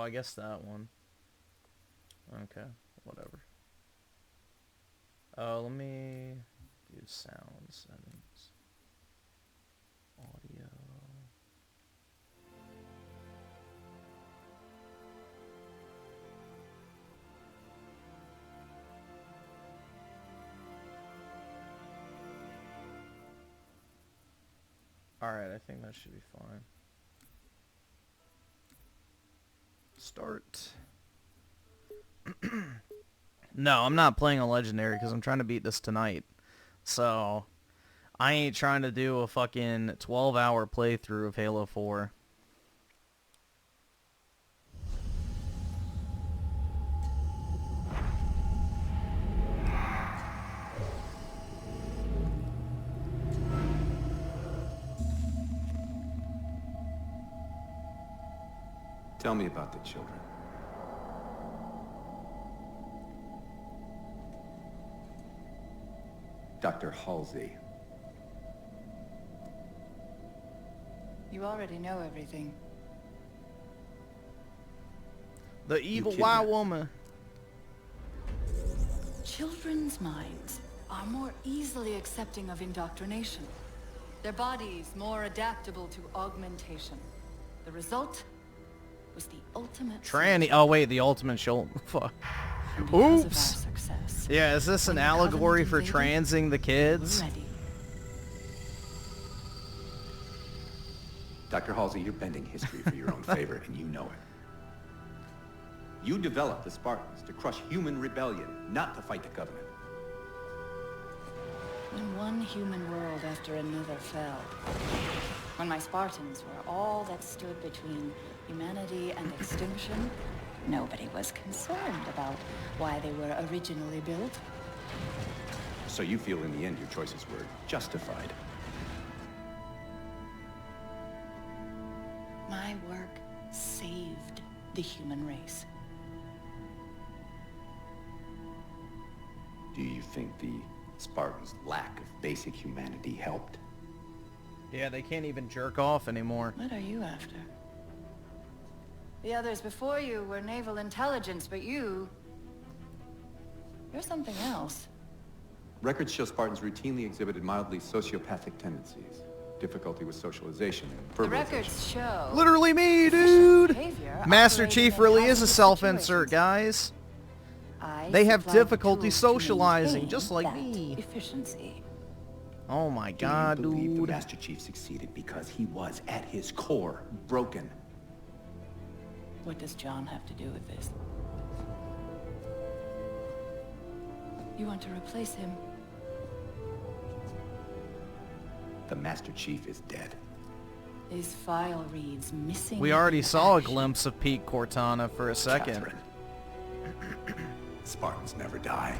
Oh, I guess that one. Okay, whatever. Oh, let me do sound settings. Audio. Alright, I think that should be fine. Start. No, I'm not playing a legendary because I'm trying to beat this tonight. So, I ain't trying to do a fucking 12-hour playthrough of Halo 4. Tell me about the children. Dr. Halsey. You already know everything. The evil white woman. Children's minds are more easily accepting of indoctrination. Their bodies more adaptable to augmentation. The result was the ultimate Tranny. Oh wait, the ultimate shoulder. Fuck. Oops. Yeah, is this an allegory for transing the kids? Dr. Halsey, you're bending history for your own favor, and you know it. You developed the Spartans to crush human rebellion, not to fight the Covenant. When one human world after another fell, when my Spartans were all that stood between humanity and extinction, nobody was concerned about why they were originally built. So you feel in the end your choices were justified? My work saved the human race. Do you think the Spartans' lack of basic humanity helped? Yeah, they can't even jerk off anymore. What are you after? The others before you were naval intelligence, but you're something else. Records show Spartans routinely exhibited mildly sociopathic tendencies, difficulty with socialization, and The verbalization. records show... Literally me, dude! behavior Master operating Chief in really is a hazardous self-insert, situations. guys. I They have supplied the difficulty tools to socializing, maintain just like that me. efficiency. Oh my Do god, you believe dude. the Master Chief succeeded because he was, at his core, broken? What does John have to do with this? You want to replace him? The Master Chief is dead. His file reads missing. We already saw a action. glimpse of Pete Cortana for a second. Catherine. Spartans never die.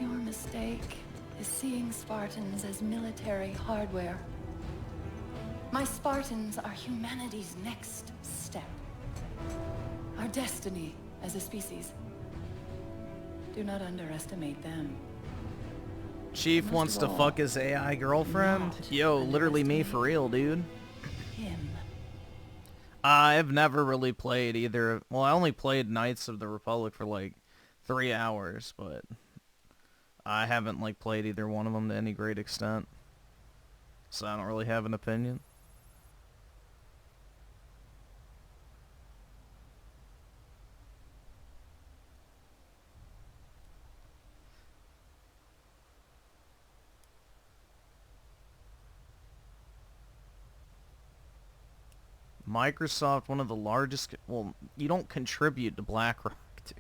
Your mistake is seeing Spartans as military hardware. My Spartans are humanity's next step. Our destiny as a species. Do not underestimate them. Chief Most wants of to all, fuck his AI girlfriend? not Yo, literally me for real, dude. Him. I've never really played either. Well, I only played Knights of the Republic for like 3 hours, but I haven't like played either one of them to any great extent. So I don't really have an opinion. Microsoft, one of the largest... Well, you don't contribute to BlackRock, dude.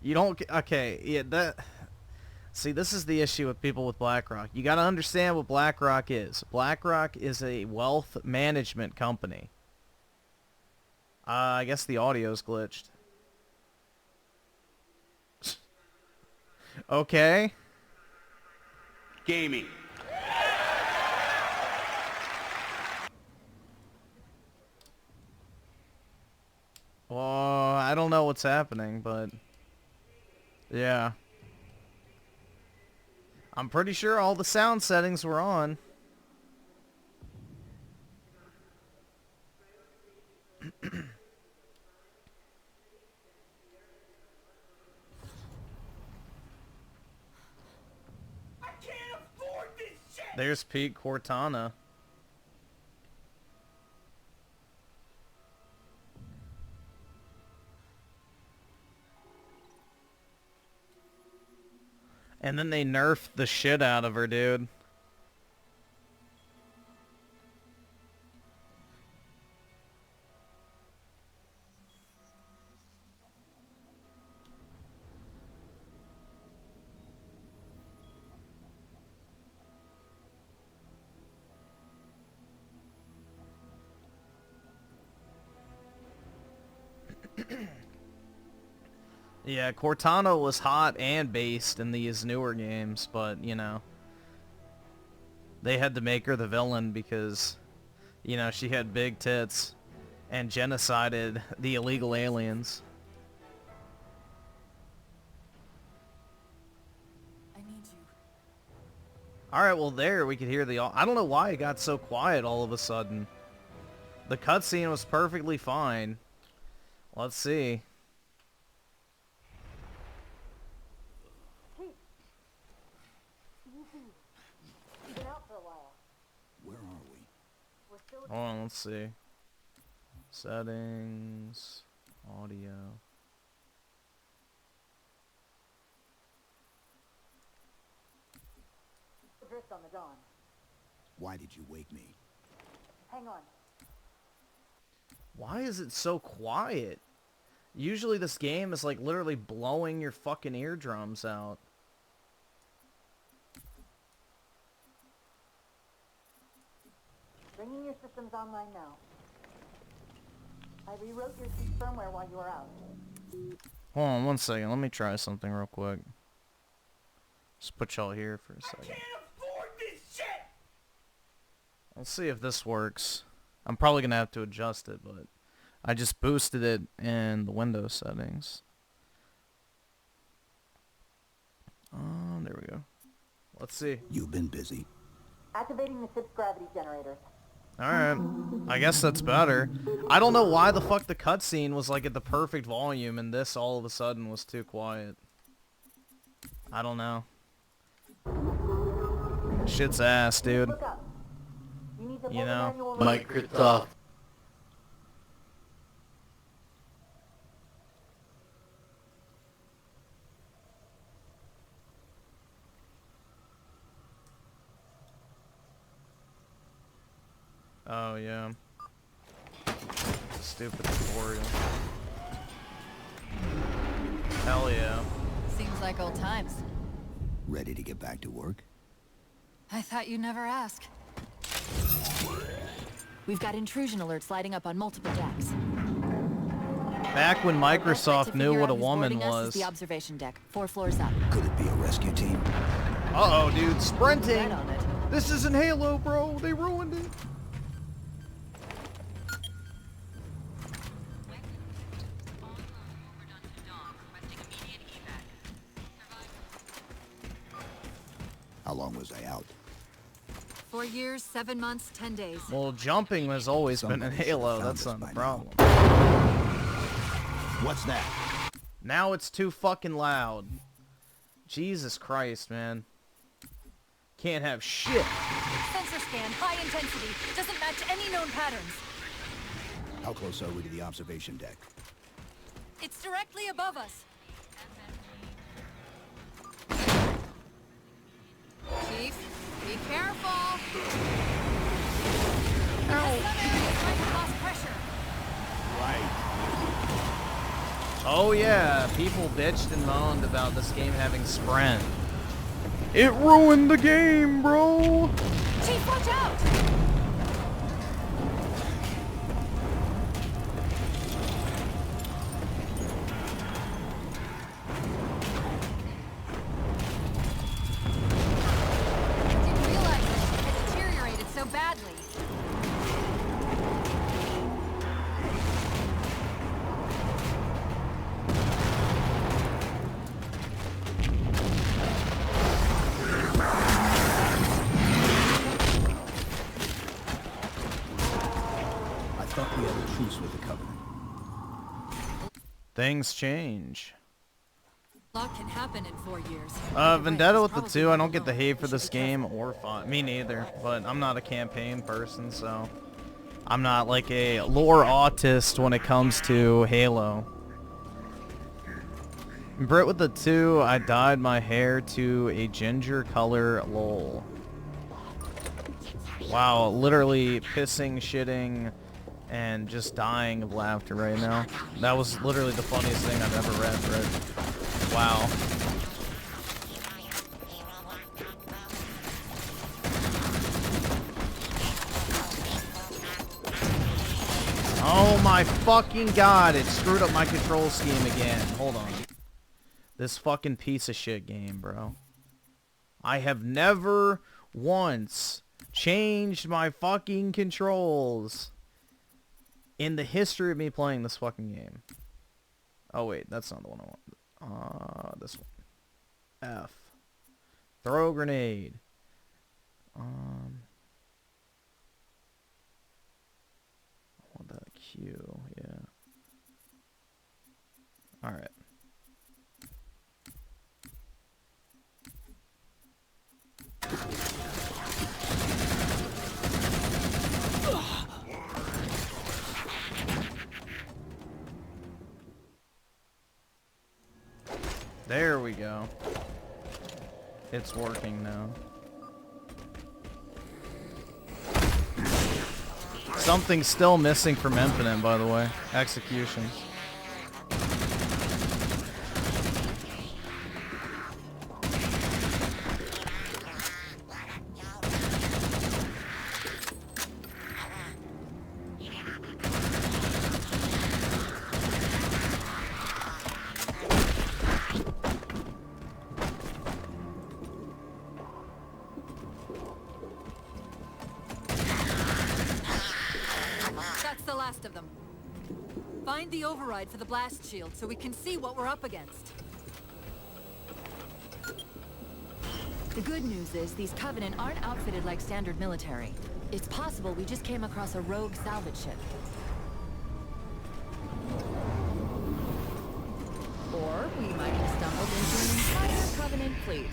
You don't... Okay, yeah, that... See, this is the issue with people with BlackRock. You gotta understand what BlackRock is. BlackRock is a wealth management company. I guess the audio's glitched. Okay. Gaming. Well, I don't know what's happening, but... Yeah. I'm pretty sure all the sound settings were on. There's Pete Cortana. And then they nerfed the shit out of her, dude. Yeah, Cortana was hot and based in these newer games, but, you know, they had to make her the villain because, you know, she had big tits and genocided the illegal aliens. I need you. Alright, well there we could hear the... I don't know why it got so quiet all of a sudden. The cutscene was perfectly fine. Let's see. Hold on, let's see. Settings, audio. Drift on the dawn. Why did you wake me? Hang on. Why is it so quiet? Usually this game is like literally blowing your fucking eardrums out. Bringing your systems online now. I rewrote your suit firmware while you were out. Hold on one second. Let me try something real quick. Just put y'all here for a second. I can't afford this shit! Let's see if this works. I'm probably going to have to adjust it, but I just boosted it in the Windows settings. There we go. Let's see. You've been busy. Activating the ship's gravity generators. Alright. I guess that's better. I don't know why the fuck the cutscene was like at the perfect volume and this all of a sudden was too quiet. I don't know. Shit's ass, dude. Look up. You need to You know, Microsoft. Oh, yeah. Stupid tutorial. Hell yeah. Seems like old times. Ready to get back to work? I thought you'd never ask. We've got intrusion alerts lighting up on multiple decks. Back when Our best bet Microsoft to knew figure what a out who's woman boarding us is was. the observation deck, 4 floors up. Could it be a rescue team? Uh-oh, dude. Sprinting! Bet on it. This isn't Halo, bro. They ruined it. How long was I out? 4 years, 7 months, 10 days. Well, jumping has always been in Somebody should've Halo. found That's us not by the now. problem. What's that? Now it's too fucking loud. Jesus Christ, man. Can't have shit. Sensor scan, high intensity. Doesn't match any known patterns. How close are we to the observation deck? It's directly above us. Chief, be careful. Some areas might have lost pressure. Right. Oh yeah, people bitched and moaned about this game having sprint. It ruined the game, bro! Chief, watch out! Didn't realize it had deteriorated so badly. I thought we had a truce with the Covenant. Things change. lot can happen in 4 years. Vendetta with the 2, I don't get the hate for this game or fun. Me neither, but I'm not a campaign person, so I'm not like a lore autist when it comes to Halo. Brit with the 2, I dyed my hair to a ginger color, lol. Wow, literally pissing, shitting, and just dying of laughter right now. That was literally the funniest thing I've ever read, Brit. Wow. Oh my fucking god, it screwed up my control scheme again. Hold on. This fucking piece of shit game, bro. I have never once changed my fucking controls in the history of me playing this fucking game. Oh wait, that's not the one I want. This one. F. Throw grenade. I want that Q, yeah. Alright. There we go. It's working now. Something's still missing from Infinite, by the way. Execution. Find the override for the blast shield so we can see what we're up against. The good news is these Covenant aren't outfitted like standard military. It's possible we just came across a rogue salvage ship. Or we might have stumbled into an entire Covenant fleet.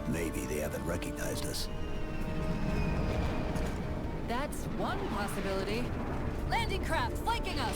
Maybe they haven't recognized us. That's one possibility. Landing craft flanking us!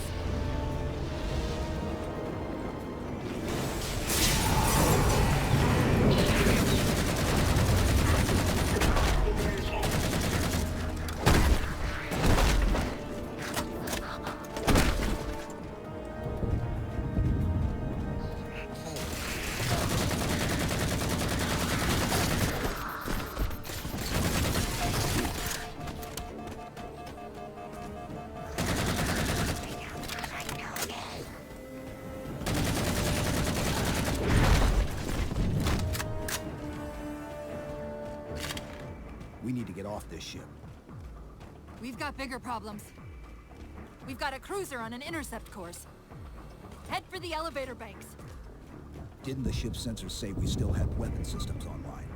We need to get off this ship. We've got bigger problems. We've got a cruiser on an intercept course. Head for the elevator banks. Didn't the ship's sensors say we still had weapon systems online?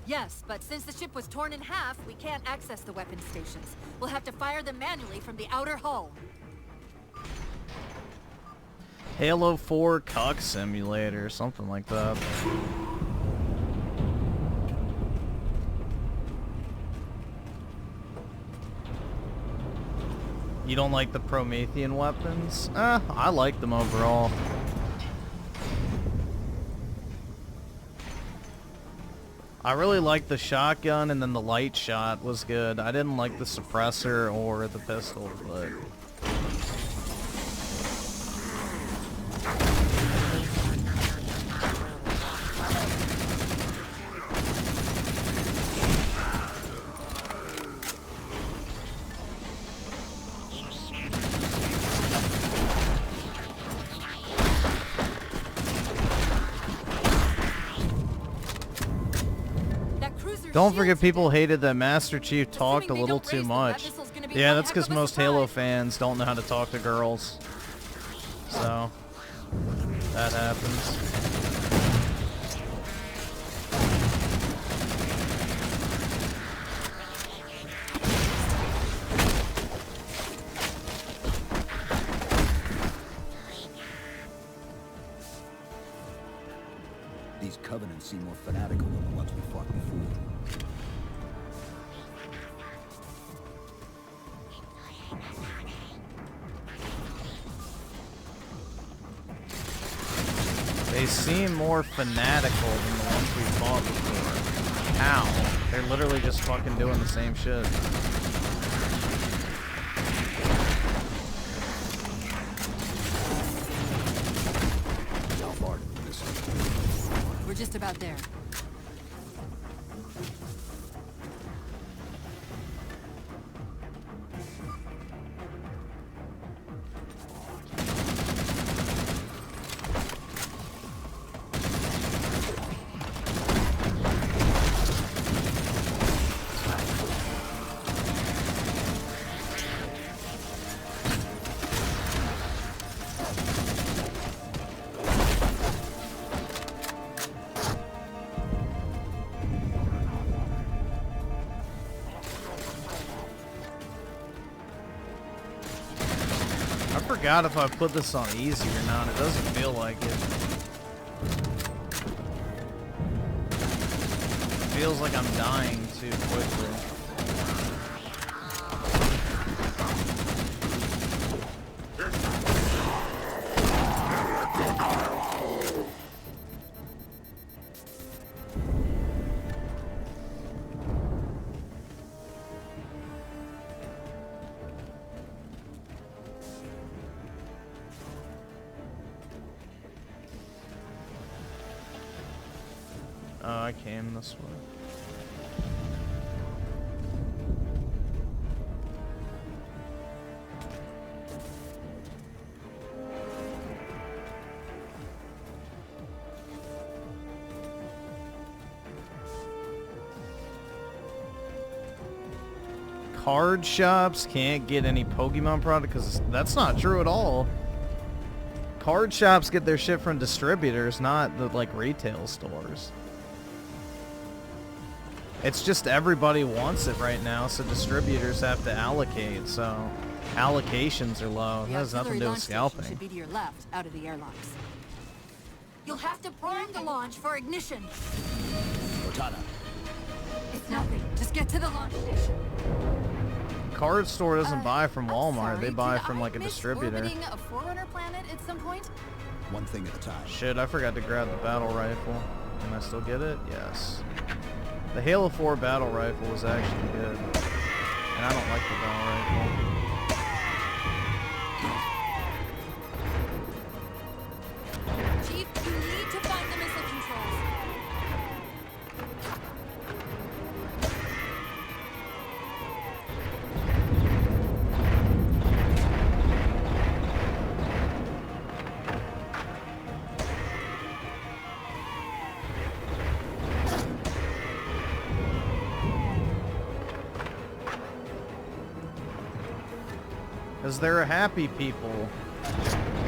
Yes, but since the ship was torn in half, we can't access the weapon stations. We'll have to fire them manually from the outer hull. Halo 4 Cuck Simulator, something like that. You don't like the Promethean weapons? I like them overall. I really liked the shotgun, and then the light shot was good. I didn't like the suppressor or the pistol, but... Don't forget people hated that Master Chief talked a little too much. Yeah, that's because most Halo fans don't know how to talk to girls. So, that happens. Covenant seem more fanatical than the ones we fought before. They seem more fanatical than the ones we fought before. How? They're literally just fucking doing the same shit. How far did we miss it? We're just about there. I forgot if I put this on easy or not. It doesn't feel like it. It feels like I'm dying too quickly. Oh, I came this way. Card shops can't get any Pokemon product because that's not true at all. Card shops get their shit from distributors, not the like retail stores. It's just everybody wants it right now, so distributors have to allocate, so allocations are low. It has nothing to do with scalping. Should be to your left, out of the airlocks. You'll have to prime the launch for ignition. Cortana. It's nothing. Just get to the launch station. Card store doesn't buy from I'm Walmart. sorry, They buy did from I like a miss distributor. orbiting a Forerunner planet at some point? One thing at a time. Shit, I forgot to grab the battle rifle. Can I still get it? Yes. The Halo 4 battle rifle was actually good. And I don't like the battle rifle. Chief, you need to find the missile controls. Because they're happy people.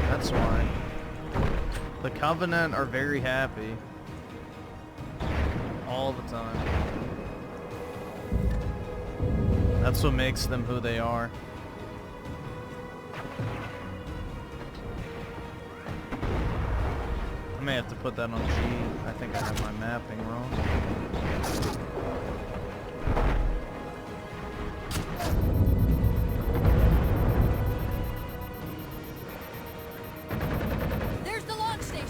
That's why. The Covenant are very happy. All the time. That's what makes them who they are. I may have to put that on G. I think I have my mapping wrong. There's the launch station.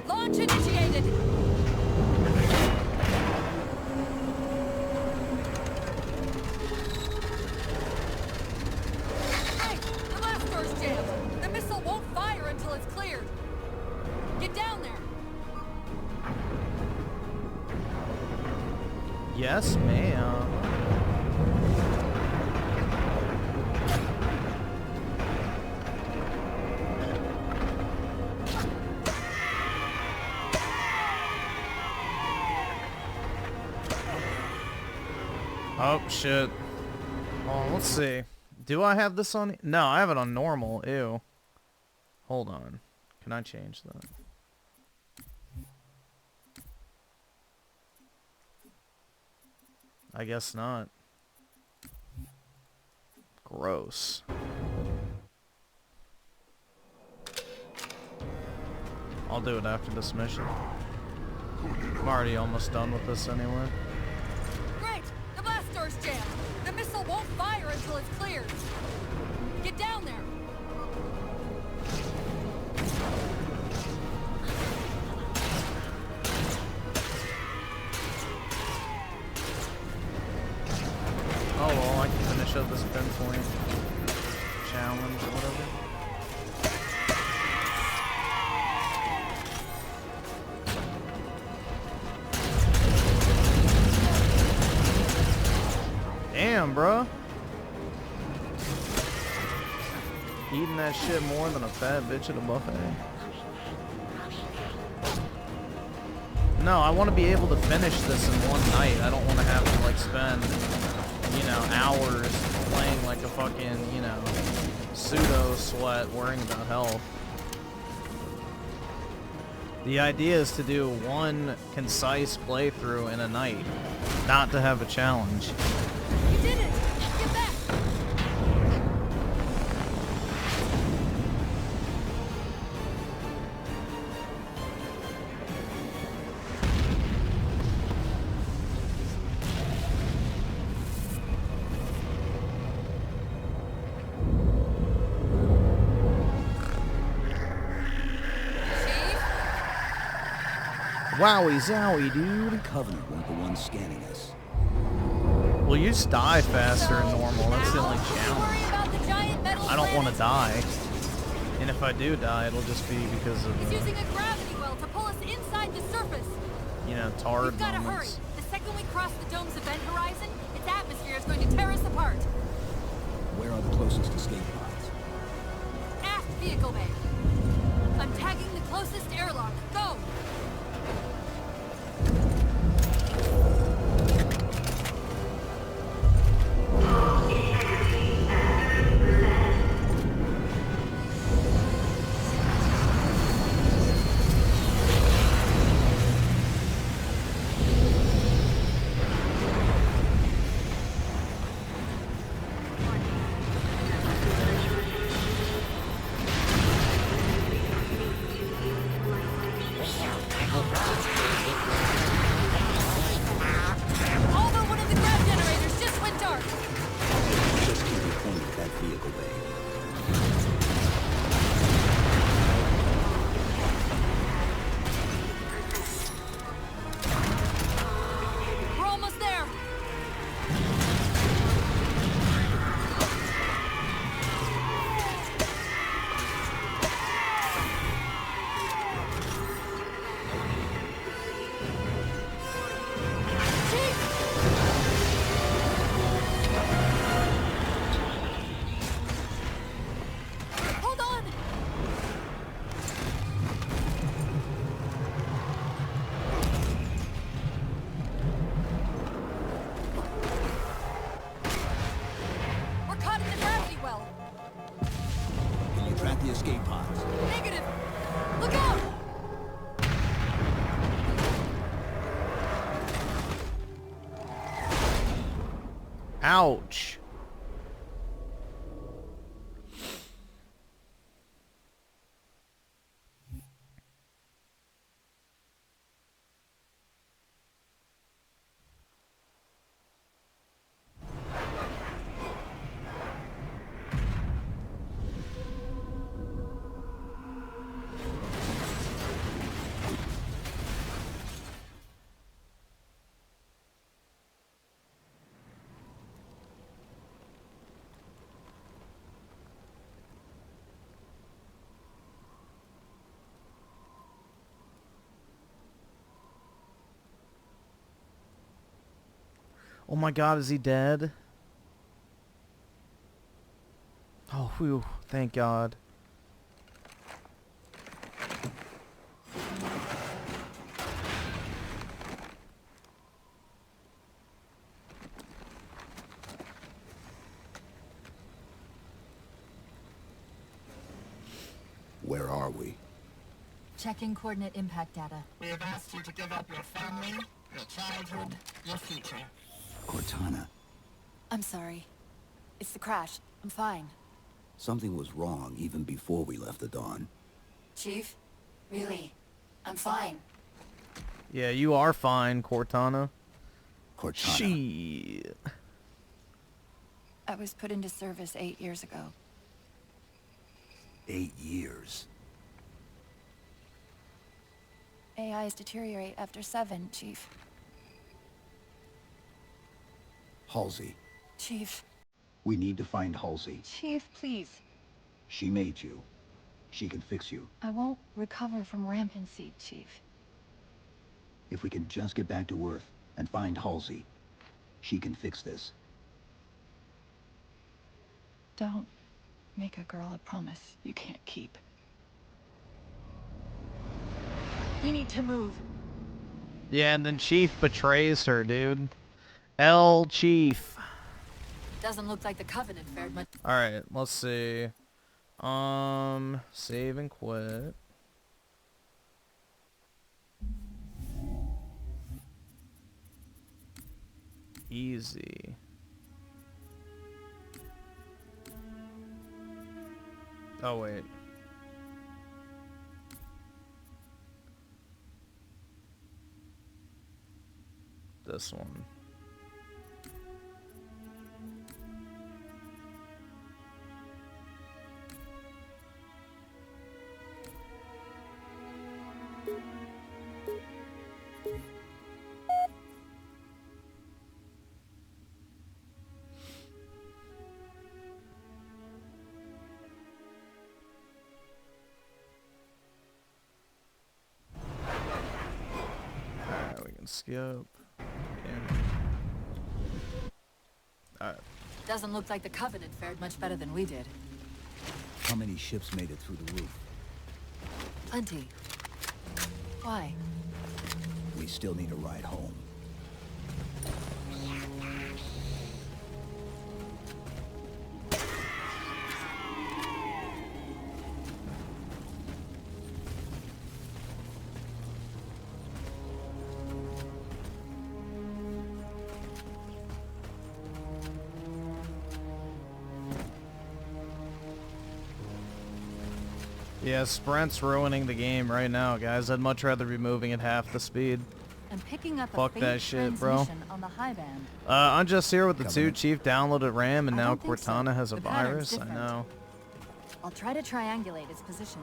Launch initiated. Hey, the last door's jammed. The missile won't fire until it's cleared. Get down there. Yes, ma'am. Oh, shit. Oh, let's see. Do I have this on? No, I have it on normal. Ew. Hold on. Can I change that? I guess not. Gross. I'll do it after this mission. I'm already almost done with this anyway. Great! The blast door's jammed. The missile won't fire until it's cleared. Get down there. Oh well, I can finish up this pinpoint challenge or whatever. Damn, bro. Eating that shit more than a fat bitch at a buffet. No, I want to be able to finish this in one night. I don't want to have to, like, spend, you know, hours playing like a fucking, you know, pseudo-sweat worrying about health. The idea is to do one concise playthrough in a night, not to have a challenge. You did it! Get back! Wowie zowie, dude. Covenant weren't the ones scanning us. Well, you just die faster than normal. That's the only Don't challenge. worry about the giant metal I don't want to granite. die. And if I do die, it'll just be because of, He's using a gravity well to pull us inside the surface. you know, tard We've gotta hurry. moments. The second we cross the dome's event horizon, its atmosphere is going to tear us apart. Where are the closest escape pods? Aft vehicle bay. I'm tagging the closest airlock. Go! All but one of the grav generators just went dark. Just keep your point at that vehicle bay. We're almost there. Hold on! We're caught in the gravity well. Can you track the escape pods? Negative. Look out! Ouch. Oh my god, is he dead? Oh, whew, thank God. Where are we? Checking coordinate impact data. We have asked you to give up your family, your childhood, your future. Cortana, I'm sorry. It's the crash. I'm fine. something was wrong even before we left the Dawn. Chief? Really? I'm fine. Yeah, you are fine, Cortana. Cortana. Shit. I was put into service 8 years ago. 8 years. AIs deteriorate after 7, Chief. Halsey. Chief. We need to find Halsey. Chief, please. She made you. She can fix you. I won't recover from rampancy, Chief. If we can just get back to Earth and find Halsey, she can fix this. Don't make a girl a promise you can't keep. We need to move. Yeah, and then Chief betrays her, dude. L Chief. Doesn't look like the Covenant fared much. Alright, let's see. Save and quit. Easy. Oh, wait. This one. Alright, we can skip. Yeah. Alright. Doesn't look like the Covenant fared much better than we did. How many ships made it through the roof? Plenty. Why? We still need a ride home. Yeah, sprint's ruining the game right now, guys. I'd much rather be moving at half the speed. And picking up Fuck a that faint shit, bro. transmission on the high band. I'm just here with the Covenant. Chief downloaded RAM, and I now don't think so. Cortana has a The pattern's virus. I different. know. I'll try to triangulate its position.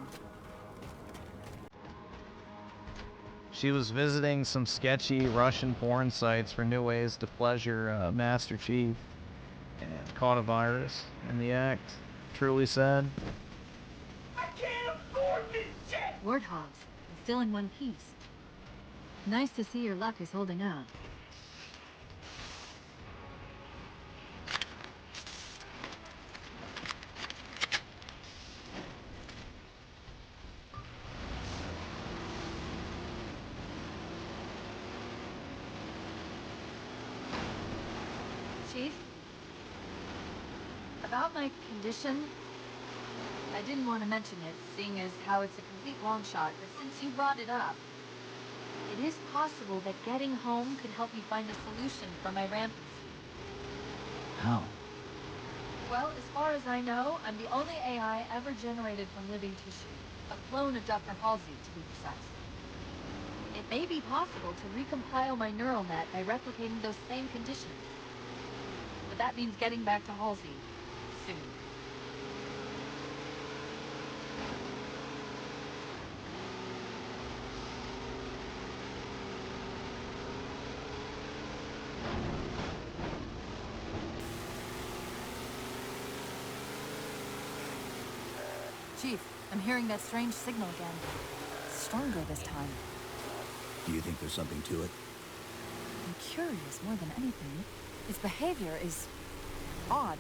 She was visiting some sketchy Russian porn sites for new ways to pleasure Master Chief, and caught a virus in the act. Truly sad. I can't afford this shit! Warthogs, still in one piece. Nice to see your luck is holding out. Chief? About my condition? I didn't want to mention it, seeing as how it's a complete long shot, but since you brought it up, it is possible that getting home could help me find a solution for my rampancy. How? Well, as far as I know, I'm the only AI ever generated from living tissue. A clone of Dr. Halsey, to be precise. It may be possible to recompile my neural net by replicating those same conditions. But that means getting back to Halsey soon. Chief, I'm hearing that strange signal again. Stronger this time. Do you think there's something to it? I'm curious more than anything. Its behavior is odd.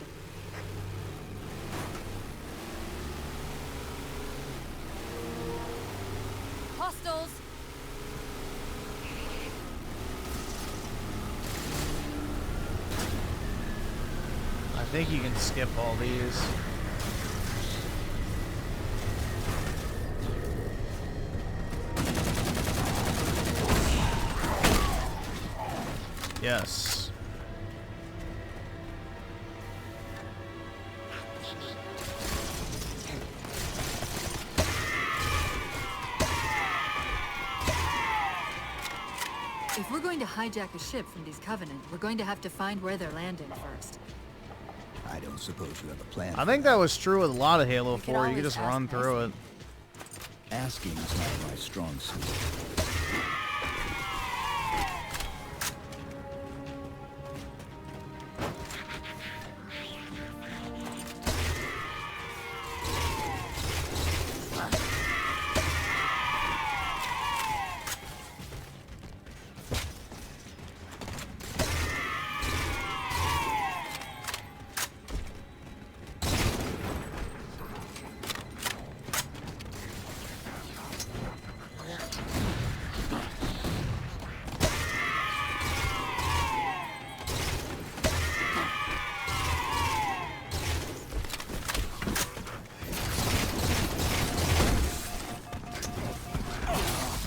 Hostiles! I think you can skip all these. Yes. If we're going to hijack a ship from these Covenant, we're going to have to find where they're landing first. I don't suppose you have a plan. I think that was true with a lot of Halo You could 4. You could always just ask run through it. Asking is not my strong suit.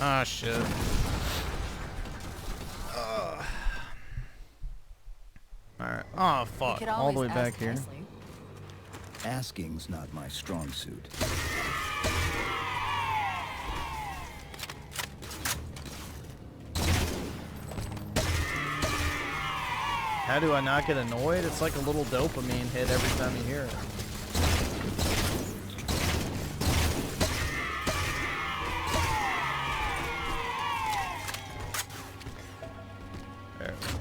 Ah, shit. Alright. Oh, fuck. could All the way always back ask here. nicely. Asking's not my strong suit. How do I not get annoyed? It's like a little dopamine hit every time you hear it. There we go.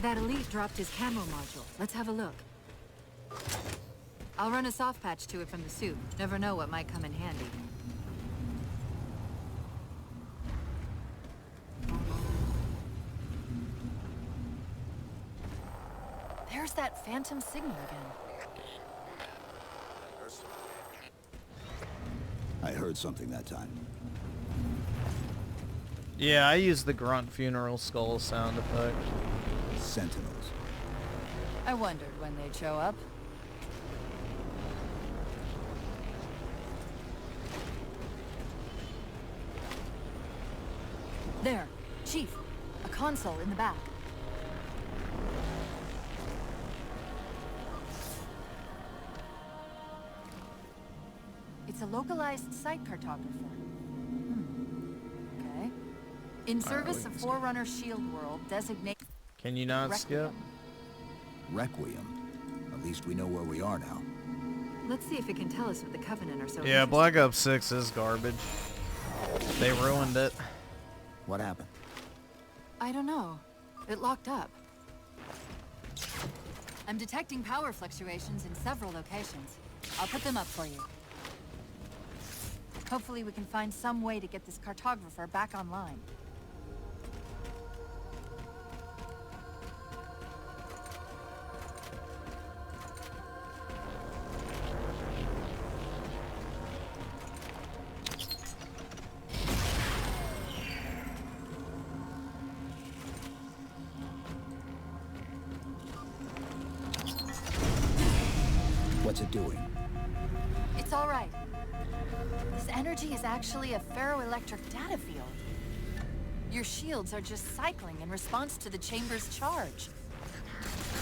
That elite dropped his camo module. Let's have a look. I'll run a soft patch to it from the suit. Never know what might come in handy. There's that phantom signal again. I heard something that time. Yeah, I use the grunt funeral skull sound effect. Sentinels. I wondered when they'd show up. There, Chief. A console in the back. It's a localized site cartographer. Okay. In service of Forerunner Shield World, designate Can you not skip? Requiem. At least we know where we are now. Let's see if it can tell us what the Covenant are so Yeah, interested Black Ops 6 is garbage. They ruined it. What happened? I don't know. It locked up. I'm detecting power fluctuations in several locations. I'll put them up for you. Hopefully we can find some way to get this cartographer back online. What's it doing? It's all right. This energy is actually a ferroelectric data field. Your shields are just cycling in response to the chamber's charge.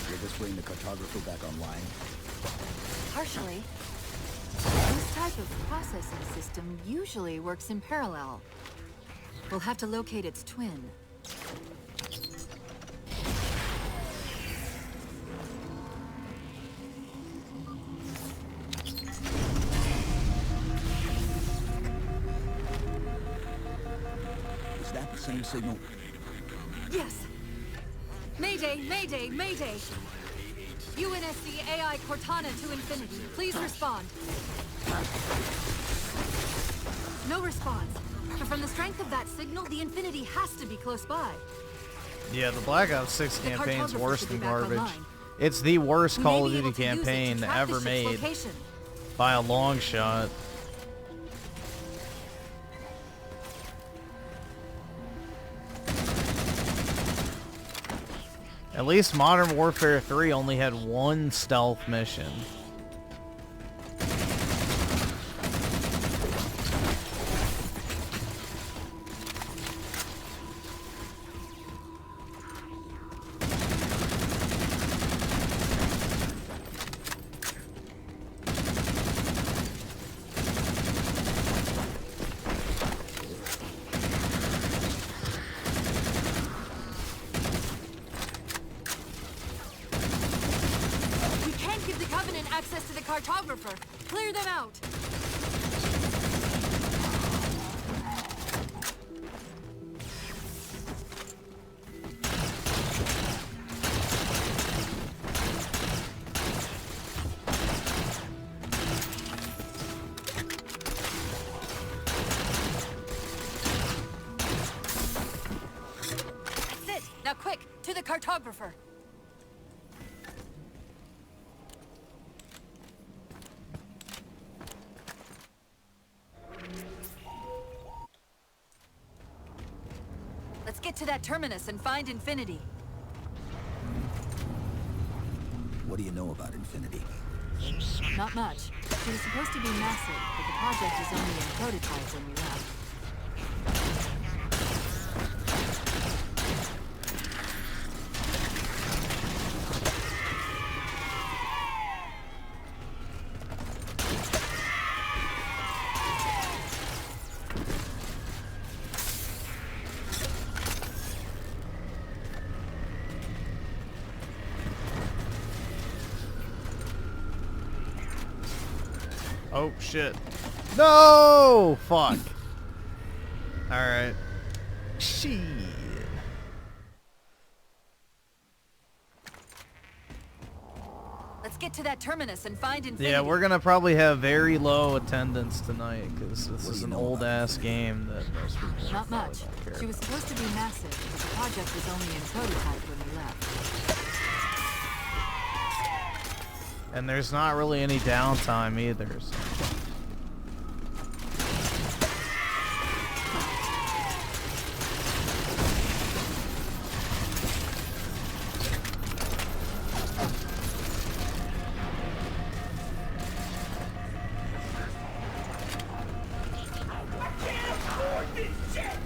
Will this bring the cartographer back online? Partially. This type of processing system usually works in parallel. We'll have to locate its twin. Is that the same signal? Yes! Mayday, mayday, mayday! UNSC AI Cortana to Infinity. Please respond. No response. But from the strength of that signal, the Infinity has to be close by. Yeah, the Black Ops 6 campaign's cartographer worse should be than back garbage. online. It's the worst We Call may of be Duty able to use it to campaign track the ever ship's made location. by a long shot. At least Modern Warfare 3 only had one stealth mission. We can't give the Covenant access to the cartographer. Clear them out. That's it. Now quick, to the cartographer. Let's get to that terminus and find Infinity. What do you know about Infinity? Not much. She was supposed to be massive, but the project is only in prototype when we left. Oh shit. No! Fuck. Alright. Shit. Let's get to that terminus and find Infinity. Yeah, we're gonna probably have very low attendance tonight because this What do is you an know old about ass game that most people Not probably much. don't care She was about. supposed to be massive, but the project was only in prototype when we left. And there's not really any downtime either. So. Can't afford this shit!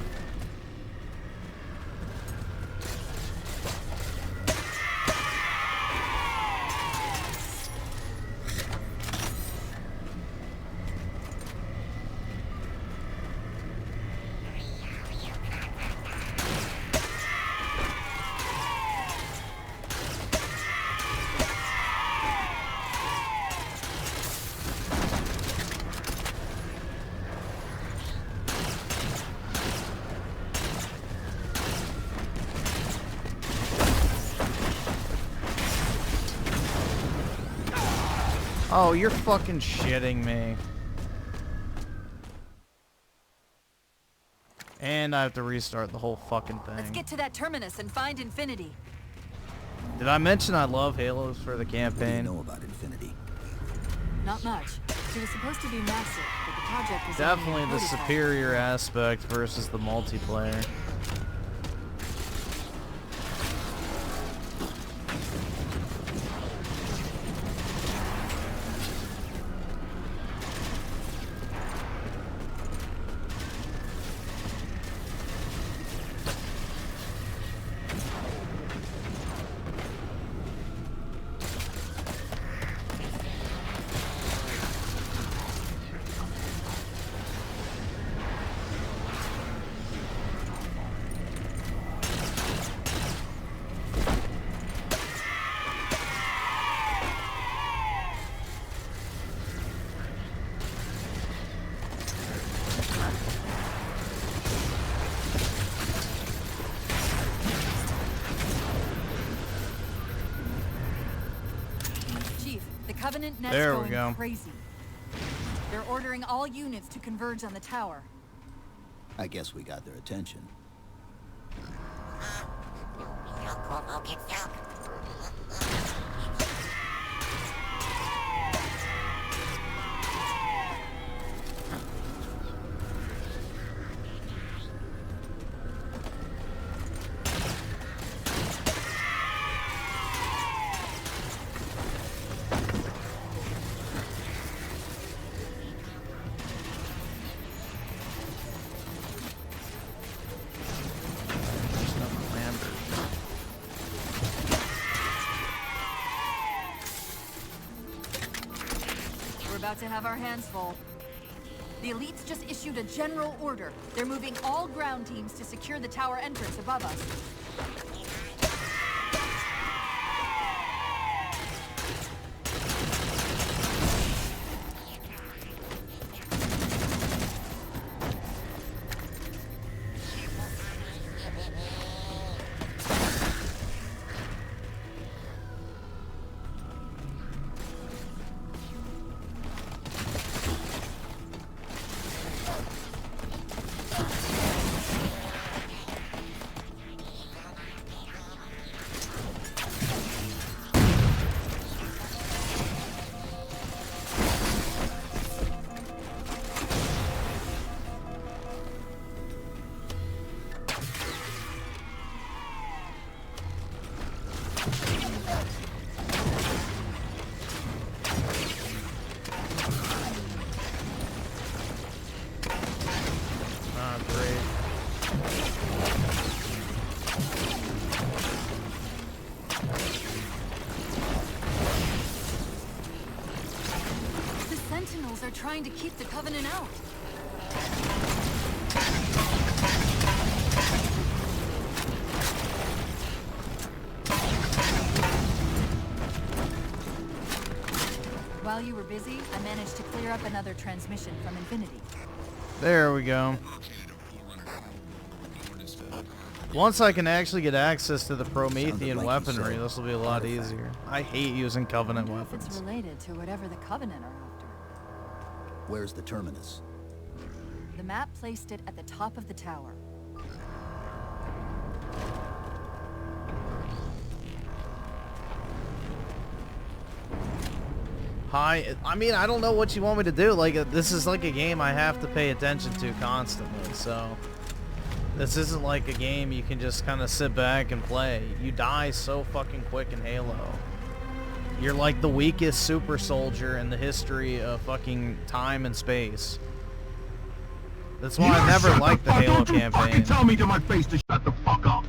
Oh, you're fucking shitting me. And I have to restart the whole fucking Let's thing. get to that terminus and find Infinity. Did I mention I love Halos for the What do you campaign? know about Infinity? Not much. She was supposed to be massive, but the project was Definitely only in the prototype. superior aspect versus the multiplayer. Chief, the Covenant net's There we going go. crazy. They're ordering all units to converge on the tower. I guess we got their attention. Soak it, soak. We're about to have our hands full. The elites just issued a general order. They're moving all ground teams to secure the tower entrance above us. They're trying to keep the Covenant out. While you were busy, I managed to clear up another transmission from Infinity. There we go. Once I can actually get access to the Promethean weaponry, this will be a lot easier. I hate using Covenant I wonder if it's weapons. related to whatever the Covenant are after. Where's the terminus? The map placed it at the top of the tower. Hi, I mean, I don't know what you want me to do. Like, this is like a game I have to pay attention to constantly, so... This isn't like a game you can just kind of sit back and play. You die so fucking quick in Halo. You're like the weakest super soldier in the history of fucking time and space. That's why I never liked the Halo campaign. Tell me to my face to shut the fuck up.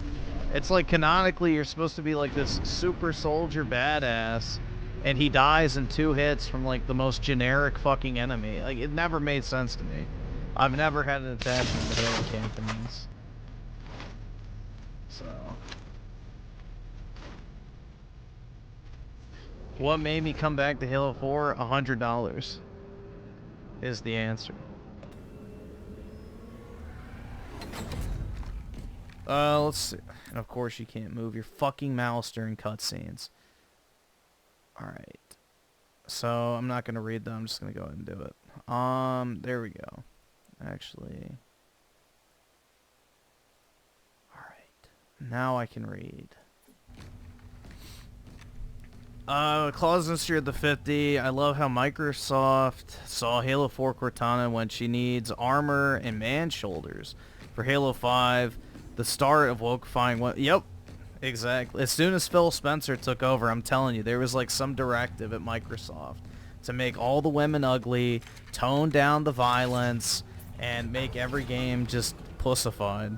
It's like canonically you're supposed to be like this super soldier badass, and he dies in 2 hits from like the most generic fucking enemy. Like, it never made sense to me. I've never had an attachment to Halo campaigns. So... What made me come back to Halo 4? $100 is the answer. Let's see. And of course you can't move your fucking mouse during cutscenes. Alright. So, I'm not going to read them. I'm just going to go ahead and do it. There we go. Actually. Alright. Now I can read. Clause History of the 50. I love how Microsoft saw Halo 4 Cortana when she needs armor and man shoulders. For Halo 5, the start of wokeifying what? Yep, exactly. As soon as Phil Spencer took over, I'm telling you, there was like some directive at Microsoft to make all the women ugly, tone down the violence, and make every game just pussified.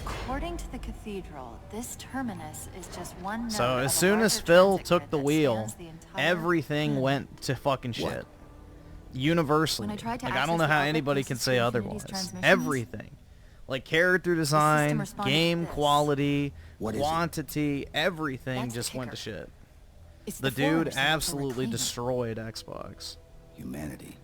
According to the cathedral, this terminus is just one node So of as a soon as larger Phil transit took grid the that wheel, spans the entire everything planet. went to fucking shit. Universally. When I tried to Like, I don't access know the how outlet anybody can closest say to Infinity's otherwise. transmissions, Everything. Like character design, responded game to this. quality, What is it? quantity, everything That's the just went to kicker. shit. It's The the dude force that we're absolutely reclaiming. destroyed Xbox. Humanity.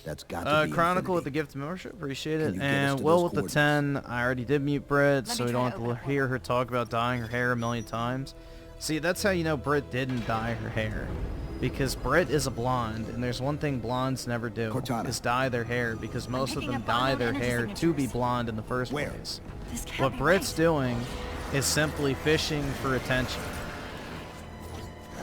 That's got to be Chronicle with the Infinity. gift membership, appreciate Can it. you get us And to Will those with the 10, I already did mute Brit, so me we try don't to have open to it hear for her talk about dyeing her hair a million times. See, that's how you know Brit didn't dye her hair. Because Brit is a blonde, and there's one thing blondes never do, Cortana. is dye their hair, because most of picking them up dye unknown their energy hair to be signatures. blonde in the first Where? place. This can't What be Brit's right. doing is simply fishing for attention.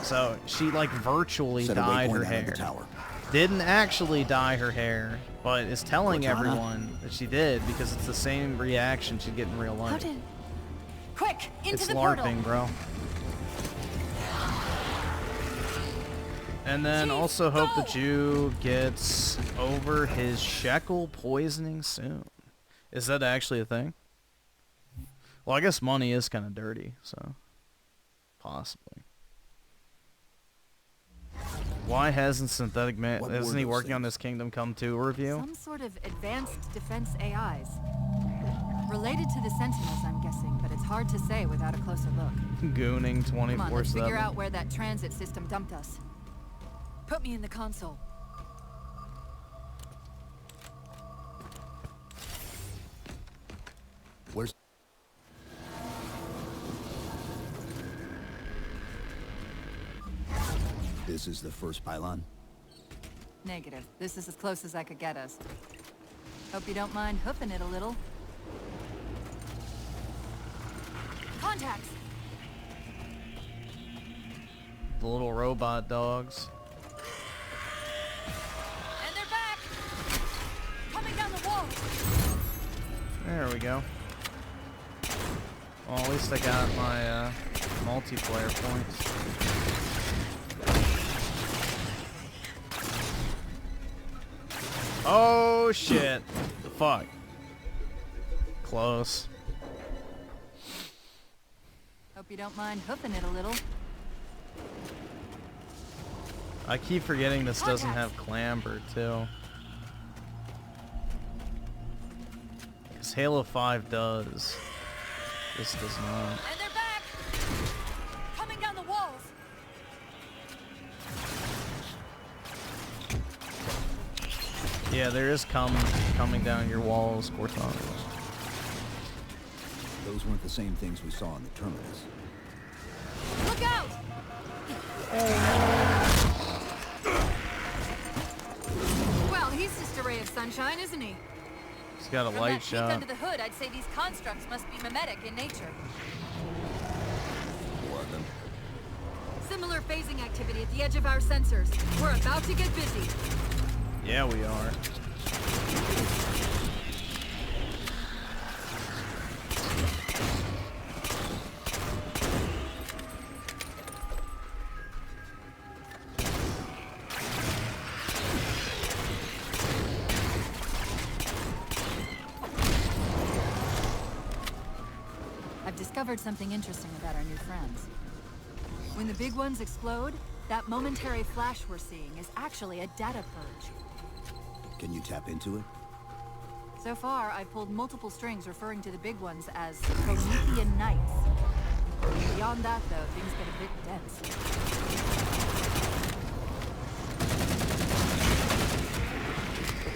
So she like virtually Set a dyed her waypoint out of the hair. tower. Didn't actually dye her hair, but is telling Cortana? everyone that she did because it's the same reaction she'd get in real How life. did... Quick, into It's the LARPing, portal. bro. And then Chief, also hope the go! Jew gets over his shekel poisoning soon. Is that actually a thing? Well, I guess money is kind of dirty, so possibly. Why hasn't Synthetic Man? What were Isn't he those working on things? this Kingdom Come 2 review? Some sort of advanced defense AIs. Related to the Sentinels, I'm guessing, but it's hard to say without a closer look. Gooning Come on, let's 24/7. figure out where that transit system dumped us. Put me in the console. Where's... This is the first pylon. Negative. This is as close as I could get us. Hope you don't mind hoofing it a little. Contacts! The little robot dogs. And they're back! Coming down the wall! There we go. Well, at least I got my multiplayer points. Oh shit! Fuck. Close. Hope you don't mind hoofing it a little. I keep forgetting this doesn't have clamber too. Because Halo 5 does. This does not. And they're back! Coming down the walls! Yeah, there is coming down your walls, Cortana. Those weren't the same things we saw in the terminus. Look out! Well, he's just a ray of sunshine, isn't he? He's got a From light that peek shot. under the hood, I'd say these constructs must be mimetic in nature. More of them. Similar phasing activity at the edge of our sensors. We're about to get busy. Yeah, we are. I've discovered something interesting about our new friends. When the big ones explode, that momentary flash we're seeing is actually a data purge. Can you tap into it? So far, I've pulled multiple strings referring to the big ones as Promethean Knights. Beyond that, though, things get a bit dense.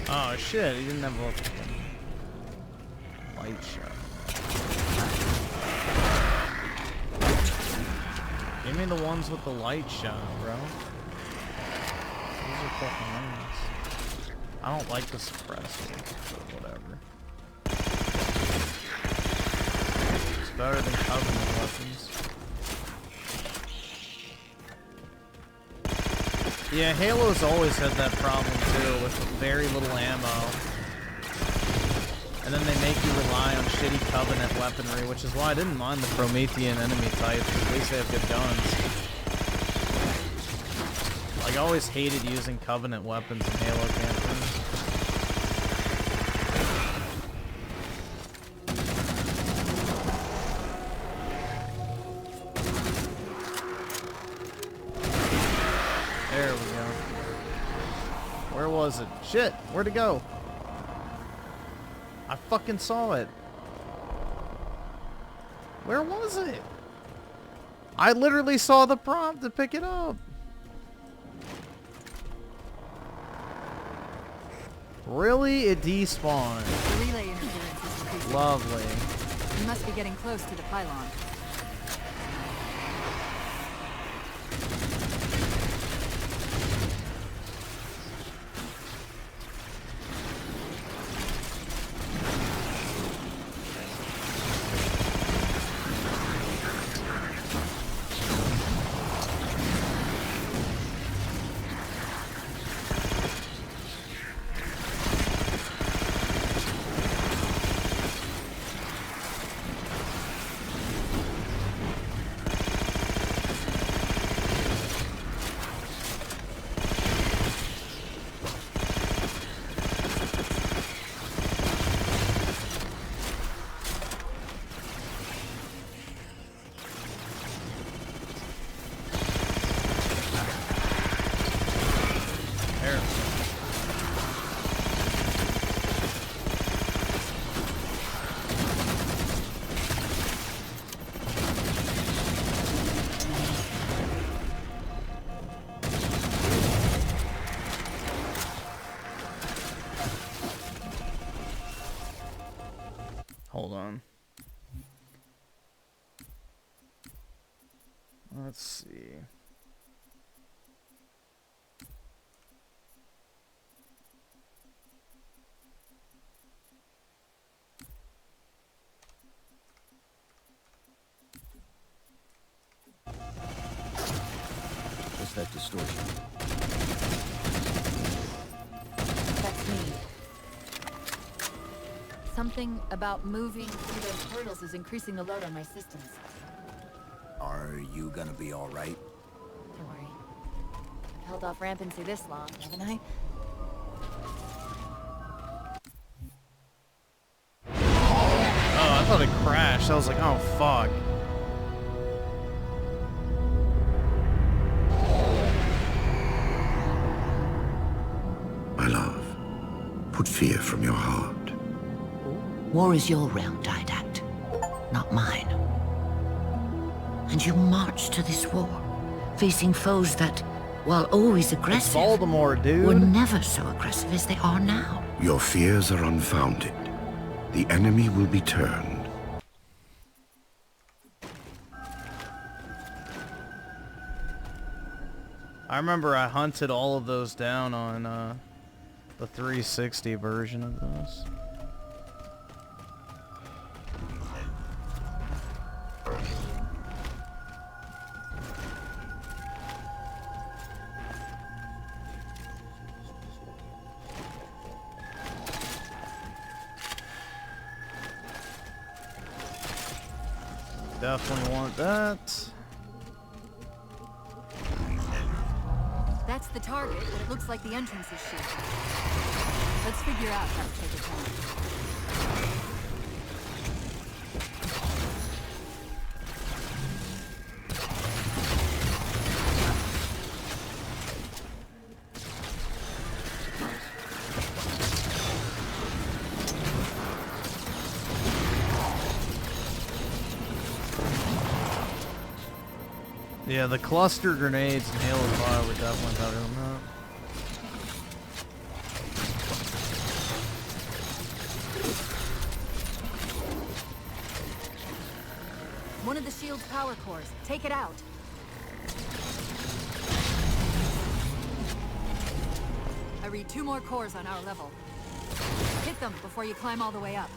Oh shit, he didn't have a light shot. Give me the ones with the light shot, bro. These are fucking nice. I don't like the suppressor, but whatever. It's better than Covenant weapons. Yeah, Halo's always had that problem too, with very little ammo. And then they make you rely on shitty Covenant weaponry, which is why I didn't mind the Promethean enemy types. At least they have good guns. Like, I always hated using Covenant weapons in Halo campaigns. There we go. Where was it? Shit! Where'd it go? I fucking saw it. Where was it? I literally saw the prompt to pick it up. Really? It despawned. The relay interference is increasing. Lovely. We must be getting close to the pylon. Oh, Hold on. Let's see. What's that distortion? That's me. Something about moving through those portals is increasing the load on my systems. Are you gonna be all right? Don't worry. I've held off rampancy this long, haven't I? Oh, I thought it crashed. I was like, oh, fuck. My love, put fear from your heart. War is your realm, Didact, not mine. And you marched to this war, facing foes that, while always aggressive, Voldemort, dude. were never so aggressive as they are now. Your fears are unfounded. The enemy will be turned. I remember I hunted all of those down on the 360 version of this. Definitely want that. That's the target, but it looks like the entrance is shielded. Let's figure out how to take it down. Yeah, the cluster grenades and Halo 5 were definitely better than that. One of the shield's power cores. Take it out. I read 2 more cores on our level. Hit them before you climb all the way up.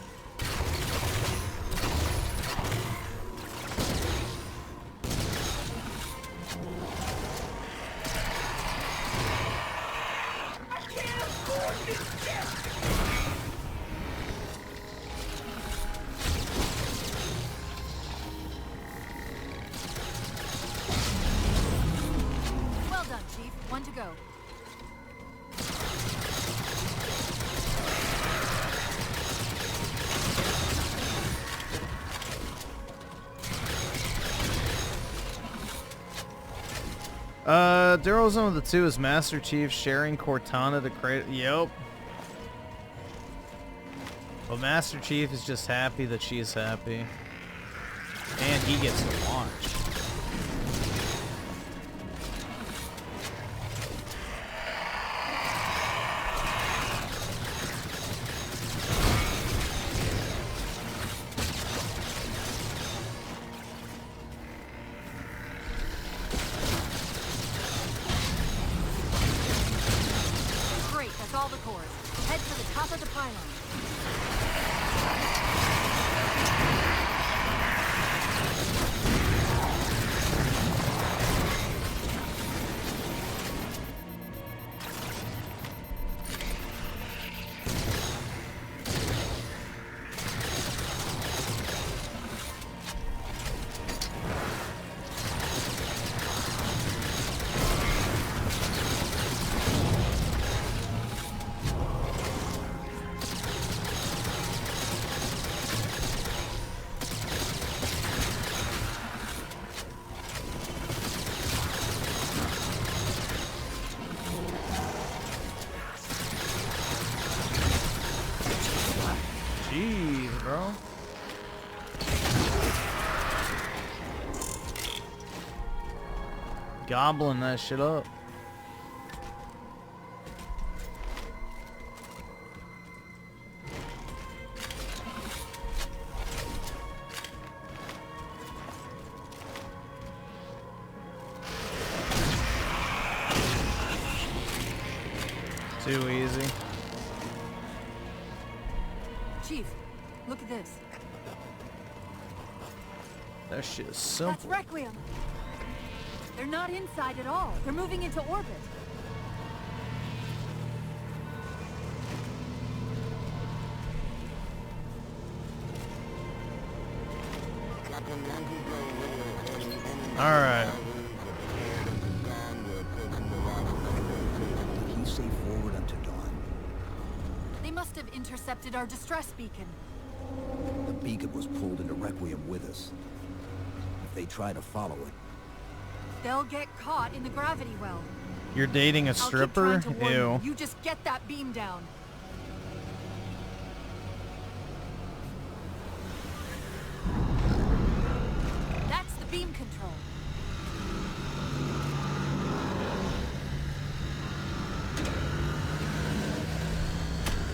Well done, Chief. 1 to go. Dural Zone of the 2 is Master Chief sharing Cortana to create. Yep. But Master Chief is just happy that she is happy. And he gets to watch. Great, that's all the cores. Head for the top of the pylon. Jeez, bro. Gobbling that shit up. Too easy. Chief, look at this. That shit is simple. That's Requiem. They're not inside at all. They're moving into orbit. Alright. Did he say forward unto dawn? They must have intercepted our distress beacon. The beacon was pulled into Requiem with us. If they try to follow it, They'll get caught in the gravity well. You're dating a I'll keep stripper? trying to warn Ew. you. You just get that beam down. That's the beam control.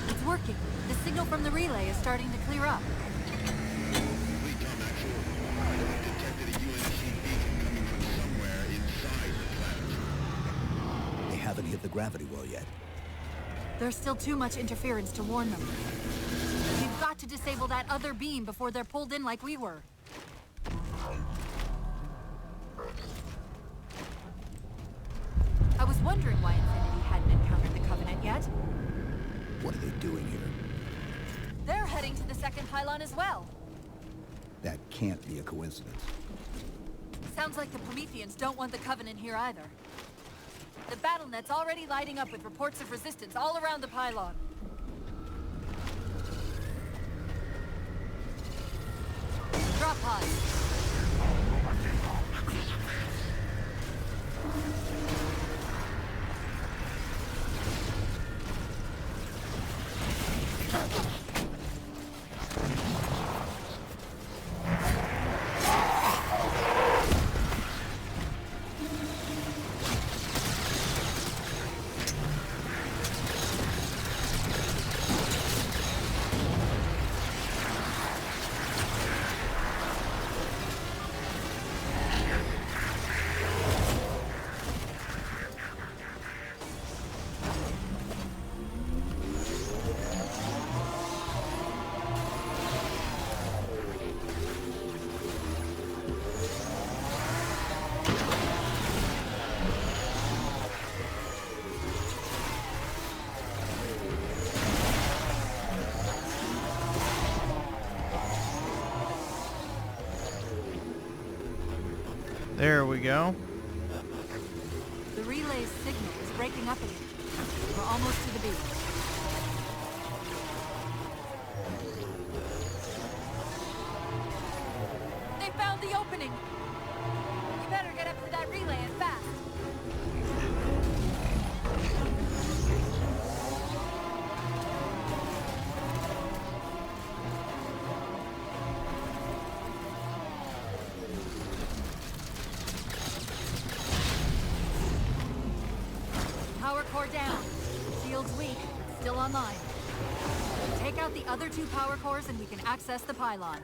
It's working. The signal from the relay is starting to clear up. they haven't hit the gravity well yet. There's still too much interference to warn them. We've got to disable that other beam before they're pulled in like we were. I was wondering why Infinity hadn't encountered the Covenant yet. What are they doing here? They're heading to the second pylon as well. That can't be a coincidence. Sounds like the Prometheans don't want the Covenant here either. The BattleNet's already lighting up with reports of resistance all around the pylon. Drop pods. There we go. The relay's signal is breaking up again. We're almost to the beam. They found the opening! We better get up to that relay and fast! Power core down. Shield's weak, but still online. Take out the other two power cores and we can access the pylon.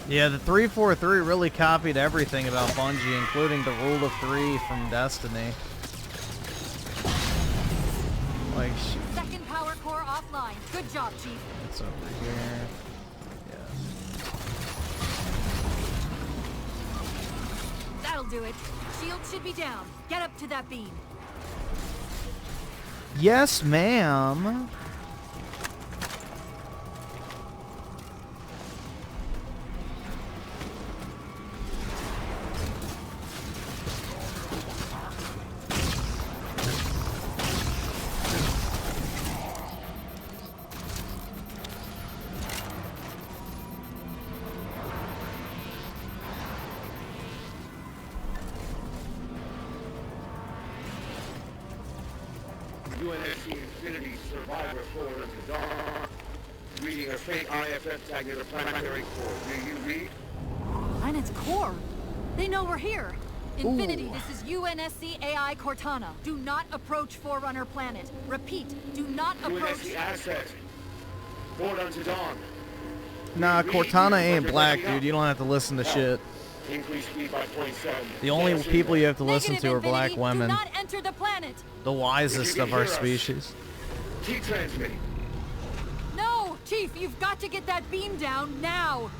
Yeah, the 343 really copied everything about Bungie, including the rule of 3 from Destiny. Like, Second power core offline. Good job, Chief. it's over here. That'll do it. Shield should be down. Get up to that beam. Yes, ma'am. UNSC Infinity Survivor Forward unto Dawn. Reading a faint IFF tag near the planetary core. Do you read? Planet's core? They know we're here. Infinity, this is UNSC AI Cortana. Do not approach Forerunner Planet. Repeat, do not approach... UNSC Asset. Forward unto Dawn. Nah, Cortana ain't black, dude. You don't have to listen to shit. Increase speed by 0.7. The only people you have to listen to are black Do women. not enter the planet. The wisest of our species. Keep transmitting. No, Chief, you've got to get that beam down now.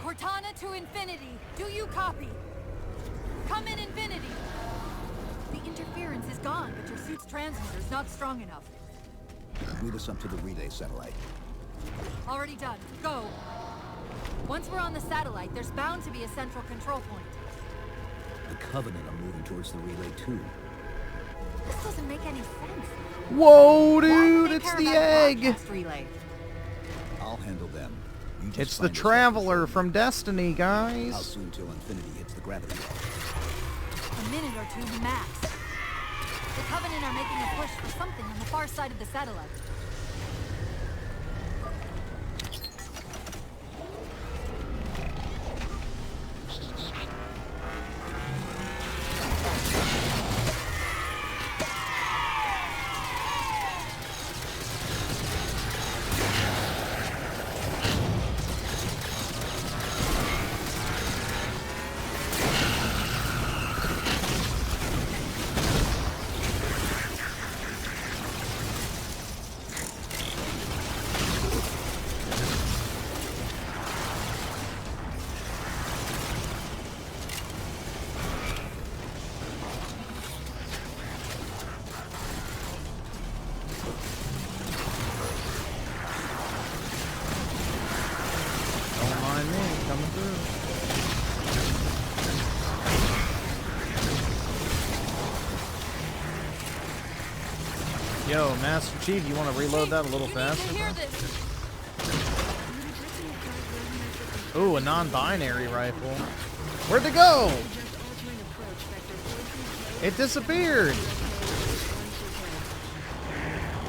Cortana to Infinity. Do you copy? Come in, Infinity. The interference is gone, but your suit's transmitter's not strong enough. Move us up to the relay satellite. Already done. Go. Once we're on the satellite, there's bound to be a central control point. The Covenant are moving towards the relay too. This doesn't make any sense. Whoa, Why would dude, they it's care the about a egg. broadcast relay? I'll handle them. You just It's the find us Traveler from Destiny, How guys. soon till Infinity hits the gravity well? A minute or two max. The Covenant are making a push for something on the far side of the satellite. Don't mind me coming through. Yo, Master Chief, you want to reload that a little faster? Hear this. Ooh, a non-binary rifle. Where'd it go? It disappeared.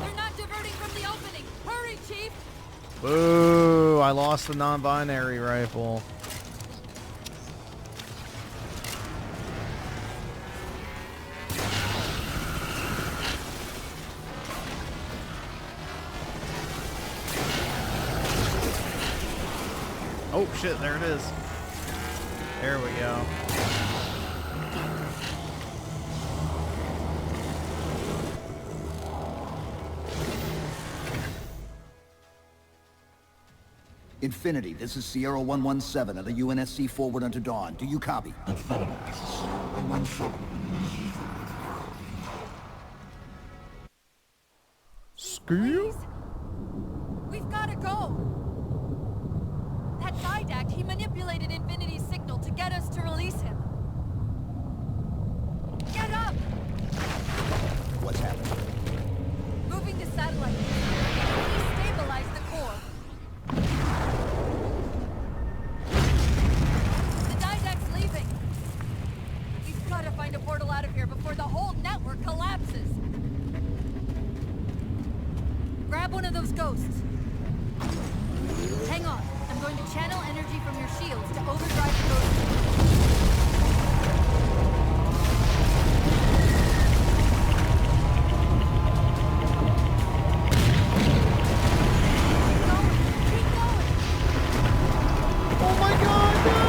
They're not diverting from the opening. Hurry, Chief. Boo, I lost the non-binary rifle. Oh shit, there it is. There we go. Infinity, this is Sierra 117 of the UNSC forward unto dawn. Do you copy? Screw. We've got to go. That Didact, he manipulated Infinity's signal to get us to release him. Get up! What's happening? Moving the satellite. Destabilize the core. The Didact's leaving. We've got to find a portal out of here before the whole network collapses. Grab one of those ghosts. Hang on. I'm going to channel energy from your shields to overdrive the ghost. Oh my god, no!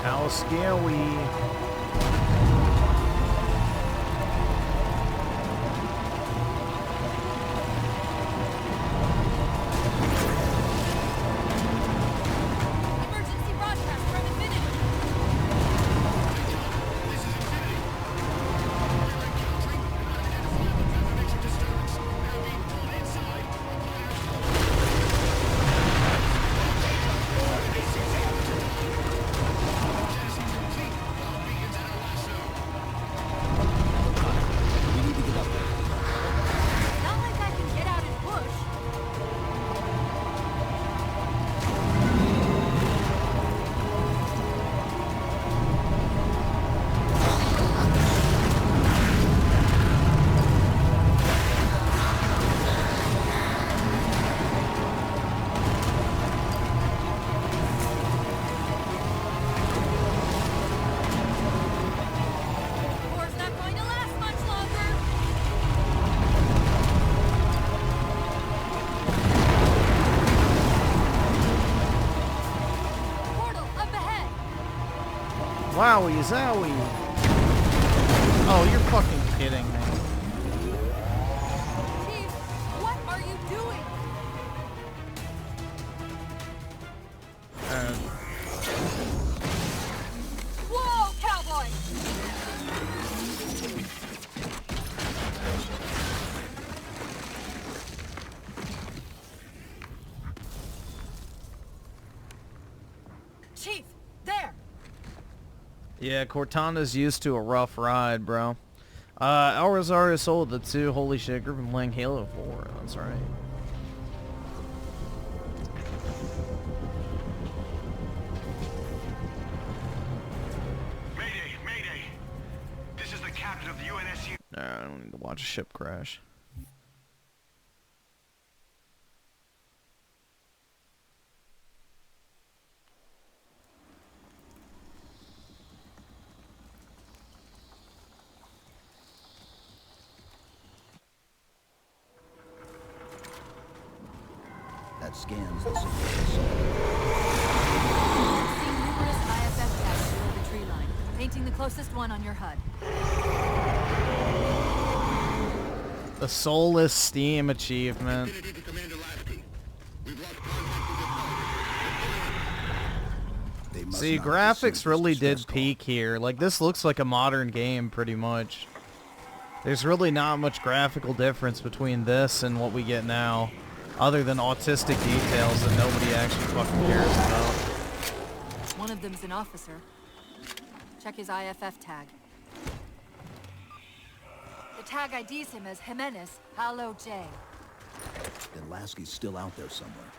How scary. Emergency broadcast from Infinity. Wowie zowie. Oh, you're fucking kidding me. Chief, what are you doing? Whoa, cowboy! Chief, there! Yeah, Cortana's used to a rough ride, bro. Alrazar sold the 2. Holy shit, Griffin playing Halo 4. That's right. Mayday, mayday. This is the captain of the UNSC. Nah, I don't need to watch a ship crash. That scans the signal. Seeing numerous IFF tags below the tree line. Painting the closest one on your HUD. The Soulless Steam achievement. See, graphics really did peak here. Like, this looks like a modern game, pretty much. There's really not much graphical difference between this and what we get now, other than autistic details that nobody actually fucking cares about. One of them's an officer. Check his IFF tag. The tag IDs him as Jimenez, Halo J. Then Lasky's still out there somewhere.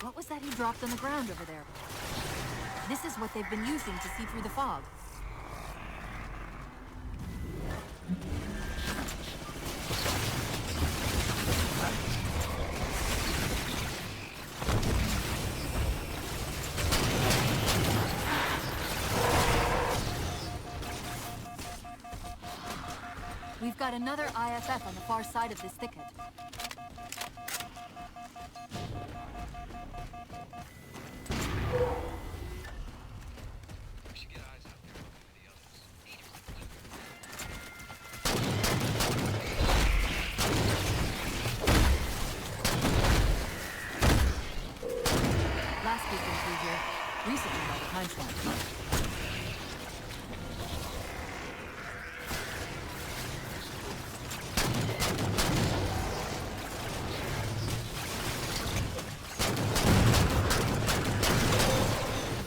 What was that he dropped on the ground over there? This is what they've been using to see through the fog. We've got another IFF on the far side of this thicket. Last weekend through here, recently by the time swamp.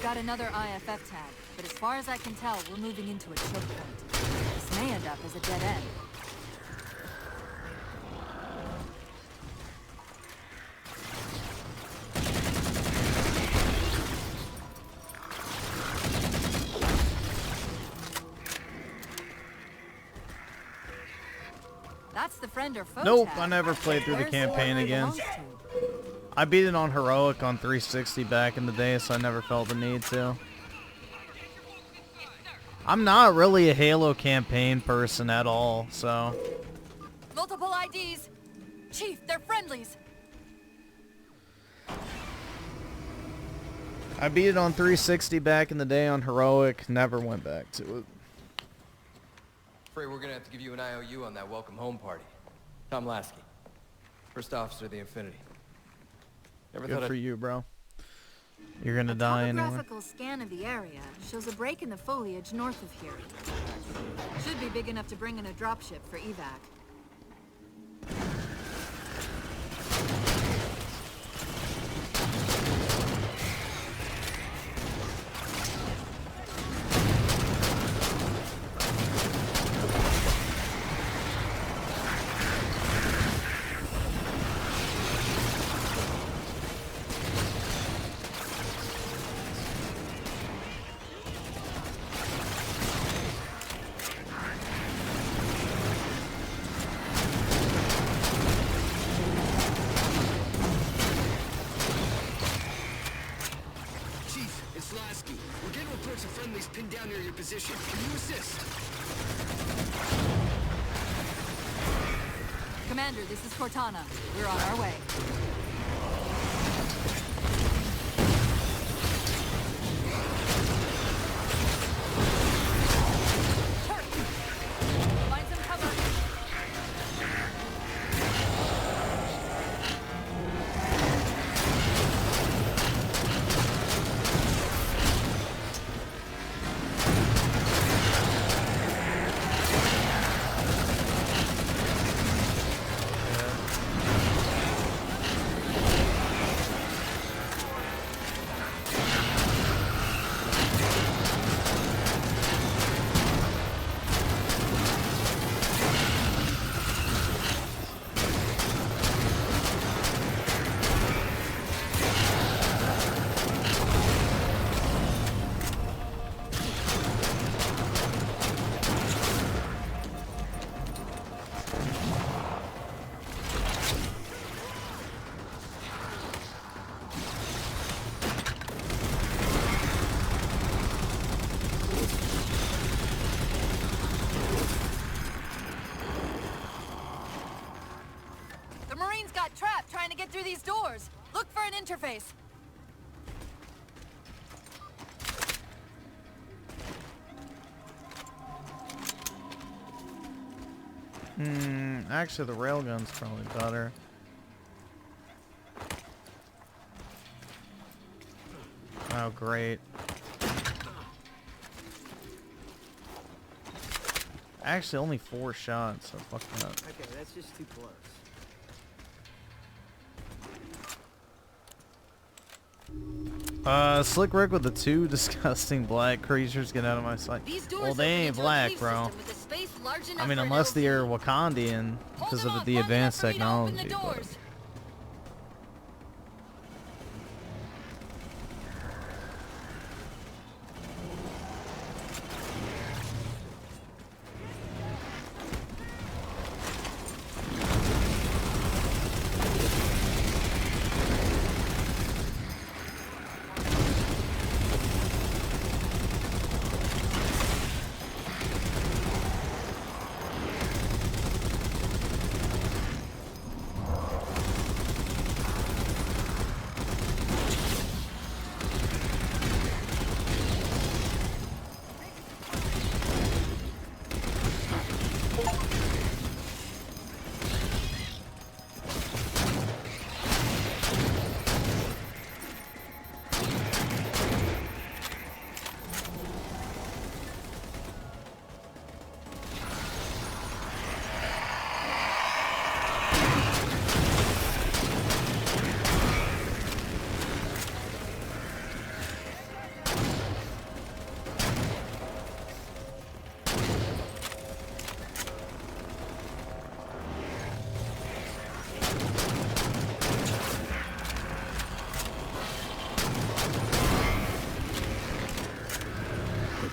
Got another IFF tag, but as far as I can tell, we're moving into a choke point. This may end up as a dead end. That's the friend or foe Nope, tag. I never played through the Where's campaign where it again. belongs to? I beat it on Heroic on 360 back in the day, so I never felt the need to. I'm not really a Halo campaign person at all, so... Multiple IDs! Chief, they're friendlies! I beat it on 360 back in the day on Heroic, never went back to it. Afraid we're gonna have to give you an IOU on that welcome home party. Tom Lasky, first officer of the Infinity. Never Good thought for I'd... you, bro. You're gonna die anyway. A topographical scan of the area shows a break in the foliage north of here. Should be big enough to bring in a dropship for evac. Lasky. We're getting reports of friendlies pinned down near your position. Can you assist? Commander, this is Cortana. We're on our way. Find some cover. Trapped trying to get through these doors. Look for an interface. Actually the railgun's probably better. Oh, great. Actually, only 4 shots, so fuck that. Okay, that's just too close. Slick Rick with the 2 disgusting black creatures, get out of my sight. Well, they ain't black, bro. I mean, unless they're Wakandian because of the advanced technology. But.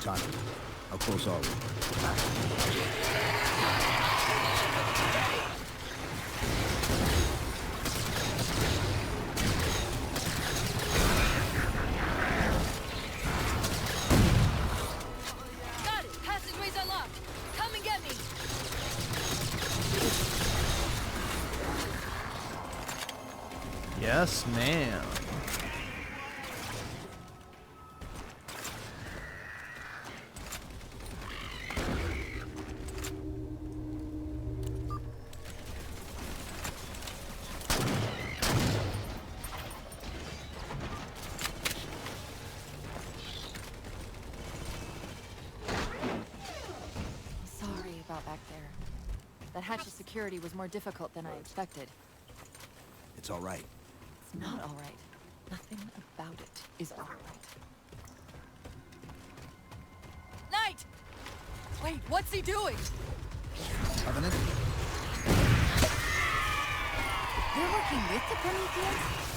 How close are we? Got it! Passageway's unlocked! Come and get me! Yes, ma'am. That hatch of security was more difficult than I expected. It's all right. It's not all right. Nothing about it is all right. Knight! Wait, what's he doing? Covenant? They're working with the Prometheans?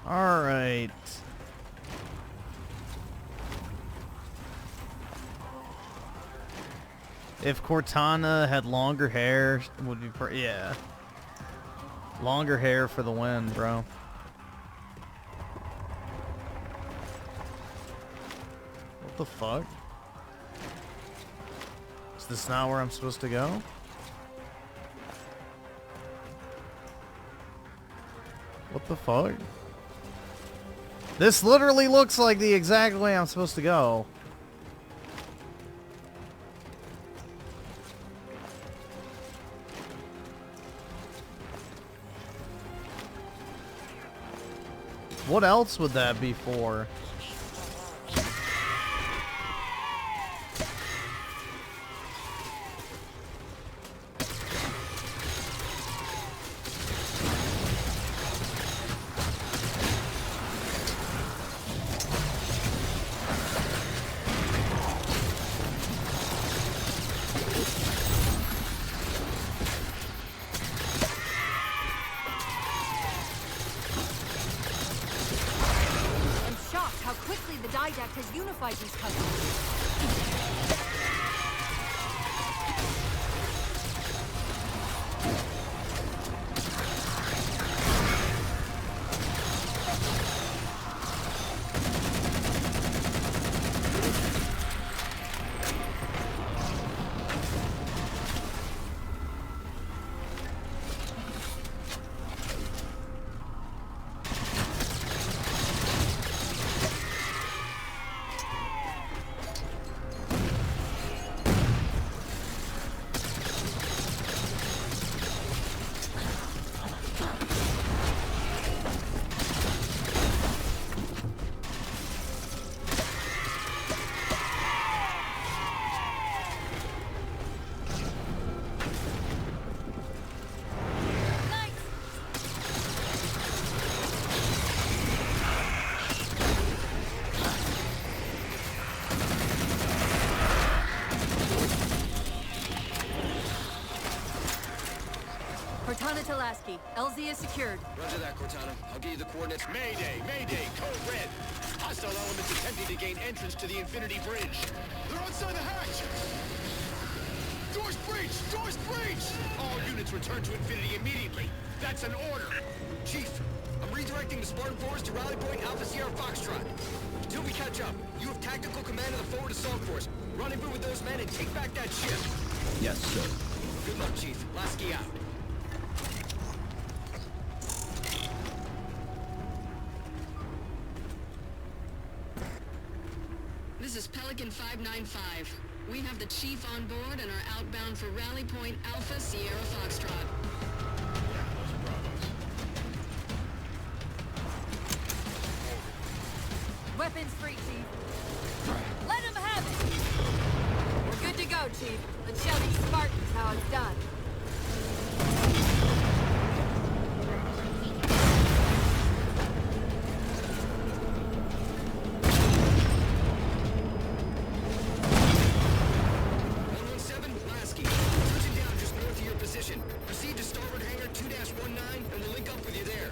Alright. If Cortana had longer hair, would be yeah. Longer hair for the win, bro. What the fuck? Is this not where I'm supposed to go? What the fuck? This literally looks like the exact way I'm supposed to go. What else would that be for? Has unified these customers. Cortana to Lasky. LZ is secured. Roger that, Cortana. I'll give you the coordinates. Mayday! Mayday! Code red! Hostile elements attempting to gain entrance to the Infinity Bridge. They're outside the hatch! Doors breached! Doors breached! All units return to Infinity immediately. That's an order. Chief, I'm redirecting the Spartan force to rally point Alpha Sierra Foxtrot. Until we catch up, you have tactical command of the forward assault force. Rendezvous with those men and take back that ship. Yes, sir. Good luck, Chief. Lasky out. This is Pelican 595. We have the Chief on board and are outbound for Rally Point Alpha Sierra Foxtrot. Weapons free, Chief. Let him have it! We're good to go, Chief. Let's show these Spartans how it's done. Proceed to starboard hangar 2-19 and we'll link up with you there.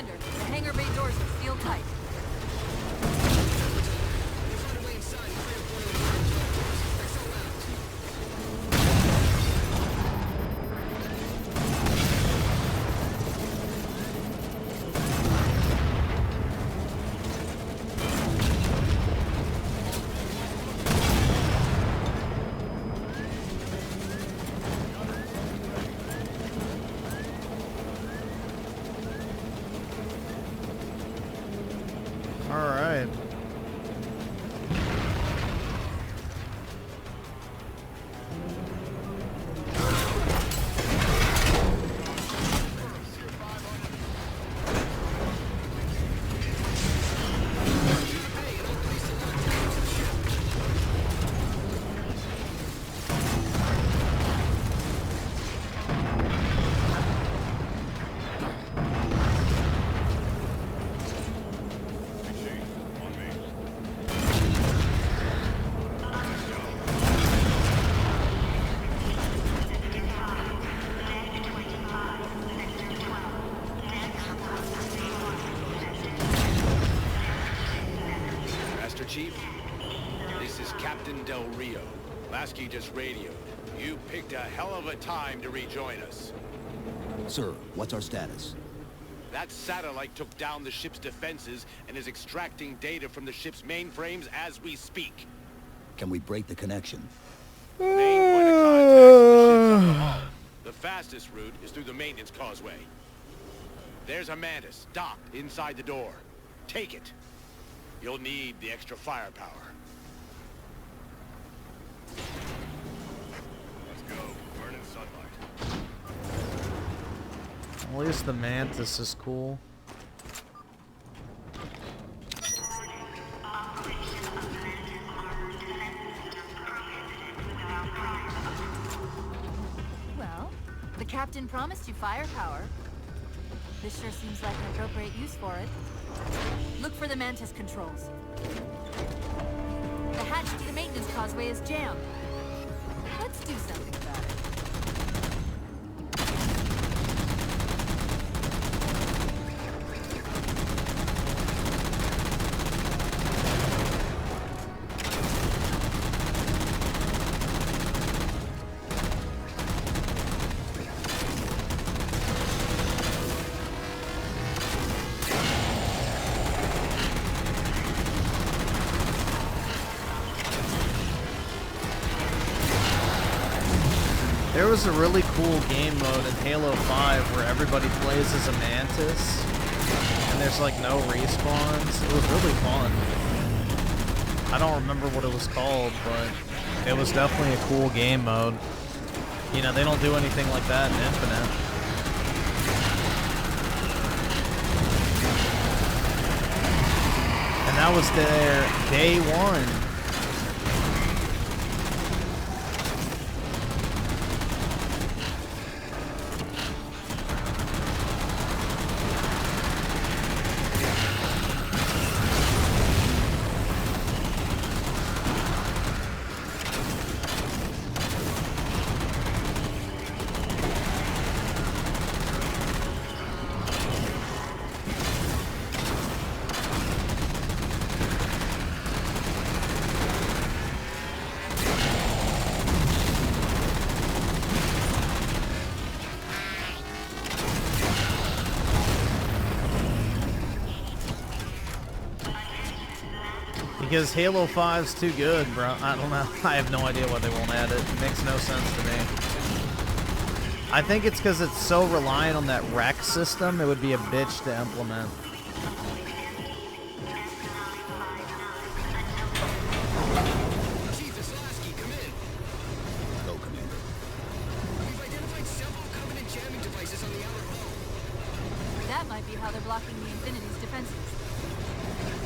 Commander, the hangar bay doors are sealed tight. Alright. Chief, this is Captain Del Rio. Lasky just radioed. You picked a hell of a time to rejoin us. Sir, what's our status? That satellite took down the ship's defenses and is extracting data from the ship's mainframes as we speak. Can we break the connection? Main point of contact for the ship's upper hull. The fastest route is through the maintenance causeway. There's a Mantis docked inside the door. Take it. You'll need the extra firepower. Let's go. Burn in sunlight. At least the Mantis is cool. Well, the captain promised you firepower. This sure seems like an appropriate use for it. Look for the Mantis controls. The hatch to the maintenance causeway is jammed. Let's do something about it. There was a really cool game mode in Halo 5 where everybody plays as a Mantis, and there's like no respawns. It was really fun. I don't remember what it was called, but it was definitely a cool game mode. You know, they don't do anything like that in Infinite. And that was their day one. Because Halo 5's too good, bro. I don't know. I have no idea why they won't add it. It makes no sense to me. I think it's because it's so reliant on that rec system, it would be a bitch to implement. Chief, it's Lasky. Come in. Go, Commander. We've identified several Covenant jamming devices on the outer hull. That might be how they're blocking the Infinity's defenses.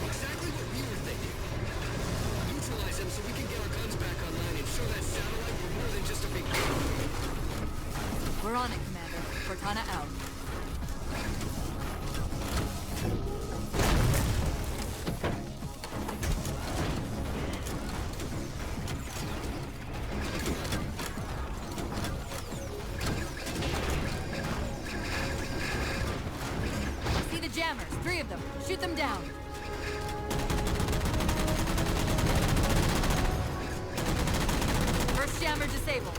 Exactly what we were thinking. Neutralize them so we can get our guns back online and show that satellite we're more than just a big... We're on it, Commander. Cortana out. jammers, 3 of them. Shoot them down. First jammer disabled.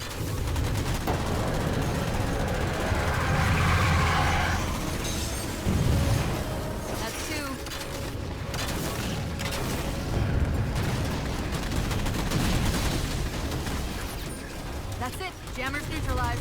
That's 2. That's it. Jammers neutralized.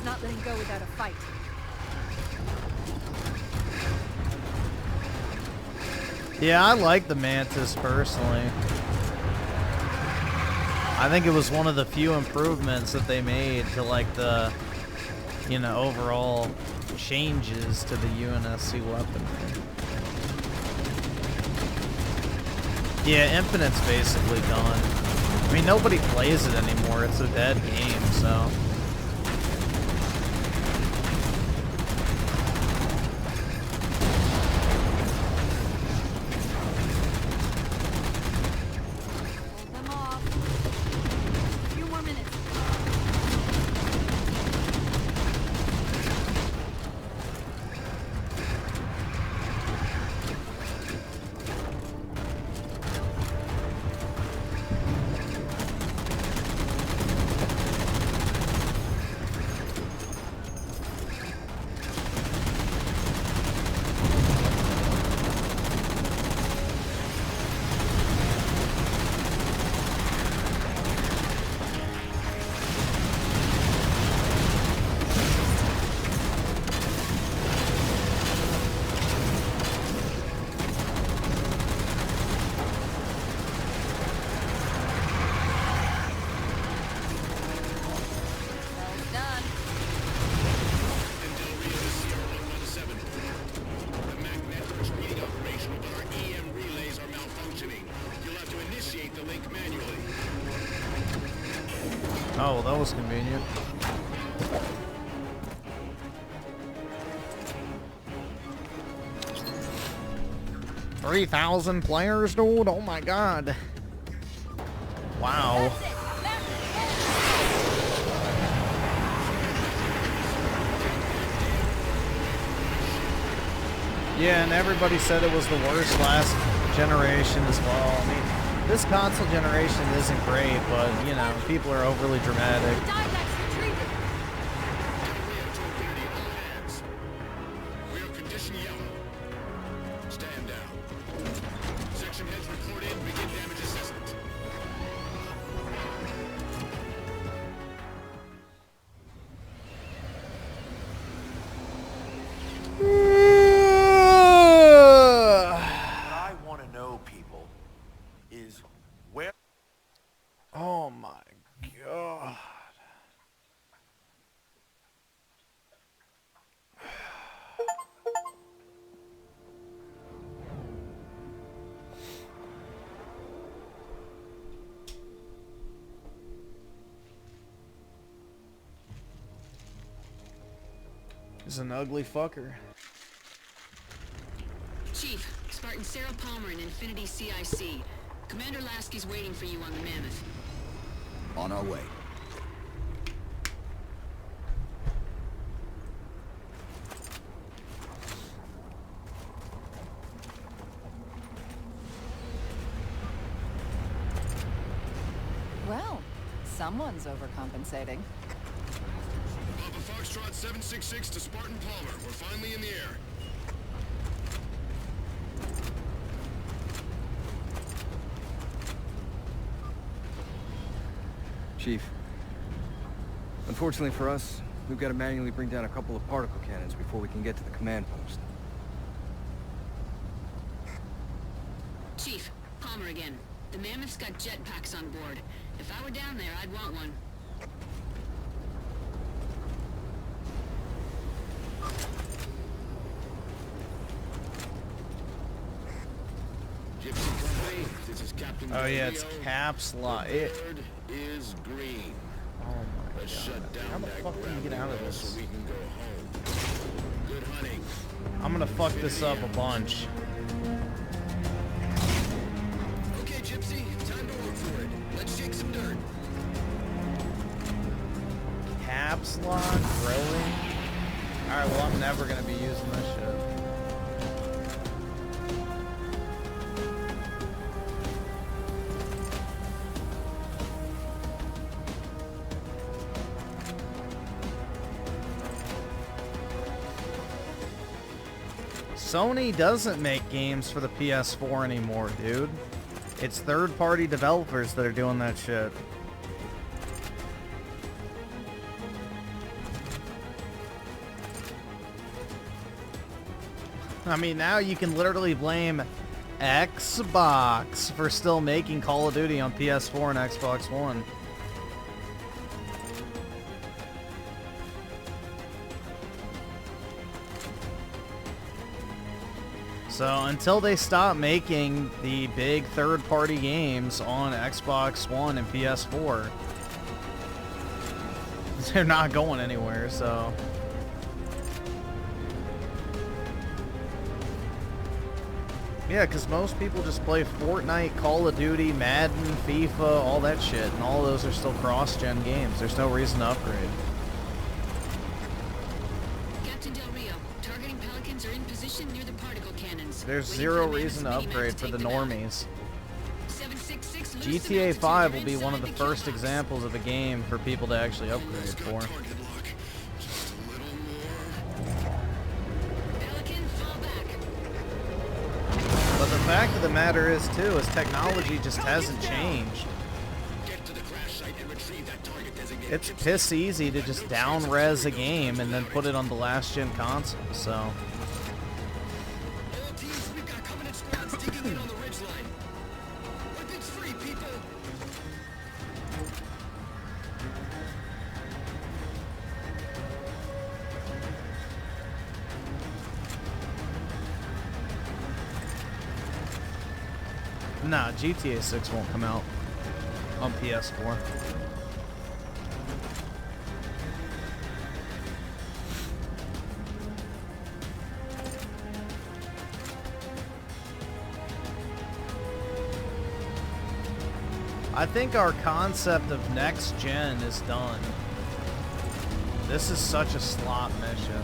Not letting go without a fight. Yeah, I like the Mantis personally. I think it was one of the few improvements that they made to like the, you know, overall changes to the UNSC weaponry. Yeah, Infinite's basically done. I mean, nobody plays it anymore. It's a dead game, so. Oh, well, that was convenient. $3,000 players, dude? Oh my god. Wow. Yeah, and everybody said it was the worst last generation as well. I mean, this console generation isn't great, but, you know, people are overly dramatic. Oh my god. He's an ugly fucker. Chief, Spartan Sarah Palmer in Infinity CIC. Commander Lasky's waiting for you on the Mammoth. On our way. Well, Someone's overcompensating. Papa Foxtrot 766 to Spartan Palmer. We're finally in the air. Chief, unfortunately for us, we've got to manually bring down a couple of particle cannons before we can get to the command post. Chief, Palmer again. The Mammoth's got jetpacks on board. If I were down there, I'd want one. Gypsy Company, this is Captain Oh yeah, it's Romeo. caps lock. The bird is green. Oh my Let's god. shut down How the that fuck do you get out of grounding this? so we can go home. Good hunting. I'm gonna fuck this up a bunch. Okay, Gypsy, time to work for it. Let's shake some dirt. Caps lock? Really? Alright, well I'm never gonna be using this shit. Sony doesn't make games for the PS4 anymore, dude. It's third-party developers that are doing that shit. I mean, now you can literally blame Xbox for still making Call of Duty on PS4 and Xbox One. So until they stop making the big third-party games on Xbox One and PS4, they're not going anywhere, so... Yeah, because most people just play Fortnite, Call of Duty, Madden, FIFA, all that shit, and all those are still cross-gen games. There's no reason to upgrade. Captain Del Rio, targeting Pelicans are in position near the particle cannons. There's Waiting zero for the reason to Mammoth's mini-map upgrade to for the take them out. normies. 766, lose some GTA altitude, 5 you're will be one of the inside kill first box. examples of a game for people to actually upgrade for. Just a little more. Pelican, fall back. But the fact of the matter is, too, is technology just hasn't changed. Get to the crash site and retrieve that target designated. It's piss easy to just down-res a game and then put it on the last-gen console, so... All teams, we've got Covenant squads digging in on the ridgeline. Weapons free, people. Nah, GTA 6 won't come out on PS4. I think our concept of next gen is done. This is such a slot mission.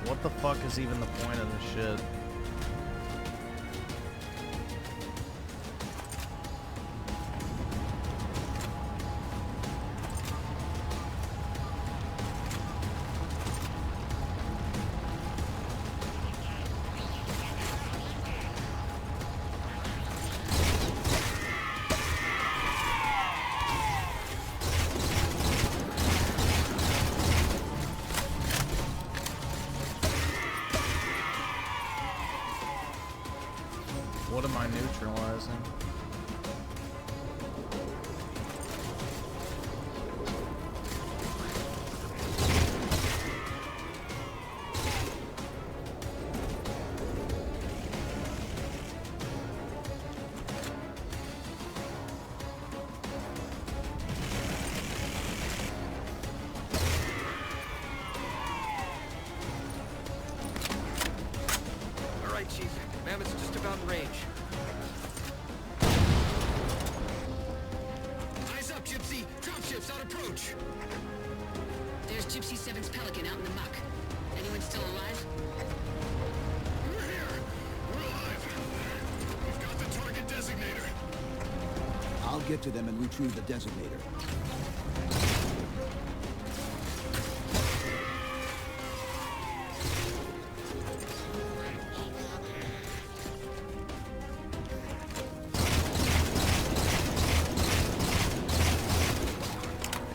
What the fuck is even the point of this shit? What am I neutralizing? All right, Chief. Mammoth's just about in range. Eyes up, Gypsy. Dropships on approach. There's Gypsy 7's Pelican out in the muck. Anyone still alive? We're here. We're alive. We've got the target designator. get to them and retrieve the designator.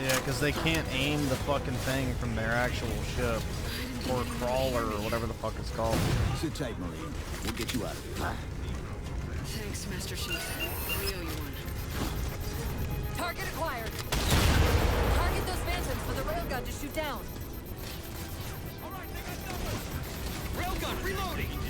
Yeah, because they can't aim the fucking thing from their actual ship. Or crawler, or whatever the fuck it's called. Sit tight, Marine. We'll get you out of here. Thanks, Master Chief. We owe you one. Target acquired. Target those phantoms for the railgun to shoot down. Railgun reloading!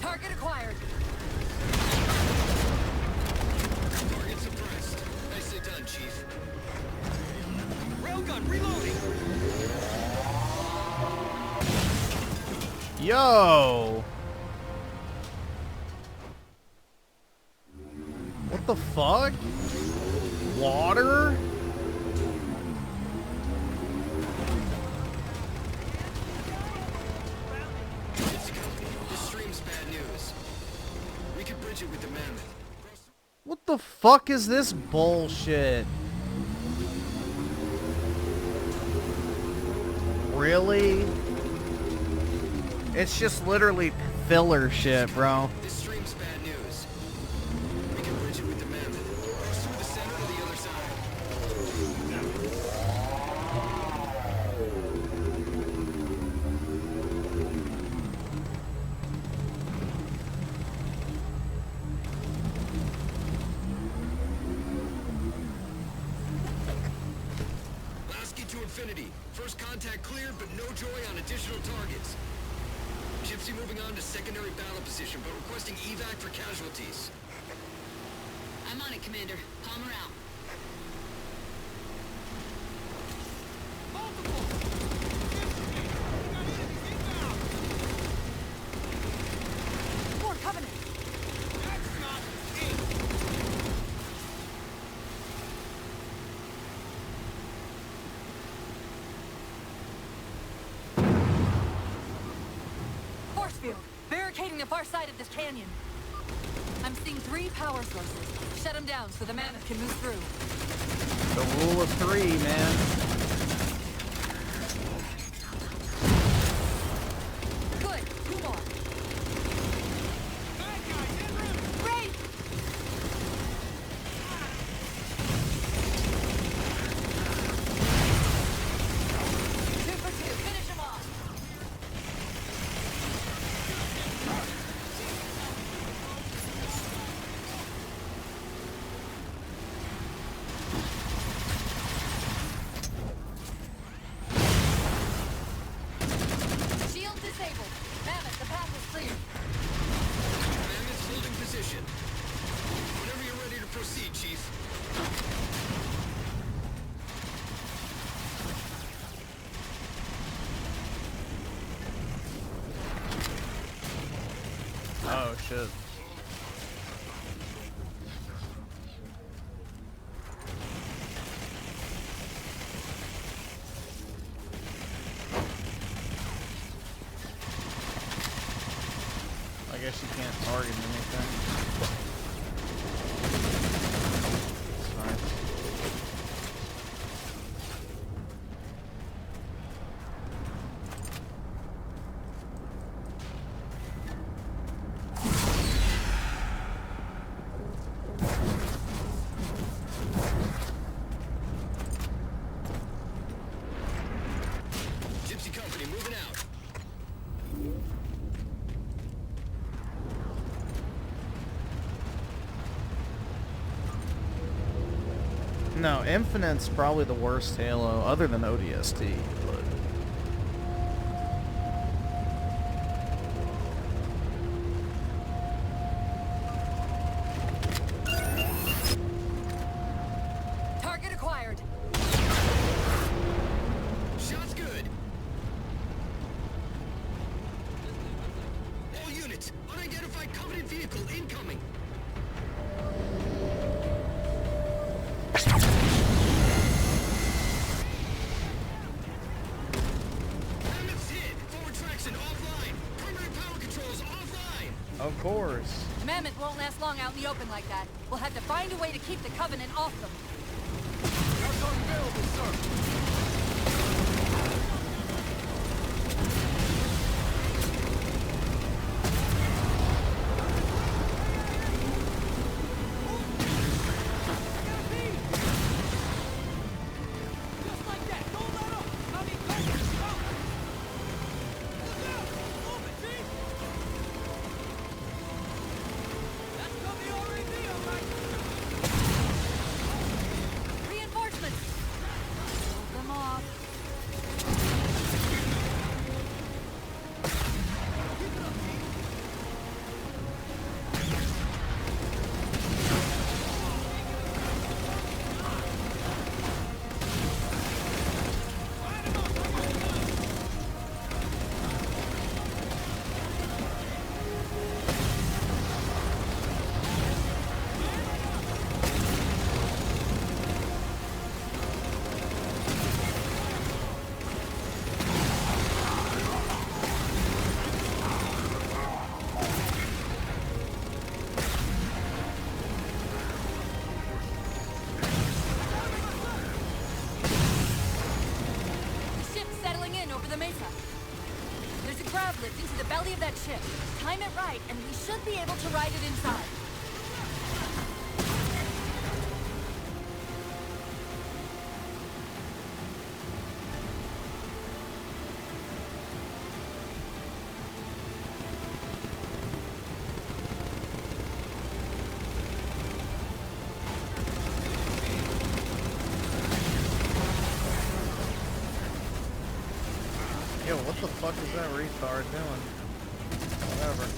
Target acquired. Target suppressed. Nicely done, Chief. Railgun reloading! Yo! What the fuck? Water? What the fuck is this bullshit? Really? It's just literally filler shit, bro. This stream's bad news. We can bridge it with the mammoth. Cross through the center to the other Infinity. First contact cleared, but no joy on additional targets. Gypsy moving on to secondary battle position, but requesting evac for casualties. I'm on it, Commander. Palmer out. More Covenant! That's not it! Force field! Barricading the far side of this canyon. I'm seeing 3 power sources. Shut them down so the mammoth can move through. The rule of 3, man. Good. 2 more. Great! 2 for 2. Finish them off. Shield disabled. Mammoth, the path is clear. Mammoth's holding position. Whenever you're ready to proceed, Chief. Oh, shit. I guess you can't target anything. It's fine. Gypsy Company moving out. No, Infinite's probably the worst Halo, other than ODST, but... Of course. Mammoth won't last long out in the open like that. We'll have to find a way to keep the Covenant off them. That's unavailable, sir. Ship. Time it right, and we should be able to ride it inside. Yo, what the fuck is that retard doing? Whatever.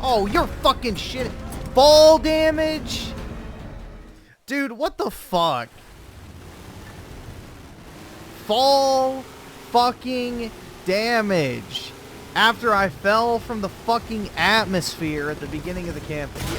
Oh, you're fucking shit. Fall damage? Dude, what the fuck? Fall fucking damage. After I fell from the fucking atmosphere at the beginning of the campaign.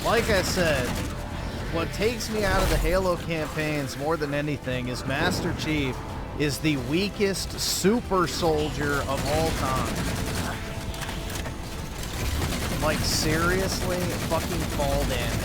Like I said, what takes me out of the Halo campaigns more than anything is Master Chief is the weakest super soldier of all time. Like, seriously? Fucking fall damage.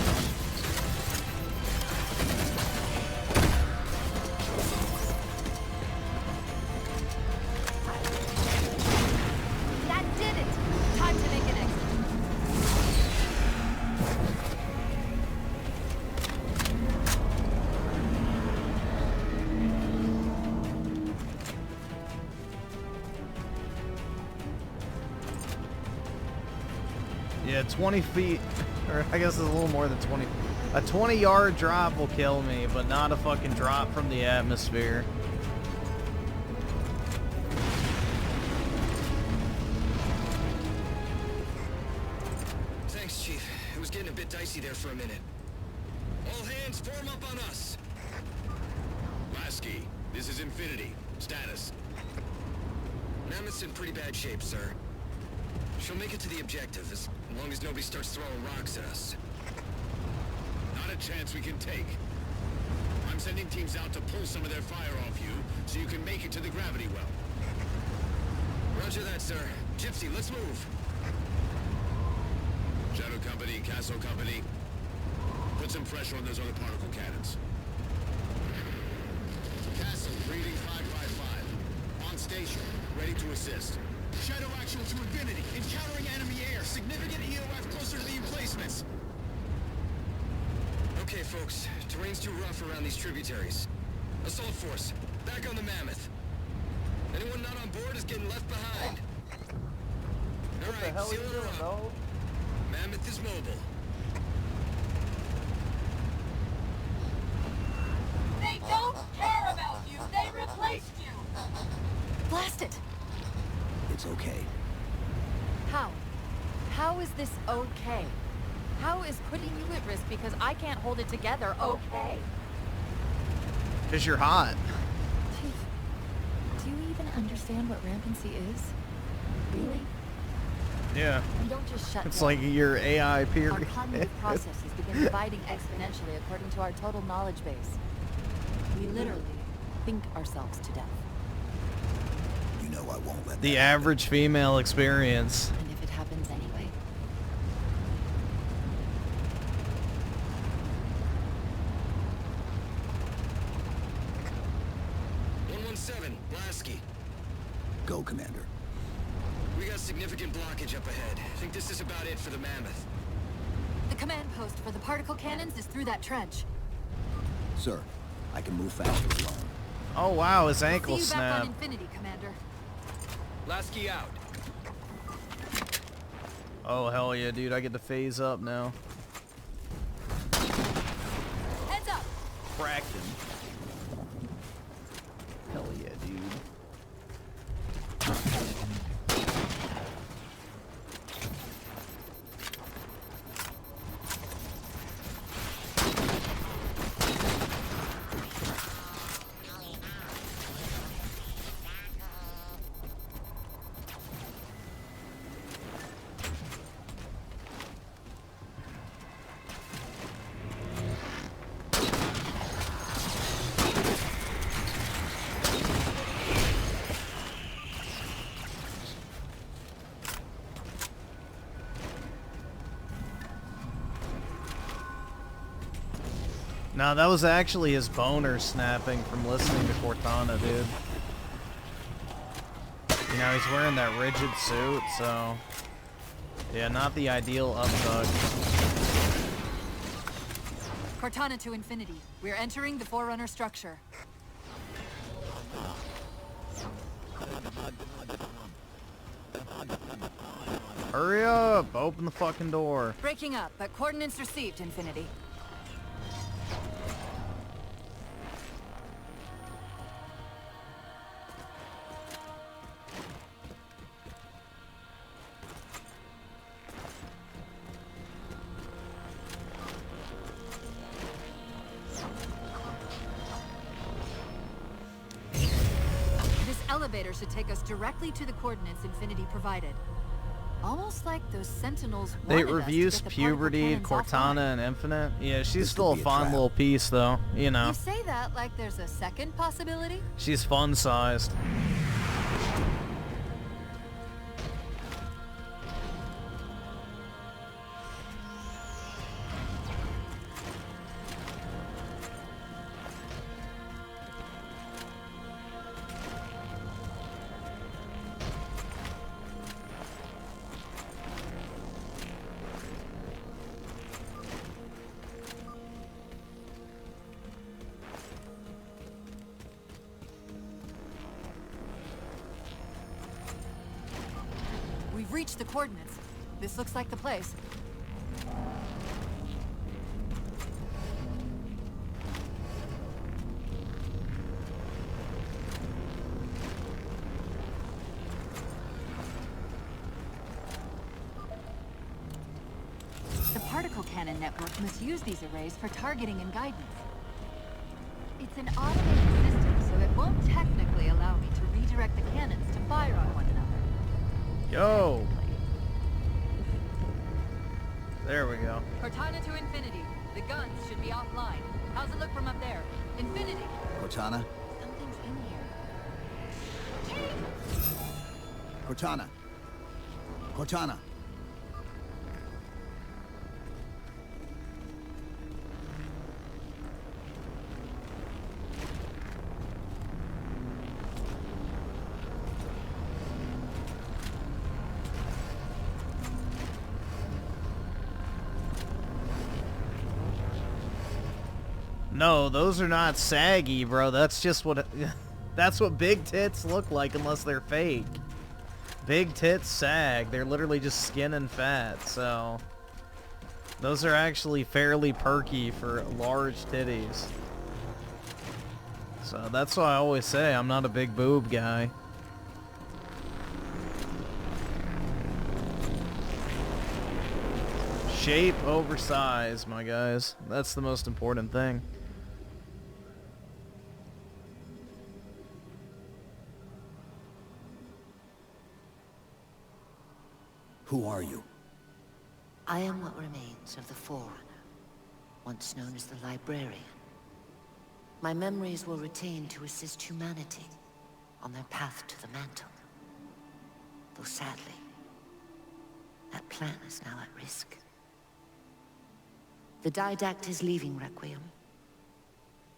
Yeah, 20 feet, or I guess it's a little more than 20. A 20-yard drop will kill me, but not a fucking drop from the atmosphere. Thanks, Chief. It was getting a bit dicey there for a minute. All hands form up on us. Lasky, this is Infinity. Status. Mammoth's in pretty bad shape, sir. She'll make it to the objective as long as nobody starts throwing rocks at us. Not a chance we can take. I'm sending teams out to pull some of their fire off you so you can make it to the gravity well. Roger that, sir. Gypsy, let's move. Shadow Company, Castle Company. Put some pressure on those other particle cannons. Castle, reading 555. On station, ready to assist. Shadow actual to Infinity. Encountering enemy air. Significant EOF closer to the emplacements. Okay, folks. Terrain's too rough around these tributaries. Assault force, back on the Mammoth. Anyone not on board is getting left behind. Alright, seal her up. Mammoth is mobile. They don't care about you. They replaced you. Blast it! It's okay. How? How is this okay? How is putting you at risk because I can't hold it together okay? Because you're hot. Chief, do you even understand what rampancy is? Really? Yeah. You don't just shut It's down. like your AI Our period. cognitive processes begin dividing exponentially according to our total knowledge base. We literally think ourselves to death. You know I won't let The average female experience. And if it happens anyway? 117, Lasky. Go, Commander. We got significant blockage up ahead. I think this is about it for the Mammoth. The command post for the particle cannons is through that trench. Sir, I can move faster alone. Oh wow, his ankle See you back on snapped. Infinity, Commander. Lasky out. Oh hell yeah, dude! I get to phase up now. Heads up! Cracked him. Hell yeah, dude. No, that was actually his boner snapping from listening to Cortana, dude. You know, he's wearing that rigid suit, so... Yeah, not the ideal updog. Cortana to Infinity. We're entering the Forerunner structure. Hurry up! Open the fucking door. Breaking up, but coordinates received, Infinity. Elevator should take us directly to the coordinates Infinity provided. Almost like those Sentinels They wanted us to reviews get the particle puberty, cannons offline. Cortana, and Infinite. Yeah, she's This still a could be a fun trap. little piece, though. You know, You say that like there's a second possibility? she's fun-sized. We've reached the coordinates. This looks like the place. The particle cannon network must use these arrays for targeting and guidance. It's an automated system, so it won't technically allow me to redirect the cannons to fire on one another. Yo! There we go. Cortana to Infinity. The guns should be offline. How's it look from up there? Infinity. Cortana? Something's in here. Cortana? Cortana? No, those are not saggy, bro. That's just what... That's what big tits look like unless they're fake. Big tits sag. They're literally just skin and fat, so... Those are actually fairly perky for large titties. So that's why I always say I'm not a big boob guy. Shape over size, my guys. That's the most important thing. Who are you? I am what remains of the Forerunner, once known as the Librarian. My memories were retained to assist humanity on their path to the mantle. Though sadly, that plan is now at risk. The Didact is leaving Requiem.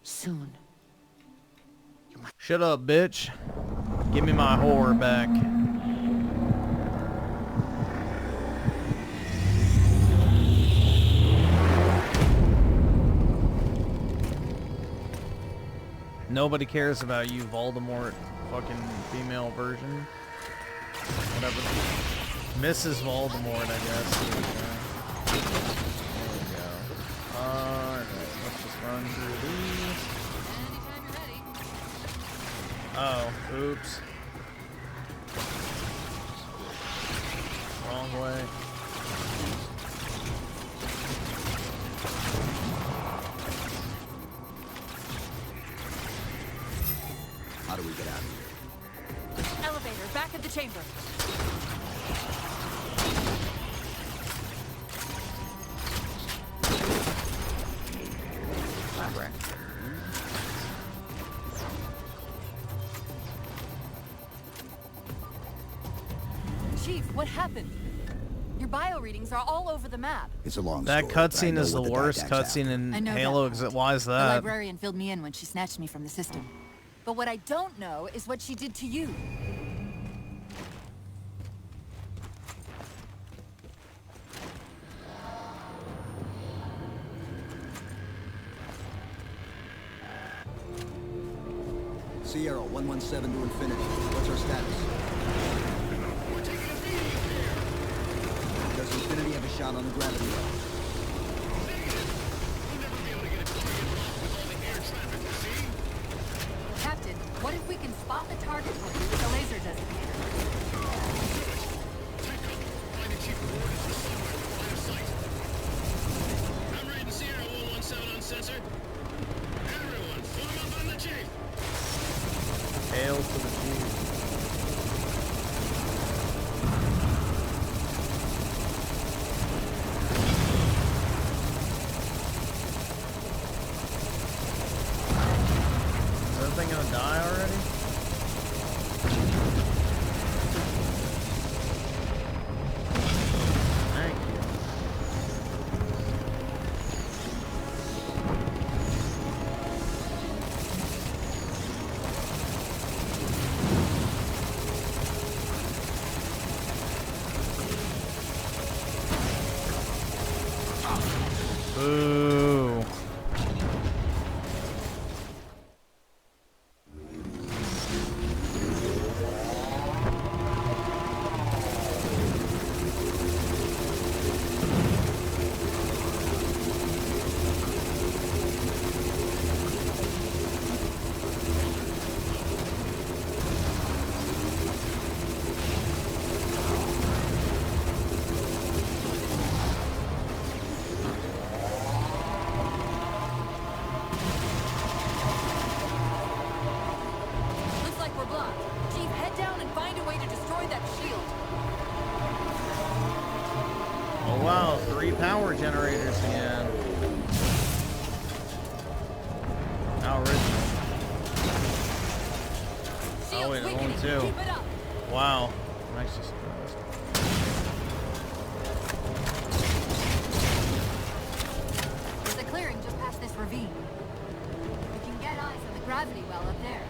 Soon. Shut up, bitch. Give me my horror back. Nobody cares about you, Voldemort, fucking female version. Whatever. Mrs. Voldemort, I guess. There we go. Alright, let's just run through these. Oh, oops. Wrong way. How do we get out of here? Elevator, back at the chamber. Chief, what happened? Your bio readings are all over the map. It's a long That story, cutscene is the worst cutscene in Halo. Why is The that? librarian filled me in when she snatched me from the system. But what I don't know is what she did to you. Sierra 117 to infinity. What's our status? Does Infinity have a shot on the gravity well? Captain, what if we can spot the target for you with the laser designator? I'm reading Sierra 117 on sensor. Everyone, form up on the chief. Hail to the chief. Is that thing gonna die already? Thank you. Boo. Looks like we're blocked. Chief, head down and find a way to destroy that shield. Oh wow, 3 power generators again. How original. Oh wait, only 2. Keep it up. Wow. I'm actually surprised. There's a clearing just past this ravine. We can get eyes on the gravity well up there.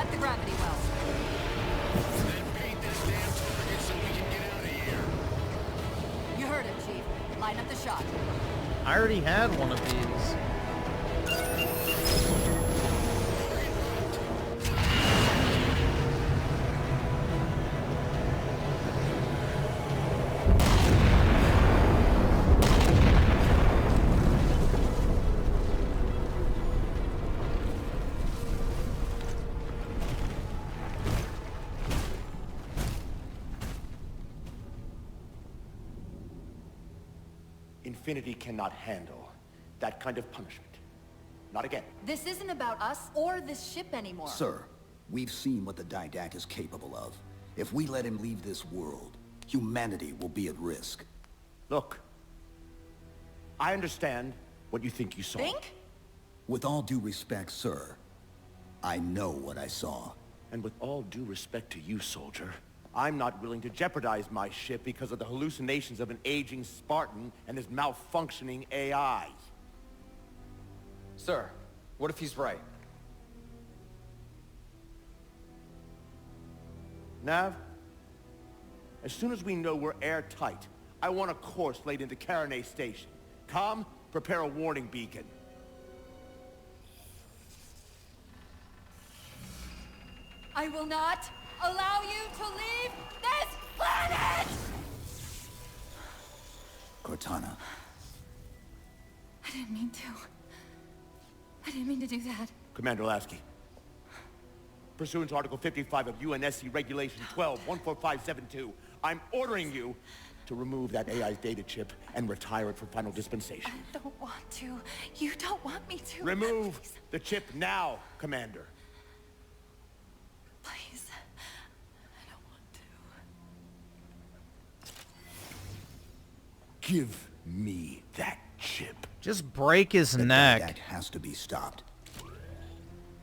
check the gravity well. Then paint that damn target so we can get out of here. You heard him, Chief. Line up the shot. I already had one of these. Infinity cannot handle that kind of punishment. Not again. This isn't about us or this ship anymore. Sir, we've seen what the Didact is capable of. If we let him leave this world, humanity will be at risk. Look, I understand what you think you saw. Think? With all due respect, sir, I know what I saw. And with all due respect to you, soldier, I'm not willing to jeopardize my ship because of the hallucinations of an aging Spartan and his malfunctioning AI. Sir, what if he's right? Nav, as soon as we know we're airtight, I want a course laid into Caranay Station. Com, prepare a warning beacon. I will not allow you to leave this planet! Cortana. I didn't mean to. I didn't mean to do that. Commander Lasky, pursuant to Article 55 of UNSC Regulation 12-14572, I'm ordering you to remove that AI's data chip and retire it for final dispensation. I don't want to. You don't want me to. Remove the chip now, Commander. Please. I don't want to. Give me that chip. Just break his neck. That has to be stopped.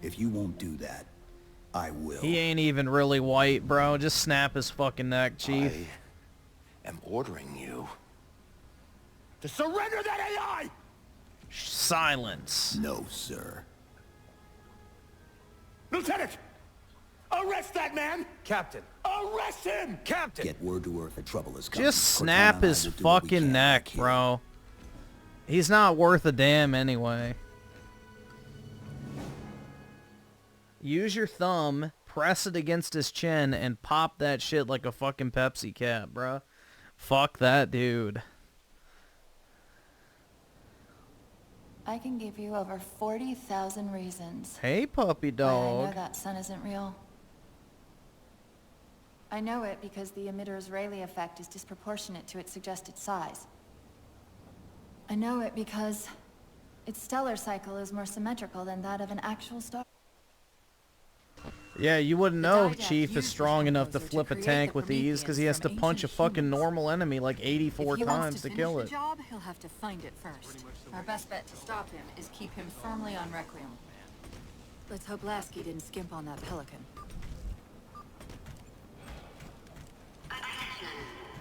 If you won't do that, I will. He ain't even really white, bro. Just snap his fucking neck, Chief. I am ordering you to surrender that AI! Silence. No, sir. Lieutenant! Arrest that man! Captain! Arrest him! Captain! Get word to Earth that trouble is coming. Just snap Cortana and I his will do what we fucking can neck, back here. bro. He's not worth a damn anyway. Use your thumb, press it against his chin, and pop that shit like a fucking Pepsi cap, bro. Fuck that dude. I can give you over 40,000 reasons. Hey, puppy why I know dog. that sun isn't real. I know it because the emitter's Rayleigh effect is disproportionate to its suggested size. I know it because its stellar cycle is more symmetrical than that of an actual star. Yeah, you wouldn't know Chief is strong enough to flip a tank with ease because he has to punch a fucking normal enemy like 84 times to kill it. Job, he'll have to find it first. Our best bet to stop him is keep him firmly on Requiem. Let's hope Lasky didn't skimp on that Pelican. Attention,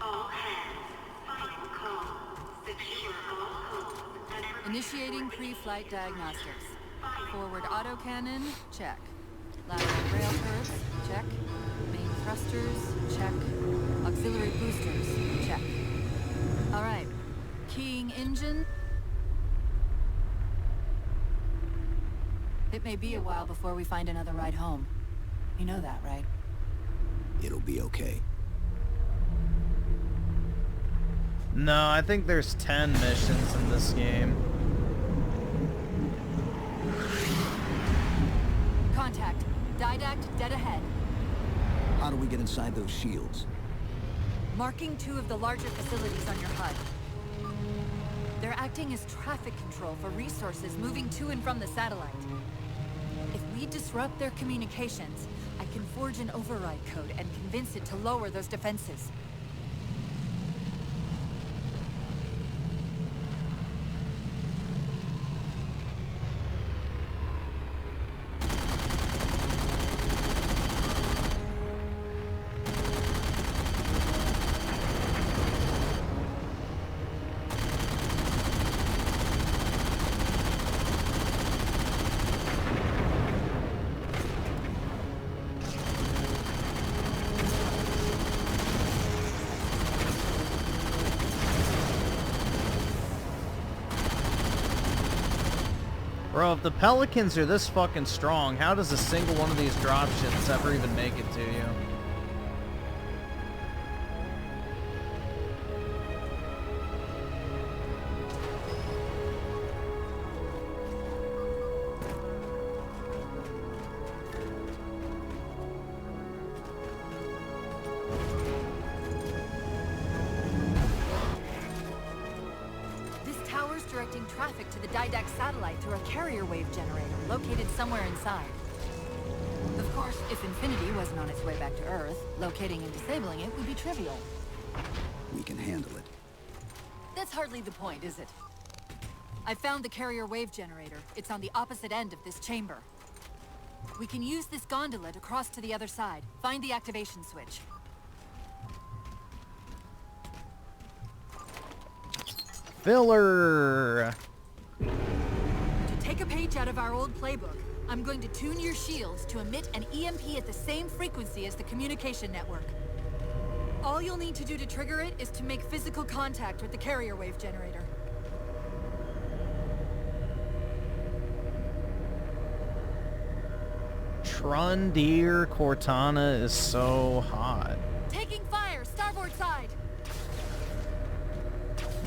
all hands. Final call. Secure all codes and Initiating pre-flight diagnostics. Forward autocannon, check. Lateral rail curves, check. Main thrusters, check. Auxiliary boosters, check. All right. Keying engine. It may be a while before we find another ride home. You know that, right? It'll be okay. No, I think there's 10 missions in this game. Contact. Didact dead ahead. How do we get inside those shields? Marking 2 of the larger facilities on your HUD. They're acting as traffic control for resources moving to and from the satellite. If we disrupt their communications, I can forge an override code and convince it to lower those defenses. Bro, if the Pelicans are this fucking strong, how does a single one of these dropships ever even make it to you? Directing traffic to the Didact satellite through a carrier wave generator located somewhere inside. Of course, if Infinity wasn't on its way back to Earth, locating and disabling it would be trivial. We can handle it. That's hardly the point, is it? I found the carrier wave generator. It's on the opposite end of this chamber. We can use this gondola to cross to the other side. Find the activation switch. Filler! To take a page out of our old playbook, I'm going to tune your shields to emit an EMP at the same frequency as the communication network. All you'll need to do to trigger it is to make physical contact with the carrier wave generator. Trundir Cortana is so hot. Taking fire, starboard side!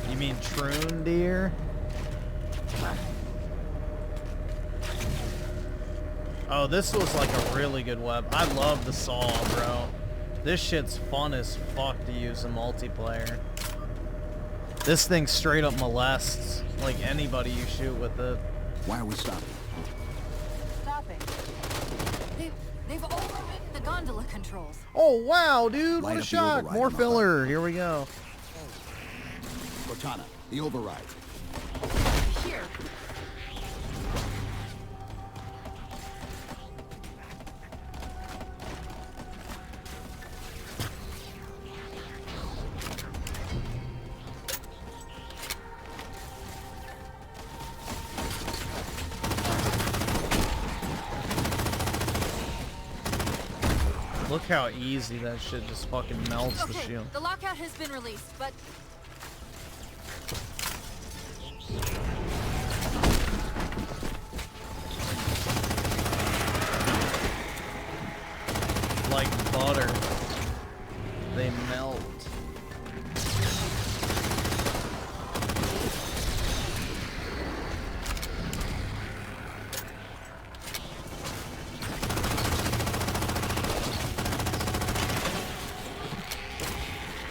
You mean Trundir? Oh, this was like a really good web. I love the saw, bro. This shit's fun as fuck to use in multiplayer. This thing straight up molests like anybody you shoot with it. Why are we stopping? Stopping? They've overridden the gondola controls. Oh wow, dude! Light What a up the shot! override More on the filler. Here we go. Cortana, the override. Here. Look how easy that shit just fucking melts the shield. The lockout has been released, but like butter, they melt.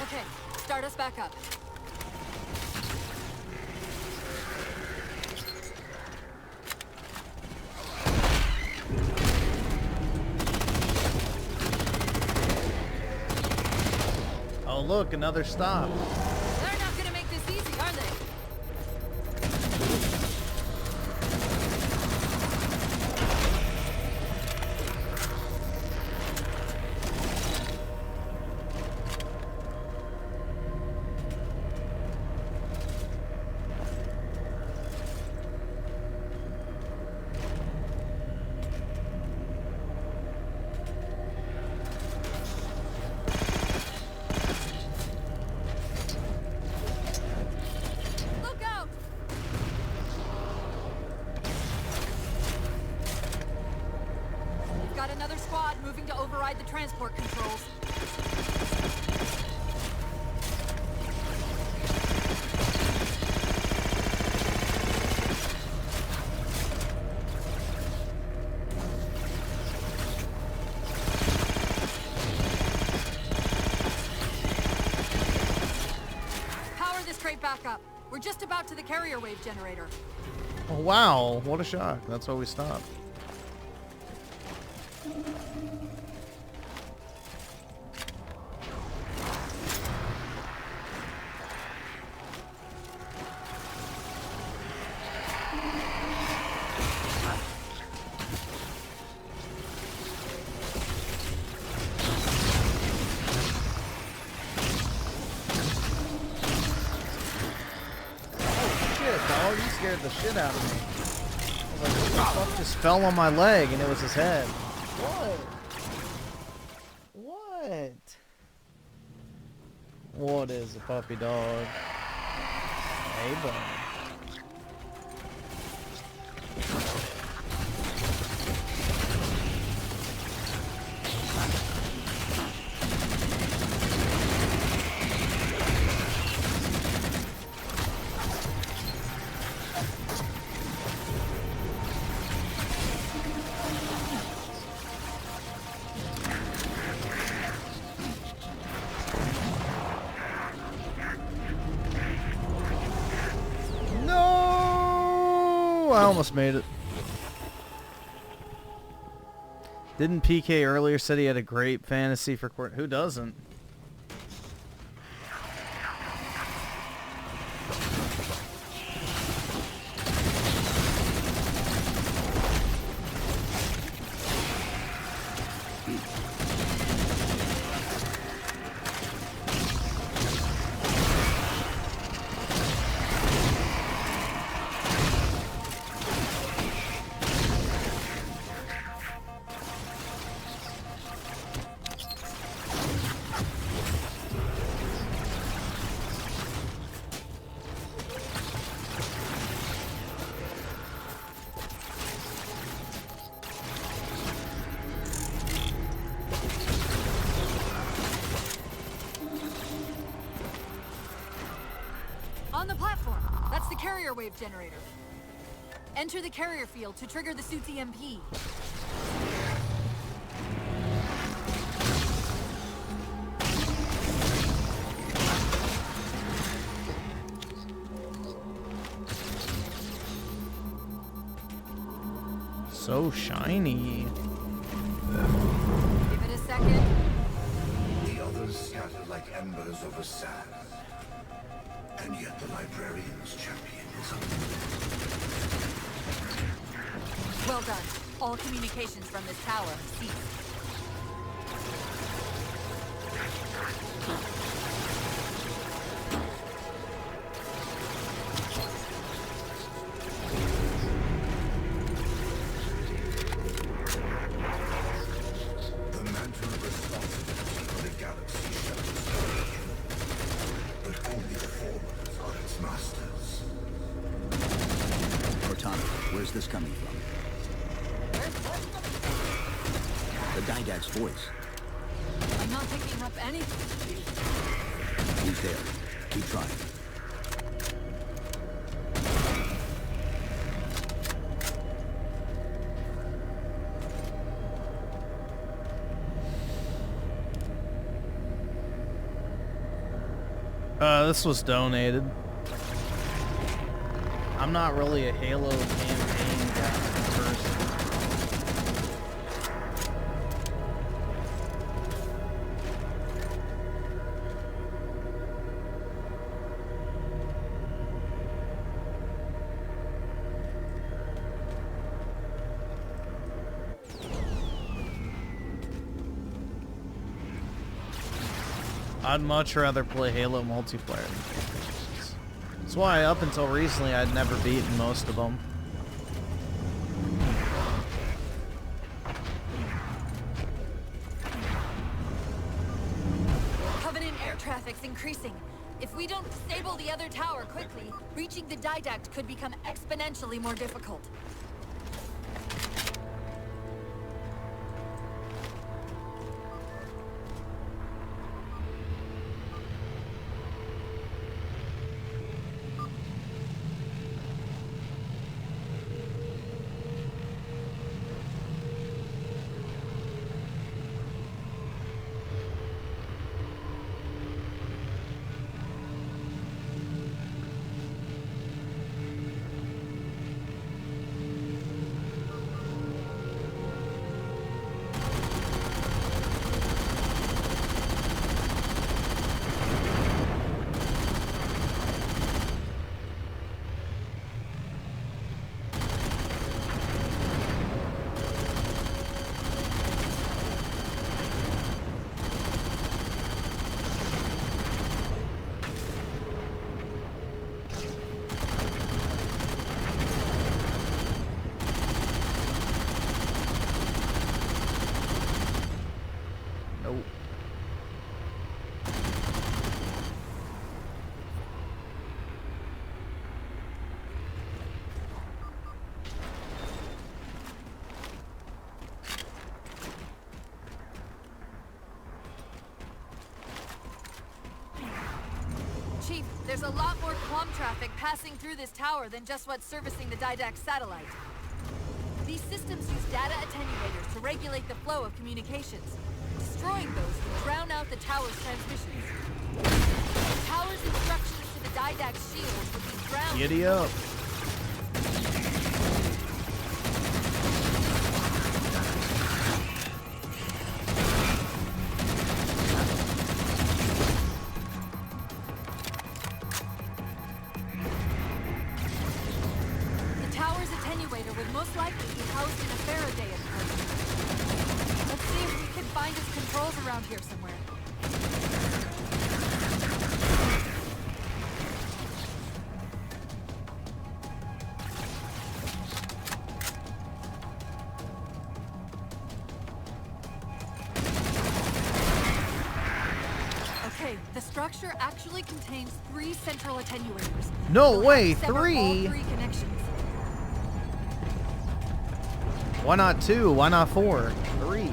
okay, start us back up. Oh look, another stop. They're not gonna make this easy, are they? Look out! We've got another squad moving to override the transport controls. Power this crate back up. We're just about to the carrier wave generator. Oh wow, what a shock. That's why we stopped. Dog, you scared the shit out of me. I was like, what the fuck just fell on my leg and it was his head. What? What? What is a puppy dog? Hey, bud. I almost made it. Didn't PK earlier said he had a great fantasy for Court? Who doesn't? On the platform. That's the carrier wave generator. Enter the carrier field to trigger the suit's EMP. So shiny. Give it a second. The others scattered like embers over sand. And yet the librarian's champion is Well done. All communications from this tower ceased. the mantle of responsibility for the galaxy shall restore him. But only the forerunners are its masters. Cortana, where's this coming from? The Didact's voice. I'm not picking up anything. He's there. Keep trying. This was donated. I'm not really a Halo campaign guy person. I'd much rather play Halo multiplayer. That's why up until recently I'd never beaten most of them. Covenant air traffic's increasing. If we don't disable the other tower quickly, reaching the Didact could become exponentially more difficult. Chief, there's a lot more comm traffic passing through this tower than just what's servicing the Didact satellite. These systems use data attenuators to regulate the flow of communications. Destroying those would drown out the tower's transmissions. The tower's instructions to the Didact's shields would be drowned. Giddy up. generator would most likely be housed in a Faraday enclosure. Let's see if we can find its controls around here somewhere. Okay, the structure actually contains 3 central attenuators. No way, We'll have to sever 3? all 3 connections. Why not 2? Why not 4? 3.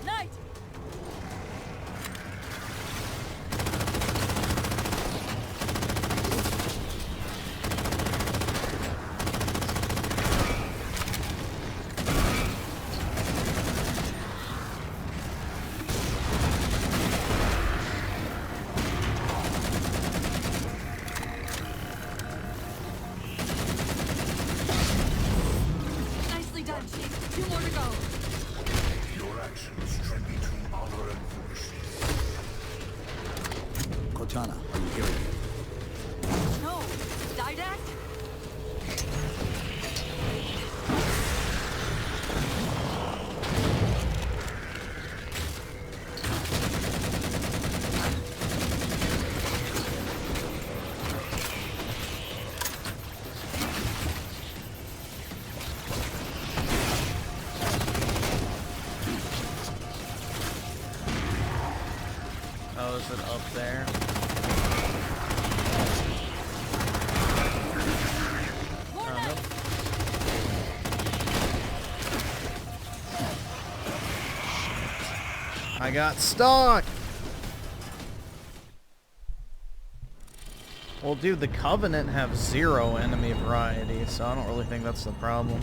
Knight! Nicely done, Chief. 2 more to go. Your actions trend between honor and foolishness. Cortana, are you hearing me? No! Didact? Oh, is it up there? I got stuck! Well, dude, the Covenant have 0 enemy variety, so I don't really think that's the problem.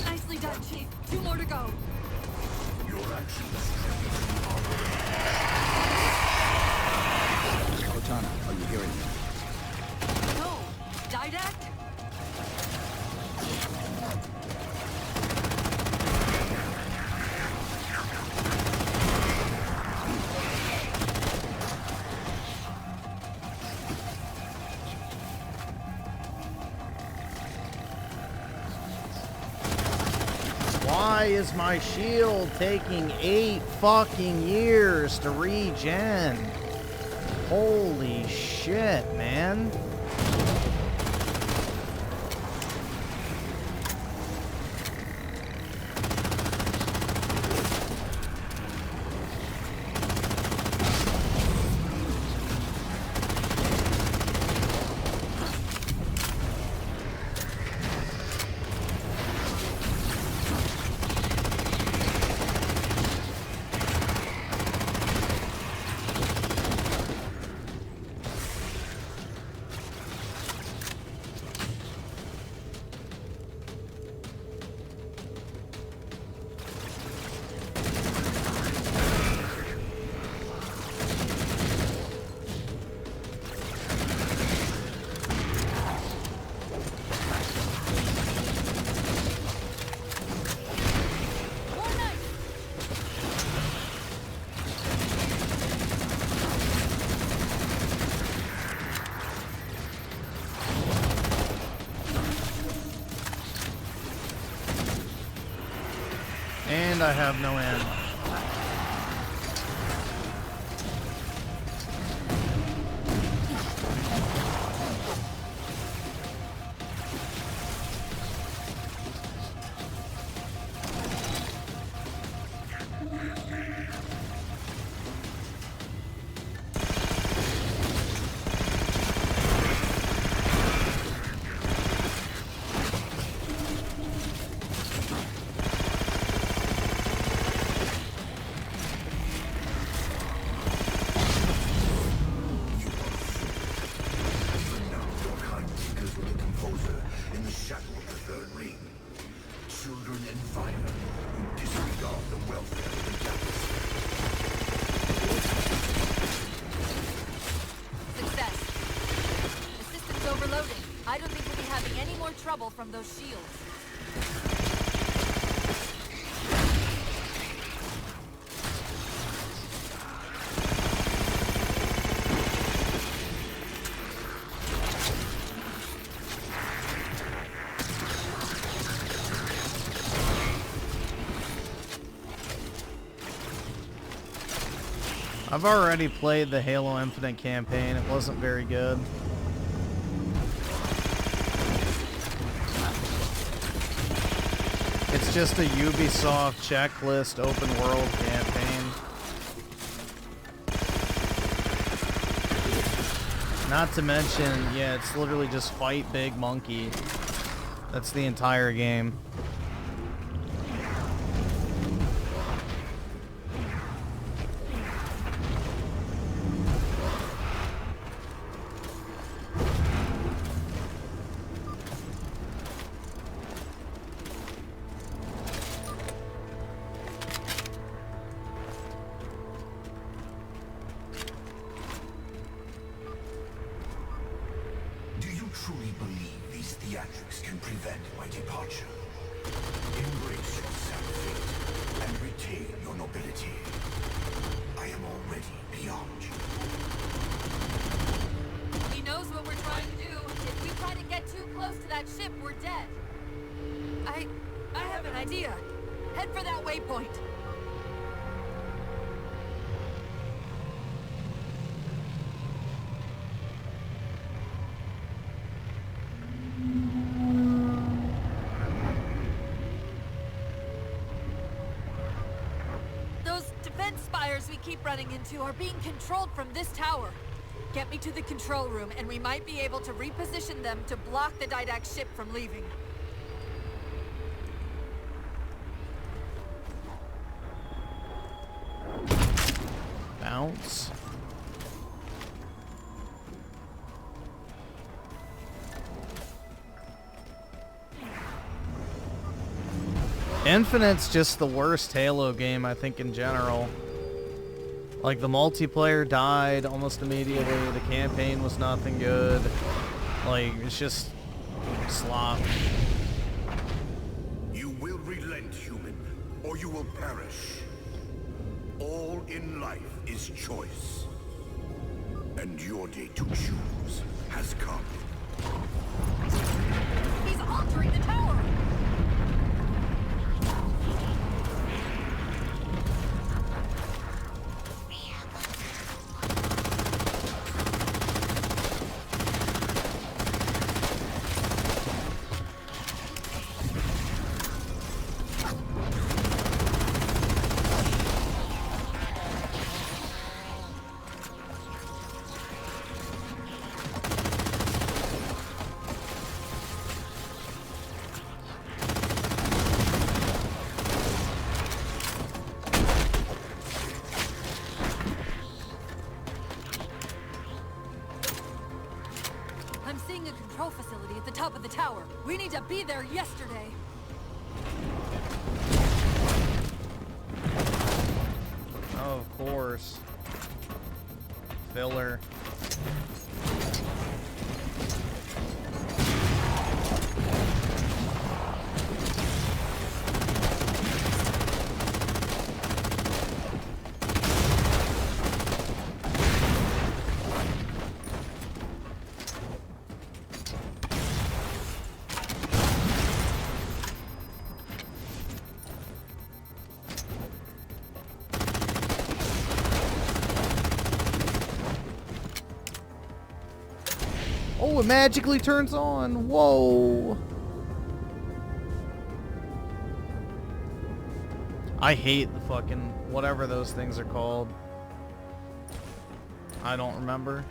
Nicely done, Chief. 2 more to go. Your actions trend between honor and Cortana, are you hearing me? No! Didact? Why is my shield taking 8 fucking years to regen? Holy shit, man. And I have no ammo. trouble from those shields. I've already played the Halo Infinite campaign. It wasn't very good. It's just a Ubisoft checklist open world campaign. Not to mention, yeah, it's literally just fight Big Monkey. That's the entire game. Do you truly believe these theatrics can prevent my departure? Embrace your sad fate and retain your nobility. I am already beyond you. He knows what we're trying to do. If we try to get too close to that ship, we're dead. I have an idea. Head for that waypoint. Those defense spires we keep running into are being controlled from this tower. Get me to the control room, and we might be able to reposition them to block the Didact ship from leaving. Bounce. Infinite's just the worst Halo game, I think, in general. Like, the multiplayer died almost immediately, the campaign was nothing good. Like, it's just slop. You will relent, human, or you will perish. All in life is choice. And your day to choose has come. He's altering the tower! I'm seeing a control facility at the top of the tower. We need to be there yesterday. Oh, of course. Filler. Oh, it magically turns on. Whoa. I hate the fucking whatever those things are called. I don't remember.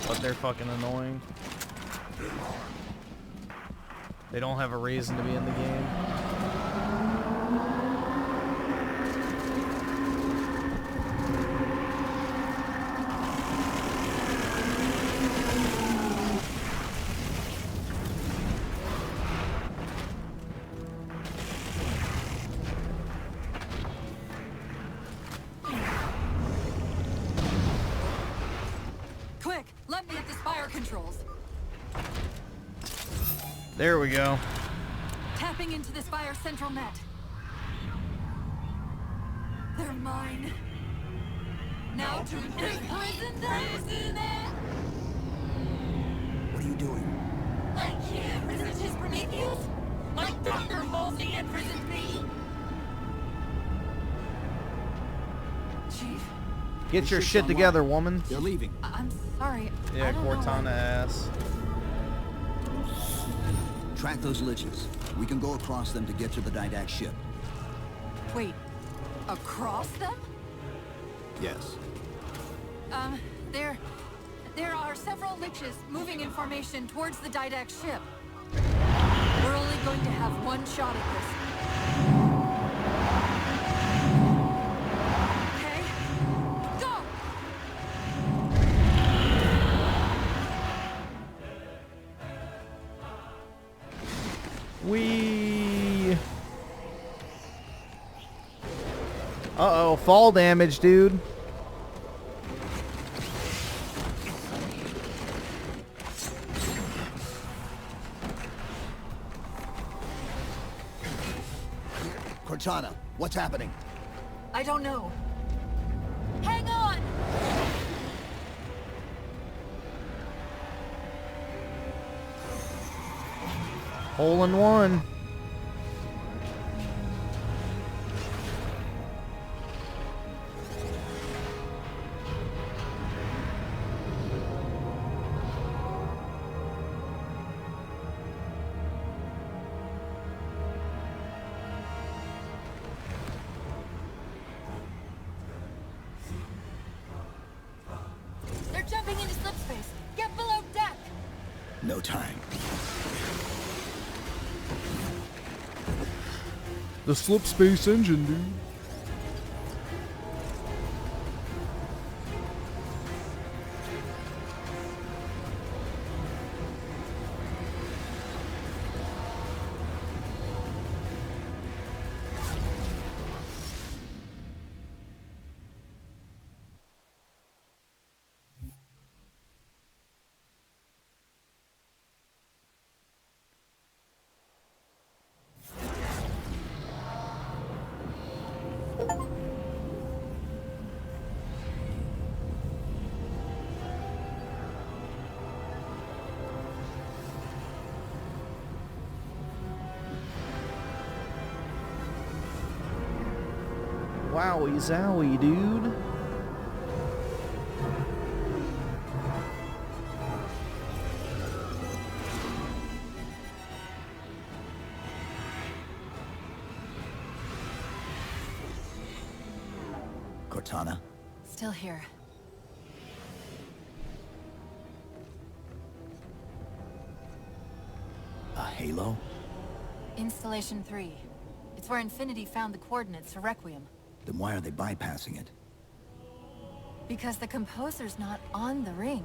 But they're fucking annoying. They don't have a reason to be in the game. Quick, let me at the spire controls. There we go. Tapping into this fire central net. They're mine. Now to imprison them. What are you doing? I can't resist his Prometheus. My thunder mostly imprisoned me. Chief. Get your shit together, woman. They're leaving. I'm sorry. Yeah, I don't know Cortana ass. Track those liches. We can go across them to get to the Didact ship. Wait, across them? Yes. There are several liches moving in formation towards the Didact ship. We're only going to have one shot at this. Okay, go! Wee. Uh-oh, fall damage, dude. Cortana, what's happening? I don't know. Hang on! Hole in one. They're jumping into slip space. Get below deck! No time. The slip space engine, dude. Wowie zowie, dude. Cortana? Still here. A halo? Installation 3. It's where Infinity found the coordinates for Requiem. Then why are they bypassing it? Because the composer's not on the ring.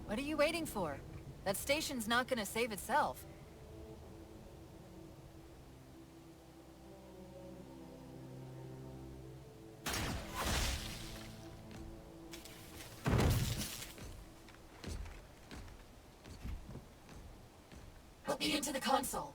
What are you waiting for? That station's not gonna save itself. Put me into the console.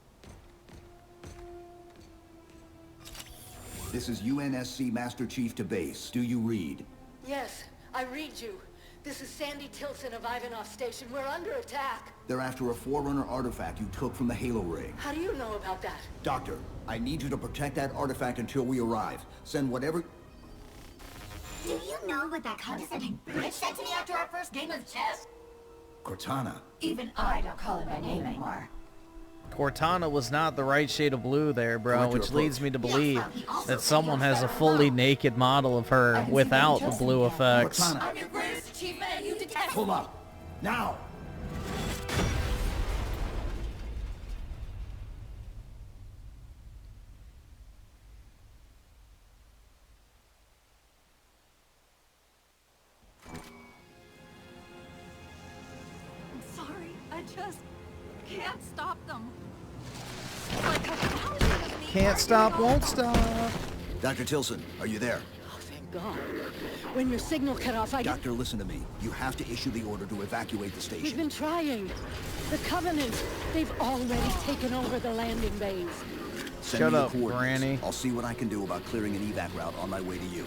This is UNSC Master Chief to base. Do you read? Yes, I read you. This is Sandy Tilson of Ivanov Station. We're under attack. They're after a Forerunner artifact you took from the Halo ring. How do you know about that? Doctor, I need you to protect that artifact until we arrive. Send whatever... Do you know what that condescending bitch said to me after our first game of chess? Cortana. Even I don't call him by name anymore. Cortana was not the right shade of blue there, bro, Correct your which leads approach. me to believe that someone has a fully naked model of her without the blue effects. Cortana. I'm your greatest achievement and you detest. Pull up. Now! I'm sorry, I just can't stop them. Like a thousand of me. Can't stop, won't stop. Dr. Tilson, are you there? Oh, thank God. When your signal cut off, Doctor, listen to me. You have to issue the order to evacuate the We've station. been trying. The Covenant! They've already taken over the landing bays. Send Shut me the up, coordinates. Granny. I'll see what I can do about clearing an evac route on my way to you.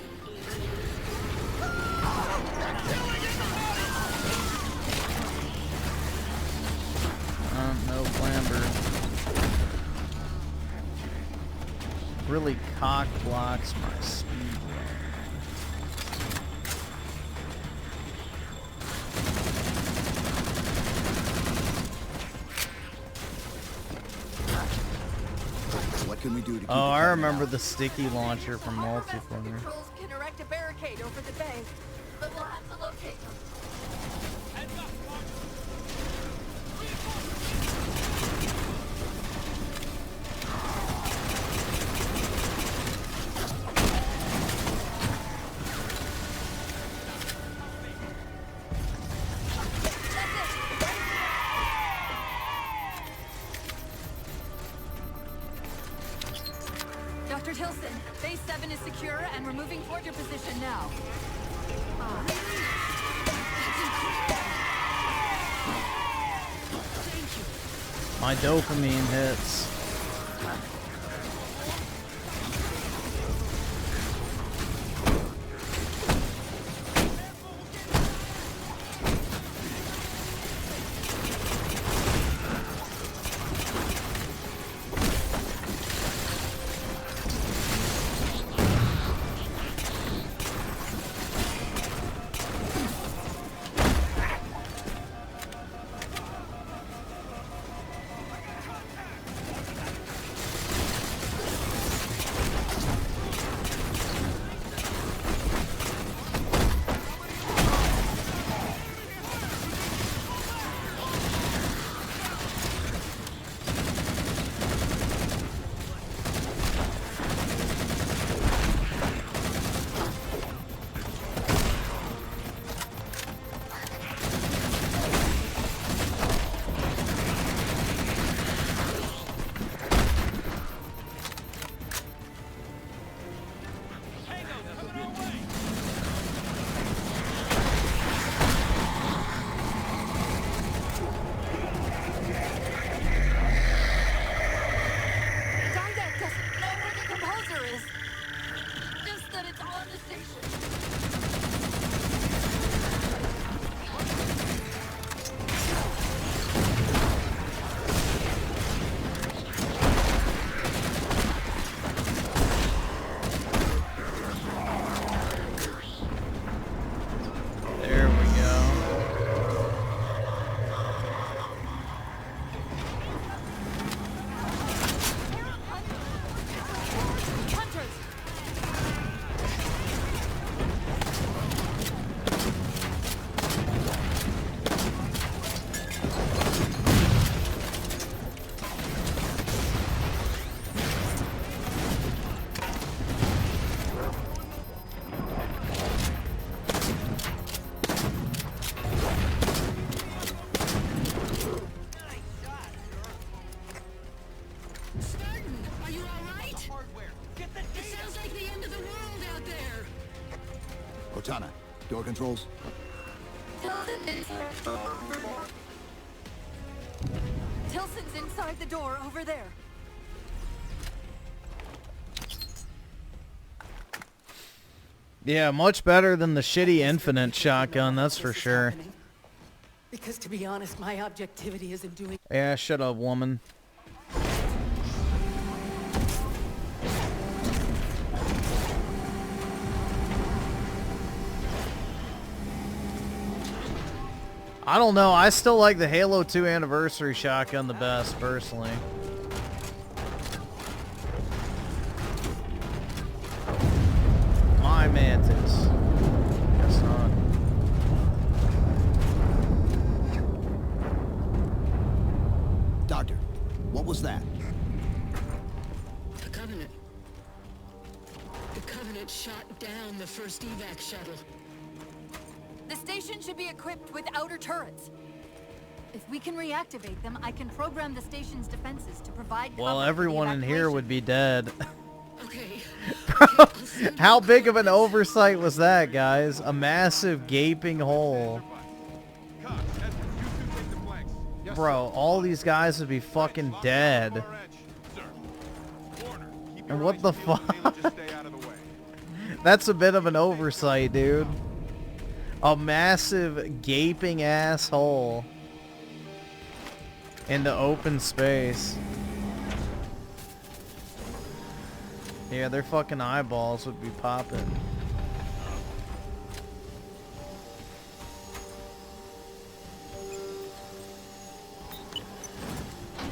No clamber. Really cock blocks my speed. What can we do to keep Oh, I remember the sticky launcher from multiplayer. Controls can erect a barricade over the bay, but we'll have to locate them. Dr. Tilson, Base 7 is secure and we're moving toward your position now. My dopamine hits. Cortana, door controls. Tilson's inside the door over there. Yeah, much better than the shitty infinite shotgun, that's for sure. Because to be honest, my objectivity isn't doing... Yeah, shut up, woman. I don't know, I still like the Halo 2 Anniversary shotgun the best, personally. My mantis. Guess not. Doctor, what was that? The Covenant. The Covenant shot down the first evac shuttle. The station should be equipped with outer turrets. If we can reactivate them, I can program the station's defenses to provide cover. Well, everyone in here would be dead. Okay. How big of an oversight was that, guys? A massive gaping hole. Bro, all these guys would be fucking dead. And what the fuck? That's a bit of an oversight, dude. A massive gaping asshole into open space. Yeah, their fucking eyeballs would be popping.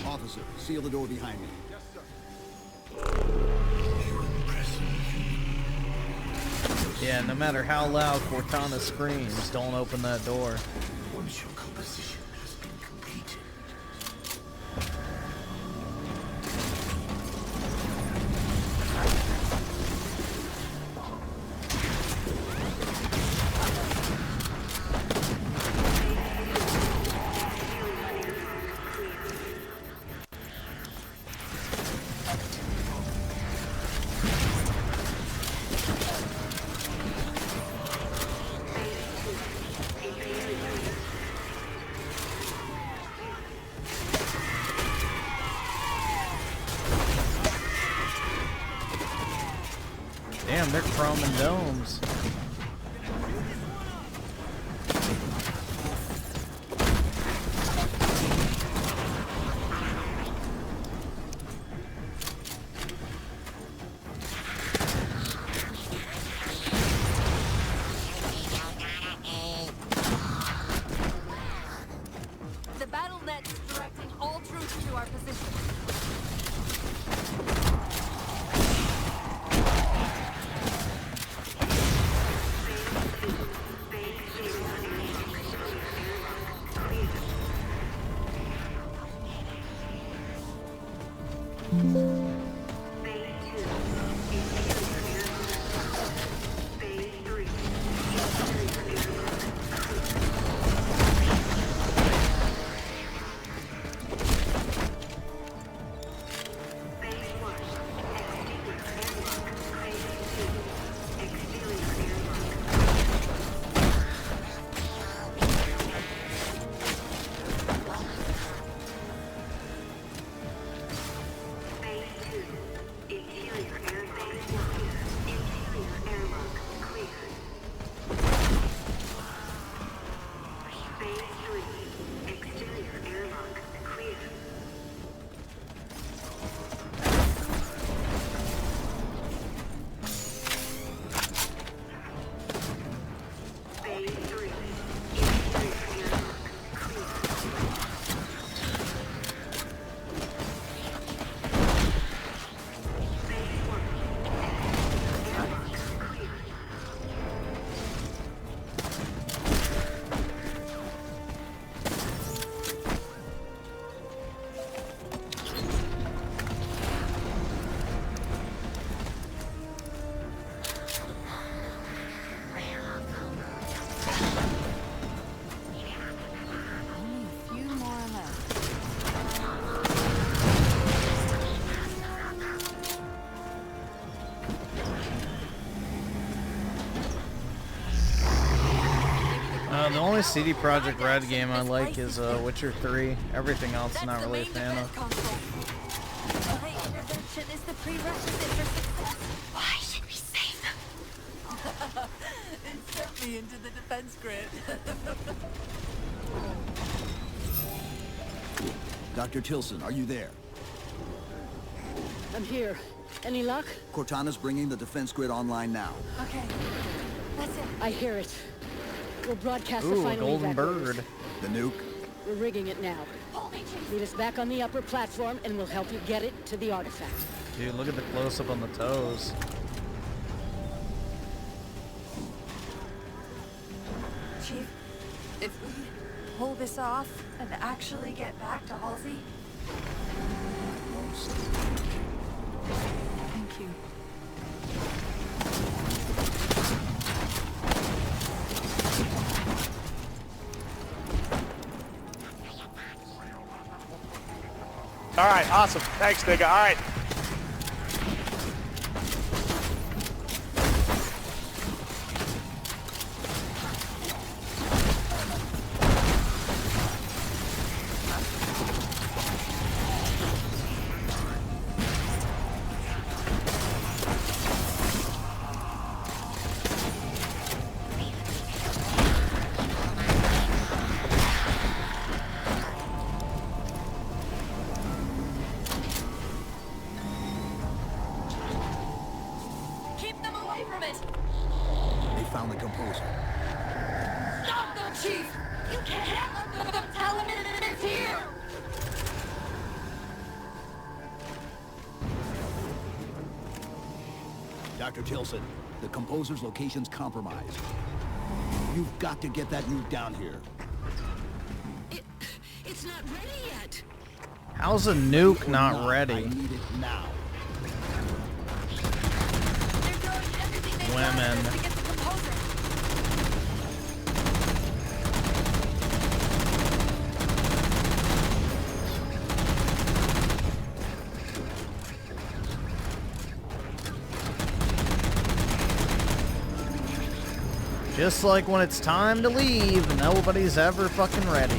Officer, seal the door behind me. Yes, sir. Yeah, no matter how loud Cortana screams, don't open that door. Once your composition has been completed. Damn, they're chrome and domes. The battle net's directing all troops to our position. The only CD Projekt Red game I like is Witcher 3. Everything else is not really a fan of. My intervention is the prerequisite for success. Why should we save them? Insert me into the defense grid. Dr. Tilson, are you there? I'm here. Any luck? Cortana's bringing the defense grid online now. Okay, that's it. I hear it. We'll broadcast the Ooh, a final golden evac orders. bird. The nuke? We're rigging it now. Meet us back on the upper platform and we'll help you get it to the artifact. Dude, look at the close-up on the toes. Chief, if we pull this off and actually get back to Halsey... Thank you. All right, awesome. Thanks, nigga. All right. Keep them away from it! They found the composer. Stop them, Chief! You can't let them tell him it's here! Dr. Tilson, the composer's location's compromised. You've got to get that nuke down here. It's not ready yet. How's a nuke not ready? I need it now. Women. Just like when it's time to leave, nobody's ever fucking ready.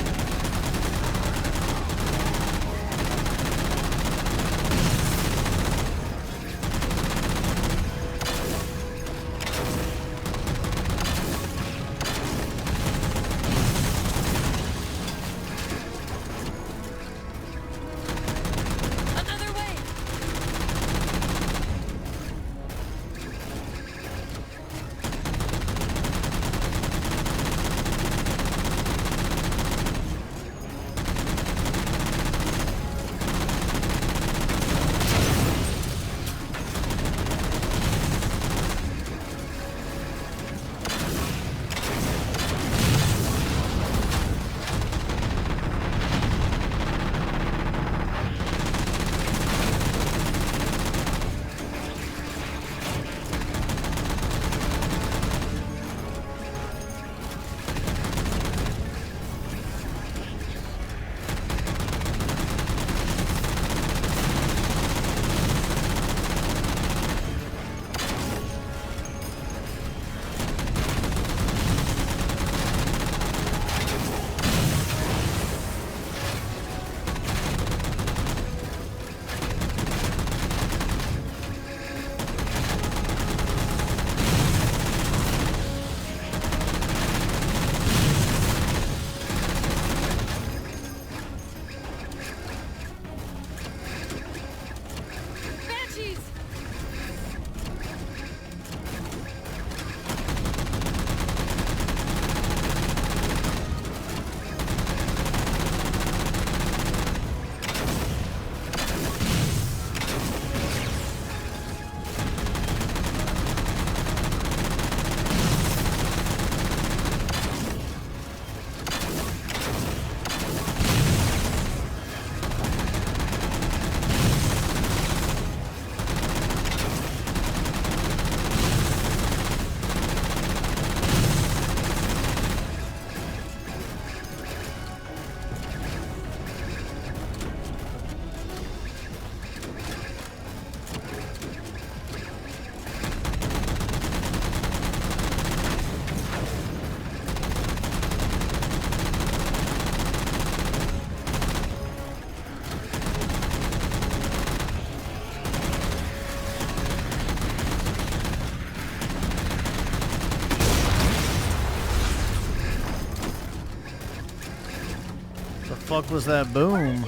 Fuck was that boom?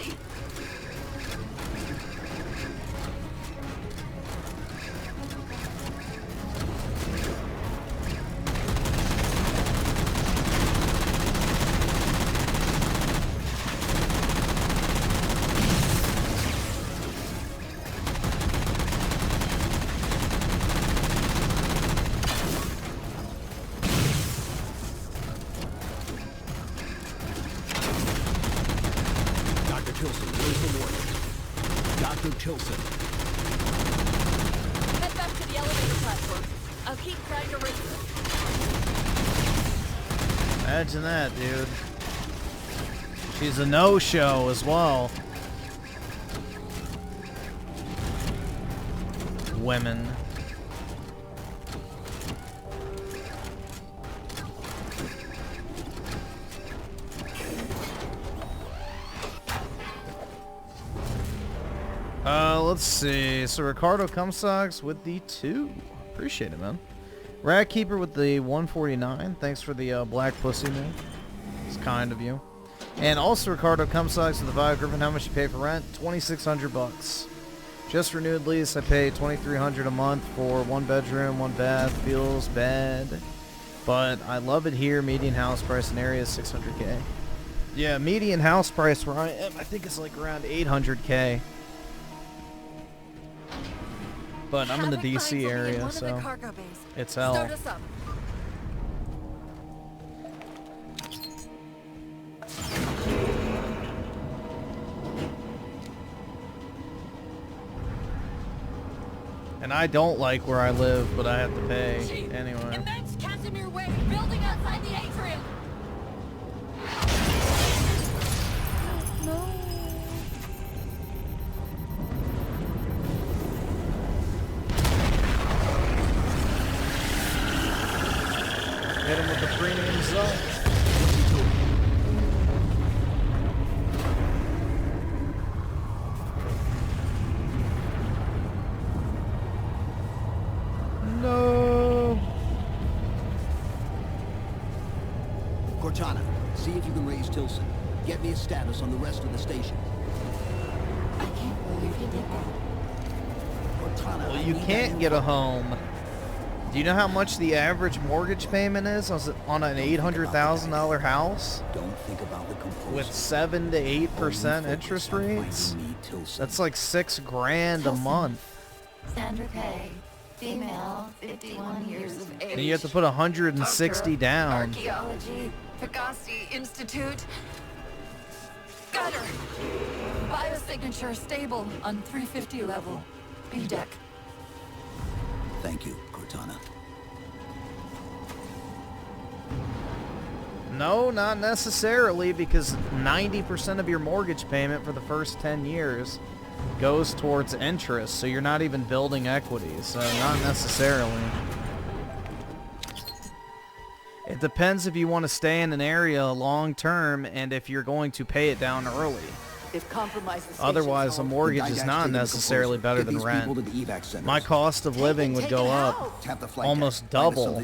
Imagine that, dude. She's a no-show as well. Women. Let's see. So Ricardo Comstocks with the 2. Appreciate it, man. Rat Keeper with the 149. Thanks for the black pussy, man. It's kind of you. And also Ricardo Comstocks with the 5. Griffin, how much you pay for rent? $2,600 bucks. Just renewed lease. I pay $2,300 a month for 1 bedroom, 1 bath. Feels bad, but I love it here. Median house price in area is $600K. Yeah, median house price where I am, I think it's like around $800K. But I'm in the DC area, so it's hell. Start us up. And I don't like where I live, but I have to pay anyway. Immense Casimir Way, building outside the atrium. No. Hit him with the premium zone. No. Cortana, see if you can raise Tilson. Get me a status on the rest of the station. I can't believe you did that. Cortana, Well, you can't get a home. Do you know how much the average mortgage payment is on an $800,000 house? Don't think about the composer. With 7 to 8% interest rates? That's like $6 grand a month. Sandra Kay, female, 51 years of age. And you have to put 160 down. Archaeology, Pegasi Institute. Got her. Biosignature stable on 350 level. B deck. Thank you, Cortana. No, not necessarily, because 90% of your mortgage payment for the first 10 years goes towards interest, so you're not even building equity, so not necessarily. It depends if you want to stay in an area long term and if you're going to pay it down early. If compromised, Otherwise, a mortgage is not necessarily better than rent. My cost of living would go up almost double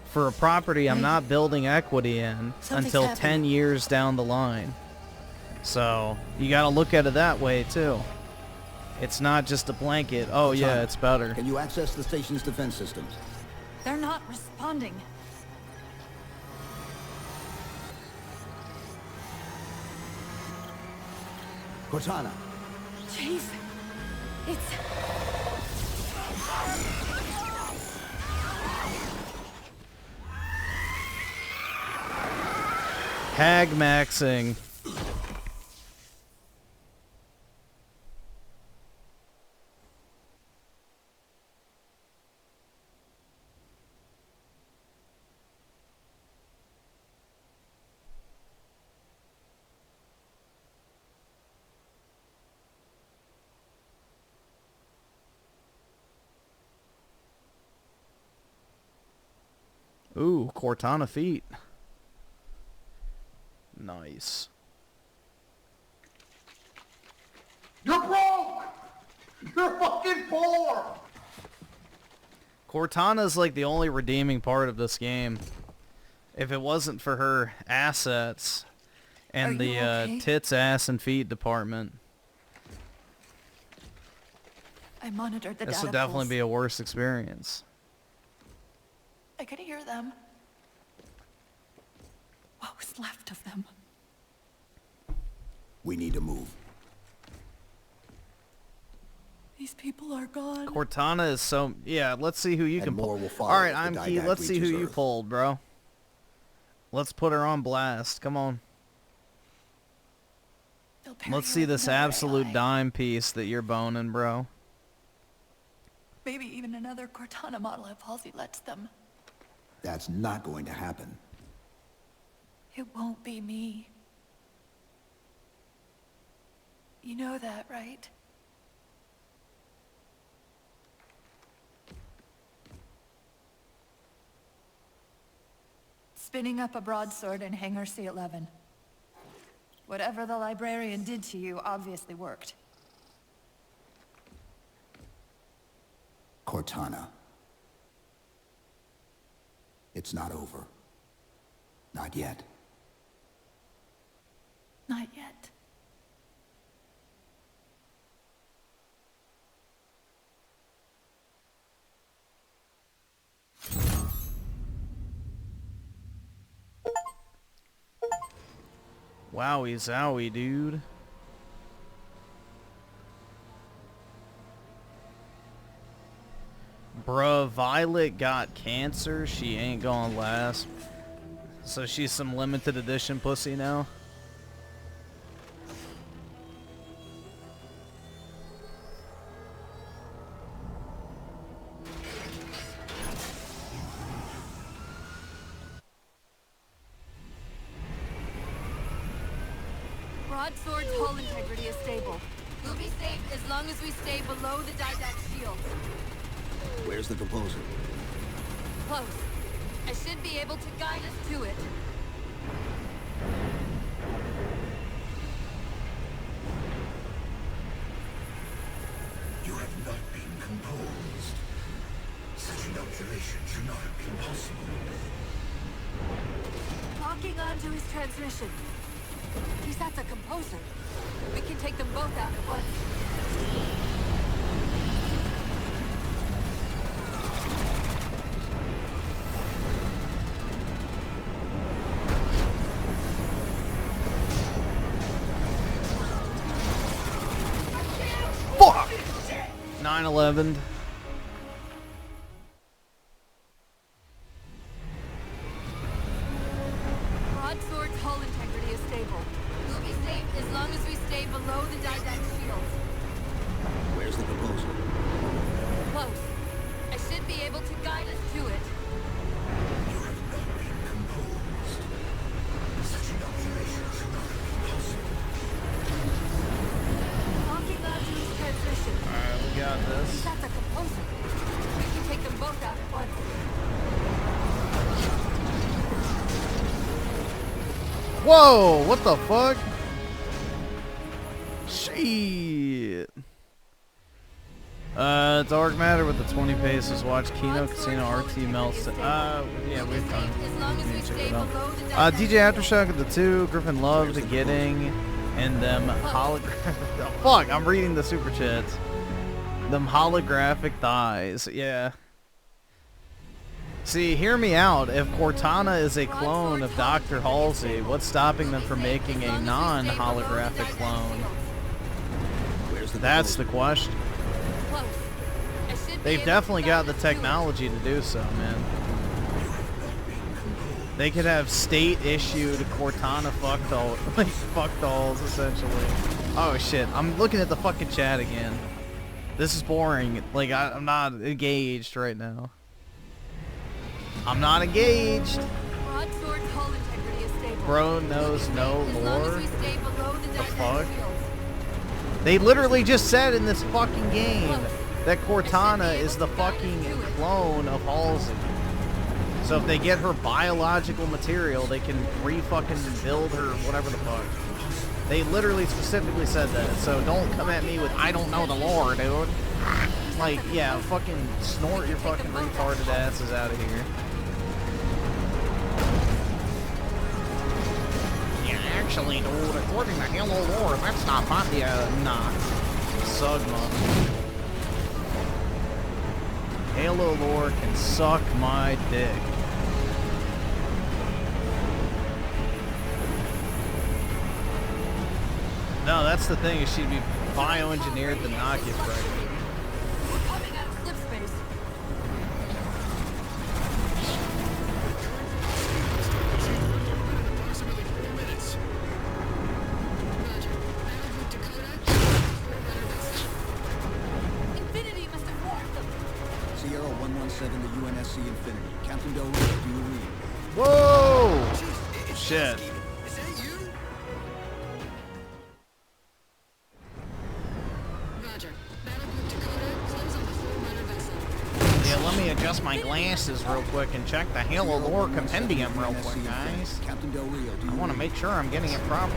for a property I'm not building equity in until 10 years down the line. So, you gotta look at it that way, too. It's not just a blanket, oh yeah, it's better. Can you access the station's defense systems? They're not responding. Cortana. Jeez. It's... Hag maxing. Ooh, Cortana feet. Nice. You're broke! You're fucking poor! Cortana's like the only redeeming part of this game. If it wasn't for her assets and the okay? tits, ass, and feet department, I monitored the this data would definitely pools. be a worse experience. I could hear them. What was left of them? We need to move. These people are gone. Cortana is so... Yeah, let's see who you can pull. follow Alright, if the I'm Key. Didact Let's see who reaches you Earth. pulled, bro. Let's put her on blast. Come on. Let's see this absolute dime piece that you're boning, bro. Maybe even another Cortana model if Halsey lets them. That's not going to happen. It won't be me. You know that, right? Spinning up a broadsword in Hangar C-11. Whatever the librarian did to you obviously worked. Cortana. It's not over. Not yet. Not yet. Wowie zowie, dude. Bruh, Violet got cancer. She ain't gonna last. So she's some limited edition pussy now. Broadsword's hull integrity is stable. We'll be safe as long as we stay below the Didact's shield. Where's the composer? Close. I should be able to guide us to it. You have not been composed. Such an observation should not have been possible. Locking onto his transmission. He's at the composer. We can take them both out at once. Fuck! 9/11. Broadsword's hull integrity is stable. We'll be safe as long as we stay below the Didact's shield. Where's the composer? Close. I should be able to guide us to it. You have not been composed. Such an observation should not have been possible. Locking onto his transmission. Alright, we got this. He's at the composer. We can take them both out at once. Whoa! What the fuck? Shit. Dark Matter with the 20 paces. Watch Kino Casino RTUSA Melts. Yeah, we've done. Check it out. DJ Aftershock of the 2. Griffin loved getting and them holographic. Fuck! I'm reading the super chats. Them holographic thighs. Yeah. See, hear me out. If Cortana is a clone of Dr. Halsey, what's stopping them from making a non-holographic clone? That's the question. They've definitely got the technology to do so, man. They could have state-issued Cortana fuck dolls, essentially. Oh shit, I'm looking at the fucking chat again. This is boring. Like, I'm not engaged right now. I'm not engaged. Bro knows no lore. The fuck? They literally just said in this fucking game that Cortana is the fucking clone of Halsey. So if they get her biological material, they can re-fucking build her, whatever the fuck. They literally specifically said that. So don't come at me with, I don't know the lore, dude. Like, yeah, fucking snort your fucking retarded asses out of here. Yeah, actually, dude, according to Halo lore, that's not fun. Yeah, nah. Sugma. Halo lore can suck my dick. No, that's the thing, is she'd be bioengineered to not get pregnant. We're coming out of slip space. Infinity must have warned them. Sierra 117 to UNSC Infinity. Captain Doe, do you read? Whoa! Shit. Yeah, let me adjust my glasses real quick and check the Halo lore compendium real quick, guys. Captain Del Rio, do you I want to make sure I'm getting it proper.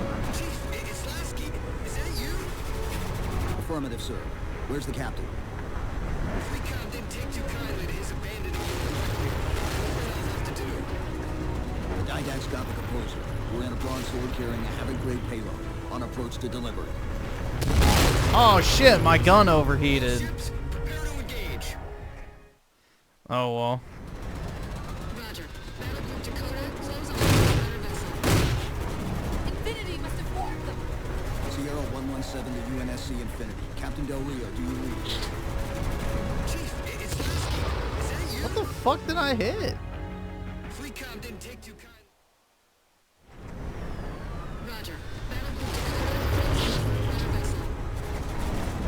Affirmative, sir. Where's the captain? The Didact's got the composer. We're in a broadsword carrying a Havoc-grade payload. On approach to delivery. Oh shit, my gun overheated. Oh well. Infinity must have warned them. Sierra 117 to UNSC Infinity. Captain Del Rio, do you read? Chief, it's Lasky. Is that you? What the fuck did I hit? Fleetcom didn't take too kind. Roger.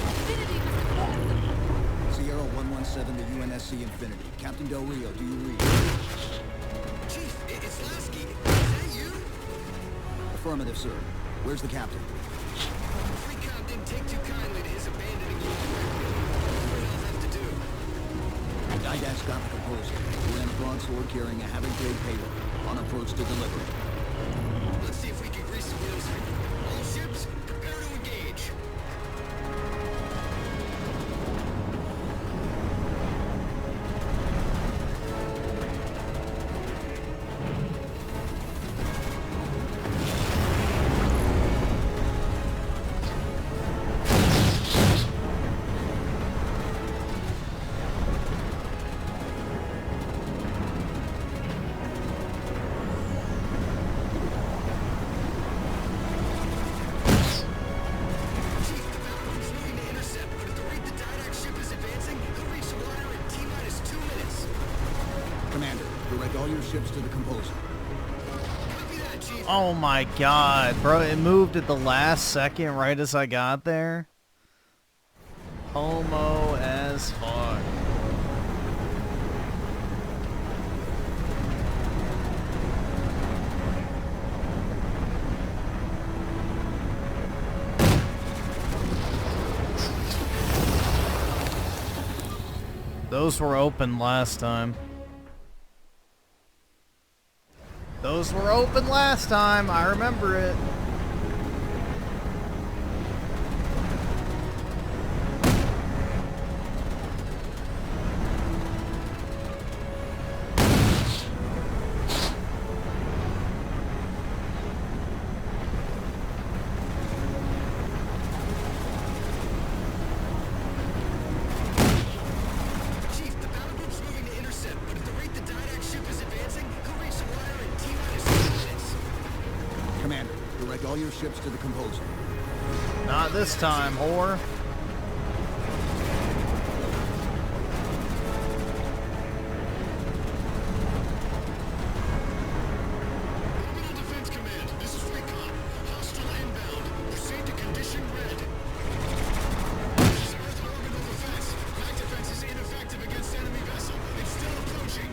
Infinity must have warned them. Sierra 117 to UNSC Infinity. Captain Del Rio, do you read? Chief, it's Lasky. Is that you? Affirmative, sir. Where's the captain? Fleetcom didn't take too kindly to his abandoning you already. What else have to do? Didax got the proposal. We're in a broadsword carrying a Havoc-grade payload. On approach to delivery. Let's see if we can grease the wheels here. All ships, prepare to engage. Ships to the composer. Oh my god, bro, it moved at the last second right as I got there. Homo as fuck. Those were open last time. Those were open last time, I remember it. Chief, the battle group's moving to intercept, but at the rate the Didax ship is advancing, he'll reach the wire in T-minus 2 minutes. Commander, direct all your ships to the composer. Not this time, whore. Orbital Defense Command, this is Recon. Hostile inbound. Proceed to condition red. This is Earth orbital defense. Night defense is ineffective against enemy vessel. It's still approaching.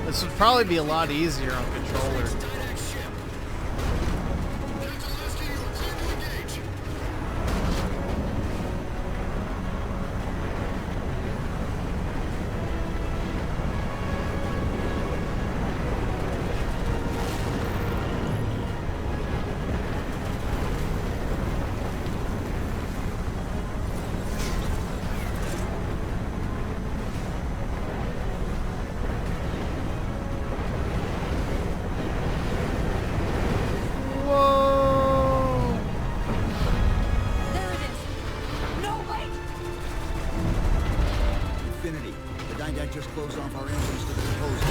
This would probably be a lot easier on controller. Didax ship. Captain Lasky, you are clear to engage. Whoa! There it is. No, wait! Infinity, the Didax just closed off our entrance to the composer.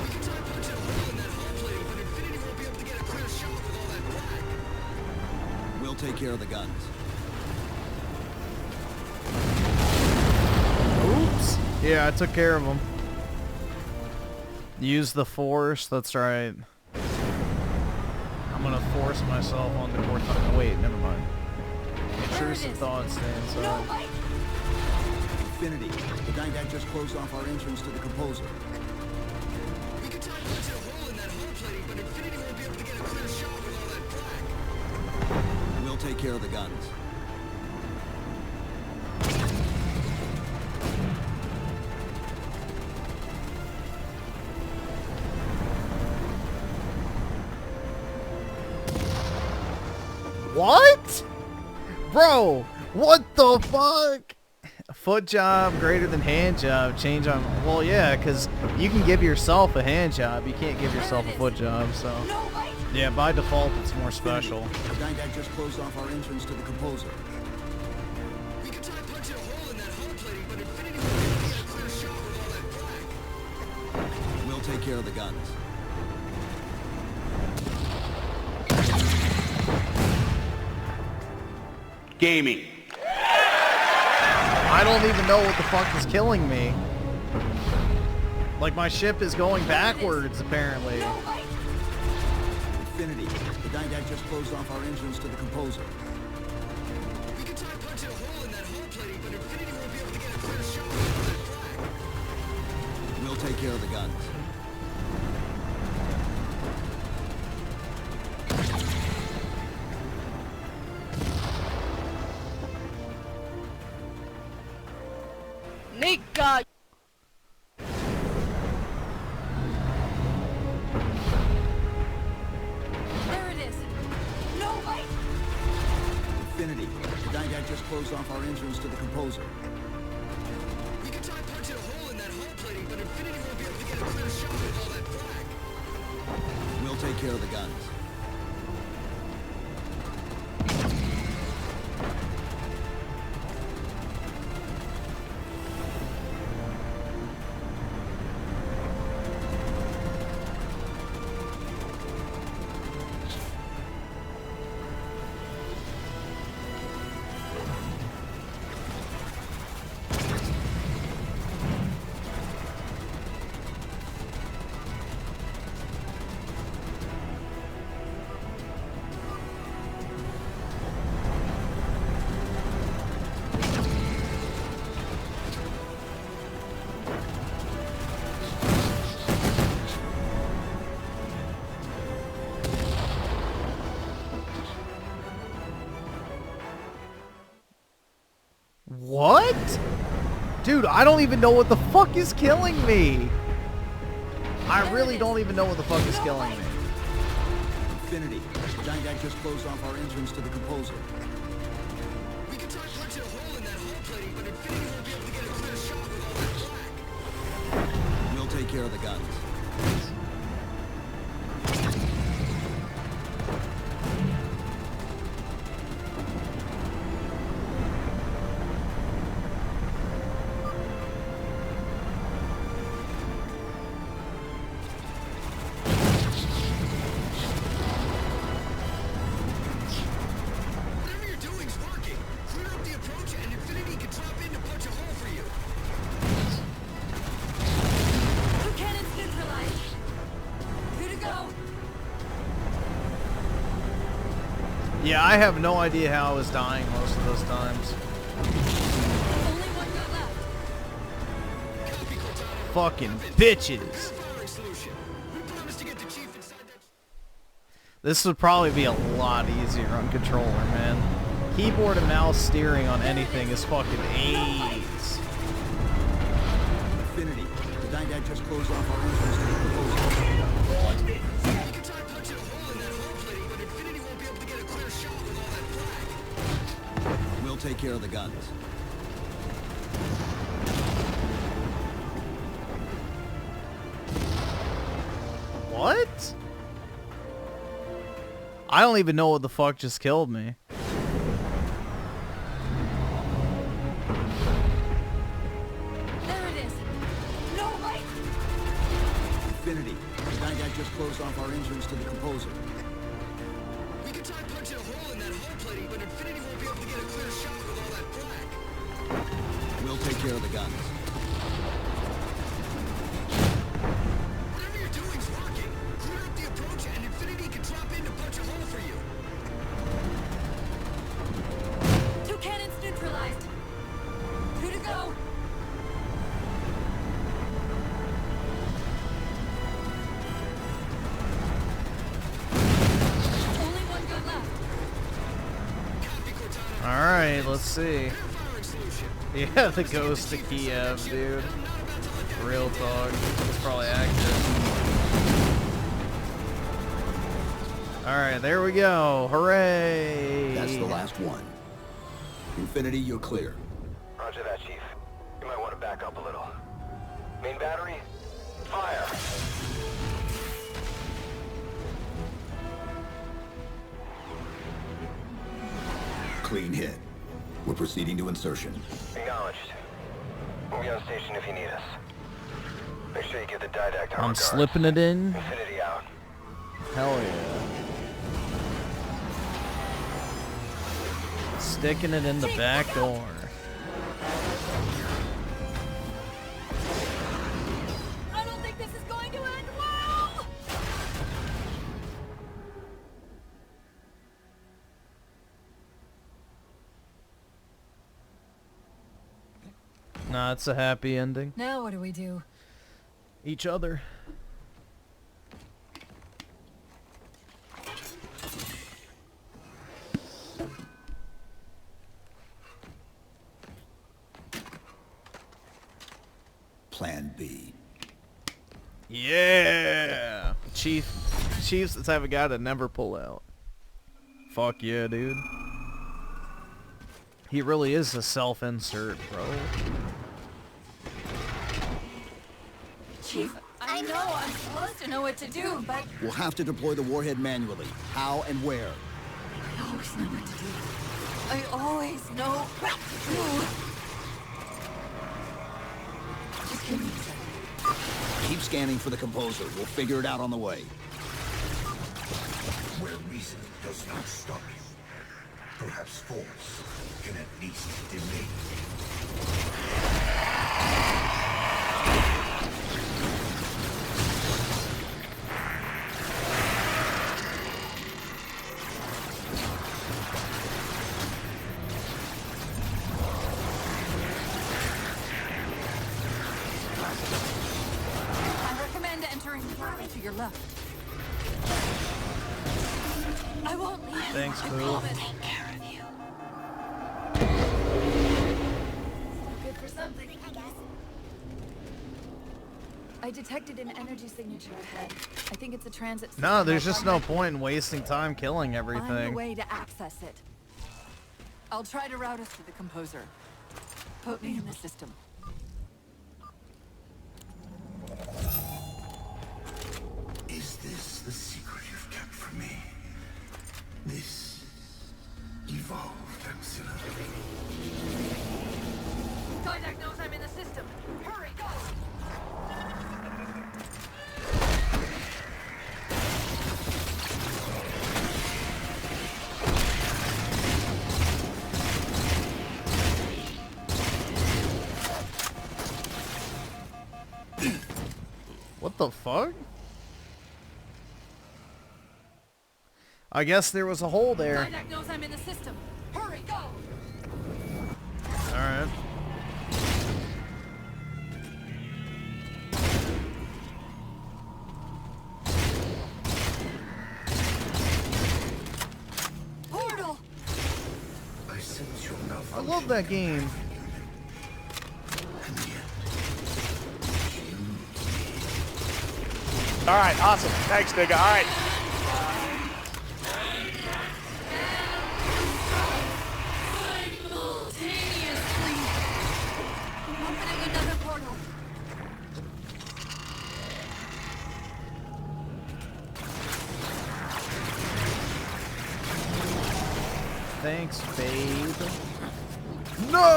We can try punching a hole in that hull plating, but Infinity won't be able to get a clear shot with all that black. We'll take care of the guns. Oops. Yeah, I took care of them. Use the force, that's right. I'm gonna force myself on the Cortana. Wait, never mind. Intrusive thoughts stay inside. Infinity, the Didax just closed off our entrance to the composer. We can try punching a hole in that hull plating, but Infinity won't be able to get a clear shot with all that black. We'll take care of the guns. What? Bro, what the fuck? A foot job greater than hand job. Change on. Well, yeah, because you can give yourself a hand job. You can't give yourself a foot job, so. Yeah, by default, it's more special. The Didax just closed off our entrance to the composer. We can try punching a hole in that hull plating, but Infinity won't care of the guns. Gaming. I don't even know what the fuck is killing me. Like, my ship is going backwards, apparently. Infinity, the Dyndac just closed off our entrance to the composer. We can try punching a hole in that hull plating, but Infinity won't be able to get a clear shot with that flag. We'll take care of the guns. Nika! There it is. No, wait! Infinity, the Dyndac just closed off our entrance to the composer. We can try punching a hole in that hull plating, but Infinity won't be able to get a clear shot with all that flag. We'll take care of the guns. What? Dude, I don't even know what the fuck is killing me. I really don't even know what the fuck is killing me. Infinity, the Dyndac just closed off our entrance to the composer. We can try punching a hole in that hull plating, but Infinity won't be able to get a clear shot with all that flag. We'll take care of the guns. Whatever you're doing's working. Clear up the approach, and Infinity can drop in to punch a hole for you. Two cannons neutralized. 2 to go. Yeah, I have no idea how I was dying most of those times. Only one gun left. Copy, Cortana. Fucking bitches. Firing solution. We promised to get the chief inside that... This would probably be a lot easier on controller, man. Keyboard and mouse steering on anything is fucking AIDS. Infinity, the Dyndac just closed off our entrance to the composer. We can try punching a hole in that hull plating, but Infinity won't be able to get a clear shot with all that flag. We'll take care of the guns. What? I don't even know what the fuck just killed me. There it is. No, wait! Infinity, the Dyndac just closed off our entrance to the composer. We can try punching a hole in that hull plating, but Infinity won't be able to get a clear shot with all that flag. We'll take care of the guns. Whatever you're doing's working. Clear up the approach, and Infinity can drop in to punch a hole for you. 2 cannons neutralized. 2 to go. Only one gun left. Copy, Cortana. Alright, let's see. Firing solution. Yeah, the ghost of Kiev, dude. Real talk. It's probably accurate. Alright, there we go. Hooray! That's the last one. Infinity, you're clear. Roger that, Chief. You might want to back up a little. Main battery, fire! Clean hit. We're proceeding to insertion. Acknowledged. We'll be on station if you need us. Make sure you get the didact. I'm slipping it in. Infinity out. Hell yeah. Sticking it in the back door. I don't think this is going to end well! Nah, it's a happy ending. Now what do we do? Each other. Plan B. Yeah! Chief's the type of guy to never pull out. Fuck yeah, dude. He really is a self-insert, bro. Chief, I know I'm supposed to know what to do, but We'll have to deploy the warhead manually. How and where? I always know what to do. I always know what to do. Just give me a second. Keep scanning for the composer. We'll figure it out on the way. Where reason does not stop you, perhaps force can at least delay. I recommend entering the doorway to your left. I won't leave. Thanks, I Boo. promise. Take care of you. Good for something, I guess. I detected an energy signature ahead. I think it's a transit system. No, there's just no point in wasting time killing Find a everything. way to access it. I'll try to route us to the composer. Put me in the system. Is this the secret you've kept from me? This evolved ancillary. Didact knows I'm in the system. Hurry, go! What the fuck? I guess there was a hole there. Didact knows I'm in the system. Hurry, go! Alright. Portal! I sense your I love that game. All right, awesome. Thanks, nigga. All right. Simultaneously. Opening another portal. Thanks, babe. No!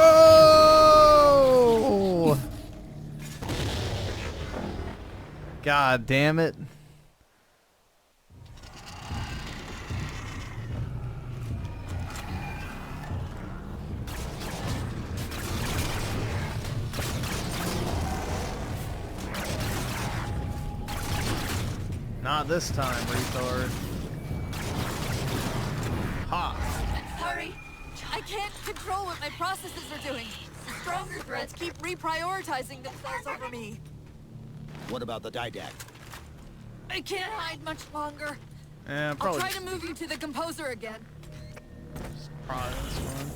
God damn it. Not this time, retard. Ha! Sorry. I can't control what my processes are doing. The stronger threats keep reprioritizing themselves over me. What about the didact? I can't hide much longer. Yeah, I'll probably. try to move you to the composer again. Probably this one.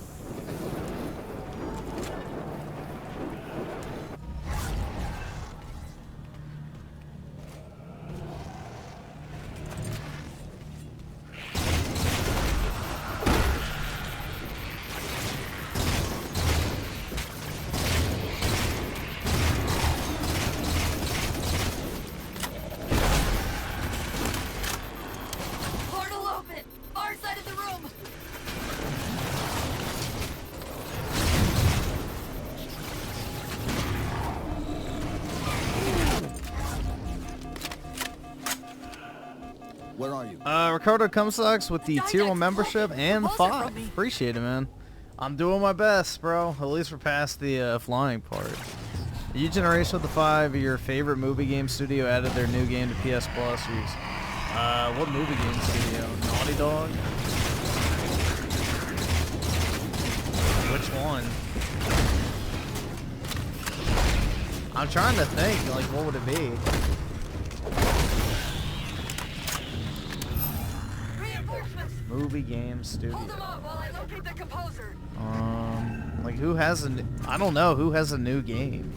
Portal open! Far side of the room! Ricardo Comstocks with the tier 1 membership and 5. Appreciate it, man. I'm doing my best, bro. At least we're past the flying part. New generation with the 5. Your favorite movie game studio added their new game to PS Plus. What movie game studio? Naughty Dog? Which one? I'm trying to think, like, what would it be? Movie game studio. Hold them up while I locate the composer. Like, who has I don't know, who has a new game?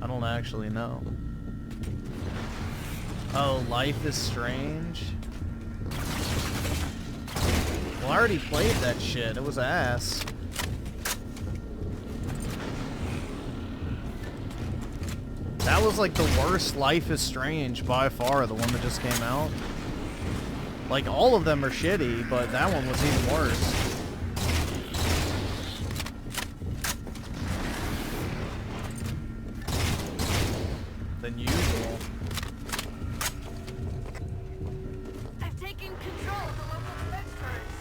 I don't actually know. Oh, Life is Strange? Well, I already played that shit. It was ass. That was like the worst Life is Strange by far, the one that just came out. Like, all of them are shitty, but that one was even worse. Than usual. I've taken control of the local defense turrets.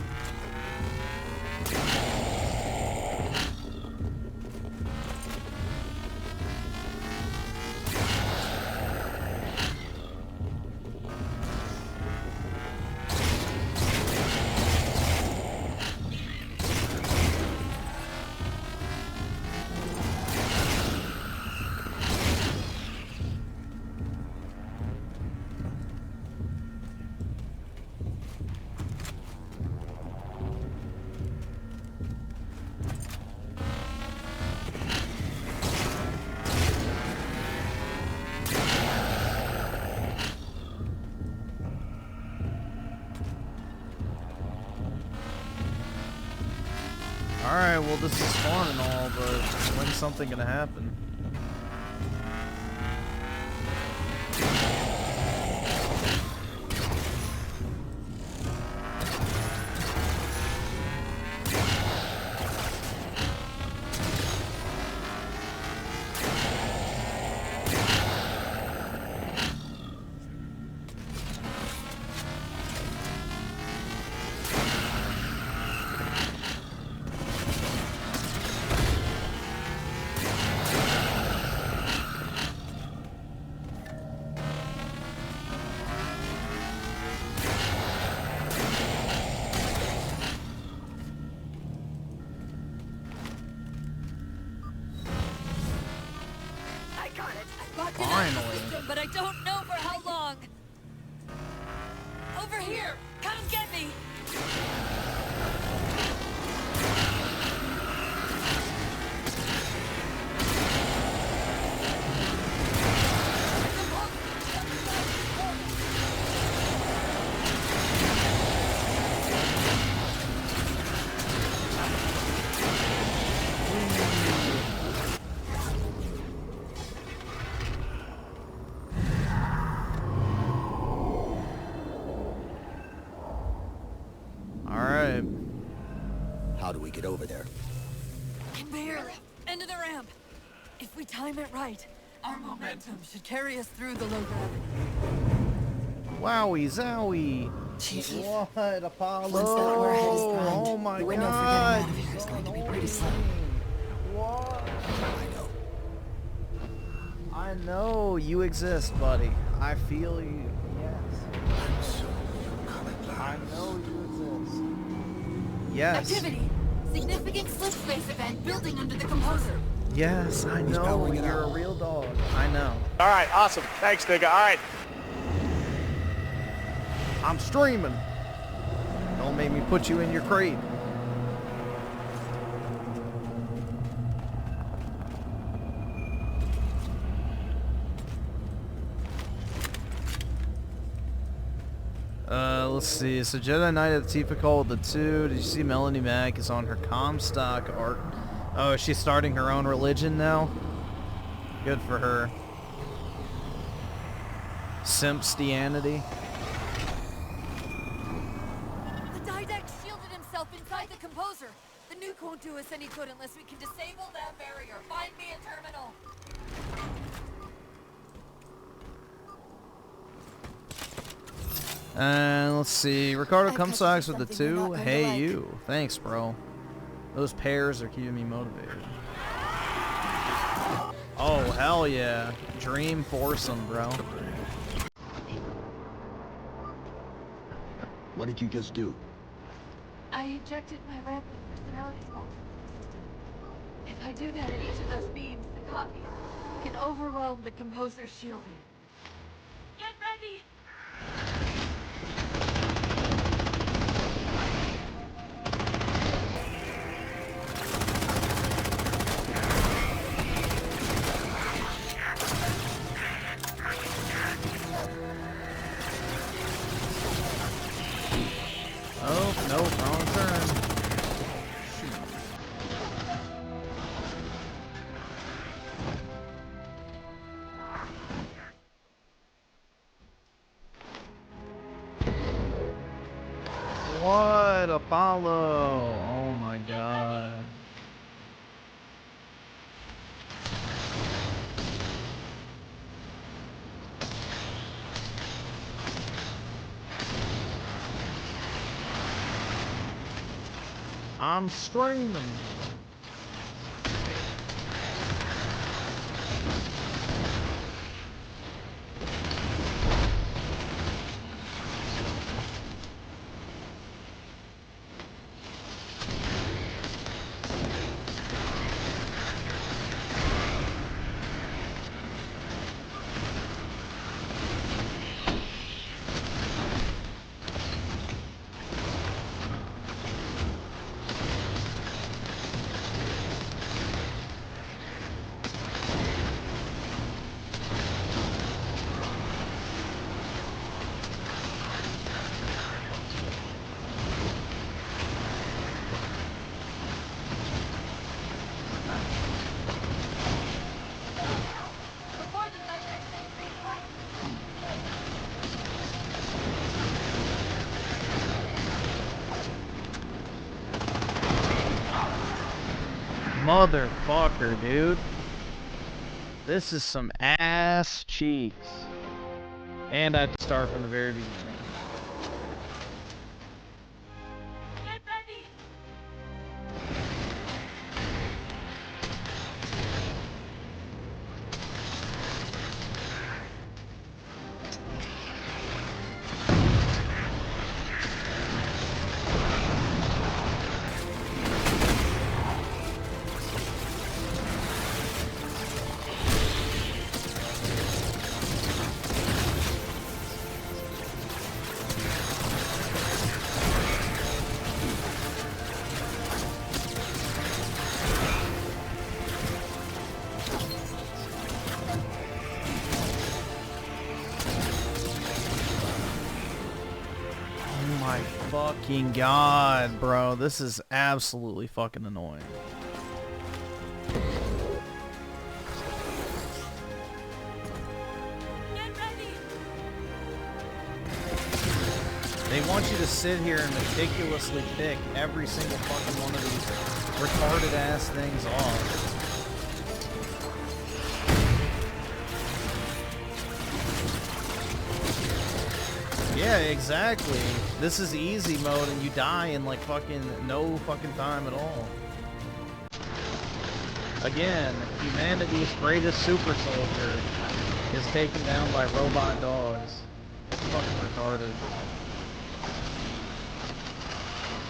Alright, well, this is fun and all, but when's something gonna happen? Finally. But I don't know for how long. Over here! Come get me! Alright. How do we get over there? Barely. End of the ramp. If we time it right, our momentum should carry us through the low gravity. Wowie zowie. Chief. What, Apollo? Once that warhead is primed, oh my the window god. for getting out of here is going to be pretty slow. What? I know. I know you exist, buddy. I feel you. Yes. I know you exist. Yes. Activity. Significant slip space event building under the composer. Yes, I know. You're a real dog. I know. All right, awesome. Thanks, nigga. All right. I'm streaming. Don't make me put you in your crate. Let's see. So Jedi Knight at the Tifa call with the 2. Did you see Melanie Mack is on her Comstock art? Oh, is she starting her own religion now? Good for her. Simpstianity. The Didact shielded himself inside the composer. The nuke won't do us any good unless we can disable that barrier. Find me a terminal. And let's see. Ricardo I've Comstocks got with the something you're not 2. going to Hey, like. you. Thanks, bro. Those pairs are keeping me motivated. Oh, hell yeah. Dream foursome, bro. What did you just do? I injected my rampant personality fault. If I do that in each of those beams, the copies can overwhelm the composer's shielding. Get ready! Oh, no, wrong turn. What? Apollo! Oh my god. I'm screaming. Motherfucker, dude. This is some ass cheeks. And I had to start from the very beginning. Get ready! Oh my fucking god, bro. This is absolutely fucking annoying. They want you to sit here and meticulously pick every single fucking one of these retarded ass things off. Yeah, exactly. This is easy mode and you die in like fucking no fucking time at all. Again, humanity's greatest super soldier is taken down by robot dogs. It's fucking retarded.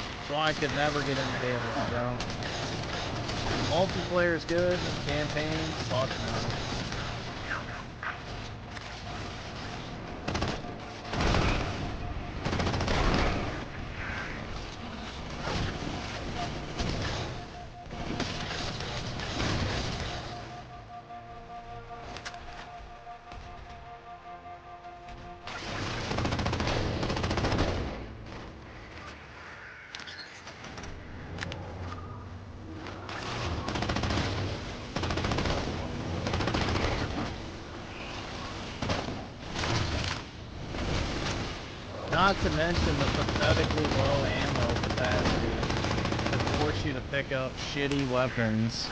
That's why I could never get into Halo, bro. Multiplayer's good, campaigns, fuck no. Not to mention the pathetically low ammo capacity to force you to pick up shitty weapons.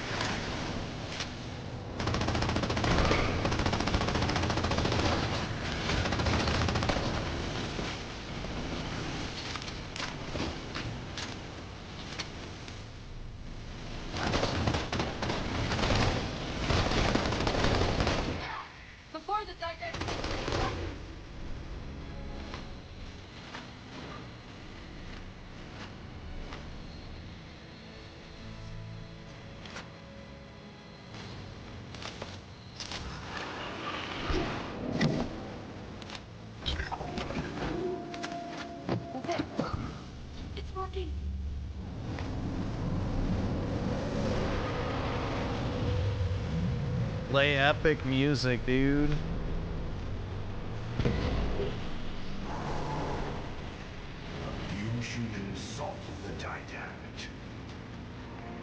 Play epic music, dude. You humans sought the didact.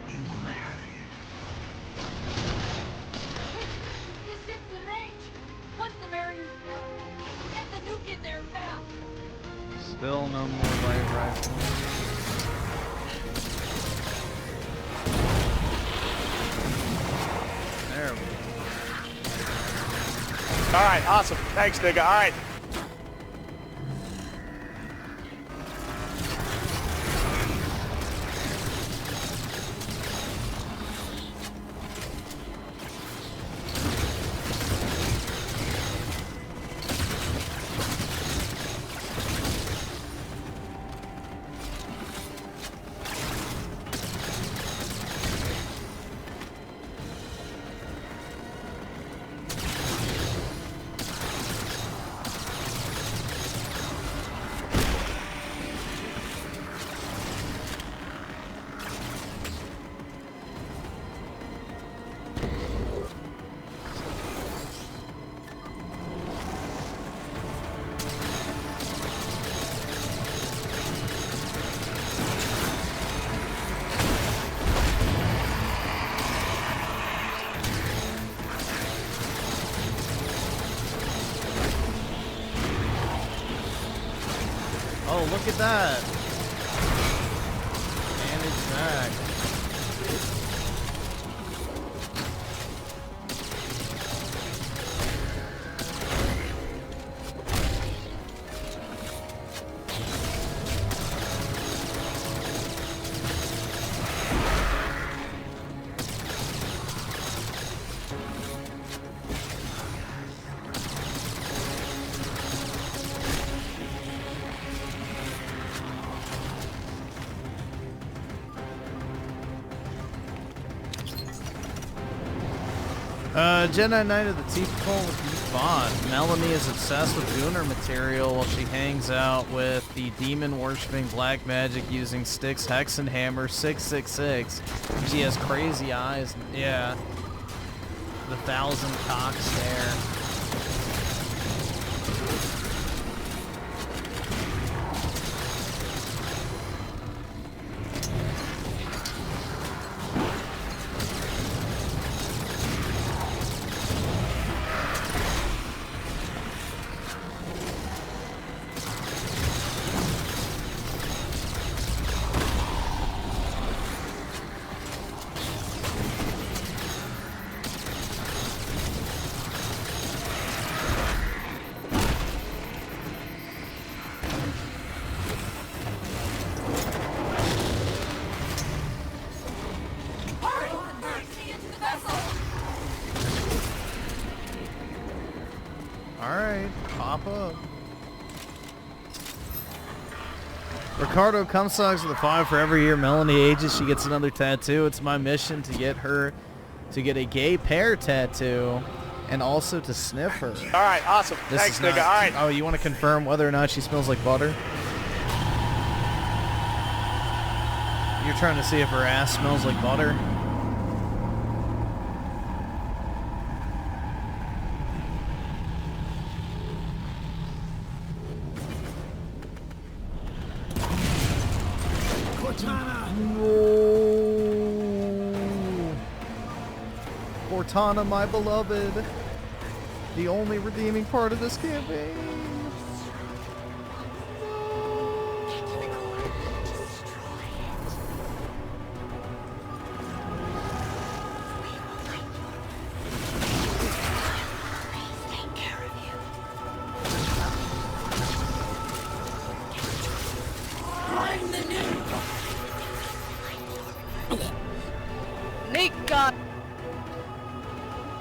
You will have it. This is the range. What's the barrier? Get the nuke in there now. Still no more light rifles. There we go. All right, awesome. Thanks, nigga. All right. Oh, look at that. And it's back. Jedi Knight of the T-Call with Bond. Melanie is obsessed with Gunnar material while she hangs out with the demon-worshipping black magic using Styx Hexen Hammer 666. She has crazy eyes. Yeah. The 1,000 cock stare. Ricardo Comstocks with a 5 for every year Melanie ages. She gets another tattoo. It's my mission to get her to get a gay pair tattoo and also to sniff her. All right, awesome. Thanks, nigga. All right. Oh, you want to confirm whether or not she smells like butter? You're trying to see if her ass smells like butter? Cortana, my beloved. The only redeeming part of this campaign.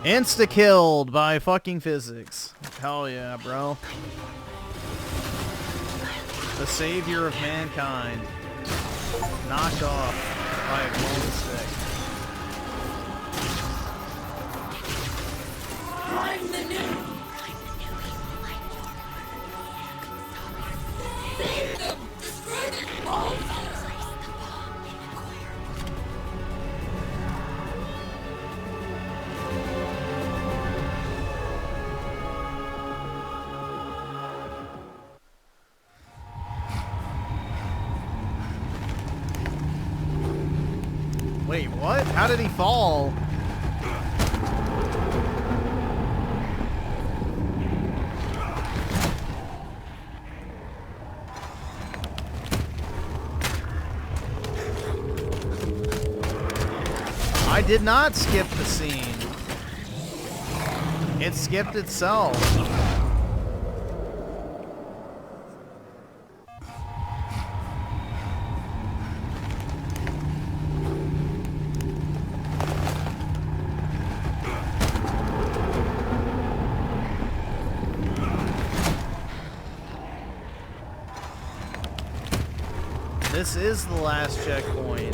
Insta-killed by fucking physics. Hell yeah, bro. The savior of mankind. Knocked off by a glowing stick. I'm the new. Save them! Destroy them all! Wait, what? How did he fall? I did not skip the scene. It skipped itself. This is the last checkpoint.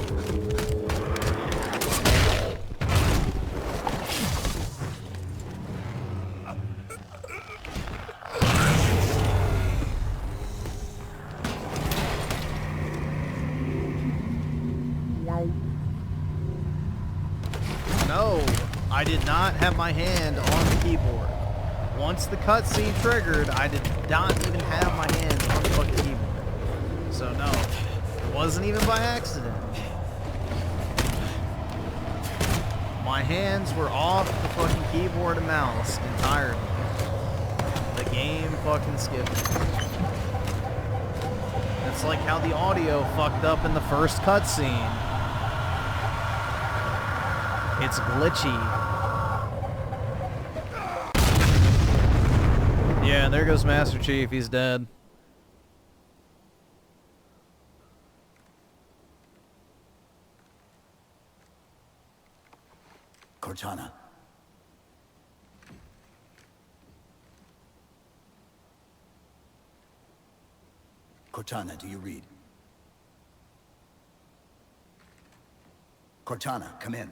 No, I did not have my hand on the keyboard. Once the cutscene triggered, I did not even have my hand on the fucking keyboard. So no, it wasn't even by accident. My hands were off the fucking keyboard and mouse entirely. The game fucking skipped it. It's like how the audio fucked up in the first cutscene. It's glitchy. Yeah, there goes Master Chief. He's dead. Cortana. Cortana, do you read? Cortana, come in.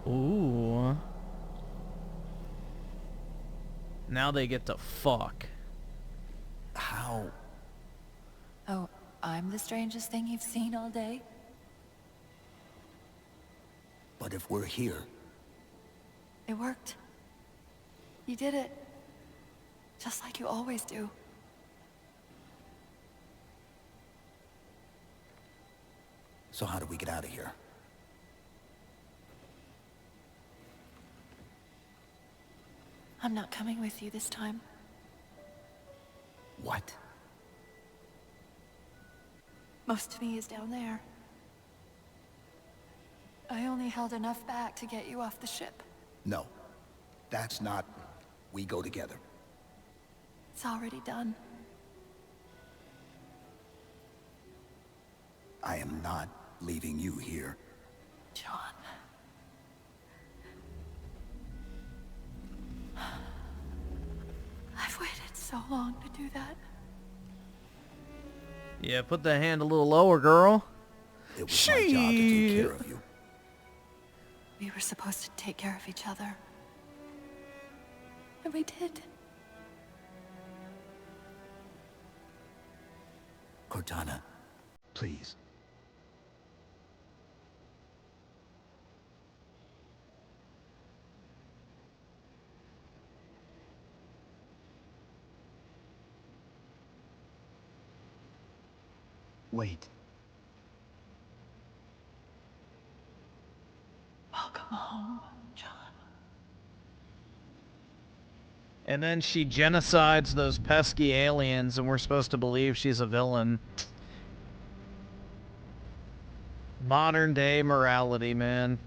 Ooh. Now they get to fuck. How? Oh, I'm the strangest thing you've seen all day? But if we're here... It worked. You did it. Just like you always do. So how do we get out of here? I'm not coming with you this time. What? Most of me is down there. I only held enough back to get you off the ship. No. That's not... We go together. It's already done. I am not leaving you here. John. I've waited so long to do that. Yeah, put the hand a little lower, girl. It was my job to take care of you. We were supposed to take care of each other. And we did. Cortana, please. Wait. Welcome home, John. And then she genocides those pesky aliens and we're supposed to believe she's a villain. Modern day morality, man.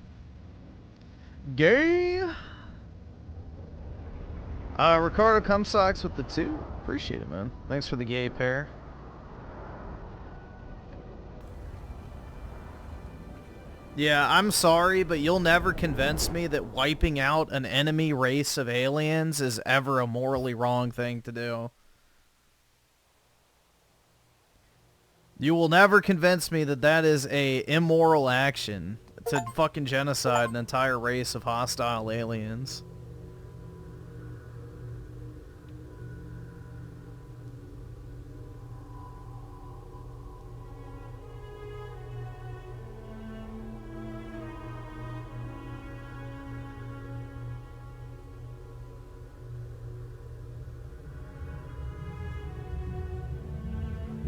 Gay! Ricardo Cumsocks with the 2. Appreciate it, man. Thanks for the gay pair. Yeah, I'm sorry, but you'll never convince me that wiping out an enemy race of aliens is ever a morally wrong thing to do. You will never convince me that that is a immoral action to fucking genocide an entire race of hostile aliens.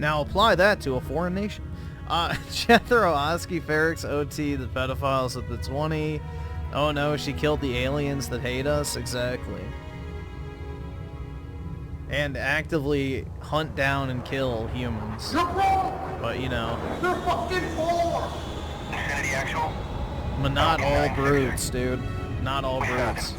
Now apply that to a foreign nation. Jethro, Oski, Ferrix, OT, the pedophiles at the 20. Oh no, she killed the aliens that hate us. Exactly. And actively hunt down and kill humans. But you know. You're fucking poor! Vicinity actual. But not all brutes, dude. Not all brutes.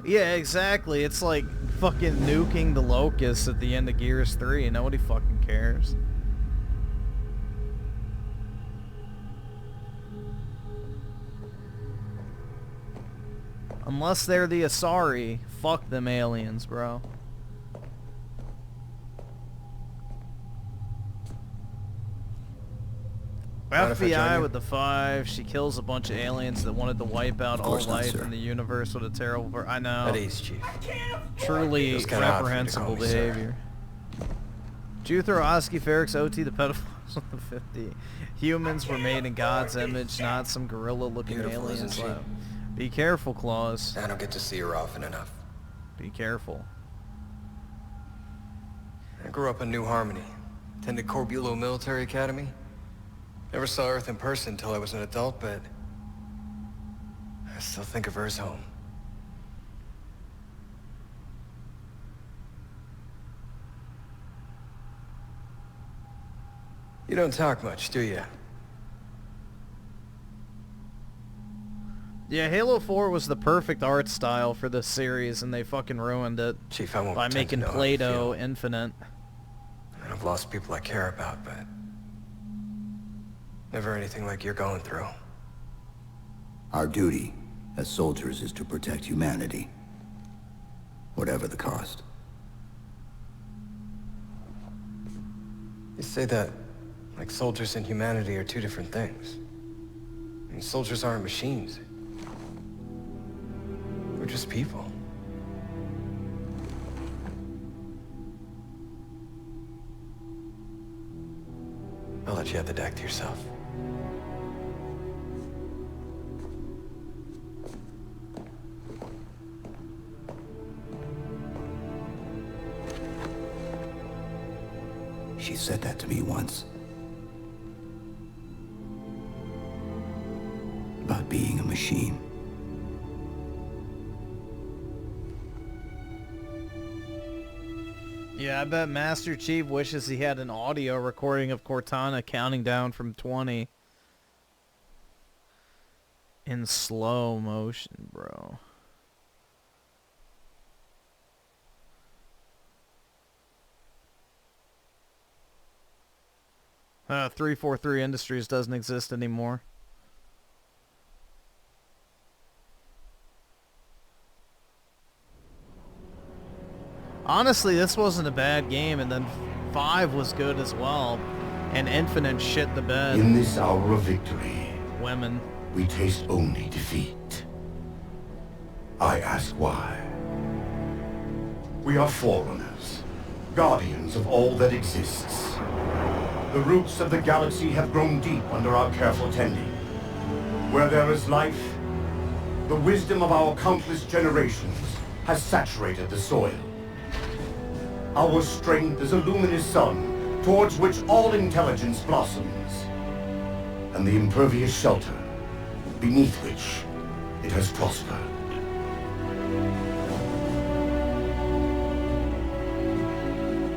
Yeah, exactly. It's like fucking nuking the locusts at the end of Gears 3. Nobody fucking cares. Unless they're the Asari. Fuck them aliens, bro. FBI with the 5. She kills a bunch of aliens that wanted to wipe out all life in the universe with a terrible... I know. At ease, Chief. Truly reprehensible behavior. Juthro, Oski, Ferrix, OT, the pedophiles with the 50. Humans were made in God's image, not some gorilla-looking aliens. Be careful, Claus. I don't get to see her often enough. Be careful. I grew up in New Harmony. Attended Corbulo Military Academy. Never saw Earth in person until I was an adult, but I still think of her as home. You don't talk much, do you? Yeah, Halo 4 was the perfect art style for this series, and they fucking ruined it. Chief, I won't by making Play-Doh infinite. And I've lost people I care about, but never anything like you're going through. Our duty as soldiers is to protect humanity, whatever the cost. You say that like soldiers and humanity are two different things. I mean, soldiers aren't machines. We're just people. I'll let you have the deck to yourself. She said that to me once. About being a machine. Yeah, I bet Master Chief wishes he had an audio recording of Cortana counting down from 20. In slow motion, bro. — 343 Industries doesn't exist anymore. Honestly, this wasn't a bad game, and then 5 was good as well, and Infinite shit the bed. In this hour of victory, women, we taste only defeat. I ask why. We are forerunners, guardians of all that exists. The roots of the galaxy have grown deep under our careful tending. Where there is life, the wisdom of our countless generations has saturated the soil. Our strength is a luminous sun, towards which all intelligence blossoms, and the impervious shelter, beneath which it has prospered.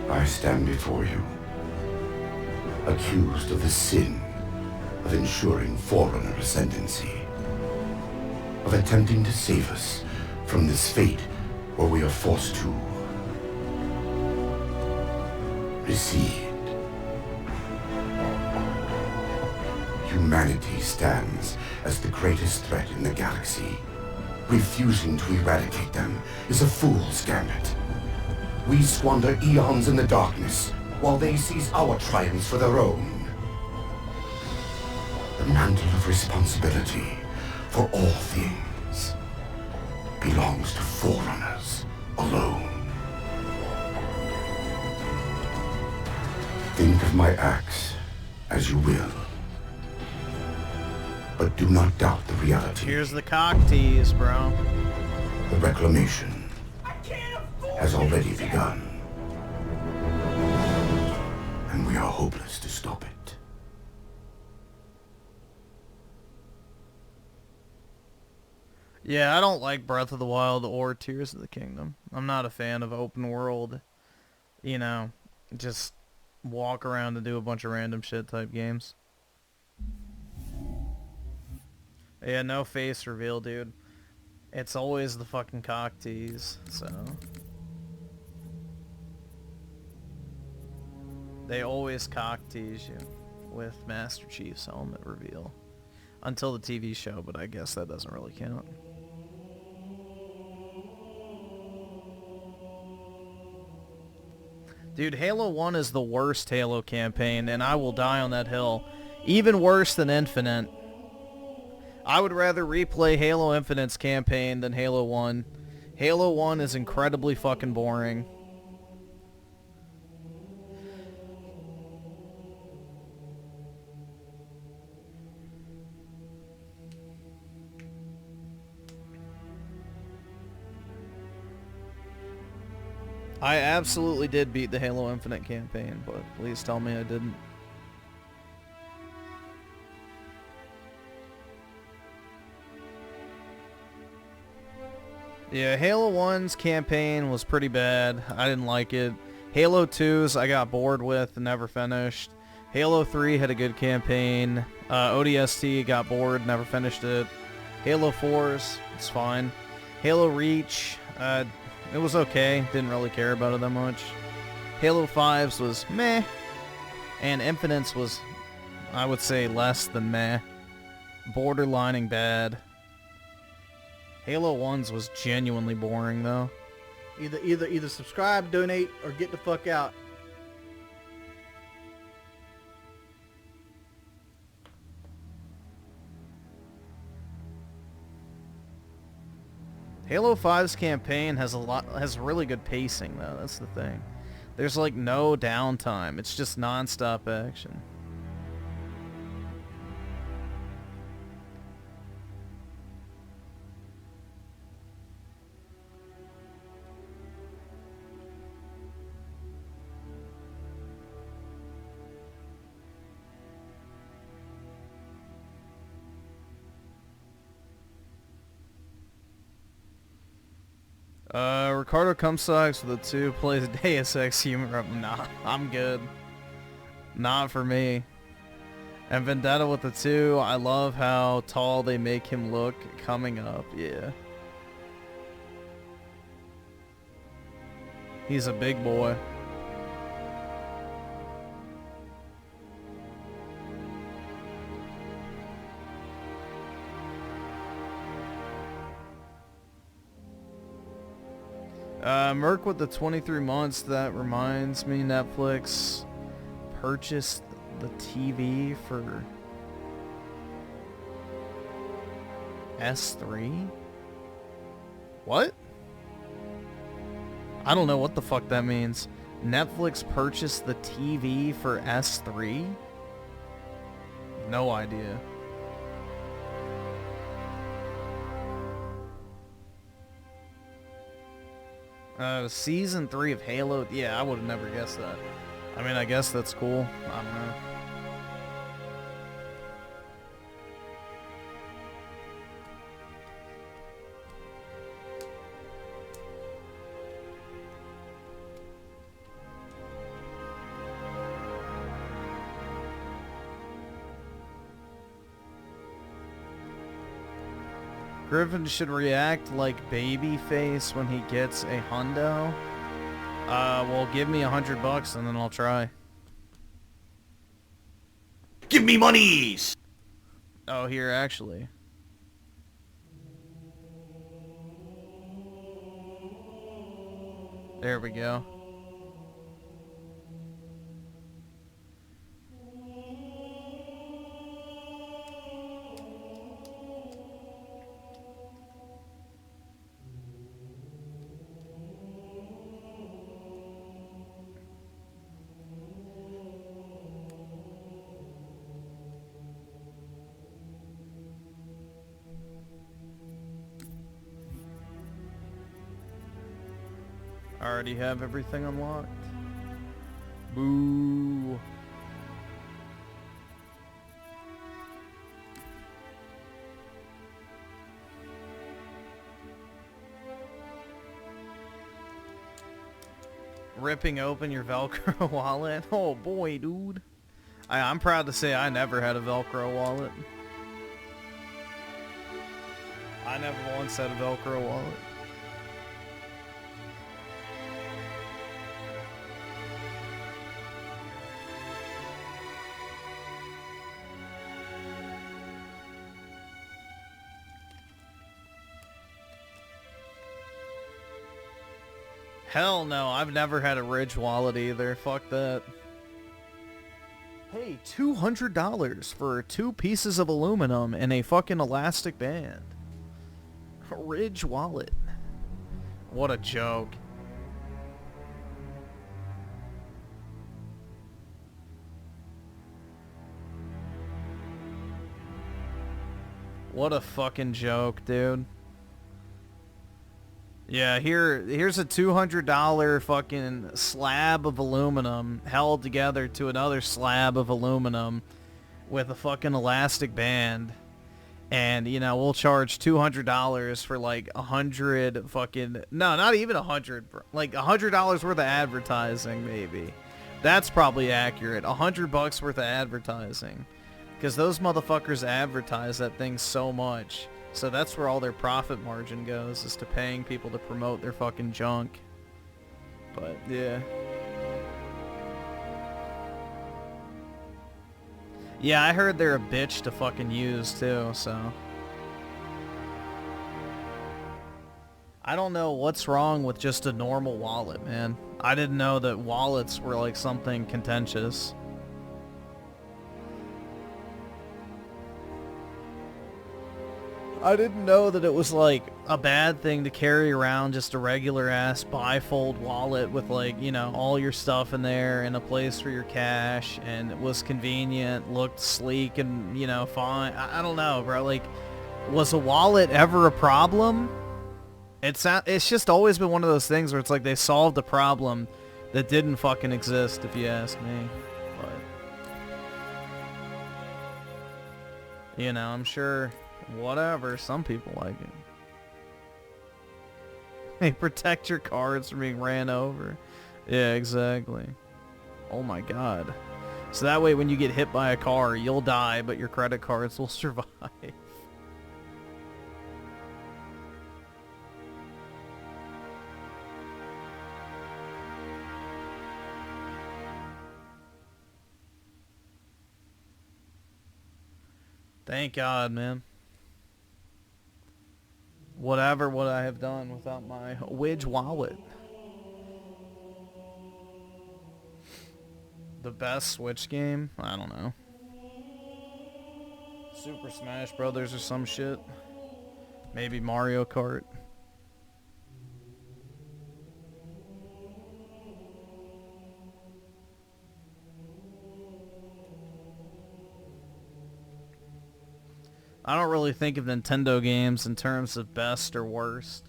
I stand before you, accused of the sin of ensuring Forerunner ascendancy, of attempting to save us from this fate where we are forced to recede. Humanity stands as the greatest threat in the galaxy. Refusing to eradicate them is a fool's gambit. We squander eons in the darkness, while they seize our triumphs for their own. The mantle of responsibility for all things belongs to Forerunners alone. Think of my axe as you will. But do not doubt the reality. Here's the cock tease, bro. The reclamation has already begun. And we are hopeless to stop it. Yeah, I don't like Breath of the Wild or Tears of the Kingdom. I'm not a fan of open world, you know, just walk around and do a bunch of random shit type games. Yeah, no face reveal, dude. It's always the fucking cock tease, so. They always cock tease you with Master Chief's helmet reveal. Until the TV show, but I guess that doesn't really count. Dude, Halo 1 is the worst Halo campaign, and I will die on that hill. Even worse than Infinite. I would rather replay Halo Infinite's campaign than Halo 1. Halo 1 is incredibly fucking boring. I absolutely did beat the Halo Infinite campaign, but please tell me I didn't. Yeah, Halo 1's campaign was pretty bad. I didn't like it. Halo 2's I got bored with and never finished. Halo 3 had a good campaign. ODST got bored, never finished it. Halo 4's, it's fine. Halo Reach, it was okay. Didn't really care about it that much. Halo 5's was meh. And Infinite's was, I would say, less than meh. Borderlining bad. Halo 1's was genuinely boring, though. Either subscribe, donate, or get the fuck out. Halo 5's campaign has really good pacing, though. That's the thing. There's like no downtime. It's just non-stop action. Ricardo Comstocks with a 2 plays Deus Ex Human Rep. Nah, I'm good. Not for me. And Vendetta with the 2, I love how tall they make him look coming up, yeah. He's a big boy. Merc with the 23 months, that reminds me, Netflix purchased the TV for S3? What? I don't know what the fuck that means. Netflix purchased the TV for S3? No idea. Season 3 of Halo. Yeah, I would have never guessed that. I mean, I guess that's cool. I don't know. Griffin should react like Babyface when he gets a hundo. Well, give me $100 and then I'll try. Give me monies! Oh, here, actually. There we go. already have everything unlocked. Boo. Ripping open your Velcro wallet? Oh boy, dude. I'm proud to say I never had a Velcro wallet. I never once had a Velcro wallet. Hell no, I've never had a Ridge wallet either. Fuck that. Hey, $200 for 2 pieces of aluminum and a fucking elastic band. A Ridge wallet. What a joke. What a fucking joke, dude. Yeah, here's a $200 fucking slab of aluminum held together to another slab of aluminum with a fucking elastic band. And, you know, we'll charge $200 for like 100 fucking... No, not even 100. Like $100 worth of advertising, maybe. That's probably accurate. $100 worth of advertising. Because those motherfuckers advertise that thing so much. So that's where all their profit margin goes, is to paying people to promote their fucking junk. But, yeah. Yeah, I heard they're a bitch to fucking use, too, so... I don't know what's wrong with just a normal wallet, man. I didn't know that wallets were, like, something contentious. I didn't know that it was like a bad thing to carry around just a regular ass bifold wallet with, like, you know, all your stuff in there and a place for your cash, and it was convenient, looked sleek and, you know, fine. I don't know, bro. Like, was a wallet ever a problem? It's just always been one of those things where it's like they solved a problem that didn't fucking exist, if you ask me. But, you know, I'm sure... Whatever, some people like it. Hey, protect your cards from being ran over. Yeah, exactly. Oh my god. So that way when you get hit by a car, you'll die, but your credit cards will survive. Thank God, man. Whatever would I have done without my Widge wallet? The best Switch game? I don't know. Super Smash Brothers or some shit. Maybe Mario Kart. I don't really think of Nintendo games in terms of best or worst.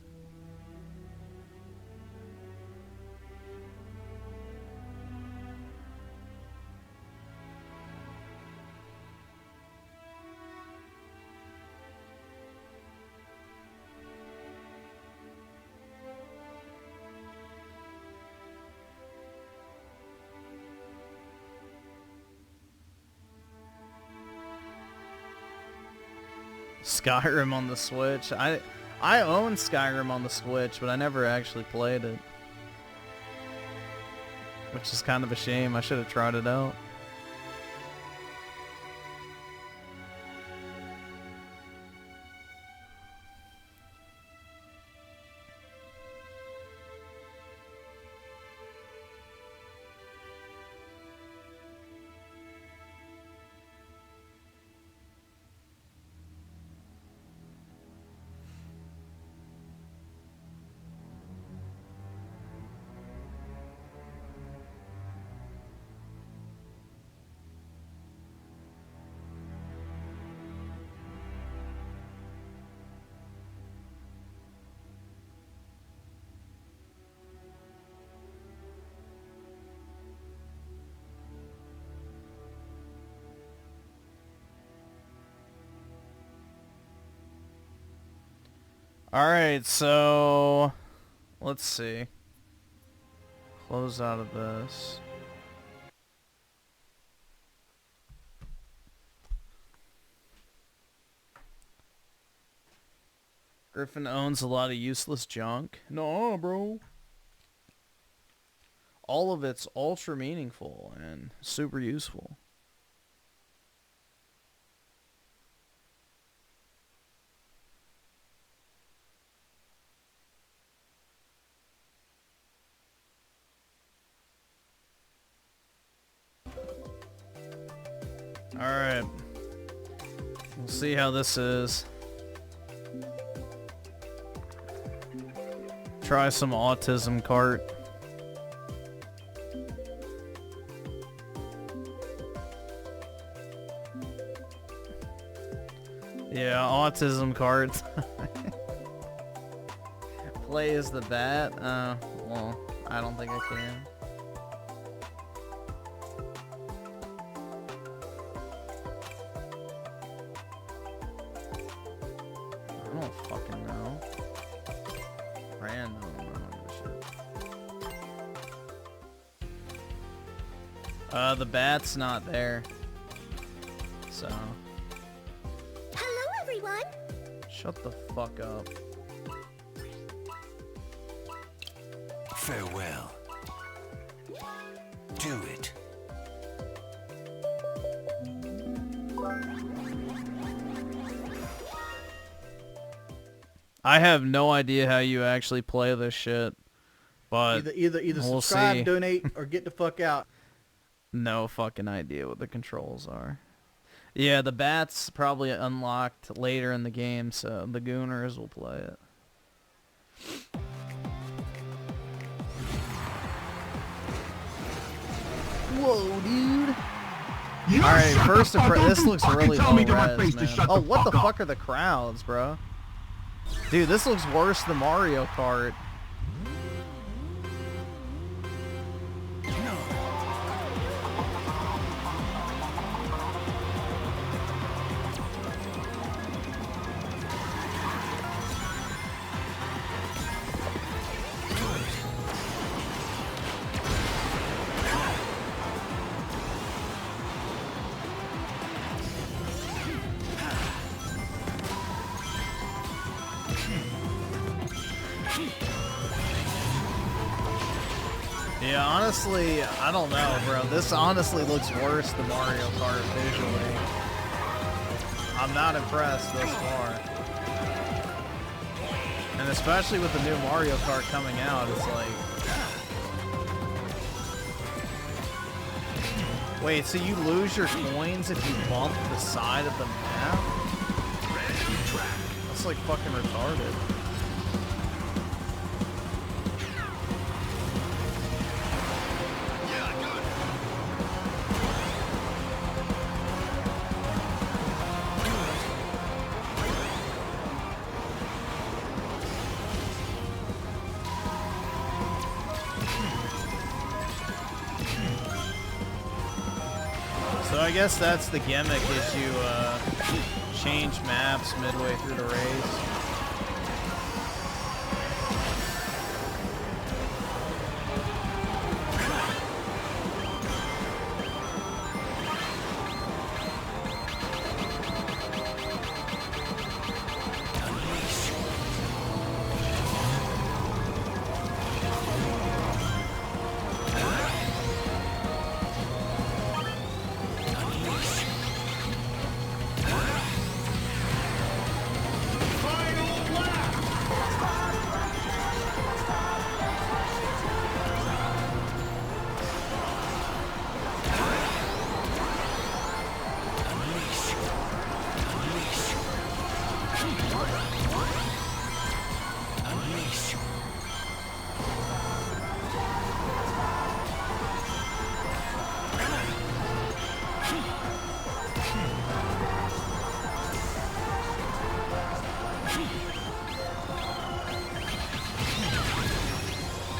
Skyrim on the Switch. I own Skyrim on the Switch, but I never actually played it. Which is kind of a shame. I should have tried it out. Alright, so let's see. Close out of this. Griffin owns a lot of useless junk. No, bro. All of it's ultra meaningful and super useful. Alright. We'll see how this is. Try some autism cart. Yeah, autism cards. Play as the bat? Well, I don't think I can. I don't fucking know. Random. I don't give a shit. The bat's not there. So. Hello, everyone. Shut the fuck up. Farewell. Do it. I have no idea how you actually play this shit, but either we'll subscribe, see. donate, or get the fuck out. No fucking idea what the controls are. Yeah, the bat's probably unlocked later in the game, so the Gooners will play it. Whoa, dude. Alright, first this looks really low res, man. Oh, what the fuck are the crowds, bro? Dude, this looks worse than Mario Kart. Yeah, honestly, I don't know, bro. This honestly looks worse than Mario Kart visually. I'm not impressed thus far. And especially with the new Mario Kart coming out, it's like... Wait, so you lose your coins if you bump the side of the map? That's like fucking retarded. So I guess that's the gimmick, is you change maps midway through the race.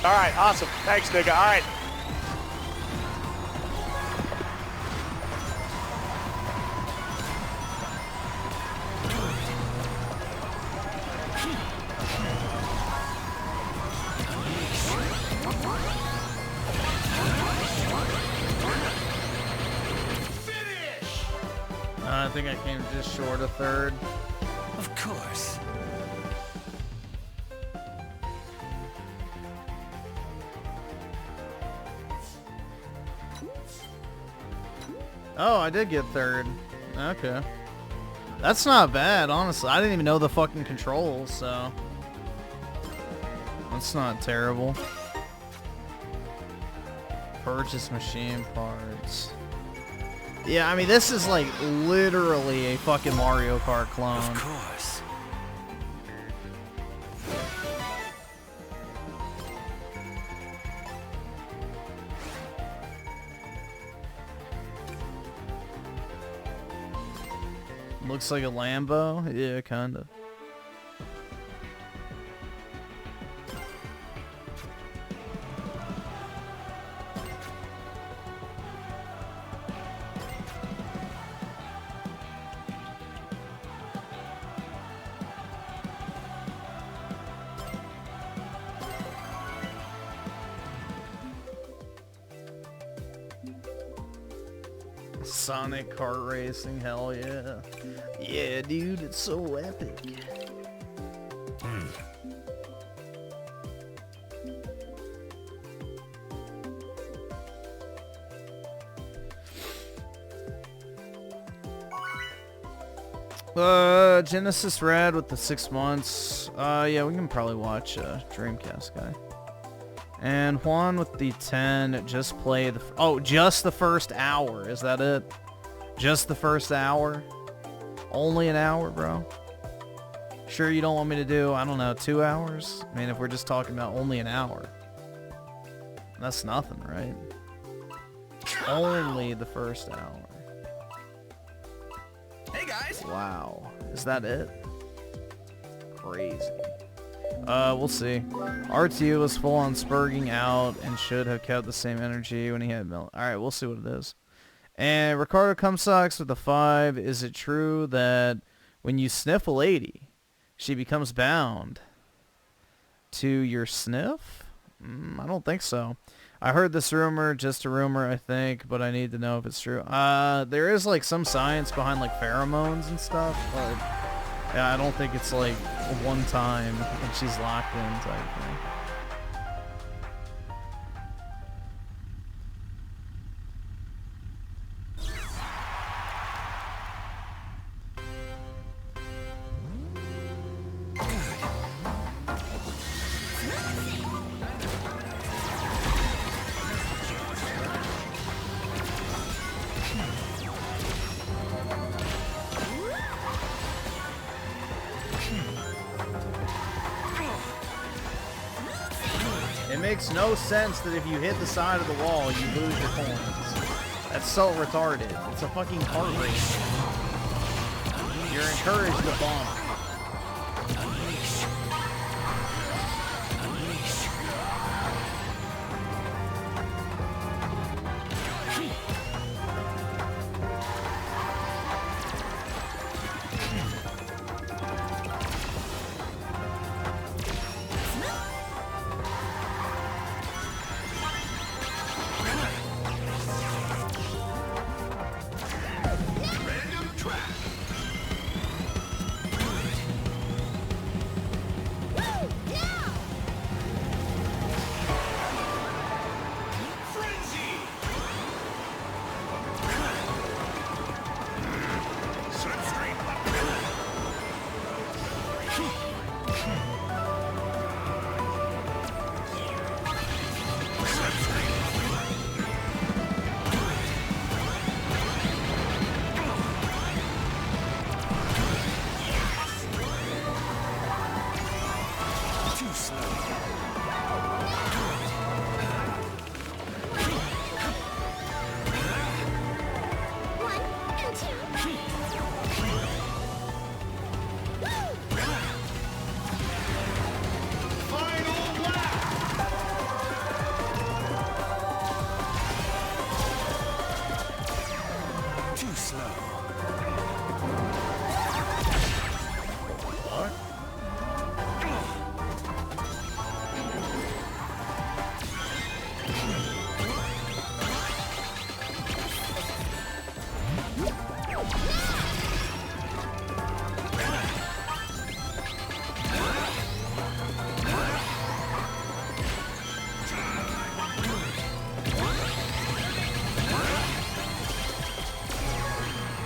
All right, awesome. Thanks, nigga. All right. I think I came just short of third. Of course. Oh, I did get third. Okay. That's not bad, honestly. I didn't even know the fucking controls, so... That's not terrible. Purchase machine parts. Yeah, I mean, this is like literally a fucking Mario Kart clone. Of course. Looks like a Lambo. Yeah, kinda. Sonic kart racing, hell yeah. Yeah, dude, it's so epic. Genesis Red with the 6 months. Yeah, we can probably watch Dreamcast guy. And Juan with the 10, just play the... Oh, just the first hour. Is that it? Just the first hour? Only an hour, bro? Sure you don't want me to do, I don't know, 2 hours? I mean, if we're just talking about only an hour. That's nothing, right? Only the first hour. Hey, guys! Wow. Is that it? Crazy. We'll see. RTU was full on spurging out and should have kept the same energy when he had milk. Alright, we'll see what it is. And Ricardo Cumsucks with a 5. Is it true that when you sniff a lady, she becomes bound to your sniff? I don't think so. I heard this rumor, just a rumor I think, but I need to know if it's true. There is like some science behind like pheromones and stuff, but yeah, I don't think it's like one time and she's locked in type thing. It makes no sense that if you hit the side of the wall, you lose your coins. That's so retarded. It's a fucking kart race. You're encouraged to bump.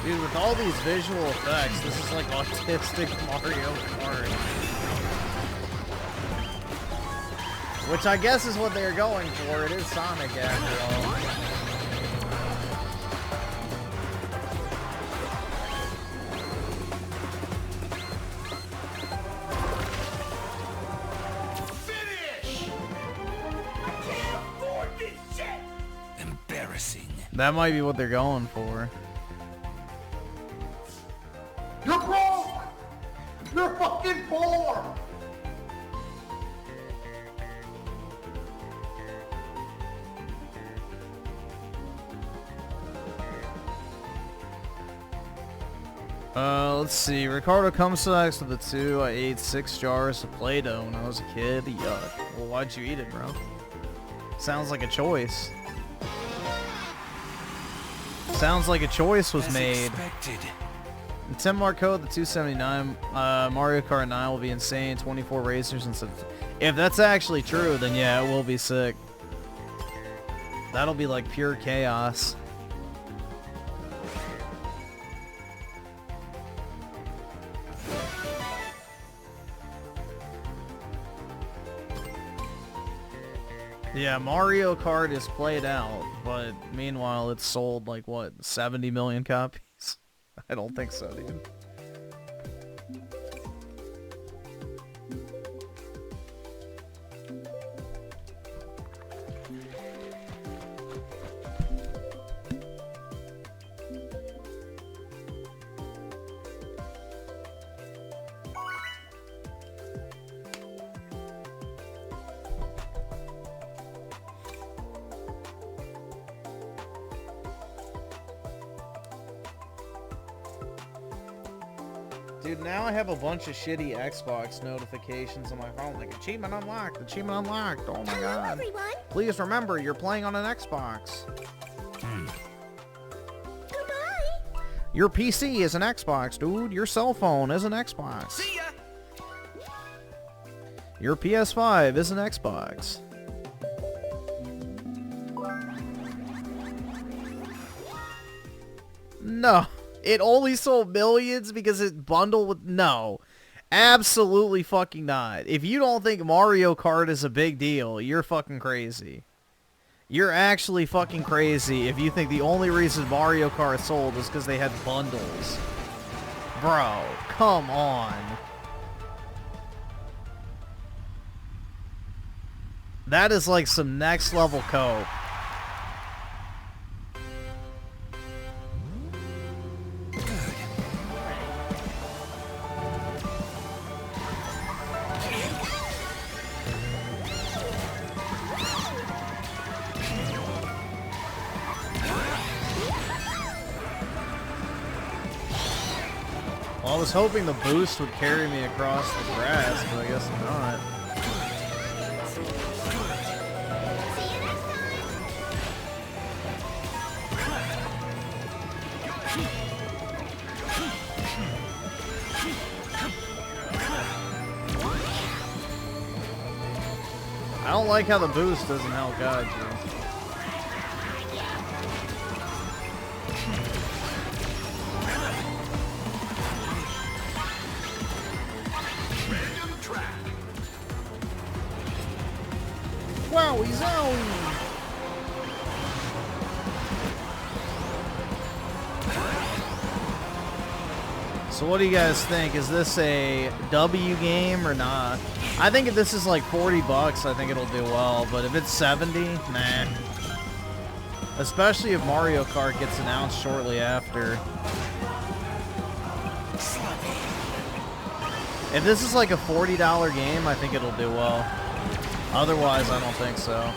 Dude, with all these visual effects, this is like autistic Mario Kart. Which I guess is what they're going for. It is Sonic after all. Embarrassing. That might be what they're going for. You're broke! You're fucking poor! Let's see. Ricardo Comstock's with the 2. I ate 6 jars of Play-Doh when I was a kid. Yuck. Well, why'd you eat it, bro? Sounds like a choice. Sounds like a choice was made. The 10 mark code, the 279, Mario Kart 9 will be insane. 24 racers and stuff. If that's actually true, then yeah, it will be sick. That'll be like pure chaos. Yeah, Mario Kart is played out, but meanwhile it's sold like, what, 70 million copies? I don't think so, dude. Dude, now I have a bunch of shitty Xbox notifications on my phone. Like, achievement unlocked, achievement unlocked. Oh my god. Everyone. Please remember, you're playing on an Xbox. Goodbye. Your PC is an Xbox, dude. Your cell phone is an Xbox. See ya. Your PS5 is an Xbox. No. It only sold millions because it bundled with... No. Absolutely fucking not. If you don't think Mario Kart is a big deal, you're fucking crazy. You're actually fucking crazy if you think the only reason Mario Kart sold is because they had bundles. Bro, come on. That is like some next level cope. Well, I was hoping the boost would carry me across the grass, but I guess not. I don't like how the boost doesn't help guide you. Wowie zone! So what do you guys think? Is this a W game or not? I think if this is like 40 bucks, I think it'll do well. But if it's 70, nah. Especially if Mario Kart gets announced shortly after. If this is like a $40 game, I think it'll do well. Otherwise, I don't think so.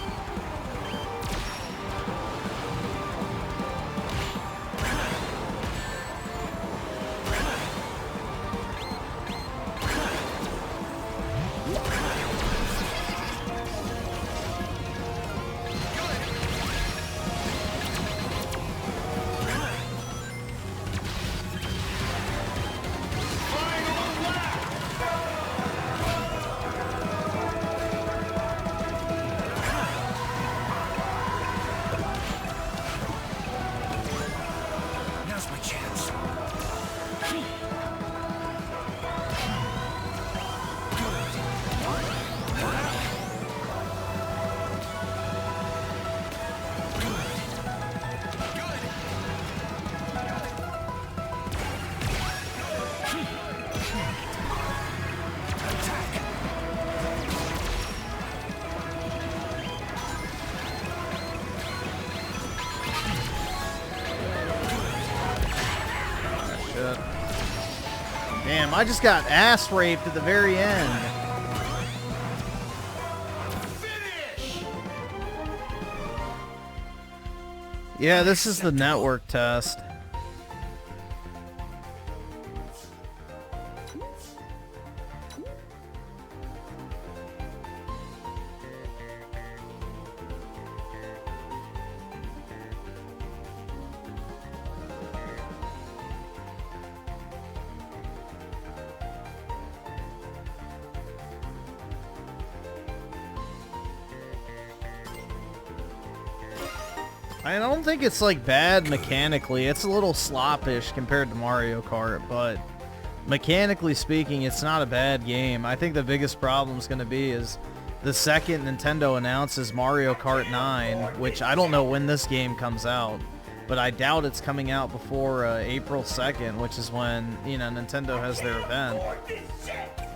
shit. Damn, I just got ass raped at the very end. Yeah, this is the network test. I don't think it's like bad mechanically. It's a little sloppish compared to Mario Kart, but mechanically speaking, it's not a bad game. I think the biggest problem is going to be is the second Nintendo announces Mario Kart 9, which I don't know when this game comes out, but I doubt it's coming out before April 2nd, which is when, you know, Nintendo has their event.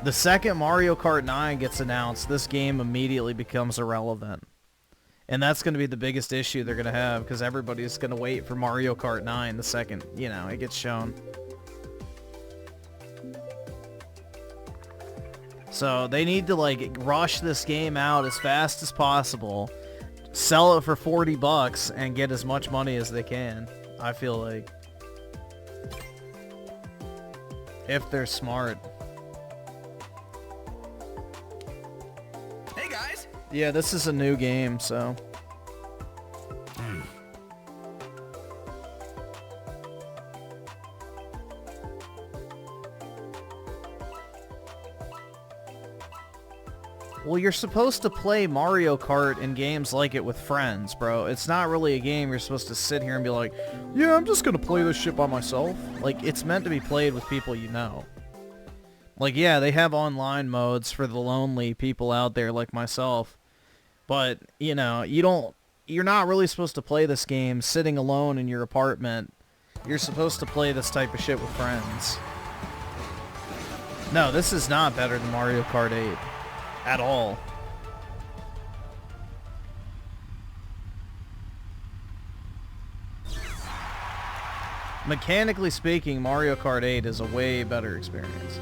The second Mario Kart 9 gets announced, this game immediately becomes irrelevant. And that's going to be the biggest issue they're going to have, because everybody's going to wait for Mario Kart 9 the second, you know, it gets shown. So they need to, like, rush this game out as fast as possible, sell it for $40, and get as much money as they can, I feel like. If they're smart. Hey, guys! Yeah, this is a new game, so... Well, you're supposed to play Mario Kart and games like it with friends, bro. It's not really a game you're supposed to sit here and be like, yeah, I'm just gonna play this shit by myself. Like, it's meant to be played with people you know. Like, yeah, they have online modes for the lonely people out there like myself. But, you know, you're not really supposed to play this game sitting alone in your apartment. You're supposed to play this type of shit with friends. No, this is not better than Mario Kart 8. At all. Mechanically speaking, Mario Kart 8 is a way better experience.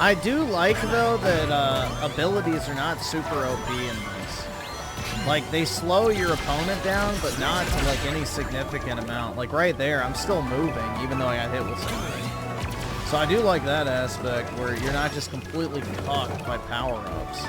I do like, though, that abilities are not super OP in this. Like, they slow your opponent down, but not to, like, any significant amount. Like, right there, I'm still moving, even though I got hit with something. So I do like that aspect, where you're not just completely fucked by power-ups.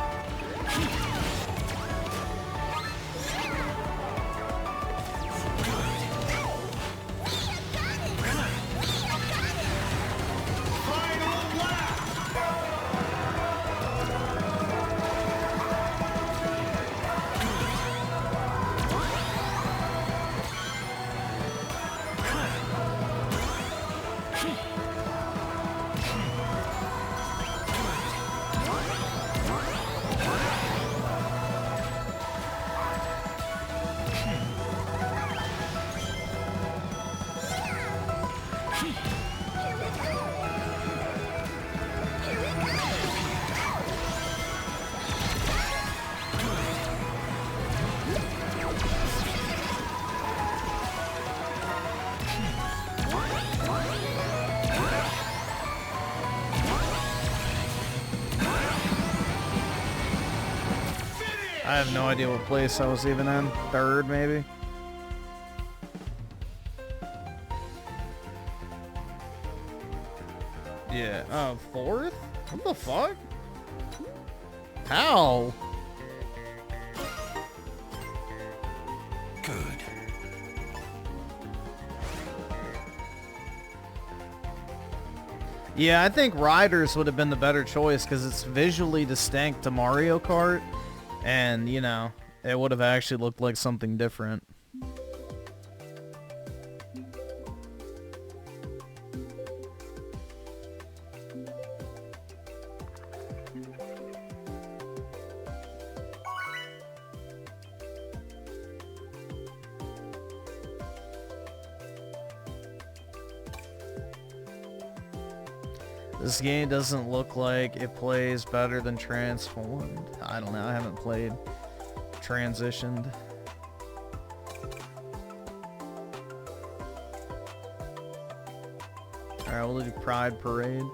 I have no idea what place I was even in. Third, maybe? Yeah. Fourth? What the fuck? How? Good. Yeah, I think Riders would have been the better choice because it's visually distinct to Mario Kart, and, you know, it would have actually looked like something different. This game doesn't look like it plays better than Transformed. I don't know, I haven't played Transitioned. Alright, we'll do Pride Parade.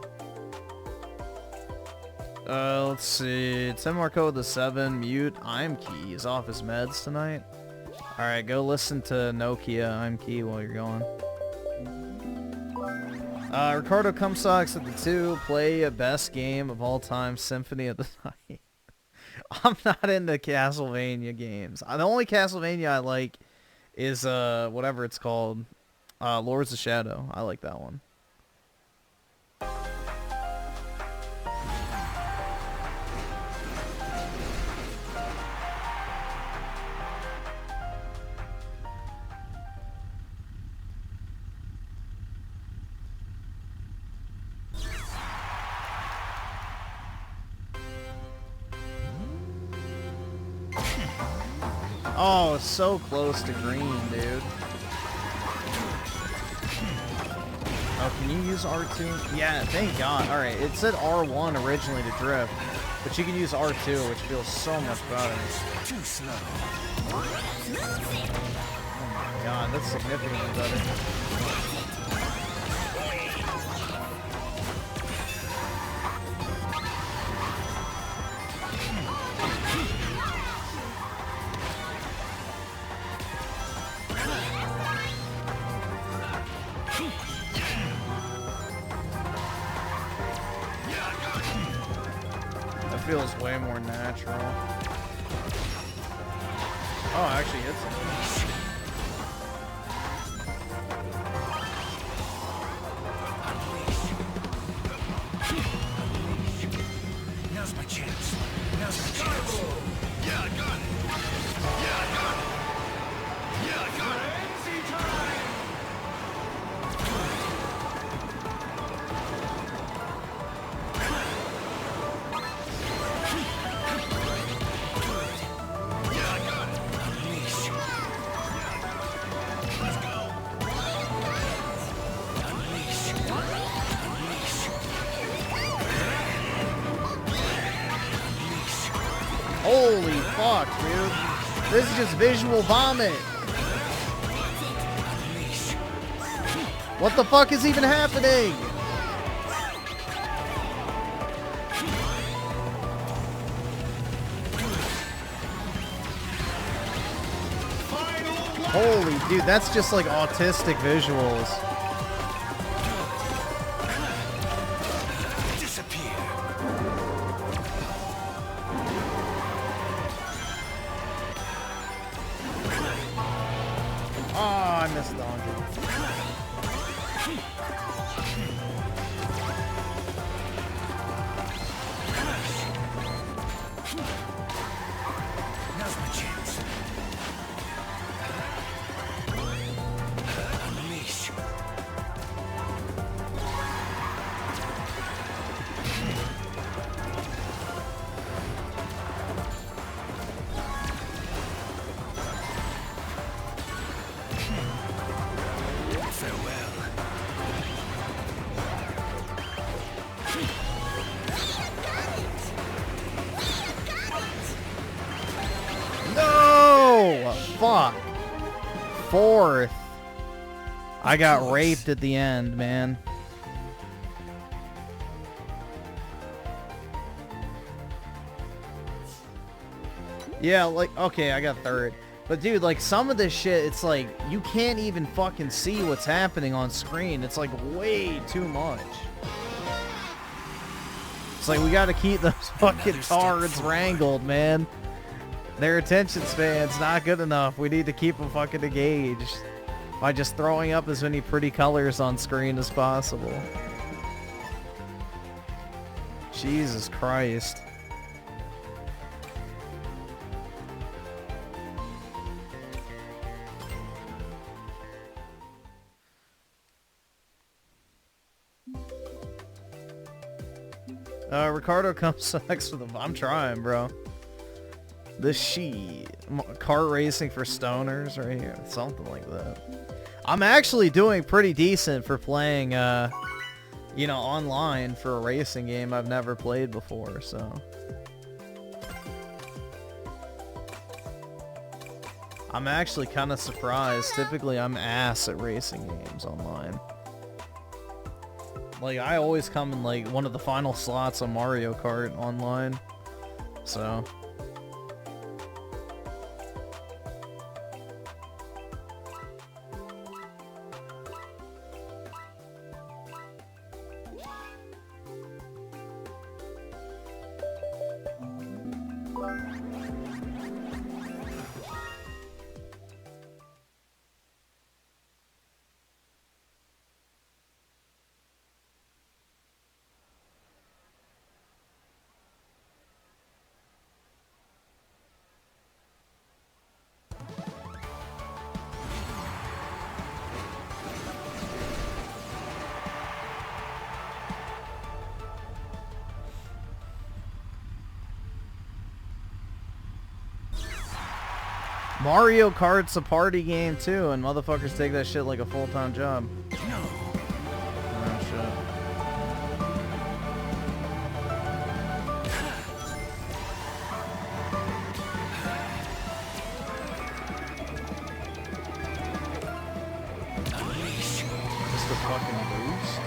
Let's see. Tim Marco with the 7. Mute. I'm Key is off his meds tonight. Alright, go listen to Nokia. I'm Key while you're going. Ricardo Cumsocks at the 2. Play a best game of all time, Symphony of the Night. I'm not into Castlevania games. The only Castlevania I like is whatever it's called. Lords of Shadow. I like that one. Oh, it's so close to green, dude. Oh, can you use R2? Yeah, thank God. Alright, it said R1 originally to drift, but you can use R2, which feels so much better. Too slow. Oh my God, that's significantly better. Feels way more natural. Oh, actually hits him. Now's my chance. Now's my chance. Yeah, I got it. Yeah, I got it. Yeah, I got it. Frenzy time. Holy fuck, dude. This is just visual vomit. What the fuck is even happening? Holy dude, that's just like autistic visuals. I missed Donkey. Now's my chance. Unleash. No! Fuck. Fourth. I got raped at the end, man. Yeah, like, okay, I got third. But dude, like, some of this shit, it's like, you can't even fucking see what's happening on screen. It's like way too much. It's like, we gotta keep those fucking tards wrangled, man. Their attention span's not good enough. We need to keep them fucking engaged by just throwing up as many pretty colors on screen as possible. Jesus Christ. Ricardo comes next with a... I'm trying, bro. This shit. Kart racing for stoners right here. Something like that. I'm actually doing pretty decent for playing, you know, online for a racing game I've never played before, so... I'm actually kind of surprised. Typically, I'm ass at racing games online. Like, I always come in, like, one of the final slots on Mario Kart online. So... Mario Kart's a party game too, and motherfuckers take that shit like a full-time job. Oh, shit. Just a fucking boost.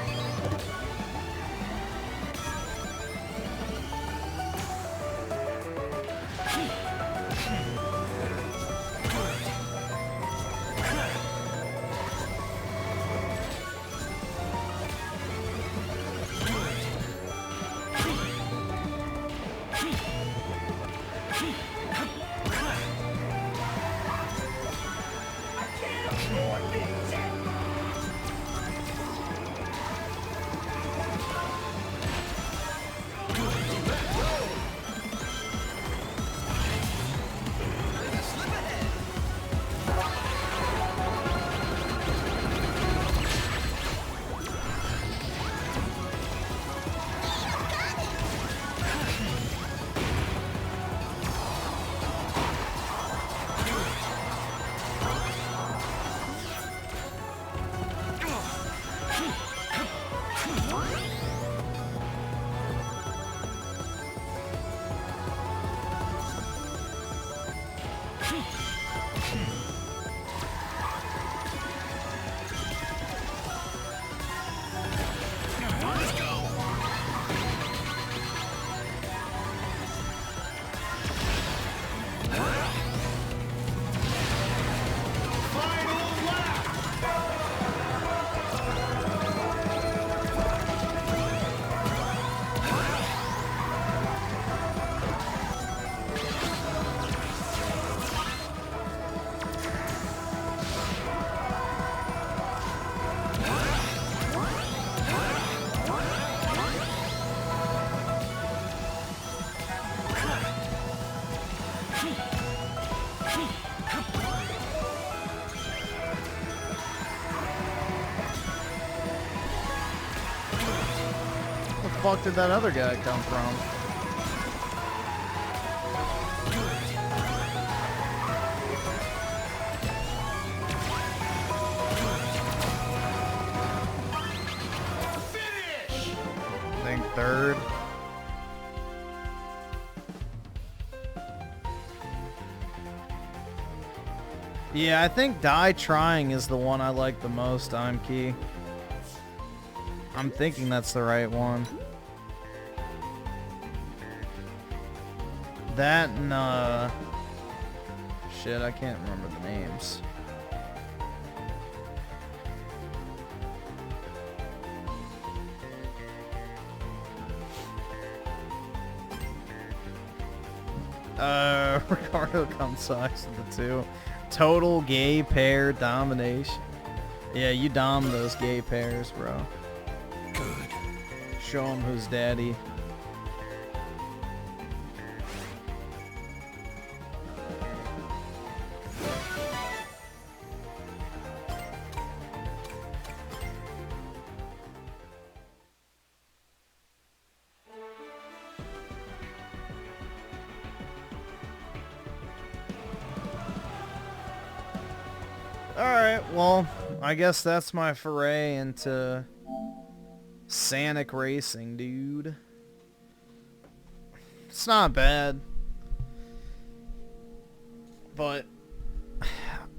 Where the fuck did that other guy come from? I think third. Yeah, I think Die Trying is the one I like the most, I'm Key. I'm thinking that's the right one. That and shit. I can't remember the names. Ricardo comes sucks with the 2. Total gay pair domination. Yeah, you dom those gay pairs, bro. Good. Show them who's daddy. Alright, well, I guess that's my foray into Sonic racing, dude. It's not bad. But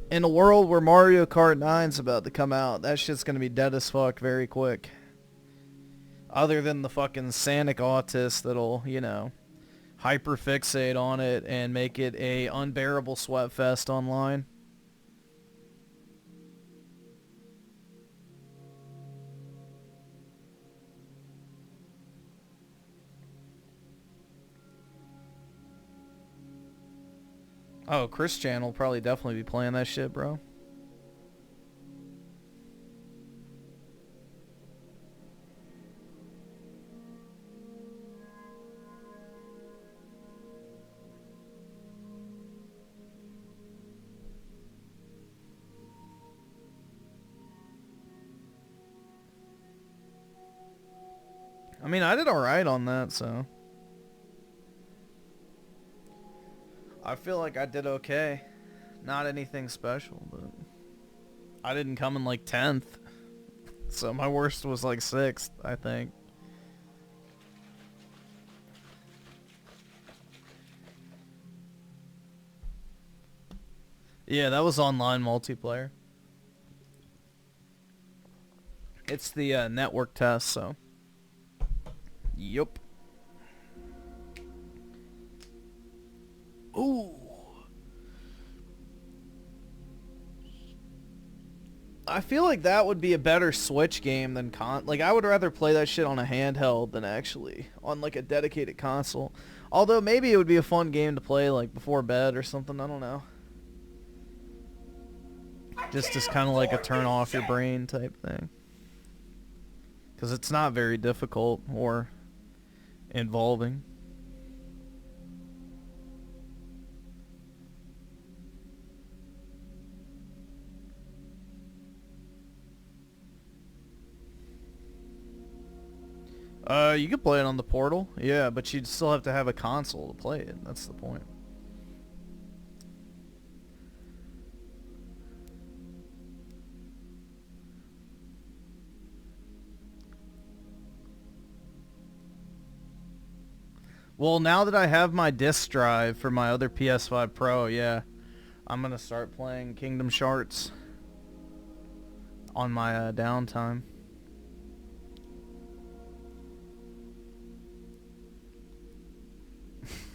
in a world where Mario Kart 9's about to come out, that shit's gonna be dead as fuck very quick. Other than the fucking Sonic autists that'll, you know, hyperfixate on it and make it a unbearable sweat fest online. Oh, Chris Chan will probably definitely be playing that shit, bro. I mean, I did alright on that, so... I feel like I did okay. Not anything special, but... I didn't come in like 10th. So my worst was like 6th, I think. Yeah, that was online multiplayer. It's the network test, so... Yup. Ooh. I feel like that would be a better Switch game than like I would rather play that shit on a handheld than actually on like a dedicated console. Although maybe it would be a fun game to play like before bed or something, I don't know. Just as kind of like a turn off your brain type thing. Cuz it's not very difficult or involving. You could play it on the Portal, yeah, but you'd still have to have a console to play it. That's the point. Well, now that I have my disc drive for my other PS5 Pro, yeah, I'm gonna start playing Kingdom Hearts on my downtime.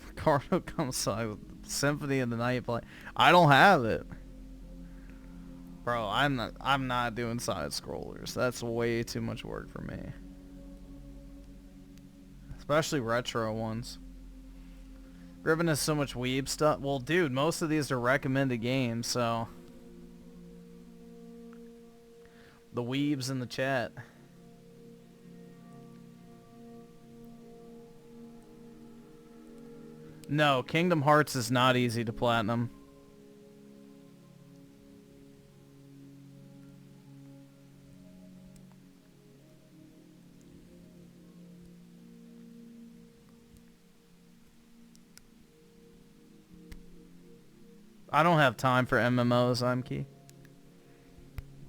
Ricardo comes by with Symphony of the Night play. I don't have it, bro. I'm not doing side scrollers. That's way too much work for me, especially retro ones. Griffin has so much weeb stuff. Well, dude, most of these are recommended games, so the weebs in the chat. No, Kingdom Hearts is not easy to platinum. I don't have time for MMOs, Imkey.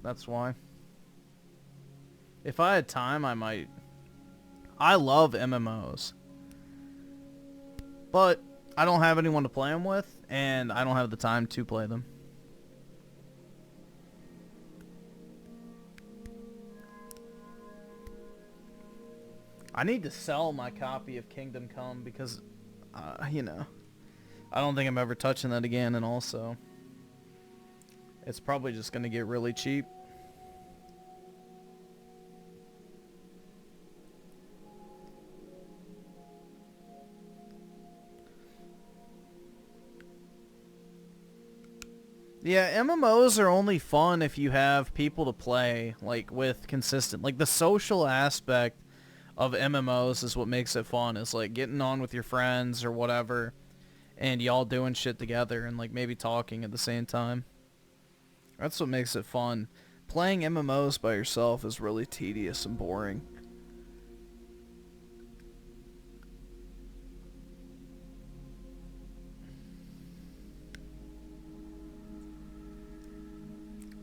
That's why. If I had time, I might. I love MMOs. But I don't have anyone to play them with, and I don't have the time to play them. I need to sell my copy of Kingdom Come because, you know, I don't think I'm ever touching that again, and also It's probably just gonna get really cheap. Yeah, MMOs are only fun if you have people to play, like, with consistent. Like, the social aspect of MMOs is what makes it fun. Is, like, getting on with your friends or whatever, and y'all doing shit together and, like, maybe talking at the same time. That's what makes it fun. Playing MMOs by yourself is really tedious and boring.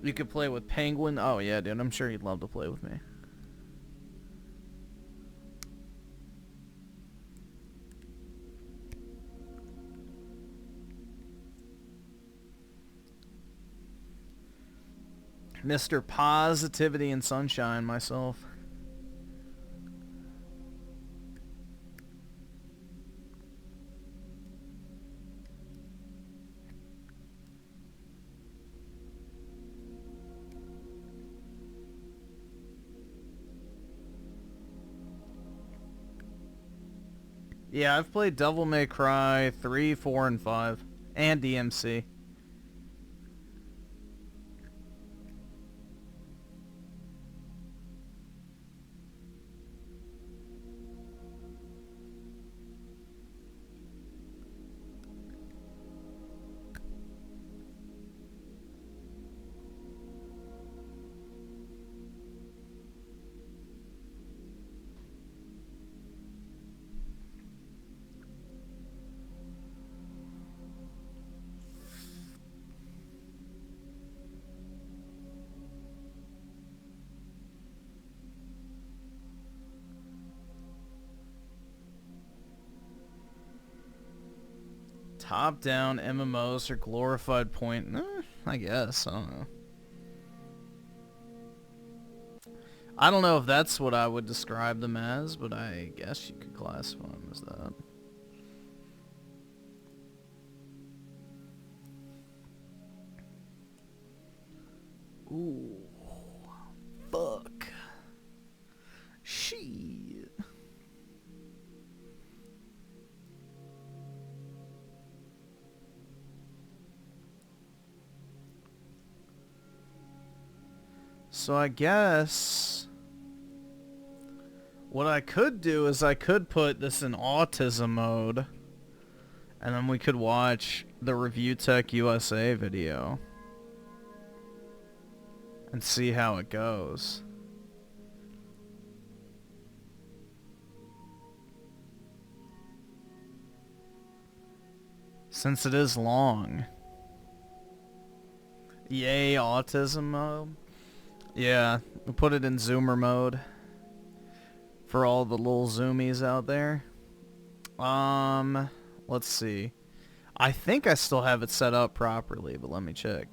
You could play with Penguin. Oh yeah, dude, I'm sure he'd love to play with me. Mr. Positivity and Sunshine, myself. Yeah, I've played Devil May Cry 3, 4, and 5. And DMC. Top-down MMOs are glorified point. I guess. I don't know. I don't know if that's what I would describe them as, but I guess you could classify them as that. Ooh. Fuck. Shit. So I guess what I could do is I could put this in autism mode, and then we could watch the Review Tech USA video and see how it goes. Since it is long. Yay, autism mode. Yeah, we'll put it in zoomer mode for all the little zoomies out there. Let's see. I think I still have it set up properly, but let me check.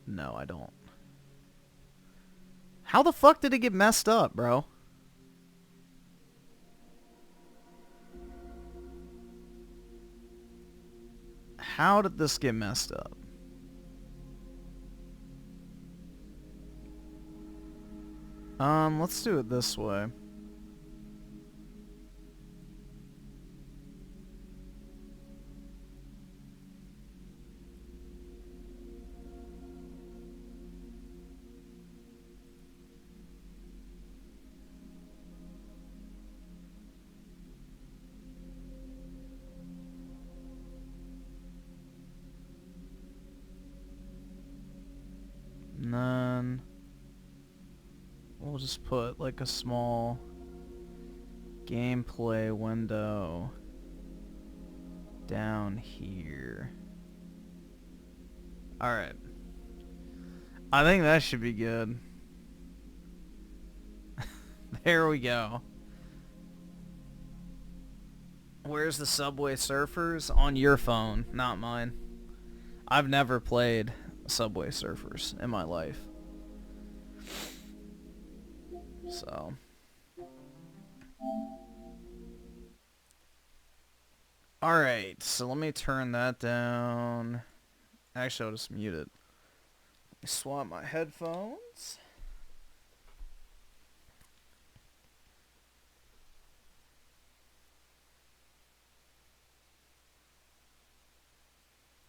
No, I don't. How the fuck did it get messed up, bro? How did this get messed up? Let's do it this way. And then we'll just put like a small gameplay window down here. Alright. I think that should be good. There we go. Where's the Subway Surfers? On your phone, not mine. I've never played Subway Surfers in my life. So Alright, so let me turn that down. Actually, I'll just mute it. Swap my headphones.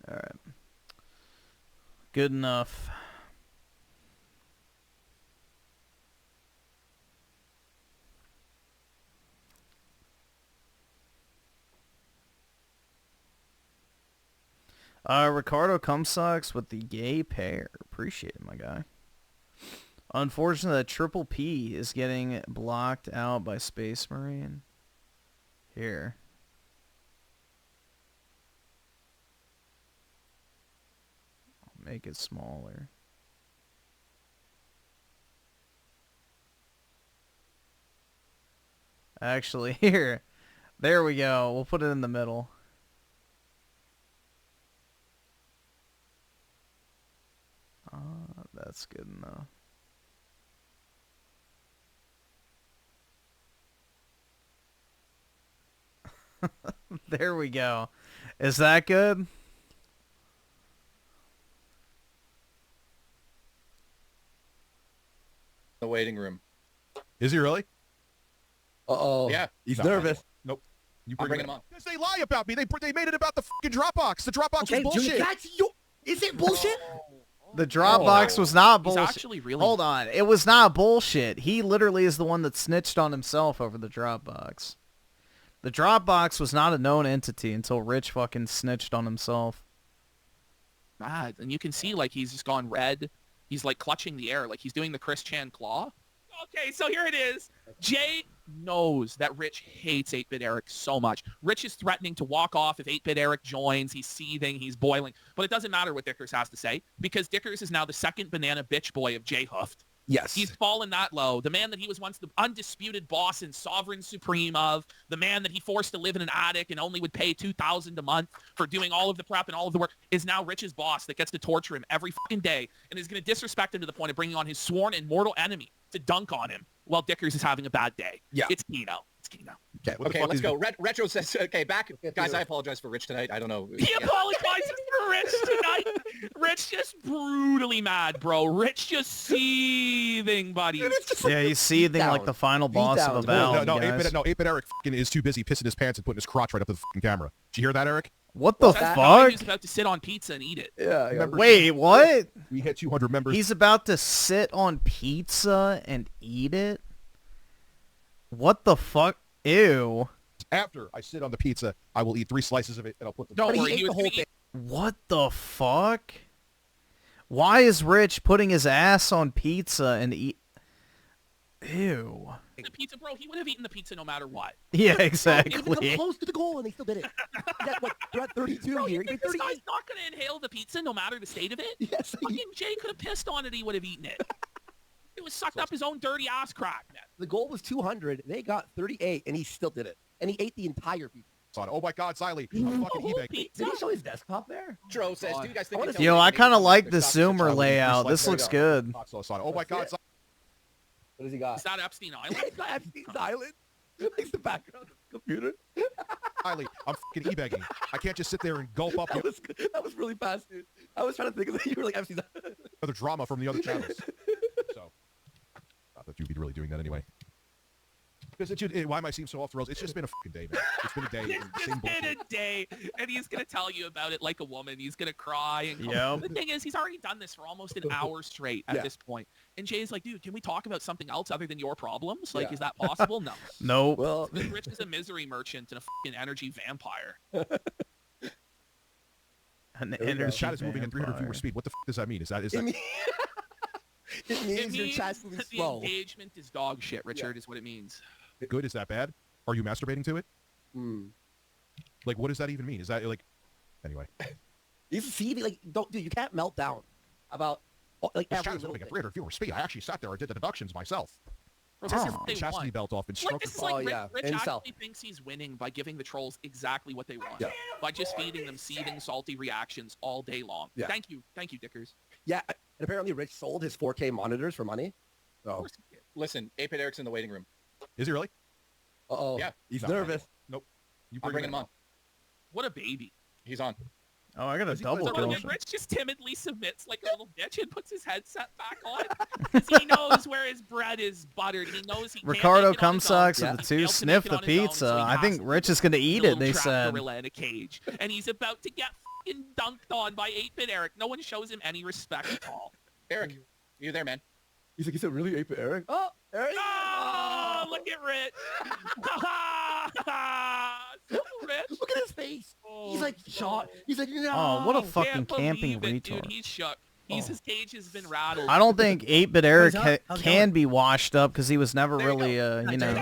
Alright. Good enough. Ricardo Cumsucks with the gay pair. Appreciate it, my guy. Unfortunately, that Triple P is getting blocked out by Space Marine. Here. I'll make it smaller. Actually, here. There we go. We'll put it in the middle. That's good enough. There we go. Is that good? The waiting room. Is he really? Uh-oh. Yeah. He's nervous. Nope. You bring him on. Because they lie about me. They made it about the fucking Dropbox. The Dropbox was bullshit. Dude, that's your... Is it bullshit? The Dropbox was not bullshit. He's actually really... Hold on. It was not bullshit. He literally is the one that snitched on himself over the Dropbox. The Dropbox was not a known entity until Rich fucking snitched on himself. Mad. And you can see, like, he's just gone red. He's, like, clutching the air. Like, he's doing the Chris Chan claw. Okay, so here it is. Jay knows that Rich hates 8-Bit Eric so much. Rich is threatening to walk off if 8-Bit Eric joins. He's seething. He's boiling. But it doesn't matter what Dickers has to say because Dickers is now the second banana bitch boy of Jay Hoofed. Yes. He's fallen that low. The man that he was once the undisputed boss and sovereign supreme of, the man that he forced to live in an attic and only would pay $2,000 a month for doing all of the prep and all of the work, is now Rich's boss that gets to torture him every fucking day and is going to disrespect him to the point of bringing on his sworn and mortal enemy to dunk on him while Dickers is having a bad day. Yeah. It's Kino. It's Kino. Okay, let's go. Retro says, okay, back. Guys, I apologize for Rich tonight. I don't know. He apologizes for Rich tonight. Rich just brutally mad, bro. Rich just seething, buddy. Yeah, he's seething like the final boss of a battle. No, 8-Bit Eric fucking is too busy pissing his pants and putting his crotch right up to the fucking camera. Did you hear that, Eric? What the fuck? He's about to sit on pizza and eat it. Yeah. Wait, what? We hit 200 members. He's about to sit on pizza and eat it? What the fuck? Ew. After I sit on the pizza, I will eat 3 slices of it, and I'll put the... Don't worry, he ate the whole thing. What the fuck? Why is Rich putting his ass on pizza and eat... Ew. The pizza, bro, he would have eaten the pizza no matter what. Yeah, They exactly. come close to the goal, and they still did it. They're at 32 Bro, here. you think this guy's not going to inhale the pizza no matter the state of it? Yes. Fucking Jay could have pissed on it, he would have eaten it. It was sucked up his own dirty ass crack, man. The goal was 200. They got 38, and he still did it. And he ate the entire pizza. Oh my God, Siley. I'm fucking eBay. Did he show his desktop there? Tro says, do you guys think... Yo, I kind of like the zoomer layout. This looks good. Oh my God, What does he got? Is that Epstein Island? It's not Epstein's Island. It's the background of the computer. Siley, I'm fucking e-begging. I can't just sit there and gulp up That was really fast, dude. I was trying to think of it. You were like Epstein's Island. other drama from the other channels. So, not that you'd be really doing that anyway. Because why am I seeing so off the rails? It's just been a fucking day, man. It's been a day. It's been a day, and he's gonna tell you about it like a woman. He's gonna cry. And The thing is, he's already done this for almost an hour straight at this point. And Jay's like, dude, can we talk about something else other than your problems? Like, is that possible? No. Nope. Well, Rich is a misery merchant and a fucking energy vampire. An The chat is moving at 300 viewer speed. What the does that mean? Is that... It means your chat's moving that slow. The engagement is dog shit, Richard, is what it means. Good? Is that bad? Are you masturbating to it? Hmm. Like, what does that even mean? Is that, like... Anyway. You see, like, dude, you can't melt down about, like, This every chat is little moving at thing. 300 viewer speed. I actually sat there and did the deductions myself. Bro, this is what they Chastity want. belt off and Like, stroked this is like Rich Incel. actually thinks he's winning by giving the trolls exactly what they want. By just feeding them seething, salty reactions all day long. Yeah. Thank you, Dickers. Yeah, and apparently Rich sold his 4K monitors for money. So. Listen, 8-Bit Eric's in the waiting room. Is he really? Uh-oh. Yeah. He's No. nervous. Nope. You I'll bring him on. What a baby. He's on. Oh, I got a double So kill. Rich just timidly submits like a little bitch and puts his headset back on because he knows where his bread is buttered. He knows he can't Ricardo make it on his own. Cumsucks He of the failed two to sniff make it the on his own, pizza. so he I has think to Rich is gonna eat be a it. They little trap said. gorilla in a cage, and he's about to get fucking dunked on by 8-Bit Eric. No one shows him any respect at all. Eric, you there, man? He's like, is it really 8-Bit Eric? Oh, Eric! Oh, look at Rich! So Rich! Look at his face. He's like shot. He's like, no. Oh, what a fucking Can't camping believe it, retard. dude. He's shook. His cage has been rattled. I don't think 8-Bit Eric How's it can going? be washed up because he was never really, you know,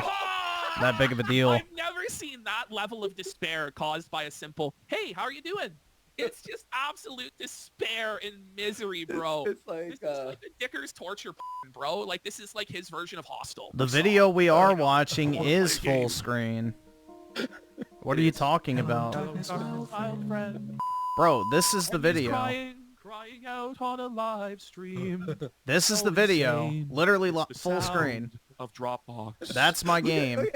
that big of a deal. I've never seen that level of despair caused by a simple, hey, how are you doing? It's just absolute despair and misery, bro. It's like, this is like the Dicker's torture, bro. Like, this is like his version of Hostel. The video we are watching is full screen. What are you talking about? Bro, this is the video. Crying out on a live stream. This is the video. Literally full screen. Of Dropbox. That's my game.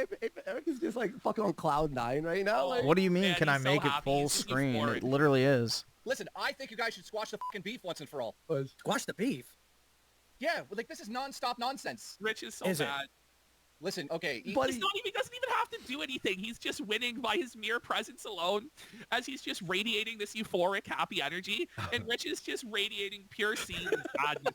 Eric is just like fucking on cloud 9 right now. Like, What do you mean, Man, can I he's so make it happy. full He's just screen? euphoric. It literally is. Listen, I think you guys should squash the fucking beef once and for all. Squash the beef. Yeah, like this is non-stop nonsense. Rich is so Is it? mad. Listen, okay, He doesn't even have to do anything. He's just winning by his mere presence alone, as he's just radiating this euphoric, happy energy, and Rich is just radiating pure seed and sadness.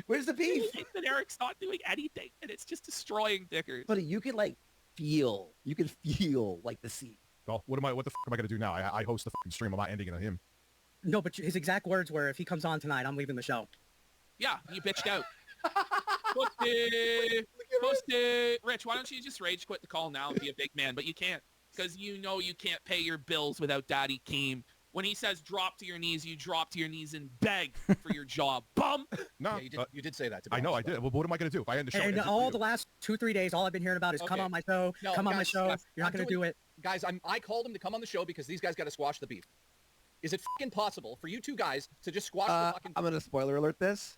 Where's the beef? And Eric's not doing anything, and it's just destroying Dickers. Buddy, you can like feel. You can feel like the seed. Well, what the fuck am I gonna do now? I host the fucking stream. I'm not ending it on him. No, but his exact words were, if he comes on tonight, I'm leaving the show. Yeah, you bitched out. Pussy. Rich, why don't you just rage quit the call now and be a big man? But you can't, because you know you can't pay your bills without Daddy Keem. When he says drop to your knees, you drop to your knees and beg for your job. Bum! No, Yeah, you did say that. To be I know I honest, did. Well, what am I gonna do if I end the show? And and it's all for the you? last 2-3 days, all I've been hearing about is come Okay. on my show, No, come on my guys, show. guys, You're not I'm going to do it. Guys, I called him to come on the show because these guys got to squash the beef. Is it fucking possible for you two guys to just squash the fucking I'm gonna spoiler alert this.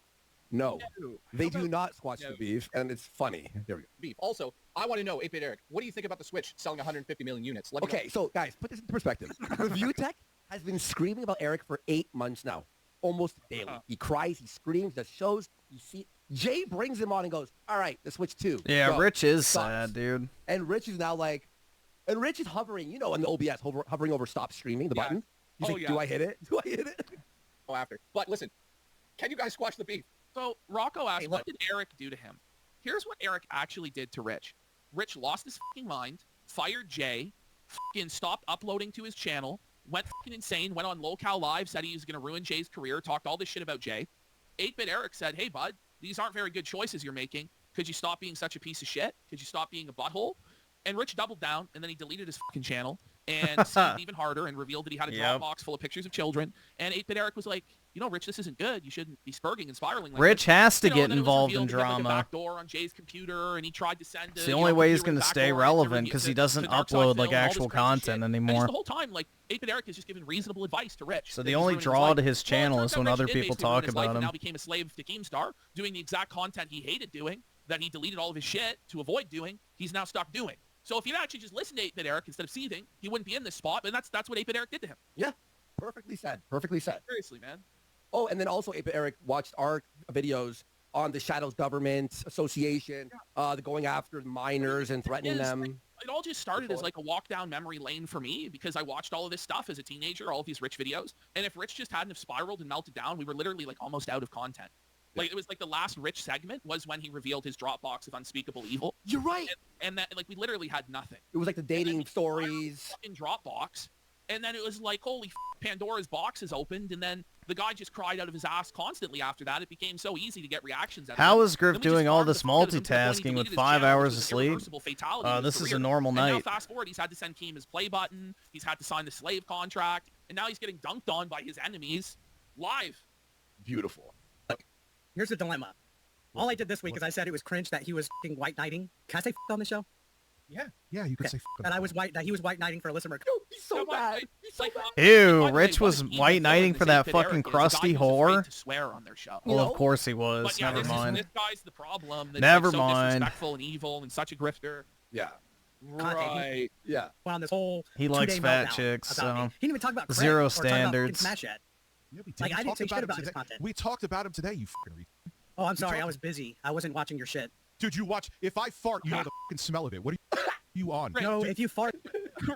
No, No. they do not squash the beef, and it's funny. There we go. beef? Also, I want to know, 8-Bit Eric, what do you think about the Switch selling 150 million units? Let me know. Okay, so guys, put this into perspective. Review Tech has been screaming about Eric for 8 months now, almost daily. He cries, he screams, does shows. You see, Jay brings him on and goes, "All right, the Switch 2." Yeah, go." Rich is Sucks. sad, dude. And Rich is now like, and Rich is hovering, you know, on the OBS, hovering over stop streaming, the Yeah. button. He's Oh, like, yeah. "Do I hit it? Do I hit it?" Go after. But listen, can you guys squash the beef? So Rocco asked, Hey, what look. did Eric do to him? Here's what Eric actually did to Rich. Rich lost his fucking mind, fired Jay, fucking stopped uploading to his channel, went fucking insane, went on Locale Live, said he was going to ruin Jay's career, talked all this shit about Jay. 8-Bit Eric said, hey, bud, these aren't very good choices you're making. Could you stop being such a piece of shit? Could you stop being a butthole? And Rich doubled down, and then he deleted his fucking channel and seemed even harder and revealed that he had a Yep. Dropbox full of pictures of children. And 8-Bit Eric was like, you know, Rich, this isn't good. You shouldn't be spurging and spiraling like Rich this. has to You know, get and then it was involved in revealed he had, like, a drama. backdoor on Jay's computer, and he tried to send It's the only way he's going to stay relevant because he doesn't upload like actual content And just anymore. the whole time, like, 8-Bit Eric has just given reasonable advice to Rich. So that the he's only ruining his draw life. to his channel Well, it is turns when out other Rich did people basically ruin talk his life about and him. now became a slave to Keemstar, doing the exact content he hated doing, that he deleted all of his shit to avoid doing, he's now stuck doing. So if you actually just listened to 8-Bit Eric instead of seething, he wouldn't be in this spot, and that's what 8-Bit Eric did to him. Yeah, perfectly said. Perfectly said. Seriously, man. Oh, and then also 8-Bit Eric watched our videos on the Shadows Government Association, the going after minors and threatening them. It all just started as like a walk down memory lane for me because I watched all of this stuff as a teenager, all of these Rich videos. And if Rich just hadn't have spiraled and melted down, we were literally like almost out of content. Like it was like the last Rich segment was when he revealed his Dropbox of unspeakable evil. You're right. And that, like, we literally had nothing. It was like the dating stories. In Dropbox. And then it was like, holy Pandora's box is opened. And then the guy just cried out of his ass constantly after that. It became so easy to get reactions out of How him. is Griff Then we just doing all farmed the this fuck out of him to the point he multitasking with deleted his 5 channel, hours which of was an sleep? irreversible fatality in his This is a career. normal And night. now fast forward, he's had to send Keem his play button. He's had to sign the slave contract. And now he's getting dunked on by his enemies live. Beautiful. Here's the dilemma. All I did this week is I said it was cringe that he was f***ing white knighting. Can I say f*** on the show? Yeah. Yeah, you could Okay. say f***ing That he was white knighting for Alyssa Merkel. He's so bad. He's so bad. Ew, Rich was white knighting for that fucking crusty whore? To swear on their show. Well, of course he was. But yeah, Never mind. This guy's the problem. That Never he's so mind. disrespectful and evil and such a grifter. Yeah. content. Right. Yeah. Went on this whole He likes 2-day fat meltdown chicks, about me. so He didn't even talk about Craig zero or talk about fucking standards. Smash yet. Yeah, we did. Like, We I didn't talked say shit him about his today. content. We talked about him today, you fucking Oh, I'm sorry. I was busy. I wasn't watching your shit. Dude, you watch. If I fart, you know the fucking smell of it. What are you on? No, Dude, if you fart.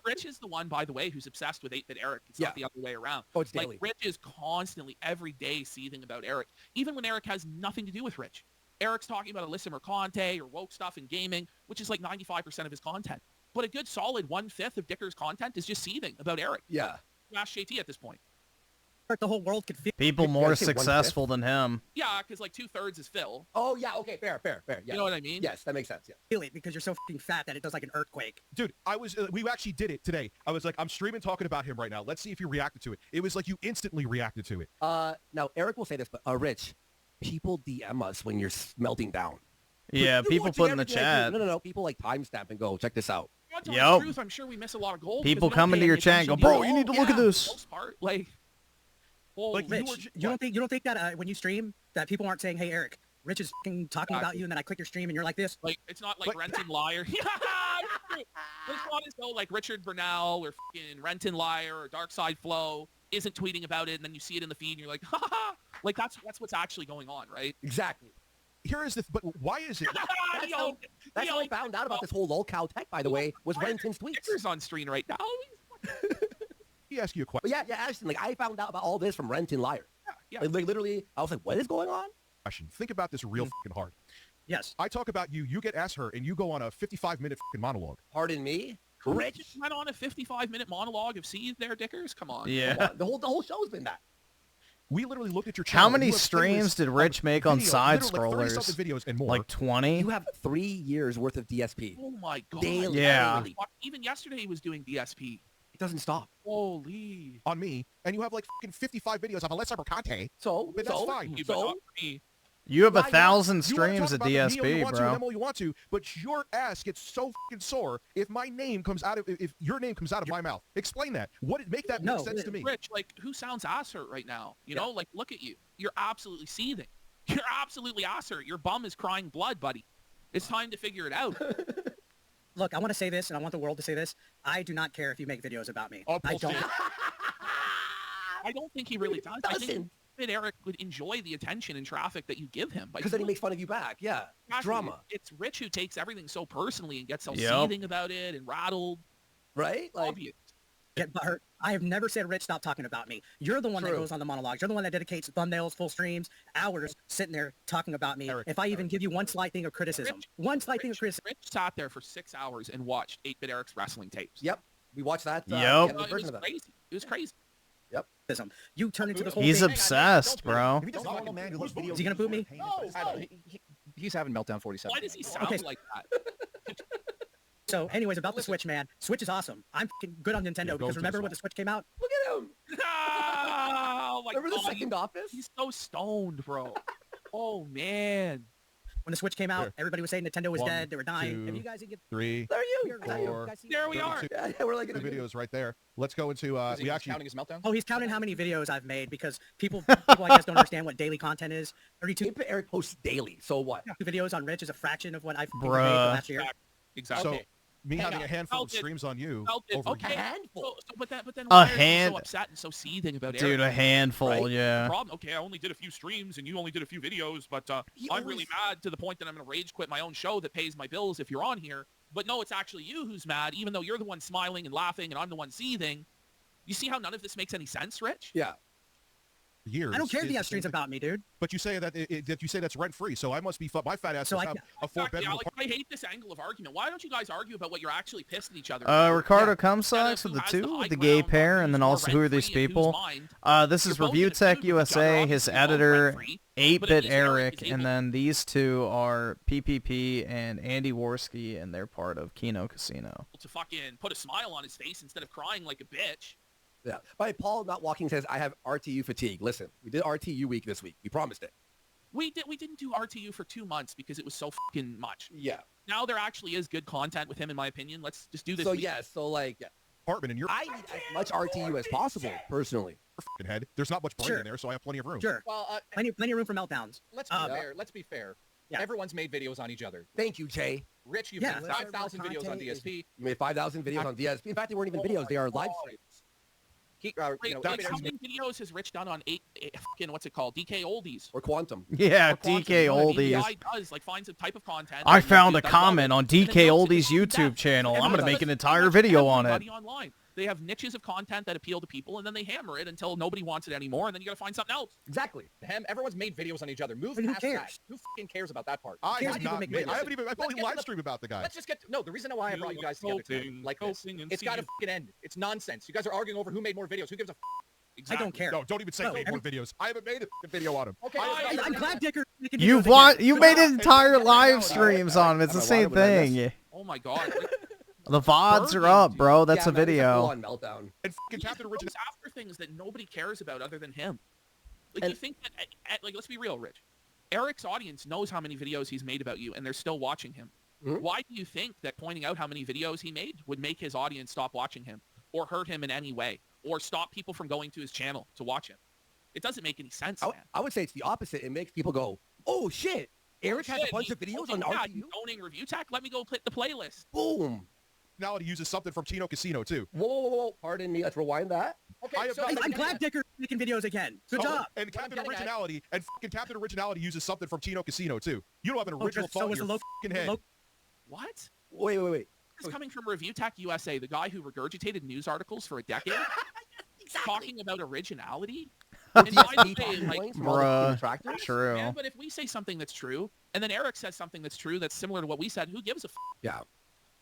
Rich is the one, by the way, who's obsessed with 8-Bit Eric. It's not the other way around. Oh, it's like, daily. Rich is constantly, every day, seething about Eric, even when Eric has nothing to do with Rich. Eric's talking about Alyssa Mercante or woke stuff in gaming, which is like 95% of his content. But a good solid 1/5 of Dicker's content is just seething about Eric. Yeah. Ask JT at this point. The whole world could feel. People more successful than him. Yeah, because like 2/3 is Phil. Oh, yeah. Okay. Fair. Yeah. You know what I mean? Yes, that makes sense. Yeah. Feel it because you're so fucking fat that it does like an earthquake. Dude, I was. We actually did it today. I was like, I'm streaming talking about him right now. Let's see if you reacted to it. It was like you instantly reacted to it. Now Eric will say this, but Rich, people DM us when you're melting down. Yeah, people put in the chat. No. People like timestamp and go, check this out. Yep. Truth, I'm sure we miss a lot of gold. People come into your chat and go, bro, you need to look at this. Most part, like Rich, you don't think that when you stream that people aren't saying, "Hey, Eric, Rich is fucking talking about you," and then I click your stream and you're like this. Like it's not like Renton Liar. Yeah, it's not as though like Richard Burnell or fucking Renton Liar or Darkside Flow isn't tweeting about it, and then you see it in the feed and you're like, ha ha. Like that's what's actually going on, right? Exactly. Here is the. But why is it? That's how I found out about this whole lolcow tech, by the way, was Renton's tweets. Dicker's on screen right now. He asked you a question. Yeah, Ashton. Like I found out about all this from Renton Liar. Yeah. Like literally, I was like, what is going on? Think about this real fucking hard. Yes. I talk about you. You get asked her, and you go on a 55-minute fucking monologue. Pardon me. Rich went on a 55-minute monologue of seeds there, Dickers. Come on. Yeah. Come on. The whole show's been that. We literally looked at your channel. How many streams did Rich make on side scrollers? Like 30-something videos and more. Like 20? You have 3 years worth of DSP. Oh my god. Daily. Yeah. Even yesterday he was doing DSP. It doesn't stop. Holy. On me, and you have like fucking 55 videos of Alyssa Mercante. So, but that's fine. You have Why 1,000 not? You wanna streams talk of about me all you DSP, want to, bro. and all you want to, but your ass gets so fucking sore if my name comes out of if your name comes out of my mouth. Explain that. Make that make sense to me. Rich, like who sounds ass hurt right now? You know, like look at you. You're absolutely seething. You're absolutely ass hurt. Your bum is crying blood, buddy. It's time to figure it out. Look, I want to say this, and I want the world to say this. I do not care if you make videos about me. I don't. I don't think he really does. I think that Eric would enjoy the attention and traffic that you give him. Because then he makes fun of you back. Yeah. Exactly. Drama. It's Rich who takes everything so personally and gets so Yep. seething about it and rattled. Right? Like, obvious. Get butthurt. I have never said, Rich, stop talking about me. You're the one that goes on the monologues. You're the one that dedicates thumbnails, full streams, hours sitting there talking about me. If I even give you one slight thing of criticism. Rich sat there for 6 hours and watched 8-Bit Eric's wrestling tapes. Yep. We watched that. Yep. It was crazy. It was crazy. Yep. You turn into this whole He's thing. obsessed, bro. Is he gonna boot me? He's having meltdown 47. Why does he sound like that? So, anyways, about the Switch, man. Switch is awesome. I'm fucking good on Nintendo because remember when the Switch came out? Look at him. Oh my Remember god. the second office? He's so stoned, bro. Oh man. When the Switch came out, Here. everybody was saying Nintendo was 1, dead. They were dying. 2, Have you guys get 3, There you 4, There we are. 32 Yeah, we're like in a videos right there. Let's go into Is he we actually counting his meltdown? Oh, he's counting how many videos I've made because people I guess don't understand what daily content is. 32 Eric posts daily. So what? videos on Rich is a fraction of what I've made Bruh. last year. Exactly. So me Hang having on. a handful Felt of it. streams on you Felt it. over Okay. A handful. So, but then A why are you hand- so upset and so seething about Dude, Eric? a handful, Right? yeah. The problem, okay, I only did a few streams and you only did a few videos, but I'm really mad to the point that I'm going to rage quit my own show that pays my bills if you're on here. But no, it's actually you who's mad, even though you're the one smiling and laughing and I'm the one seething. You see how none of this makes any sense, Rich? Yeah. years. I don't care if is you the have streams same thing. about me, dude. But you say that you say that's rent free, so I must be my fat ass So must I- have a Exactly. 4-bedroom I hate this angle of argument. Why don't you guys argue about what you're actually pissed at each other? Ricardo Yeah. Comsox with Who the has 2, high with the gay ground pair, on and then who's also more who are these rent-free and people? who's mind? This You're is both Review gonna Tech feud with each other, USA, his obviously, you're both editor, rent-free, but at 8-Bit least Eric Eric, is and able- then these two are PPP and Andy Worski, and they're part of Kino Casino. to fucking put a smile on his face instead of crying like a bitch. Yeah. By Paul Not Walking says, I have RTU fatigue. Listen, we did RTU week this week. We promised it. We didn't do RTU for 2 months because it was so fucking much. Yeah. Now there actually is good content with him, in my opinion. Let's just do this. So, week. yeah. So, like, yeah. apartment, and you're I need as much RTU as possible, personally. fucking head. There's not much brain Sure. in there, so I have plenty of room. Sure. Well, plenty of room for meltdowns. let's be fair. Let's be fair. Everyone's made videos on each other. Thank you, Jay. Rich, you've made 5,000 videos on DSP. You made 5,000 videos on DSP. In fact, they weren't even videos. They are live streams. How many videos has Rich done on what's it called? DK Oldies. Or Quantum. Yeah, DK Oldies. The guy does, finds a type of content. I found a comment on DK Oldies YouTube channel. I'm going to make an entire video on it. Online. They have niches of content that appeal to people, and then they hammer it until nobody wants it anymore, and then you got to find something else. Exactly. Everyone's made videos on each other. Move past that. Who fucking cares about that part? I have not made. I haven't even. I've only live streamed about the guy. Let's just get. No, the reason why I brought you guys together like this, it's got to fucking end. It's nonsense. You guys are arguing over who made more videos. Who gives a? Exactly. I don't care. No, don't even say made more videos. I haven't made a video on him. Okay, I'm glad Dicker. You made entire live streams on him. It's the same thing. Oh my god. The VODs are up, bro. That's a video. Meltdown. And Captain Original after things that nobody cares about other than him. Like, you think that, like, let's be real, Rich. Eric's audience knows how many videos he's made about you, and they're still watching him. Why do you think that pointing out how many videos he made would make his audience stop watching him, or hurt him in any way, or stop people from going to his channel to watch him? It doesn't make any sense, man. I would say it's the opposite. It makes people go, oh, shit. Eric has a bunch of videos on RTU? Owning Review Tech? Let me go click the playlist. Boom. Now he uses something from Kino Casino, too. Whoa. Pardon me. Let's rewind that. Okay, I'm glad Dicker's making videos again. Good job. And Captain Originality uses something from Kino Casino, too. You don't have an original thought in your fucking head. What? Wait. This is coming from Review Tech USA, the guy who regurgitated news articles for a decade, talking about originality. And by the way, true. Yeah, but if we say something that's true, and then Eric says something that's true that's similar to what we said, who gives a f? Yeah.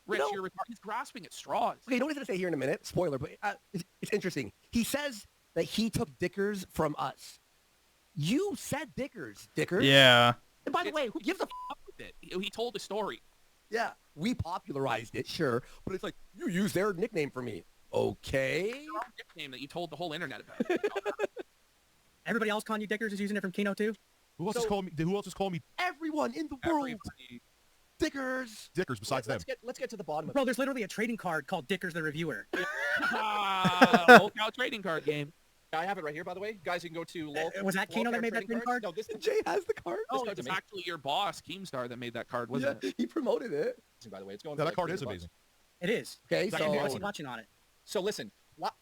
Rich, he's grasping at straws. Okay, you know what he's going to say here in a minute? Spoiler, but it's interesting. He says that he took Dickers from us. You said Dickers. Yeah. And by the way, who gives a f? With it? He told a story. Yeah, we popularized it, sure, but it's like, you used their nickname for me. Okay. Nickname that you told the whole internet about. Everybody else calling you Dickers is using it from Kino too? Who else is calling me? Everyone in the world. Dickers besides them. Let's get to the bottom of it. Bro, there's literally a trading card called Dickers the Reviewer. Local trading card game. I have it right here, by the way. Guys, you can go to was that Kino that made that trading card? No, this Jay has the card. Oh, it's actually your boss, Keemstar, that made that card, wasn't it? He promoted it. By the way, it's going. No, that card is amazing. It is. Okay, so what's he watching on it? So listen,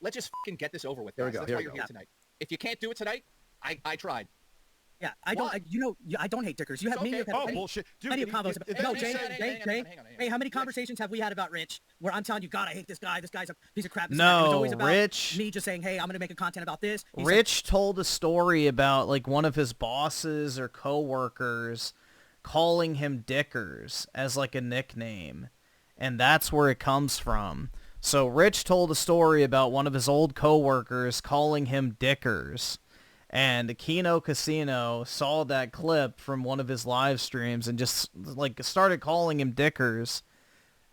let's just fucking get this over with. Here we go. That's why you're here tonight. If you can't do it tonight, I tried. Yeah, I don't hate Dickers. You have me. Oh, bullshit. Dude, plenty of combos. No, Jay. Hey, how many conversations have we had about Rich where I'm telling you, God, I hate this guy. This guy's a piece of crap. No, it's always about Rich. Me just saying, hey, I'm going to make a content about this. Rich told a story about like one of his bosses or coworkers calling him Dickers as like a nickname. And that's where it comes from. So Rich told a story about one of his old coworkers calling him Dickers. And Kino Casino saw that clip from one of his live streams and just like started calling him Dickers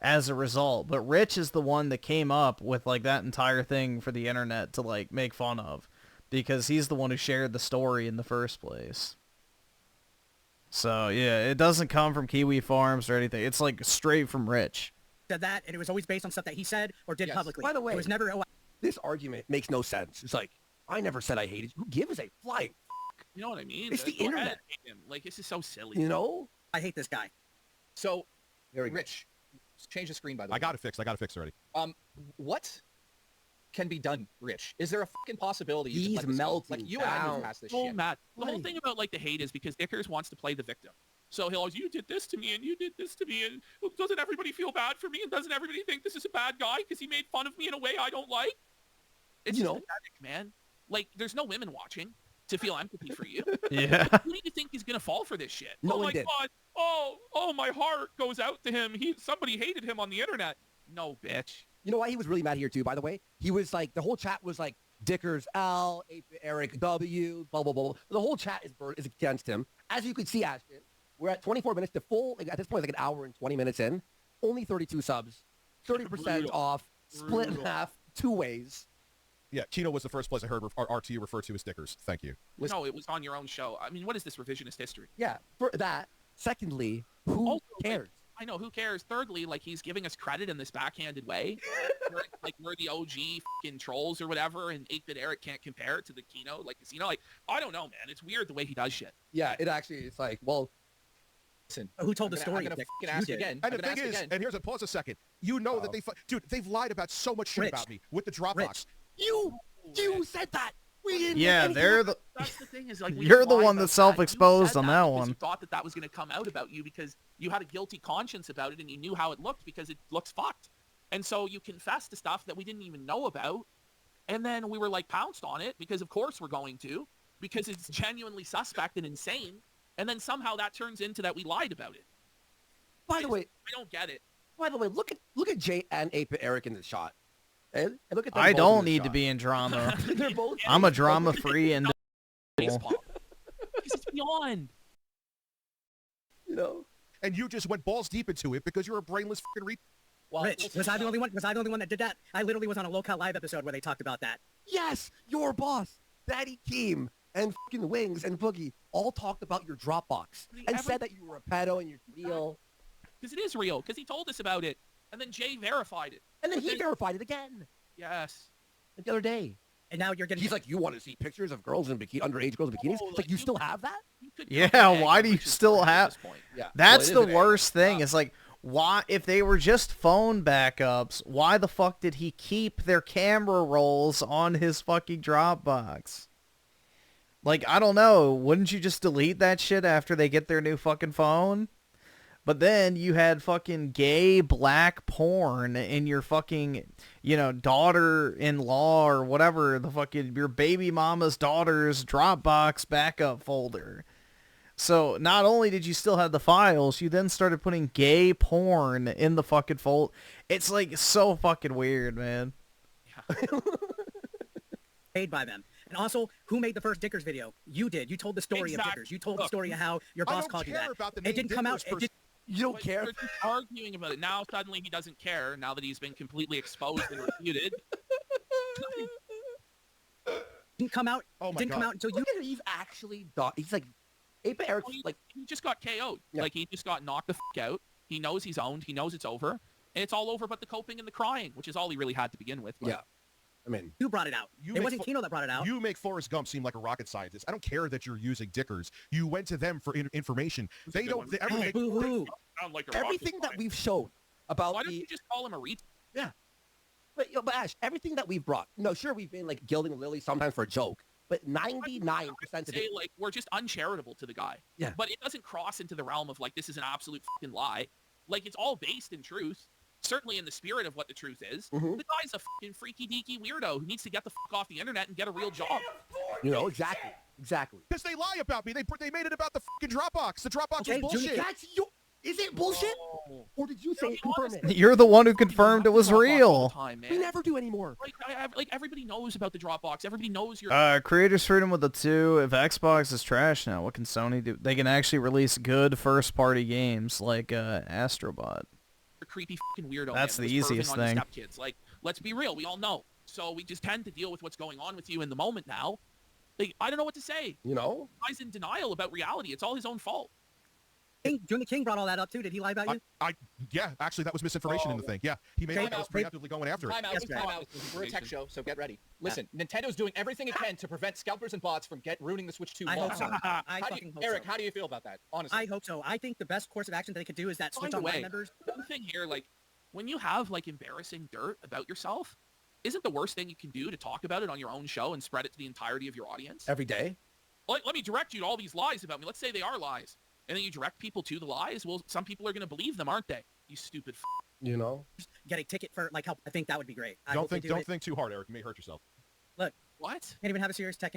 as a result. But Rich is the one that came up with like that entire thing for the internet to like make fun of, because he's the one who shared the story in the first place. So yeah, it doesn't come from Kiwi Farms or anything. It's like straight from Rich. Said that, and it was always based on stuff that he said or did publicly. By the way, it was never. This argument makes no sense. It's like, I never said I hated you. Who gives a flying f***? You know what I mean? It's the internet. Like, this is so silly. You know? I hate this guy. So, Rich, change the screen, by the way. I got it fixed already. What can be done, Rich? Is there a fucking possibility He's melting like you and I move past this shit? Matt, the whole thing about like the hate is because Dickers wants to play the victim. So he'll always, you did this to me and you did this to me, and doesn't everybody feel bad for me, and doesn't everybody think this is a bad guy because he made fun of me in a way I don't like? It's just pathetic, man. Like, there's no women watching to feel empathy for you. Yeah. Who do you think he's gonna fall for this shit? No oh one my did. God! Oh, my heart goes out to him. Somebody hated him on the internet. No, bitch. You know why he was really mad here too? By the way, he was like, the whole chat was like Dickers L, Eric W, blah blah blah. The whole chat is against him. As you can see, Ashton, we're at 24 minutes to full. Like, at this point, it's like an hour and 20 minutes in. Only 32 subs, 30% off, split in half, 2 ways. Yeah, Kino was the first place I heard RTU refer to as Dickers. Thank you. No, it was on your own show. I mean, what is this revisionist history? Yeah, for that. Secondly, who cares? I know, who cares? Thirdly, like, he's giving us credit in this backhanded way. we're the OG fucking trolls or whatever, and 8-Bit Eric can't compare it to the Kino, like, Casino. Like, I don't know, man. It's weird the way he does shit. Yeah, it actually, it's like, well, Listen, Who told the I'm story? gonna Dick? fucking You ask did. again. And I'm the gonna thing ask is, again. and here's a pause a second. You know that dude, they've lied about so much shit Rich. about me with the Dropbox. You said that. We didn't. Yeah, they're the. That's the thing is like we You're didn't the lie one about that's self-exposed You on said that because one. You thought that was going to come out about you because you had a guilty conscience about it and you knew how it looked because it looks fucked. And so you confessed to stuff that we didn't even know about. And then we were like pounced on it because of course we're going to, because it's genuinely suspect and insane. And then somehow that turns into that we lied about it. By the way, I don't get it. By the way, look at Jay and 8-Bit Eric in the shot. And look at them I both don't in the need shot. to be in drama. They're both. I'm a drama-free and. Because it's beyond. You know. And you just went balls deep into it because you're a brainless fucking Well, Rich, was I the only one? Was I the only one that did that? I literally was on a Locale Live episode where they talked about that. Yes, your boss, Daddy Keem, and fucking Wings and Boogie all talked about your Dropbox and said that you were a pedo and you're real. Because it is real. Because he told us about it. And then Jay verified it. And then he verified it again. Yes. Like the other day. And now you're getting. He's like, you want to see pictures of girls in underage girls in bikinis? It's like, you still have that? Yeah, why do you still have? Yeah. That's Well, the worst thing. Is like, why, if they were just phone backups, why the fuck did he keep their camera rolls on his fucking Dropbox? Like, I don't know. Wouldn't you just delete that shit after they get their new fucking phone? But then you had fucking gay black porn in your fucking, you know, daughter-in-law or whatever, the fucking, your baby mama's daughter's Dropbox backup folder. So not only did you still have the files, you then started putting gay porn in the fucking folder. It's like so fucking weird, man. Paid by them. And also, who made the first Dickers video? You did. You told the story of Dickers. You told the story of how your boss called you that. It didn't come out. You don't care? We're just arguing about it. Now suddenly he doesn't care, now that he's been completely exposed and refuted. Didn't come out. Oh it didn't come out until you. He's actually done. He's like, 8-Bit Eric, like, he just got KO'd. Yeah. Like, he just got knocked the fuck out. He knows he's owned. He knows it's over. And it's all over but the coping and the crying, which is all he really had to begin with. But yeah. I mean, you brought it out. It wasn't Kino that brought it out. You make Forrest Gump seem like a rocket scientist. I don't care that you're using Dickers. You went to them for information. They don't. Everything that we've showed about Why don't you just call him a retard? Yeah. But, but Ash, everything that we've brought, sure, we've been like gilding Lily sometimes for a joke, but 99% of say, it, like, we're just uncharitable to the guy. Yeah. But it doesn't cross into the realm of, like, this is an absolute fucking lie. Like, it's all based in truth. Certainly in the spirit of what the truth is. The guy's a fucking freaky deaky weirdo who needs to get the fuck off the internet and get a real job. Exactly. Because they lie about me. They made it about the fucking Dropbox. The Dropbox was bullshit. Is it bullshit? Or did you say it, confirm it? You're the one who confirmed it was real. We never do anymore. Like everybody knows about the Dropbox. Everybody knows your... Creators Freedom with the 2. If Xbox is trash now, what can Sony do? They can actually release good first-party games like Astrobot. Creepy fucking weirdo. That's man, the easiest on his thing. Stepkids. Like, let's be real. We all know. So we just tend to deal with what's going on with you in the moment now. Like, I don't know what to say. The guy's in denial about reality. It's all his own fault. Jimmy King brought all that up too. Did he lie about you? Yeah, actually, that was misinformation in the thing. Yeah, he made it. I was preemptively going after it. Time out. We're a tech show, so get ready. Listen, Nintendo's doing everything it can to prevent scalpers and bots from ruining the Switch 2 I launch. hope so. Eric, how do you feel about that? Honestly. I hope so. I think the best course of action they could do is that Switch By the Online way, members. one thing here, like, when you have, like, embarrassing dirt about yourself, isn't the worst thing you can do to talk about it on your own show and spread it to the entirety of your audience? Every day? Like, let me direct you to all these lies about me. Let's say they are lies. And then you direct people to the lies. Well, some people are going to believe them, aren't they? You stupid Get a ticket for like help. I think that would be great. Don't think too hard, Eric. You may hurt yourself. Look. What? Can't even have a serious tech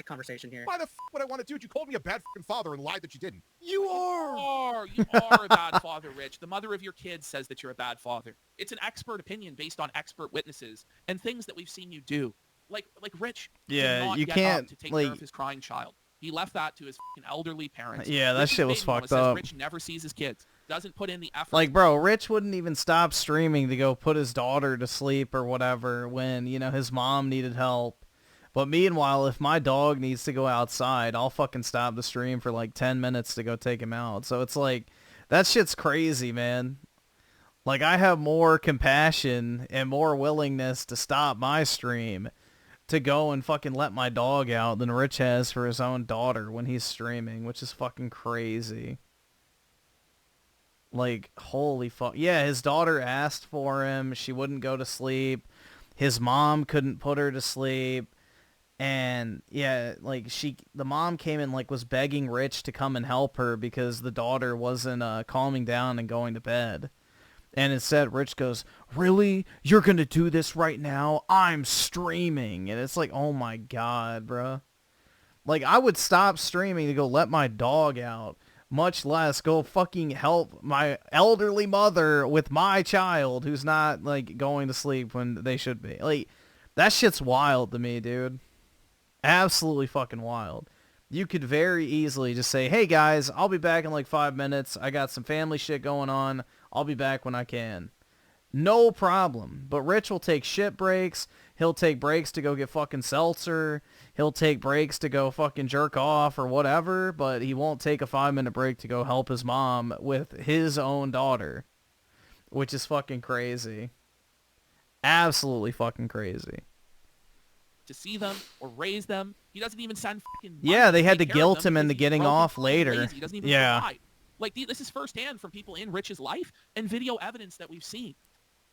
conversation here. Why the would I want to do it? You called me a bad fucking father and lied that you didn't. You are a bad father, Rich. The mother of your kids says that you're a bad father. It's an expert opinion based on expert witnesses and things that we've seen you do. Like Rich. Yeah, did not you get can't up to take like. care of his crying child. He left that to his fucking elderly parents. Yeah, that Rich's shit was maiden mama fucked says up. Rich never sees his kids. Doesn't put in the effort. Like, bro, Rich wouldn't even stop streaming to go put his daughter to sleep or whatever when, his mom needed help. But meanwhile, if my dog needs to go outside, I'll fucking stop the stream for like 10 minutes to go take him out. So it's like, that shit's crazy, man. Like, I have more compassion and more willingness to stop my stream to go and fucking let my dog out than Rich has for his own daughter when he's streaming, which is fucking crazy. Like, holy fuck. Yeah, his daughter asked for him. She wouldn't go to sleep. His mom couldn't put her to sleep. And yeah, like the mom came and like was begging Rich to come and help her because the daughter wasn't calming down and going to bed. And instead, Rich goes, "Really? You're going to do this right now? I'm streaming." And it's like, oh my God, bro. Like, I would stop streaming to go let my dog out, much less go fucking help my elderly mother with my child who's not, like, going to sleep when they should be. Like, that shit's wild to me, dude. Absolutely fucking wild. You could very easily just say, "Hey guys, I'll be back in like 5 minutes. I got some family shit going on. I'll be back when I can." No problem. But Rich will take shit breaks. He'll take breaks to go get fucking seltzer. He'll take breaks to go fucking jerk off or whatever, but he won't take a 5-minute break to go help his mom with his own daughter, which is fucking crazy. Absolutely fucking crazy. To see them or raise them. He doesn't even send fucking money Yeah, they had to take care of guilt them him into because he's getting broken, off fucking later. lazy. He doesn't even Yeah. provide. Like, this is firsthand from people in Rich's life and video evidence that we've seen.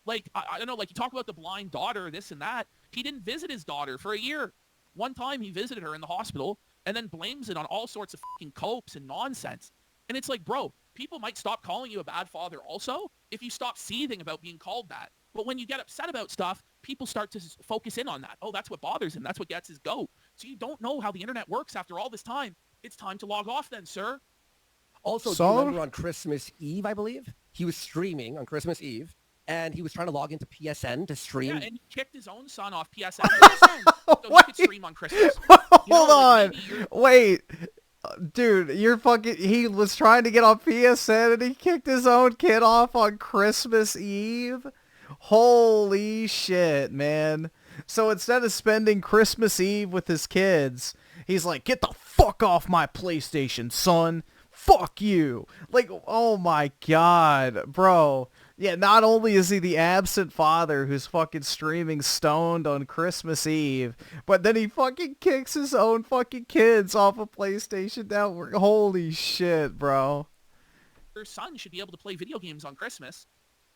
Like, I don't know, like, you talk about the blind daughter, this and that. He didn't visit his daughter for a year. One time he visited her in the hospital and then blames it on all sorts of fucking copes and nonsense. And it's like, bro, people might stop calling you a bad father also if you stop seething about being called that. But when you get upset about stuff, people start to focus in on that. Oh, that's what bothers him. That's what gets his goat. So you don't know how the internet works after all this time. It's time to log off then, sir. Also, do you remember on Christmas Eve, I believe? He was streaming on Christmas Eve, and he was trying to log into PSN to stream. Yeah, and he kicked his own son off PSN. So he could stream on Christmas. Hold on. Wait. Dude, he was trying to get on PSN and he kicked his own kid off on Christmas Eve? Holy shit, man. So instead of spending Christmas Eve with his kids, he's like, "Get the fuck off my PlayStation, son. Fuck you." Like, oh my God, bro. Yeah, not only is he the absent father who's fucking streaming stoned on Christmas Eve, but then he fucking kicks his own fucking kids off of PlayStation Network. Holy shit, bro. Your son should be able to play video games on Christmas,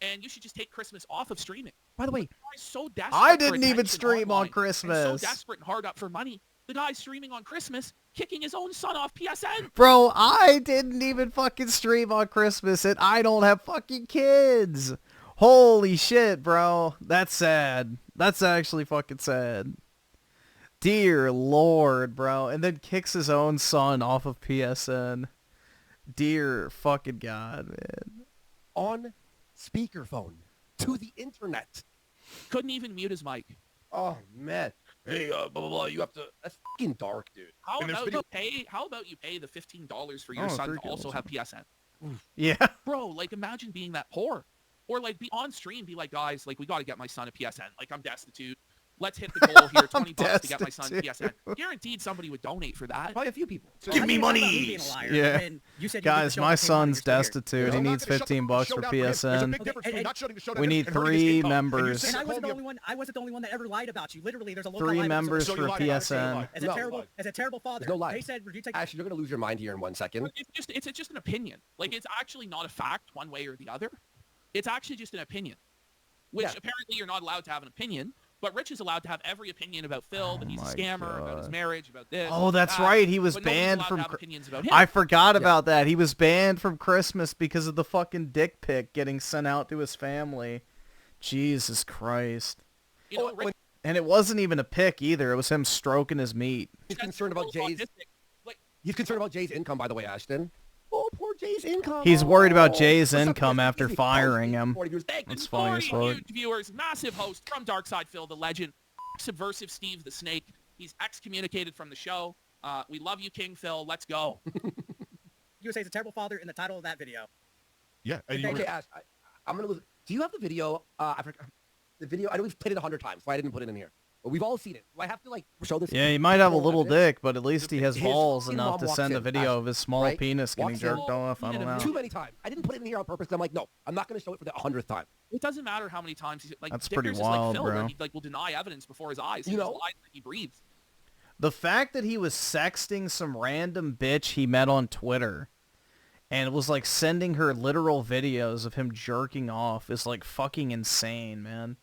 and you should just take Christmas off of streaming. By the way, so desperate I for didn't even attention stream online on Christmas. and so desperate and hard up for money. The guy's streaming on Christmas, kicking his own son off PSN. Bro, I didn't even fucking stream on Christmas and I don't have fucking kids. Holy shit, bro. That's sad. That's actually fucking sad. Dear Lord, bro. And then kicks his own son off of PSN. Dear fucking God, man. On speakerphone to the internet. Couldn't even mute his mic. Oh, man. Hey, blah, blah, blah, you have to... That's fucking dark, dude. How about you pay the $15 for your son to also have PSN? Yeah. Bro, like, imagine being that poor. Or, like, be on stream, be like, "Guys, like, we got to get my son a PSN. Like, I'm destitute. Let's hit the goal here, 20 bucks to get my son a PSN." Guaranteed somebody would donate for that. Probably a few people. Give me money. Yeah. Guys, my son's destitute. He needs 15 bucks for PSN. We need 3 members. And I wasn't the only one that ever lied about you. Literally, there's a local 3 members for PSN. As a terrible father. There's no lie. They said, Actually, you're going to lose your mind here in 1 second. It's just an opinion. Like, it's actually not a fact one way or the other. It's actually just an opinion, which apparently you're not allowed to have an opinion. But Rich is allowed to have every opinion about Phil, that he's a scammer, about his marriage, about this. Oh, that's right. He was banned from... About him. I forgot about that. He was banned from Christmas because of the fucking dick pic getting sent out to his family. Jesus Christ. You know, Rich, and it wasn't even a pic either. It was him stroking his meat. He's concerned about Jay's... He's concerned about Jay's income, by the way, Ashton. Oh, poor Jay's income. He's worried about Jay's income after firing him. That's funny as fuck. Viewers, massive host from Darkside Phil, the legend, Subversive Steve the Snake. He's excommunicated from the show. We love you, King Phil. Let's go. You say he's a terrible father in the title of that video. Yeah. Okay, Ash, I'm going to lose... Do you have the video? The video, I know we've played it 100 times, so I didn't put it in here. But we've all seen it. Do I have to, like, show this? Yeah, he might have a little dick, but at least he has balls enough to send a video of his small penis getting jerked off. I don't know. Too many times. I didn't put it in here on purpose. I'm like, no, I'm not going to show it for the 100th time. It doesn't matter how many times he's like. That's Dickers pretty is wild, like Phil, bro. where he like will deny evidence before his eyes. You know, lies that he breathes. The fact that he was sexting some random bitch he met on Twitter, and was like sending her literal videos of him jerking off is like fucking insane, man.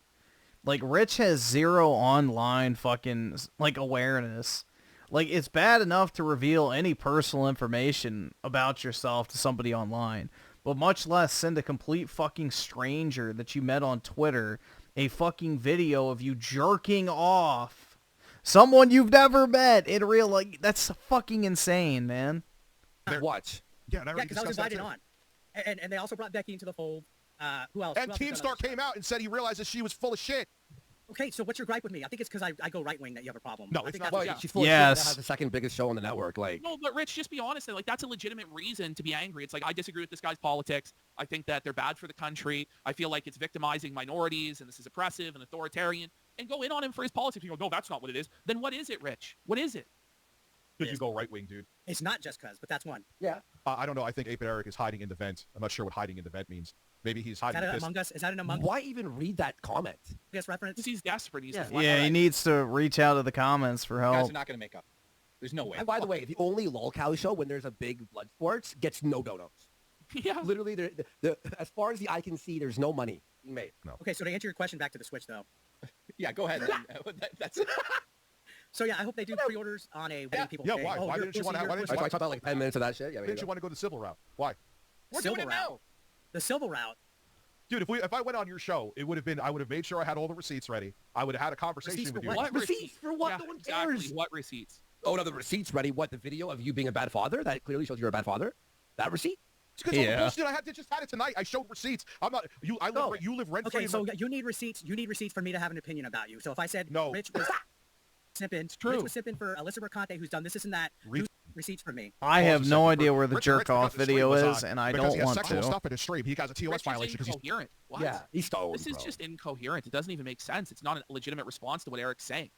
Like, Rich has zero online fucking, like, awareness. Like, it's bad enough to reveal any personal information about yourself to somebody online, but much less send a complete fucking stranger that you met on Twitter a fucking video of you jerking off someone you've never met in real, like, that's fucking insane, man. Watch. Yeah, because I was invited on. And they also brought Becky into the fold. Who else? And Keemstar came out and said he realizes she was full of shit. Okay, so what's your gripe with me? I think it's because I go right wing that you have a problem. No, I it's think not. that's Well, what she's full of shit that has the second biggest show on the network. Like, No, but Rich, just be honest. Like, that's a legitimate reason to be angry. It's like, I disagree with this guy's politics. I think that they're bad for the country. I feel like it's victimizing minorities, and this is oppressive and authoritarian. And go in on him for his politics. You go, no, that's not what it is. Then what is it, Rich? What is it? Because you go right wing, dude. It's not just cause, but that's one. Yeah. I don't know. I think 8-Bit Eric is hiding in the vent. I'm not sure what hiding in the vent means. Maybe he's Is hiding. that an Among Us? Is that an Among Us? Why even read that comment? Reference? Because he's desperate. He's Yeah, he needs to reach out to the comments for help. Guys are not going to make up. There's no way. And by the way, the only lolcow show when there's a big blood sports gets no donuts. Yeah. Literally, as far as the eye can see, there's no money being made. No. Okay, so to answer your question back to the Switch, though. Yeah, go ahead. That's So yeah, I hope they do pre-orders on a Wedding People Yeah, Day. why? Oh, Why you're- didn't you we'll want see to? your Why didn't first you I talked about like 10 minutes of that shit. Yeah, Why didn't you want to go the civil route? Why? We're Civil doing it route. now. The civil route. Dude, if I went on your show, it would have been, I would have made sure I had all the receipts ready. I would have had a conversation Receipts with for you. what? Receipts for what? Yeah, No one exactly. cares. What receipts? Oh, no, the receipts ready. What, the video of you being a bad father? That clearly shows you're a bad father? That receipt? It's because all the bullshit I just had it tonight. I showed receipts. I'm not, you live rent free. Okay, so you need receipts. You need receipts for me to have an opinion about you. So if I said No. Rich was simping, Rich was simping for Alyssa Mercante, who's done this and that, do receipts for me. I have no idea where the Rich jerk-off because the video stream was is, on. and I Because don't he has want sexual to. stuff in his stream. He has a TOS Rich violation is because he's incoherent. What? Yeah, he's stoned, This is bro. just incoherent. It doesn't even make sense. It's not a legitimate response to what Eric's saying.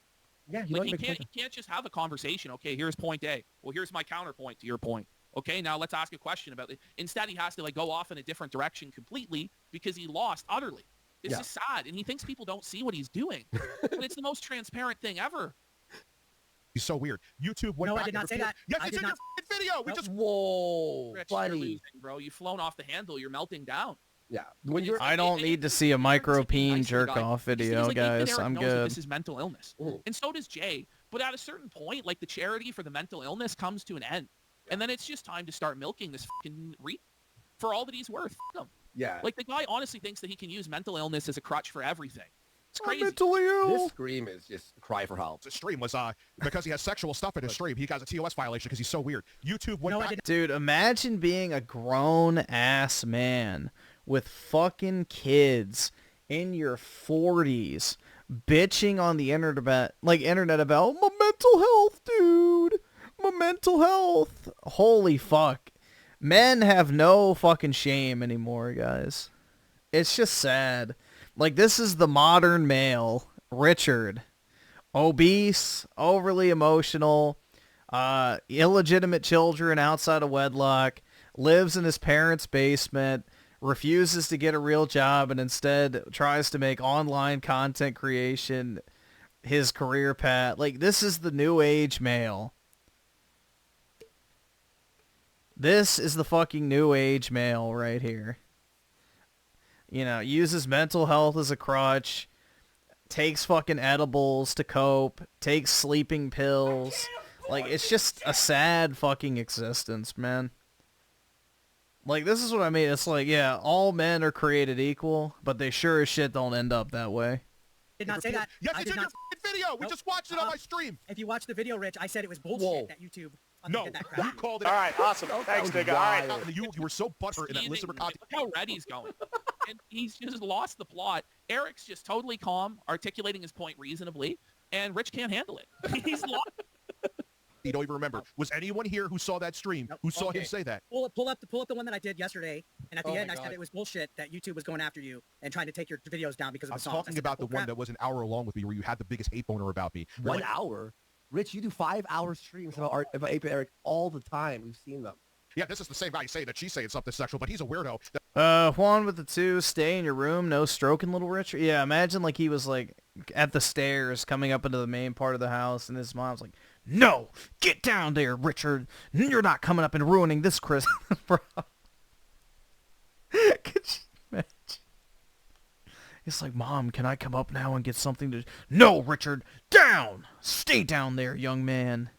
Yeah, Like, you can't just have a conversation. Okay, here's point A. Well, here's my counterpoint to your point. Okay, now let's ask a question about it. Instead, he has to like go off in a different direction completely because he lost utterly. It's just sad, and he thinks people don't see what he's doing. But it's the most transparent thing ever. He's so weird. YouTube went No, back I did and not say repeated- that. Yes, I it's did in your not- f***ing video. We just Whoa, Rich, you're buddy. losing, bro. You've flown off the handle. You're melting down. Yeah, when you're I don't need to see a micro-peen jerk-off video, Like, guys. Eric I'm knows that good. This is mental illness, and so does Jay. But at a certain point, like the charity for the mental illness comes to an end, and then it's just time to start milking this fucking for all that he's worth. F*** him. Yeah. Like the guy honestly thinks that he can use mental illness as a crutch for everything. It's crazy. This scream is just a cry for help. the stream was because he has sexual stuff in his stream. He has a TOS violation because he's so weird. YouTube went back. Dude, imagine being a grown-ass man with fucking kids in your 40s bitching on the internet about my mental health, dude. My mental health. Holy fuck. Men have no fucking shame anymore, guys. It's just sad. Like, this is the modern male, Richard. Obese, overly emotional, illegitimate children outside of wedlock, lives in his parents' basement, refuses to get a real job, and instead tries to make online content creation his career path. Like, this is the new age male. This is the fucking new age male right here. You know, uses mental health as a crutch, takes fucking edibles to cope, takes sleeping pills. Like, it's just a sad fucking existence, man. Like, this is what I mean. It's like, yeah, all men are created equal, but they sure as shit don't end up that way. Did not say that. Yes, I it's did in your not. f***ing video. We just watched it on my stream. If you watch the video, Rich, I said it was bullshit that YouTube. No, did that crap. you called it. All right, awesome. Thanks, nigga. All right. You were so butthurt in that Alyssa Look Mercante. how red he's going. And he's just lost the plot. Eric's just totally calm, articulating his point reasonably, and Rich can't handle it. He's lost. You don't even remember. Was anyone here who saw that stream who saw him say that? Pull up the one that I did yesterday, and at the Oh end my I said God. it was bullshit that YouTube was going after you and trying to take your videos down because of I'm the songs. I talking said, about the "Oh, one crap." that was an hour long with me where you had the biggest hate boner about me. 1 hour? Rich, you do 5-hour streams about 8-Bit Eric all the time. We've seen them. Yeah, this is the same guy saying that she's saying something sexual, but he's a weirdo. Juan with the 2, stay in your room, no stroking, little Richard. Yeah, imagine like he was like at the stairs coming up into the main part of the house, and his mom's like, "No, get down there, Richard. You're not coming up and ruining this Christmas." Bro. Could you imagine? It's like, Mom, can I come up now and get something to... No, Richard! Down! Stay down there, young man.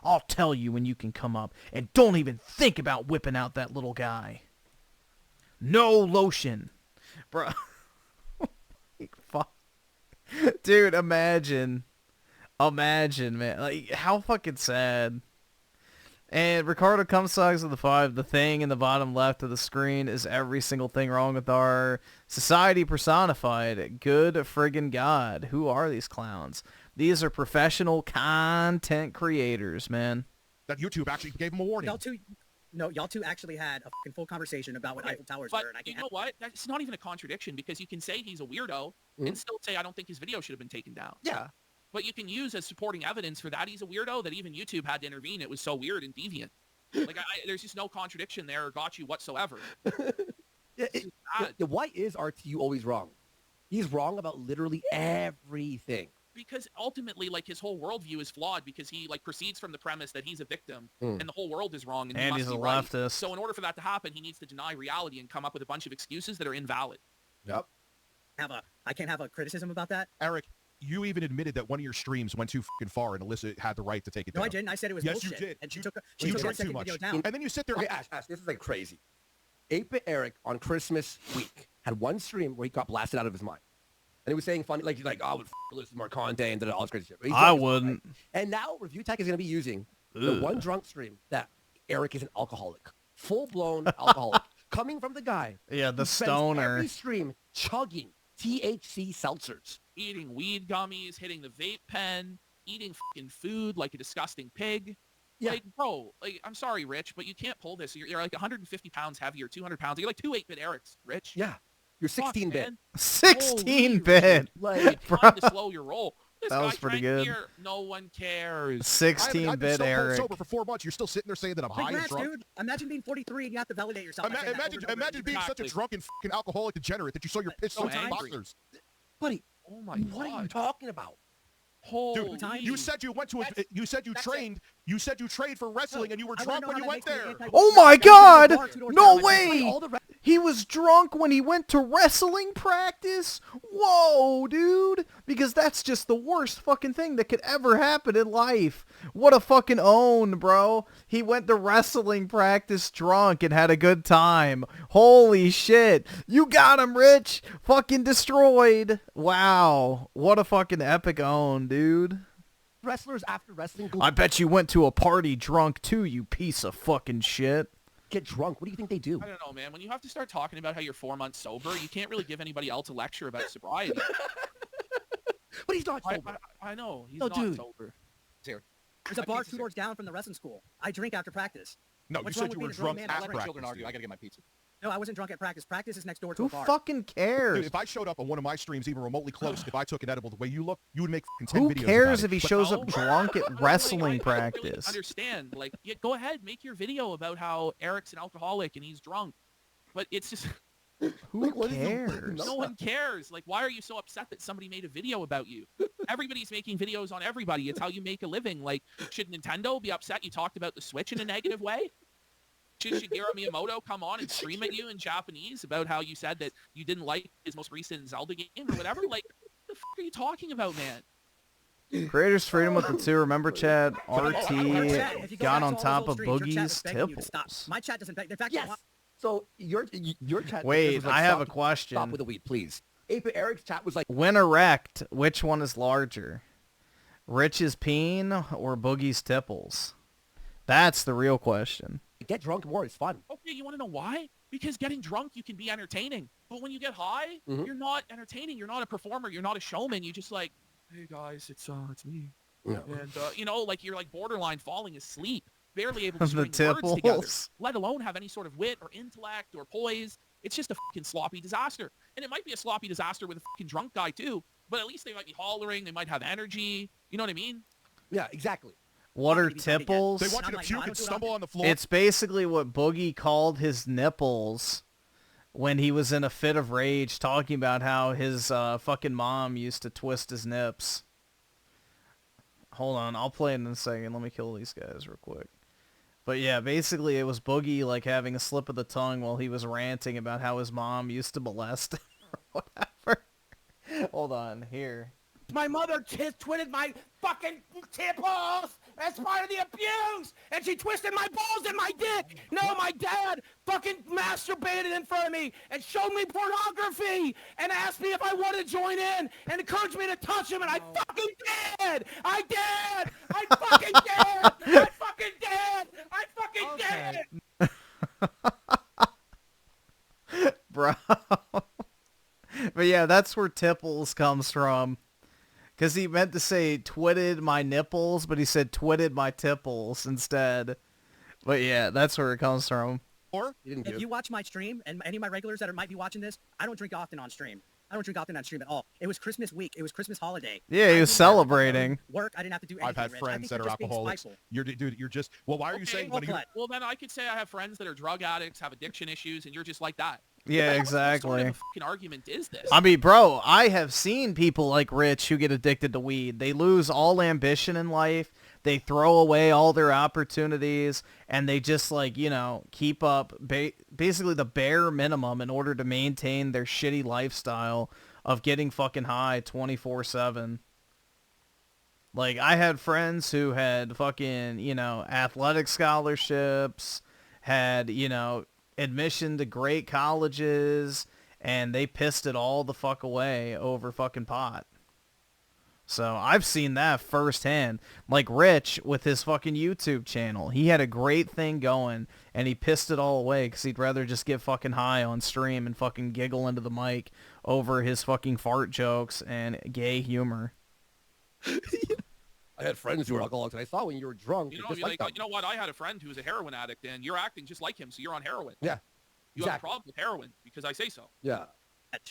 I'll tell you when you can come up. And don't even think about whipping out that little guy. No lotion. Bruh. Fuck. Dude, imagine. Imagine, man. Like, how fucking sad. And Ricardo Comstocks of the 5, the thing in the bottom left of the screen is every single thing wrong with our society personified. Good friggin' God. Who are these clowns? These are professional content creators, man. That YouTube actually gave them a warning. Y'all two actually had a fucking full conversation about what Eiffel Towers were. And I you know what? That's not even a contradiction, because you can say he's a weirdo and still say, I don't think his video should have been taken down. Yeah. But you can use as supporting evidence for that he's a weirdo that even YouTube had to intervene. It was so weird and deviant. Like, there's just no contradiction there or got you whatsoever. Why is RTU always wrong? He's wrong about literally everything. Because ultimately, like, his whole worldview is flawed, because he, like, proceeds from the premise that he's a victim and the whole world is wrong, and he must he's be a right. leftist. So in order for that to happen, he needs to deny reality and come up with a bunch of excuses that are invalid. Yep. I can't have a criticism about that. Eric, you even admitted that one of your streams went too fucking far, and Alyssa had the right to take it down. No, I didn't. I said it was bullshit. Yes, you did. And she You took drank her too much. video down. And then you sit there. Okay, Ash, this is like crazy. 8-Bit Eric on Christmas week had one stream where he got blasted out of his mind. And he was saying funny, like, I would listen to more content and all this crazy shit. I wouldn't. Right? And now Review Tech is going to be using the one drunk stream that Eric is an alcoholic. Full-blown alcoholic. Coming from the guy. Yeah, the who spends stoner. every stream chugging THC seltzers. Eating weed gummies, hitting the vape pen, eating fucking food like a disgusting pig. Yeah. Like, bro, like, I'm sorry, Rich, but you can't pull this. You're like 150 pounds heavier, 200 pounds. You're like 2 8-bit Erics, Rich. Yeah. You're 16-bit. 16-bit. Like, time to slow your roll. This That was guy pretty drank good. beer. No one cares. 16-bit I've been Eric. sober for 4 months. You're still sitting there saying that I'm high and Congrats, drunk. dude. Imagine being 43 and you have to validate yourself. by saying that over and over Imagine being such a drunken fucking alcoholic degenerate that you saw your piss So on angry. boxers. Buddy, Oh my what god. are you talking about? Holy. Dude, you said you went to you said you trained for wrestling and you were I wanna drunk know when how you that went makes me there. anti- Oh my God! No Like, way! all the He was drunk when he went to wrestling practice? Whoa, dude! Because that's just the worst fucking thing that could ever happen in life. What a fucking own, bro. He went to wrestling practice drunk and had a good time. Holy shit. You got him, Rich. Fucking destroyed. Wow. What a fucking epic own, dude. wrestlers after wrestling go I bet you went to a party drunk too, you piece of fucking shit. get drunk. What do you think they do? I don't know, man. When you have to start talking about how you're 4 months sober, you can't really give anybody else a lecture about sobriety. But he's not sober. I know. He's No, not dude. sober. Here. There's a bar 2 doors down from the wrestling school. I drink after practice. No, What's you wrong said with you were being a grown drunk man at at practice. Children argue. I gotta get my pizza. No, I wasn't drunk at practice. Practice is next door to Who a bar. fucking cares? Dude, if I showed up on one of my streams even remotely close, if I took an edible the way you look, you would make fucking 10 Who videos cares about if he it. But shows no. up drunk at wrestling I don't really practice? understand. Like, yeah, go ahead, make your video about how Eric's an alcoholic and he's drunk. But it's just... Who cares? No one cares. Like, why are you so upset that somebody made a video about you? Everybody's making videos on everybody. It's how you make a living. Like, should Nintendo be upset you talked about the Switch in a negative way? Should Shigeru Miyamoto come on and scream at you in Japanese about how you said that you didn't like his most recent Zelda game or whatever? Like, what the fuck are you talking about, man? Creators Freedom with the 2. Remember, Chad? Chat, if RT you go got back to all on those top old of streams, your chat Boogie's was begging you to stop. tipples. My chat doesn't beg. In fact, Yes. So your chat. Wait, was like, I have stop- a question. Stop with the weed, please. Ape Eric's chat was like, When erect, which one is larger? Rich's peen or Boogie's tipples? That's the real question. get drunk more. It's fun. Okay, you want to know why? Because getting drunk, you can be entertaining. But when you get high, you're not entertaining. You're not a performer. You're not a showman. You just like, hey guys, it's me. Yeah. And you know, like you're like borderline falling asleep, barely able to The string words together, tipples. let alone have any sort of wit or intellect or poise. It's just a fucking sloppy disaster. And it might be a sloppy disaster with a fucking drunk guy too, but at least they might be hollering. They might have energy. You know what I mean? Yeah, exactly. What are tipples? They want you to puke and stumble on the floor. It's basically what Boogie called his nipples when he was in a fit of rage talking about how his fucking mom used to twist his nips. Hold on, I'll play it in a second. Let me kill these guys real quick. But yeah, basically it was Boogie like having a slip of the tongue while he was ranting about how his mom used to molest him or whatever. Hold on, here. My mother twitted my fucking tipples as part of the abuse, and she twisted my balls and my dick. No, my dad fucking masturbated in front of me and showed me pornography and asked me if I wanted to join in and encouraged me to touch him, and I fucking did. I did. I fucking did. I fucking did. I fucking did. Bro. But yeah, that's where tipples comes from. Because he meant to say twitted my nipples, but he said twitted my tipples instead. But yeah, that's where it comes from. Or if you watch my stream, and any of my regulars that might be watching this, I don't drink often on stream. I don't drink often on stream at all. It was Christmas week. It was Christmas holiday. Yeah, he was celebrating. Work. I didn't have to do anything. I've had friends that are alcoholics. Dude, you're just. Well, why are you saying? Well, then I could say I have friends that are drug addicts, have addiction issues, and you're just like that. Yeah, exactly. What sort of a fucking argument is this? I mean, bro, I have seen people like Rich who get addicted to weed. They lose all ambition in life. They throw away all their opportunities, and they just, like, you know, keep up basically the bare minimum in order to maintain their shitty lifestyle of getting fucking high 24/7. Like, I had friends who had fucking, you know, athletic scholarships, had, you know, admission to great colleges, and they pissed it all the fuck away over fucking pot. So I've seen that firsthand. Like Rich with his fucking YouTube channel. He had a great thing going, and he pissed it all away because he'd rather just get fucking high on stream and fucking giggle into the mic over his fucking fart jokes and gay humor. I had friends who were alcoholics, and I saw when you were drunk. You know what? I had a friend who was a heroin addict, and you're acting just like him, so you're on heroin. Yeah. You have a problem with heroin because I say so. Yeah.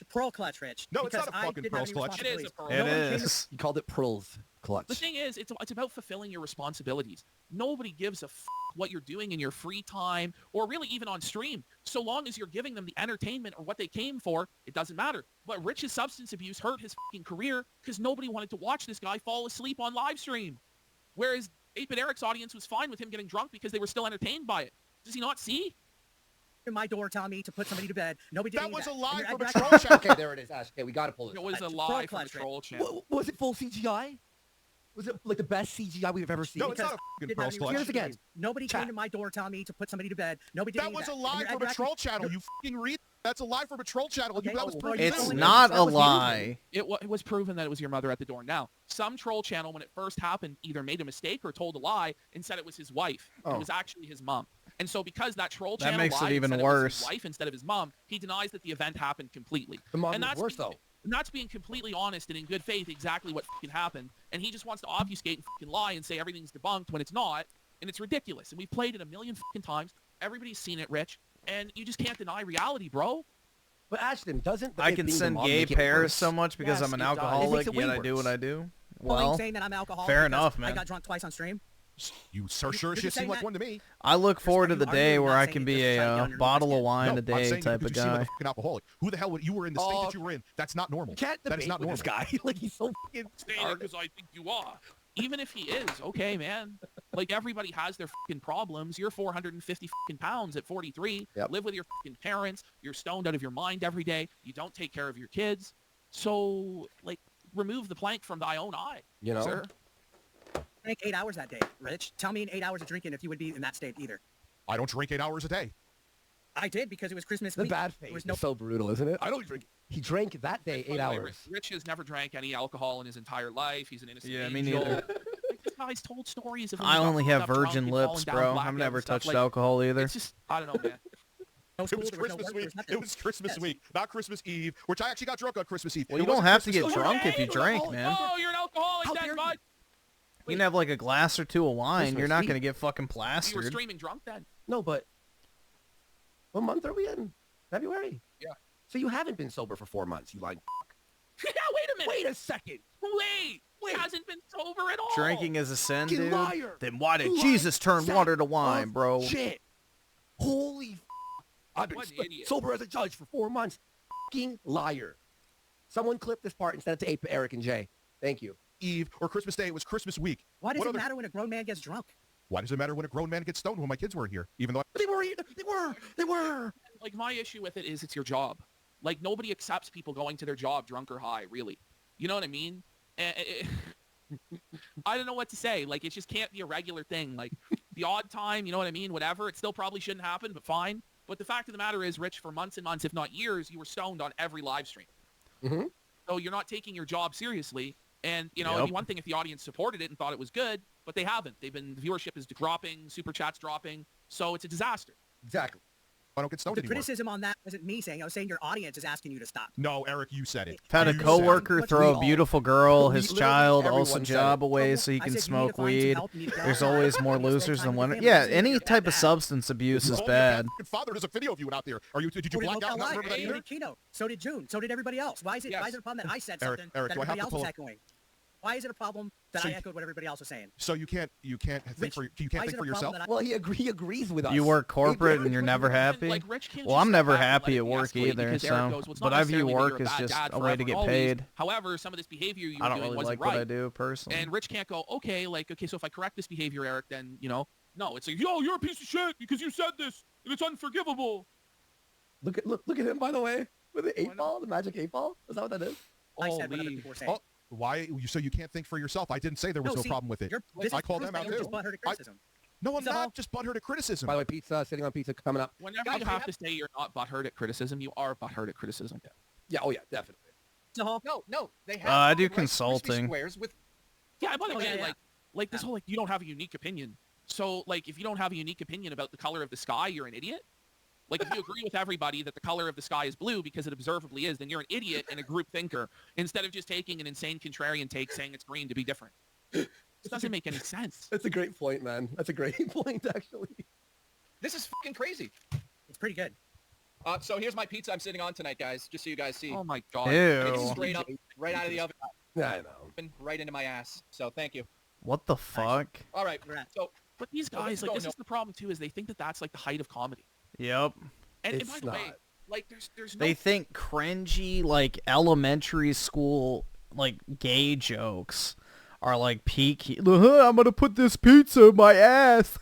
Pearl clutch, Rich. No, it's not a fucking Pearl clutch. It is a Pearl. It is. You called it Pearl's clutch. The thing is, it's about fulfilling your responsibilities. Nobody gives a what you're doing in your free time or really even on stream. So long as you're giving them the entertainment or what they came for, it doesn't matter. But Rich's substance abuse hurt his fucking career because nobody wanted to watch this guy fall asleep on live stream. Whereas 8-Bit Eric's audience was fine with him getting drunk because they were still entertained by it. Does he not see? In my door telling me to put somebody to bed. Nobody did that. Was a lie from Patrol Channel. Okay, there it is, Ash. Okay, we got to pull it. It was a lie from Patrol Channel. Was it full CGI? Was it like the best CGI we've ever seen? No, it's not a fucking Pearl clutch. Here's again. Nobody came to my door telling me to put somebody to bed. Nobody did that. Was a lie from Patrol Channel. You fucking read. That's a lie from Patrol Channel. Okay, that was proven. It's not a lie. It was proven that it was your mother at the door. Now, some troll channel, when it first happened, either made a mistake or told a lie and said it was his wife. It was actually his mom. And so because that troll channel makes it lied even and said worse. It was his wife instead of his mom, he denies that the event happened completely. The mom and is worse, though. And that's being completely honest and in good faith exactly what fucking happened. And he just wants to obfuscate and fucking lie and say everything's debunked when it's not. And it's ridiculous. And we've played it a million fucking times. Everybody's seen it, Rich. And you just can't deny reality, bro. But Ashton, doesn't I can send gay pairs so much because I'm an alcoholic, yet I do what I do? Well, saying that I'm alcoholic fair enough, man. I got drunk twice on stream. You sure seem like one to me. I look forward to the day where I can be a bottle of wine a day type of guy. An alcoholic. Who the hell would you were in the state that you were in? That's not normal. That is not normal. This guy, like he's so fucking because I think you are. Even if he is, okay, man. Like everybody has their fucking problems. You're 450 fucking pounds at 43. Yep. Live with your fucking parents. You're stoned out of your mind every day. You don't take care of your kids. So, like, remove the plank from thy own eye. You know. Sir. Drank 8 hours that day, Rich. Tell me in 8 hours of drinking if you would be in that state either. I don't drink 8 hours a day. I did because it was Christmas week. The bad face is so brutal, isn't it? I don't drink. He drank that day 8 hours. Rich has never drank any alcohol in his entire life. He's an innocent angel. Me neither. Like, this guy's told stories of I only have virgin lips, bro. I've never touched alcohol either. It's just, I don't know, man. It was Christmas week. It was Christmas week, not Christmas Eve, which I actually got drunk on Christmas Eve. Well, you don't have to get drunk if you drink, man. Oh, you're an alcoholic then, bud. You can have like a glass or two of wine. You're not going to get fucking plastered. You were streaming drunk then? No, but what month are we in? February? Yeah. So you haven't been sober for 4 months, you lying Yeah, wait a minute. Wait a second. Wait. He hasn't been sober at all. Drinking is a sin, dude. Liar. Then why did Jesus turn water to wine, bro? Shit. Holy I've been sober as a judge for 4 months. Fucking liar. Someone clip this part and send it to 8 Eric and Jay. Thank you. Eve or Christmas Day. It was Christmas week. Why does it matter when a grown man gets drunk? Why does it matter when a grown man gets stoned when my kids weren't here? Even though They were. Like, my issue with it is it's your job. Like, nobody accepts people going to their job drunk or high, really. You know what I mean? I don't know what to say. Like, it just can't be a regular thing. Like, the odd time, you know what I mean? Whatever. It still probably shouldn't happen, but fine. But the fact of the matter is, Rich, for months and months, if not years, you were stoned on every live stream. Mm-hmm. So you're not taking your job seriously. And, you know, it'd be one thing if the audience supported it and thought it was good, but they haven't. The viewership is dropping, super chats dropping. So it's a disaster. Exactly. I don't get stoned The anymore. criticism on that wasn't me saying. I was saying your audience is asking you to stop. No, Eric, you said it. I've had a You coworker said it. throw a beautiful girl, his Literally child, everyone also said job it. away so he I can said you need to smoke find some weed. help, you need to go There's outside. always more You need to spend losers time than with winners. your Yeah, family. any It's type of bad. substance abuse is Oh, bad. your father, there's a video of you out there. Did you So did black out and not Live. remember that So either? did Kino. So did June. So did everybody else. Why is it a problem that I said Eric, something Eric, that do I have everybody to else pull was up- echoing? Why is it a problem that So I you- echoed what everybody else was saying? So you can't think for yourself. Well, he agrees with us. You work corporate and you're never happy? Like, Rich can't Well, just I'm step never back and happy let at it work de-escalate either, because Eric so. goes, well, it's But not I view necessarily that you're work a as bad just dad a way forever to and get always. paid. However, some of this behavior you I were don't doing really wasn't like right. what I do personally. And Rich can't go, okay, so if I correct this behavior, Eric, then, you know, no, it's like, yo, you're a piece of shit because you said this, and it's unforgivable. Look at him, by the way, with the 8-ball, the magic 8-ball. Is that what that is? I said what other people were saying. Oh, why? So you can't think for yourself? I didn't say there was no see, problem with it. this I is called proof them out that you're too. just butthurt at criticism. No, I'm not just butthurt at criticism. By the way, pizza, sitting on pizza, coming up. Whenever you have to say you're not butthurt at criticism, you are butthurt at criticism. Yeah, oh yeah, definitely. No, they have. I do right, crispy consulting. squares with. Yeah, by the way, yeah. like this whole, like, you don't have a unique opinion. So, like, if you don't have a unique opinion about the color of the sky, you're an idiot. Like, if you agree with everybody that the color of the sky is blue because it observably is, then you're an idiot and a group thinker instead of just taking an insane contrarian take saying it's green to be different. It doesn't make any sense. That's a great point, man. That's a great point, actually. This is fucking crazy. It's pretty good. So here's my pizza I'm sitting on tonight, guys, just so you guys see. Oh my god. It's Ew. straight up, right out of the oven. Yeah, I know. Right into my ass. So thank you. What the fuck? All right. So, But these guys, like, this is the problem too, is they think that that's like the height of comedy. Yep. And by It's the way, not. like, there's no. They think cringy, like, elementary school, like, gay jokes are, like, peak. I'm gonna put this pizza in my ass.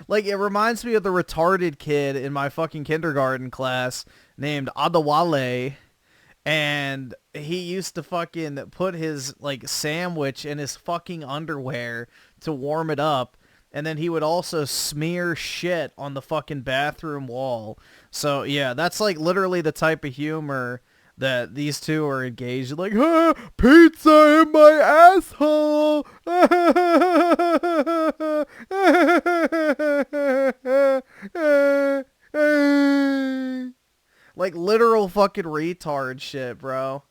Like, it reminds me of the retarded kid in my fucking kindergarten class named Adewale. And he used to fucking put his, like, sandwich in his fucking underwear to warm it up. And then he would also smear shit on the fucking bathroom wall. So, yeah, that's, like, literally the type of humor that these two are engaged in. Like, pizza in my asshole! Like, literal fucking retard shit, bro.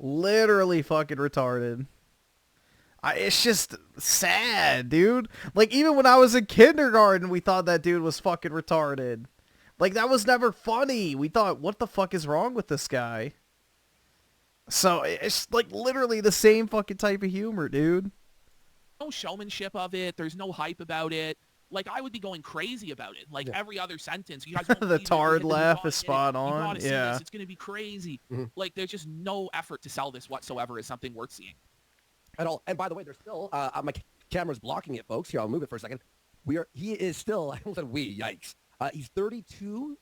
Literally fucking retarded. It's just sad, dude. Like, even when I was in kindergarten, we thought that dude was fucking retarded. Like, that was never funny. We thought, what the fuck is wrong with this guy? So, it's, like, literally the same fucking type of humor, dude. No showmanship of it. There's no hype about it. Like, I would be going crazy about it. Like, every other sentence. You guys won't The believe it. Tard You laugh gotta is get it. spot You on. gotta see Yeah. this. It's going to be crazy. Like, there's just no effort to sell this whatsoever as something worth seeing. At all. And by the way, there's still my camera's blocking it, folks. Here, I'll move it for a second. He is still. I almost said we. Yikes. He's 32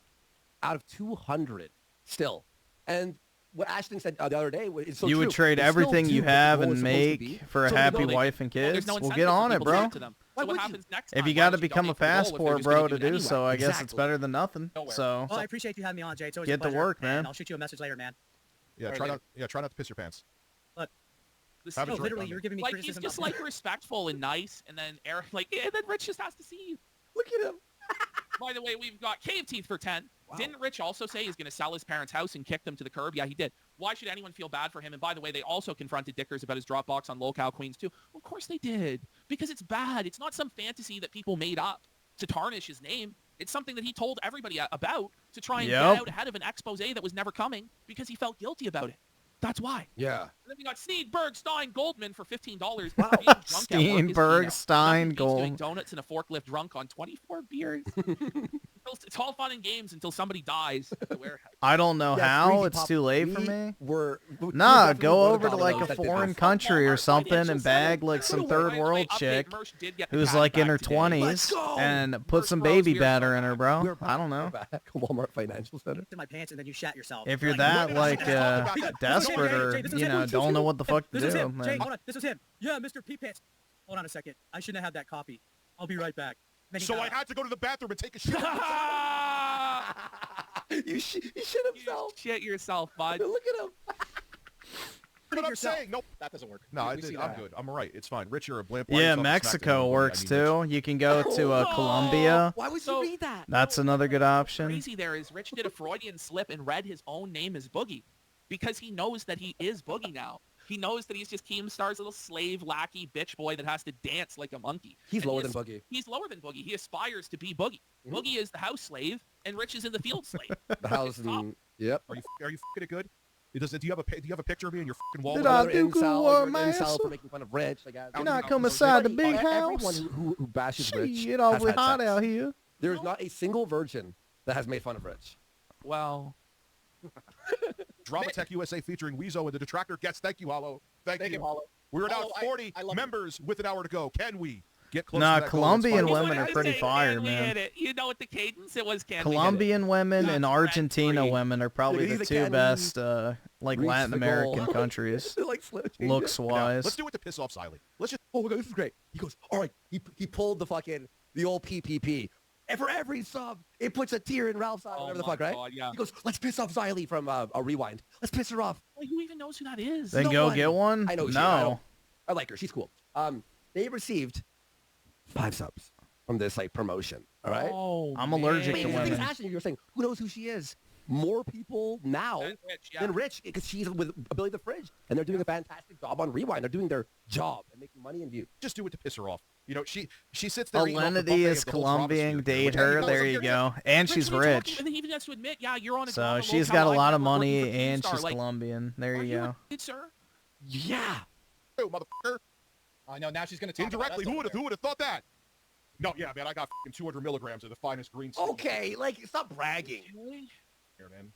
out of 200 still. And what Ashton said the other day is so You true. would trade They still everything do you what the have goal and is supposed to be. make for a So happy no, wife and Well, there's kids? no Well, incentive get for on it, people to bro. give to them. So what happens next If time? you Why got to would become a donate for the goal where they're passport, just gonna bro, give to it do anyway? so, I guess it's Exactly. better than nothing. Nowhere. So, Well, I appreciate you having me on, Jay. It's always Get a to pleasure, work, and man. I'll shoot you a message later, man. Yeah, Very try good. not to piss your pants. Look, Have a drink literally, on you're me. giving me Like, he's criticism. just, about- like, respectful and nice, and then Eric, like, and then Rich just has to see you. Look at him. By the way, we've got Cave Teeth for 10. Wow. Didn't Rich also say he's going to sell his parents' house and kick them to the curb? Yeah, he did. Why should anyone feel bad for him? And by the way, they also confronted Dickers about his Dropbox on Lolcow Queens too. Well, of course they did. Because it's bad. It's not some fantasy that people made up to tarnish his name. It's something that he told everybody about to try and get out ahead of an expose that was never coming because he felt guilty about it. That's why. Yeah. And then we got Steenberg Stein Goldman for $15. Wow. Being drunk at work is Steenberg female. Stein Nothing beats doing Gold. donuts in a forklift drunk on 24 beers. It's all fun and games until somebody dies at the warehouse. I don't know Yeah, how. Freezy It's Pop, too late we for me. We're Nah, definitely go one of over the to like dominoes a that did foreign this. country or something Financial and bag center. like some By third the world way, update, chick Mersh did get the who's caddy like in back her today. 20s and put Mersh some Bros, baby we are batter so in her, back. bro. I don't know. Back Walmart Financial Center. In my pants and then you shat yourself. If you're Like, that what? like This was desperate him, or Jay, this was you him. know don't know what the fuck to This was do, him. Jay, man. hold on. This was him. Yeah, Mr. Pee Pants. Hold on a second. I shouldn't have had that coffee. I'll be right back. Then he So got I up. had to go to the bathroom and take a shit. You shit himself. Shit yourself, bud. Look at him. What I'm saying. Nope. That doesn't work. No, We see I'm that. good. I'm all right. It's fine. Rich, you're a blimp. Yeah, Mexico works too. You can go to Colombia. Why would you read that? That's another good option. Crazy there is Rich did a Freudian slip and read his own name as Boogie because he knows that he is Boogie now. He knows that he's just Keemstar's little slave, lackey, bitch boy that has to dance like a monkey. He's And lower than Boogie. He's lower than Boogie. He aspires to be Boogie. Boogie is the house slave, and Rich is in the field slave. The house. Yep. Are you fucking it good? Do you have a picture of me in your fucking wall? Did I do good work, man? man? For making fun of Rich. Like, Can I come inside the big Everyone house? who bashes Rich. Shit, has awfully had hot sex. out here. There's not a single virgin that has made fun of Rich. Well, Drama Tech USA featuring Weezo and the Detractor Gets. Thank you, Hollow. Thank you. Hollow. We're now Hollow, 40 I love members with an hour to go. Can we get close Nah, to that goal? Colombian Let's find women out. are pretty fire, we hit man. it. You know what the cadence it was, can we hit it? Colombian women and Argentina free. women are probably Look, the he's two a best like reach Latin the goal. American countries, Like slow change. looks Now, wise. let's do it to piss off Siley. Let's just. Oh my god, this is great. He goes, all right. He pulled the old PPP. And for every sub, it puts a tear in Ralph's eye, whatever the my fuck, right? God, yeah. He goes, let's piss off Xylee from a Rewind. Let's piss her off. Well, who even knows who that is? Then No go one. get one. I know who she is. I No. don't- I like her. She's cool. They received 5 subs from this like promotion. All right. Oh, I'm allergic But to here's the thing, women. Ashton, you were saying, who knows who she is? More people now Than Rich, yeah. than Rich, because she's with Ability the Fridge, and they're doing a fantastic job on Rewind. They're doing their job and making money and views. Just do it to piss her off. You know, she sits there. eating off the Alenity buffet is of the whole drama Colombian. sphere. Date Which her. goes There up you here. go. And Rich, she's what are you rich. talking- and he even has to admit, yeah, you're on a So drama she's locale got a live lot of network money with a and Keemstar. she's Like, Colombian. There are you you go. a sir? Yeah. Oh, motherfucker. I know. Now she's gonna talk Indirectly, about us who would have thought that? No, yeah, man, I got fucking 200 milligrams of the finest green. Okay, like stop bragging. Here, man.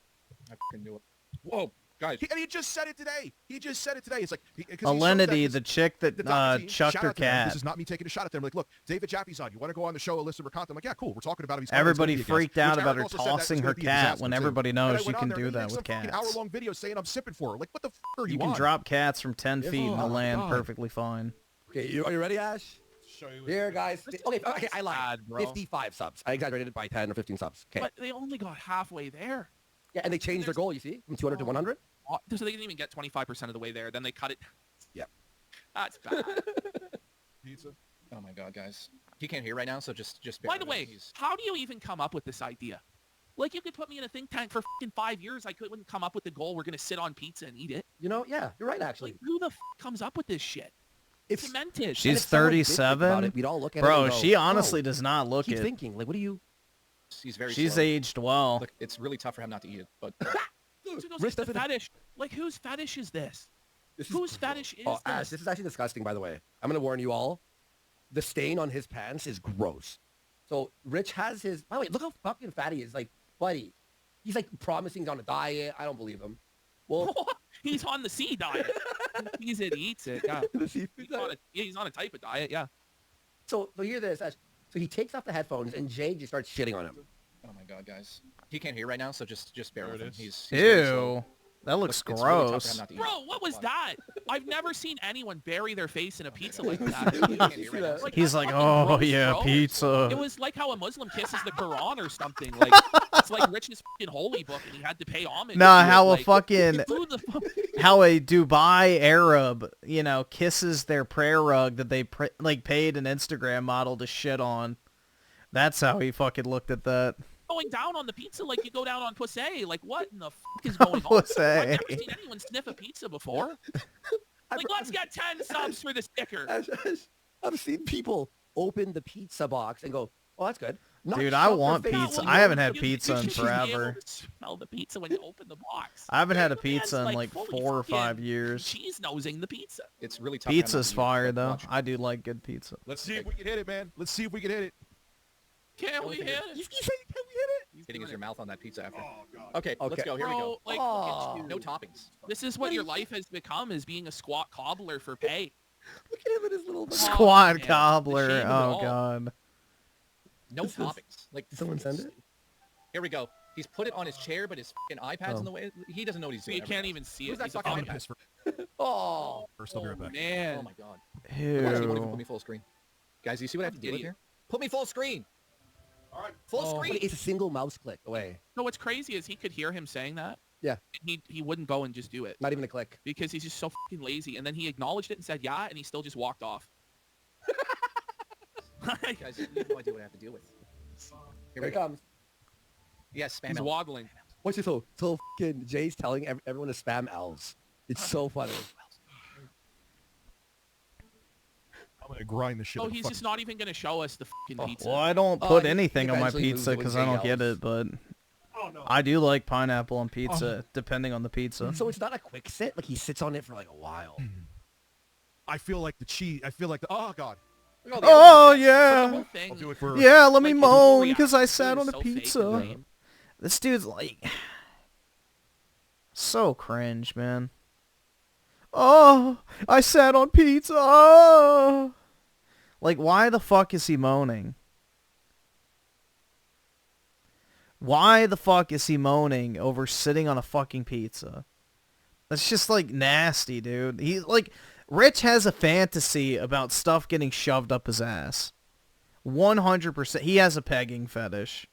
I fucking knew it. Whoa, guys. And he just said it today. It's like Alenity, the chick that chucked Shout her out to them. cat. This is not me taking a shot at them. Like, look, David Jaffe's on. You want to go on the show, Alyssa Raconta? I'm like, yeah, cool. We're talking about him. He's coming. Everybody He's gonna be a guest. freaked out Which about Eric her also said that was tossing gonna her be a cat disaster, when too. everybody And I knows you went on can there, do and he that makes with some fucking cats. hour-long video saying I'm sipping for her. Like, what the f*** are you You can on? drop cats from 10 Yes. feet and Oh, they'll my land God. perfectly fine. Okay, are you ready, Ash? Show you Here, guys. Okay, I lied. Bad, bro. 55 subs. I exaggerated by 10 or 15 subs. Okay. But they only got halfway there. Yeah, and they changed their goal, you see, from 200 to 100. So they didn't even get 25% of the way there. Then they cut it. Yeah. That's bad. Pizza. Oh my god, guys. He can't hear right now, so just bear By the with way, him. He's- how do you even come up with this idea? Like, you could put me in a think tank for fucking 5 years. I wouldn't come up with the goal. We're going to sit on pizza and eat it. You know, yeah, you're right, actually. Like, who the comes up with this shit? It's cemented. She's if someone bitched about 37. it, we'd all look at it Bro, and go, she honestly "Bro, does not look keep it. thinking, like, what do you... He's very She's slow. aged well. Look, it's really tough for him not to eat it, but So goes Rich the doesn't- fetish. Like, whose fetish is this? Whose fetish is Oh, this? Ash, this is actually disgusting, by the way. I'm going to warn you all. The stain on his pants is gross. So Rich has his... By the way, look how fucking fat he is. Like, buddy, he's like promising he's on a diet. I don't believe him. Well, He's on the sea diet. He's it, eats it. Yeah. the seafood diet. He's on a type of diet. Yeah. So hear this, Ash. So he takes off the headphones and Jay just starts shitting on him. oh my god, guys. He can't hear right now, so just bear There with it him. is. He's very Ew. slow. That looks Look, it's really tough for gross. him not to eat Bro, it. what was But- that? I've never seen anyone bury their face in a pizza like He that. can't hear right now. Like, He's that's like, fucking oh gross, yeah, bro. pizza. It was like how a Muslim kisses the Quran or something. Like, it's like Rich's fucking holy book, and he had to pay homage. Nah, to it. how a Like, fucking who the fuck? how a Dubai Arab, you know, kisses their prayer rug that they like paid an Instagram model to shit on. That's how he fucking looked at that. Going down on the pizza like you go down on pussy. Like, what in the fuck is going on? Pussy. I've never seen anyone sniff a pizza before. Like, let's get 10 subs for the sticker. I've seen people open the pizza box and go, oh, that's good. Not Dude, shove I their want face pizza. in I the- haven't had You pizza in should just be able forever. to smell the pizza when you open the box. I haven't had a The pizza man's, in like fully 4 or fucking 5 years. Cheese nosing the pizza. It's really tough. for him not Pizza's to eat it. fire Like, though. watch. I do like good pizza. Let's see if we can hit it, man. Let's see if we can hit it. Can we hit it? You saying, can we hit hitting is your mouth on that pizza after. Okay, let's Okay. go. Here we Bro, go. like, Oh. look at you. No toppings. This is what your life has become, is being a squat cobbler for pay. Look at him in his little Squad man, the cobbler. shame of it Oh all. god. No This is- toppings. Like, Did someone send it? Here we go. He's put it on his chair, but his fucking iPad's Oh. in the way. He doesn't know what he's So doing. you can't even see Who's it. that He's a fucking fucking iPad? Oh. First, I'll be right back. man. Oh my god. Guys, you won't even Ew. put me full screen. Guys, you see what I have to deal with Idiot. here? Put me full screen. All right, full screen. It's a single mouse click away. No, what's crazy is he could hear him saying that. Yeah. And he wouldn't go and just do it. Not even a click. Because he's just so fucking lazy. And then he acknowledged it and said, yeah, and he still just walked off. Guys, you have no idea what I have to deal with. Here it comes. Yes, spam He's L. waddling. What's this? So fucking Jay's telling everyone to spam L's. It's so funny. I'm gonna grind the shit. Oh, out of he's fucking- just not even going to show us the fucking pizza. Well, I don't put he anything on my eventually moves pizza it with because I don't get JLs. it, but I do like pineapple on pizza, depending on the pizza. So it's not a quick sit. Like he sits on it for like a while. I feel like the cheese. I feel like the. Oh god. Look at all the Oh other- The yeah, whole thing, I'll do it for. yeah. Let me like, his whole moan because I reaction sat is on a so fake and pizza. lame. This dude's like so cringe, man. Oh, I sat on pizza. Oh. Like, why the fuck is he moaning? Why the fuck is he moaning over sitting on a fucking pizza? That's just like nasty, dude. He like Rich has a fantasy about stuff getting shoved up his ass. 100%. He has a pegging fetish.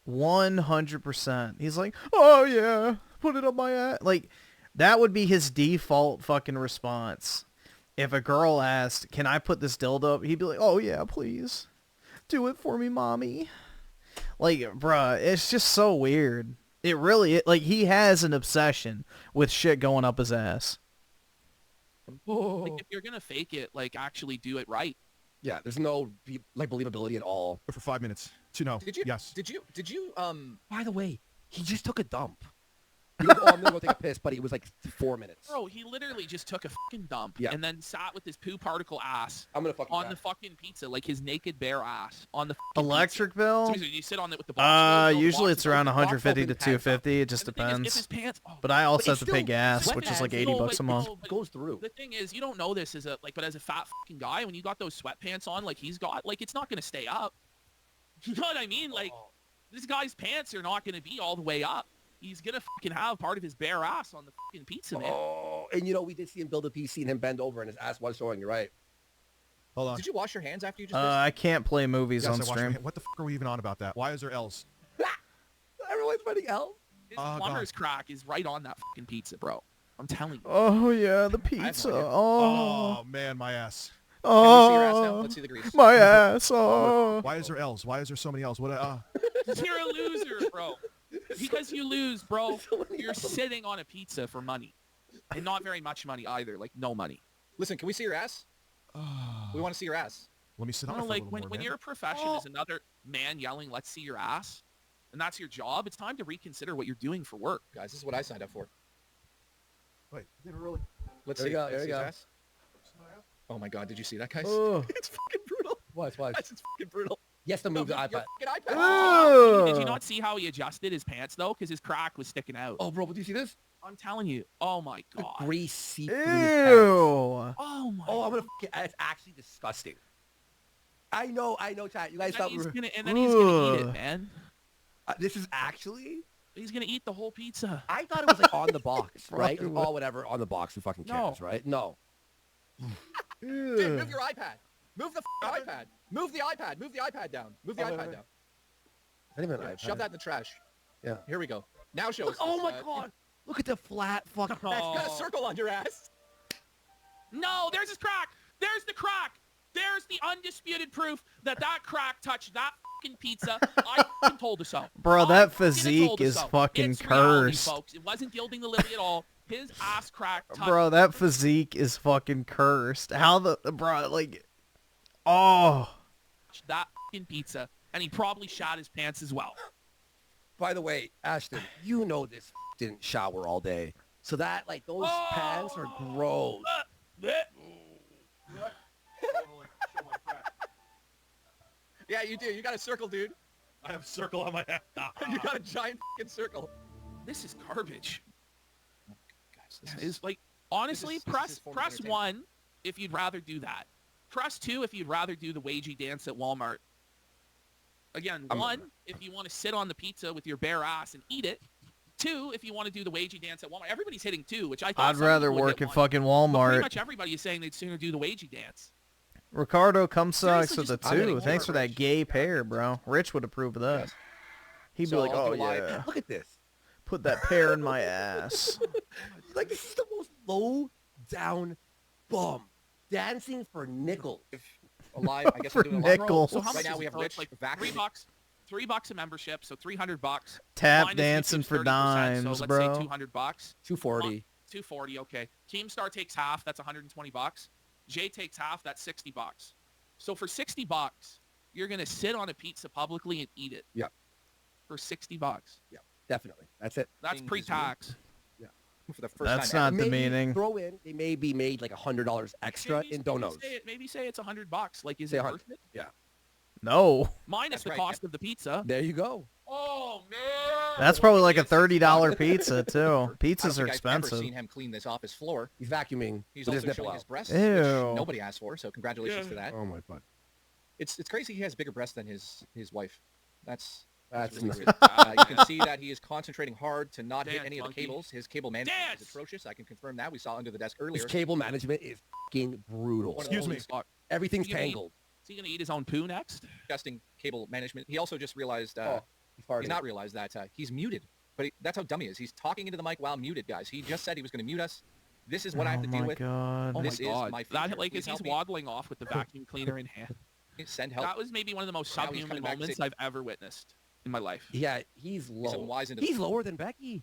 100%. He's like, oh yeah, put it on my ass. Like, that would be his default fucking response. If a girl asked, can I put this dildo up? He'd be like, oh yeah, please. Do it for me, mommy. Like, bruh, it's just so weird. It really, like, he has an obsession with shit going up his ass. Like, if you're going to fake it, like, actually do it right. Yeah, there's no like believability at all. For 5 minutes. To no. Did you? Yes. Did you? By the way, he just took a dump. He goes, oh, I'm gonna go take a piss, but it was like 4 minutes. Bro, he literally just took a fucking dump Yeah. and then sat with his poo particle ass I'm gonna fucking on die. the fucking pizza, like his naked bare ass on the fucking Electric pizza. bill? So you sit on it with the box. Usually it's around 150 to open, pants 250. It just And the thing is, if depends. his pants, oh, But I also it's have to pay still gas, sweat which is like pads. 80 No, bucks a but- month. no, but Goes through. The thing is, you don't know this as a fat fucking guy, when you got those sweatpants on, like he's got, like it's not gonna stay up. You know what I mean? Like this guy's pants are not gonna be all the way up. He's gonna fucking have part of his bare ass on the fucking pizza, man. Oh, and you know, we did see him build a PC and him bend over and his ass was showing. You're right. Hold on. Did you wash your hands after you just? I can't play movies Yes, on I watched my stream. hand. What the fuck are we even on about that? Why is there L's? Everyone's finding L. His Oh, plumber's crack is right on that fucking pizza, bro. I'm telling you. Oh yeah, the I have no pizza. idea. Oh, Oh man, my ass. Can we see your ass now? oh, Let's see the grease. my ass. Oh. Why is there L's? Why is there so many L's? What? You're a loser, bro. Because you lose, bro. You're sitting on a pizza for money. And not very much money either. Like, no money. Listen, can we see your ass? We want to see your ass. Let me sit on You it know, for a like, little when, more, when man. your profession is another man yelling, let's see your ass, and that's your job, it's time to reconsider what you're doing for work. Guys, this is what I signed up for. Wait, did it really? Let's There see. you go, Let's there see you his go. ass. Oh my god, did you see that, guys? Oh. It's fucking brutal. What? Guys, it's fucking brutal. Yes, to move the Your iPad. fucking iPad. Oh. Did you not see how he adjusted his pants, though? Because his crack was sticking out. Oh, bro, but do you see this? I'm telling you. Oh, my The God. grease seep Ew. through his pants. Oh, my Oh, I'm gonna. It's actually disgusting. I know, chat. You guys And thought then, we were. and then he's gonna eat Ugh. it, man. This is actually. He's gonna eat the whole pizza. I thought it was like on the box, right? Fucking Oh, whatever, on the box. Who fucking cares, No. right? No. Dude, move your iPad. Move the iPad. Move the iPad. Move the iPad down. Move the Oh, wait, iPad wait. down. Not even an Yeah, iPad. shove that in the trash. Yeah. Here we go. Now show us. Oh this, my god! Look at the flat fucking. That's got a circle on your ass. No, there's his crack. There's the crack. There's the undisputed proof that crack touched that fucking pizza. I fucking told us so. Bro, I that fucking physique told us is so. fucking It's reality, cursed. folks. It wasn't gilding the lily at all. His ass crack touched Bro, that physique is fucking cursed. How the bro like? Oh. that fucking pizza, and he probably shot his pants as well. By the way, Ashton, you know this didn't shower all day, so that like those pants are gross. Yeah, you do. You got a circle, dude. I have a circle on my head. You got a giant fucking circle. This is garbage. Guys, this is like, honestly, press 1 if you'd rather do that. Press 2 if you'd rather do the wagey dance at Walmart. Again, 1 if you want to sit on the pizza with your bare ass and eat it. 2 if you want to do the wagey dance at Walmart. Everybody's hitting 2, which I thought I'd rather work at fucking But Walmart. pretty much everybody is saying they'd sooner do the wagey dance. Ricardo comes sucks Seriously, with a just- I'm 2. getting Thanks over for that gay pair, bro. Rich would approve of that. He'd be So like, I'll oh do live. yeah. Look at this. Put that pear in my ass. Like, this is the most low down bum dancing for nickels. Alive, I guess we're doing a nickels. So how Right much now is we it? have So it's Rich like $3. $3 a membership, so $300. Tap Minus dancing YouTube's for 30%, dimes, so let's bro. say $200. 240. 240, okay. Keemstar takes half, that's $120. Jay takes half, that's $60. So for $60, you're gonna sit on a pizza publicly and eat it. Yep. For $60. Yeah, definitely. That's it. That's pre-tax. Yeah. For the first That's time not ever. the meaning. Throw in, they may be made like $100 extra in donos. Maybe say it's $100. Like, is Say it 100. worth it? Yeah. No. Minus That's the right. cost of the pizza. There you go. Oh man. That's probably like a $30 pizza too. I don't Pizzas are think I've ever expensive. seen him clean this office floor. He's vacuuming. He's with his also nipple showing out. his breasts, Ew. which nobody asked for. So congratulations to that. Oh my god. It's crazy. He has bigger breasts than his wife. That's That's really nuts. weird. You can see that he is concentrating hard to not hit Dance, any of the monkey. cables. His cable management Dance! is atrocious. I can confirm that. We saw under the desk His earlier. cable management is fucking brutal. Excuse me. Everything's You gonna eat- tangled. Is he gonna eat his own poo next? Disgusting cable management. He also just realized He's farting. he's not realized that he's muted. But that's how dumb he is. He's talking into the mic while muted, guys. He just said he was going to mute us. This is what I have to deal with. God. Oh This my is god. my That future. like Please as he's help me. waddling off with the vacuum cleaner in hand. Send help. That was maybe one of the most Now he's subhuman coming back to moments say- I've ever witnessed in my life. Yeah, he's low. He's wise into He's lower than Becky.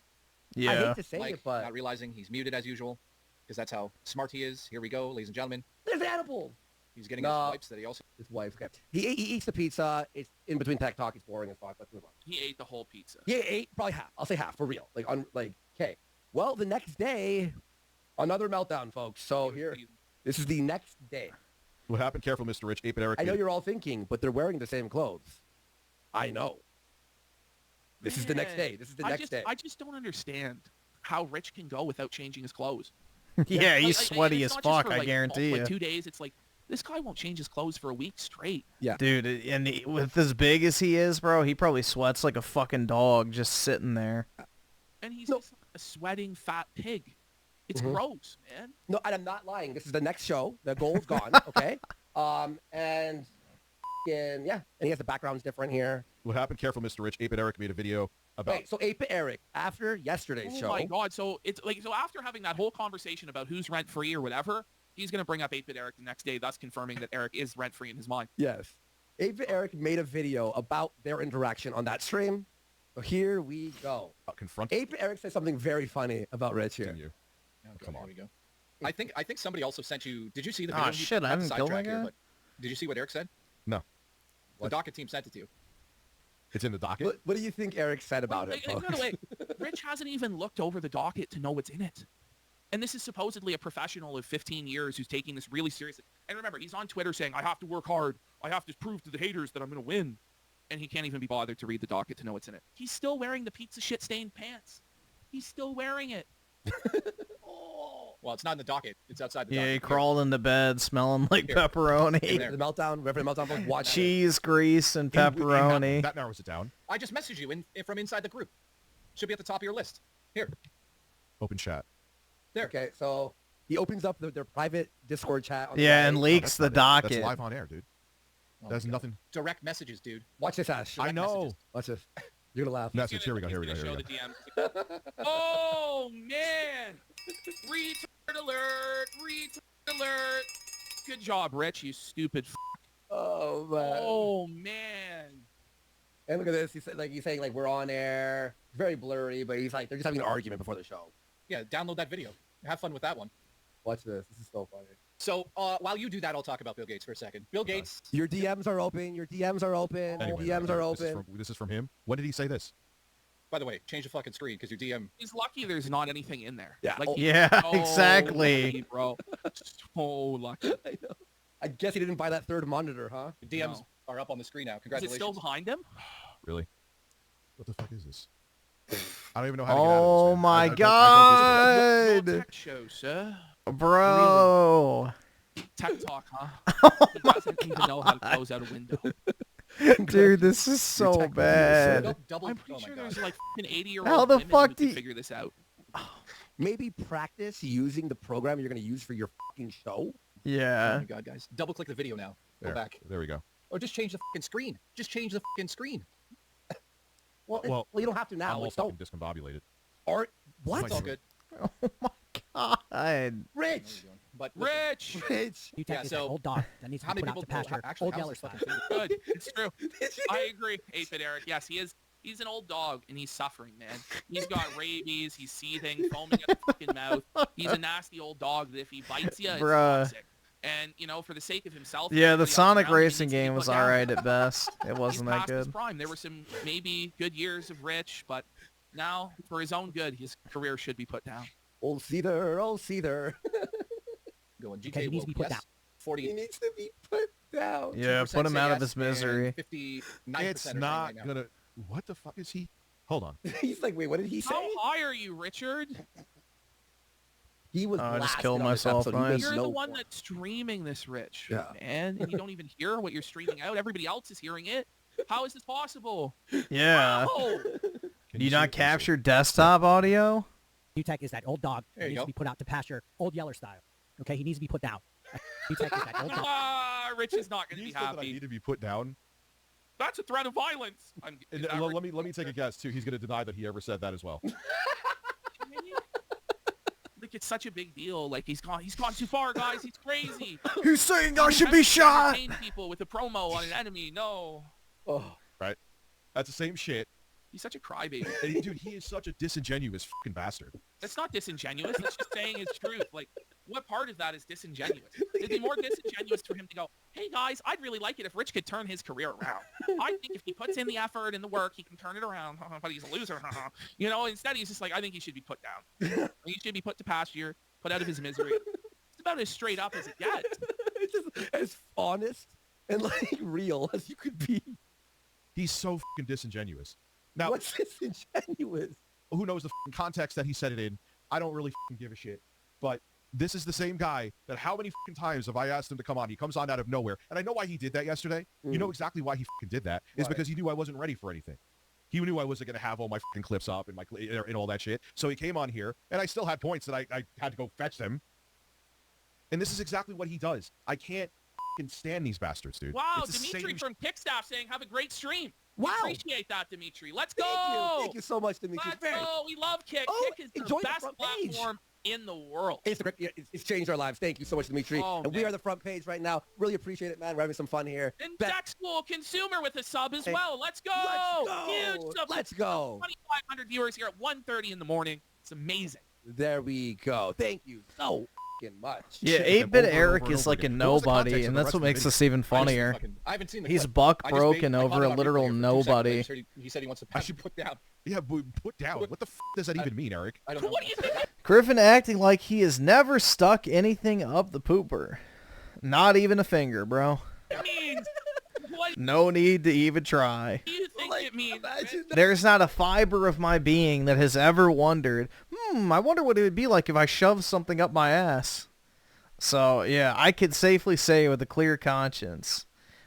I Yeah. hate to say like, it, but not realizing he's muted as usual because that's how smart he is. Here we go, ladies and gentlemen. there's animal. He's getting No. his wipes that he also... His wife. Okay. He eats the pizza. It's in between tech talk. It's boring as fuck. Let's move on. He ate the whole pizza. He ate probably half. I'll say half for real. Okay. Well, the next day, another meltdown, folks. So here, this is the next day. What happened? Careful, Mr. Rich. 8-bit Eric. I know you're all thinking, but they're wearing the same clothes. I know. This is the next day. This is the next day. I just don't understand how Rich can go without changing his clothes. Yeah, he's and sweaty it's as not just fuck, for, I like, guarantee like you. 2 days, it's like, this guy won't change his clothes for a week straight. Yeah. Dude, and with as big as he is, bro, he probably sweats like a fucking dog just sitting there. And he's just a sweating fat pig. It's Mhm. gross, man. No, and I'm not lying. This is the next show. The goal's gone. Okay. And yeah, and he has the background's different here. What happened? Careful, Mr. Rich. 8-bit Eric made a video about... Wait, so 8-bit Eric, after yesterday's Oh show. my god, so it's like, so after having that whole conversation about who's rent-free or whatever, he's gonna bring up 8-bit Eric the next day, thus confirming that Eric is rent-free in his mind. Yes. 8-bit Eric made a video about their interaction on that stream. So here we go. Confront. 8-bit Eric said something very funny about Rich here. Come on. Here we go. I think somebody also sent you... Did you see the Aw, video? shit, I Not to didn't kill sidetrack my here, guy? but did you see what Eric said? No. The docket team sent it to you. It's in the docket? What do you think Eric said about it, By folks? the way, Rich hasn't even looked over the docket to know what's in it. And this is supposedly a professional of 15 years who's taking this really seriously. And remember, he's on Twitter saying, I have to work hard. I have to prove to the haters that I'm going to win. And he can't even be bothered to read the docket to know what's in it. He's still wearing the pizza shit-stained pants. He's still wearing it. Well, it's not in the docket. It's outside the Yeah, docket. he crawled into bed smelling like Here. pepperoni. There. The meltdown, whatever the meltdown was, watch it. Cheese, grease, and pepperoni. That narrows it down. I just messaged you from inside the group. Should be at the top of your list. Here. Open chat. There. Okay, so he opens up their private Discord chat. On the Yeah, right. and leaks the That's docket. live on air, dude. There's nothing... Direct messages, dude. Watch this, Ash. I know. messages. Watch this. You're gonna laugh. Message. Here we go. Here we go. He's Here gonna we show go. the DM. Oh, man. Retard alert. Retard alert. Good job, Rich, you stupid Oh man. Oh, man. And look at this. He's saying like we're on air. It's very blurry, but he's like they're just having an argument before the show. Yeah, download that video. Have fun with that one. Watch this. This is so funny. So while you do that, I'll talk about Bill Gates for a second. Bill Gates. Your DMs are open. Your DMs are open. Anyway, Your DMs are this is open. this is from him. When did he say this? By the way, change the fucking screen because your DM. He's lucky there's not anything in there. Yeah. Like, Oh, he's yeah, so exactly. lucky, bro. So lucky. I know. I guess he didn't buy that third monitor, huh? Your DMs No. are up on the screen now. Is it Congratulations. still behind him? Really? What the fuck is this? I don't even know how to get out of this. Oh Man. my I god! Your tech show, sir. Bro. Tech talk, huh? He doesn't even know how to close out a window. Dude, this is so bad. I'm pretty sure there's like an 80-year-old How the women fuck who do can you... figure this out. Maybe practice using the program you're going to use for your fucking show. Yeah. Oh my god, guys. Double click the video now. Go back. There we go. Or just change the fucking screen. Just change the fucking screen. Well, you don't have to now. I'm all It's fucking discombobulated. Or what? It's all good. God. Rich. But Rich. You take this old dog that needs to how be many put out people to pasture. actually Old how's Yeller this style. fucking thing? Good. It's true. I agree, 8-Bit Eric. Yes, he is. He's an old dog, and he's suffering, man. He's got rabies. He's seething, foaming at the fucking mouth. He's a nasty old dog that if he bites you, it's Bruh. toxic. And, you know, for the sake of himself... Yeah, the and everybody else Sonic around him, he racing needs to be game put was down. alright at best. It wasn't He's that past his good. prime. There were some maybe good years of Rich, but now, for his own good, his career should be put down. Old Cedar, old Cedar. Going Okay, he GTA needs to be put yes. down. 40. He needs to be put down. Yeah, 2% put him say out of yes, his misery. and 59% It's are saying not right now. gonna... What the fuck is he? Hold on. He's like, wait, what did he say? How high are you, Richard? He was I just blasted killed on this myself, episode. He guys. made You're no the one point. that's streaming this, Rich. Yeah. Man, and you don't even hear what you're streaming out. Everybody else is hearing it. How is this possible? Yeah. Wow. Do you not capture desktop audio? UTech is that old dog There that you needs go. to be put out to pasture. Old Yeller style. Okay, he needs to be put down. UTech is that old dog. Ah, Rich is not going to He be said that I happy. need to be put down. That's a threat of violence. And let me take a guess too. He's gonna deny that he ever said that as well. Like, it's such a big deal. Like, he's gone too far, guys. He's crazy. He's saying I How should do be you shot. entertain people with a promo on an enemy. No. Oh, Right? That's the same shit. He's such a crybaby. And dude, he is such a disingenuous fucking bastard. That's not disingenuous. That's just saying his truth. Like, what part of that is disingenuous? It'd be more disingenuous for him to go, hey, guys, I'd really like it if Rich could turn his career around. I think if he puts in the effort and the work, he can turn it around. But he's a loser. You know, instead he's just like, I think he should be put down. He should be put to pasture, put out of his misery. It's about as straight up as it gets. it's just as honest and like real as you could be. He's so fucking disingenuous. Now, What's disingenuous? who knows the fucking context that he said it in? I don't really fucking give a shit. But this is the same guy that how many fucking times have I asked him to come on? He comes on out of nowhere. And I know why he did that yesterday. You know exactly why he fucking did that. Is because he knew I wasn't ready for anything. He knew I wasn't going to have all my fucking clips up and and all that shit. So he came on here, and I still had points that I had to go fetch them. And this is exactly what he does. I can't fucking stand these bastards, dude. Wow, It's the Dimitri same from Kickstaff saying, have a great stream. Wow. Appreciate that, Dimitri. Let's go. Thank you so much, Dimitri. Let's go. We love Kick. Oh, Kick is the enjoy the best front page. platform in the world. It's changed our lives. Thank you so much, Dimitri. Oh, and we man. are the front page right now. Really appreciate it, man. We're having some fun here. And Tech School Consumer with a sub as Hey, well. Let's go. let's go. Huge sub. Let's go. 2,500 viewers here at 1:30 in the morning. It's amazing. There we go. Thank you so fucking much. Yeah, Shit, 8-Bit over and Eric over and is over like a again. What was the nobody, context of and the that's rest what of the makes video? this even funnier. I haven't seen the He's clip. buck I just broken made- I over found a it on literal YouTube here for 2 seconds. nobody. He said he wants to have you put down. Yeah, but put down. What the f does that even mean, Eric? I don't know. What do you think? Griffin acting like he has never stuck anything up the pooper. Not even a finger, bro. That means what No need to even try. do you think it means? There's not a fiber of my being that has ever wondered, I wonder what it would be like if I shoved something up my ass. So, yeah, I could safely say with a clear conscience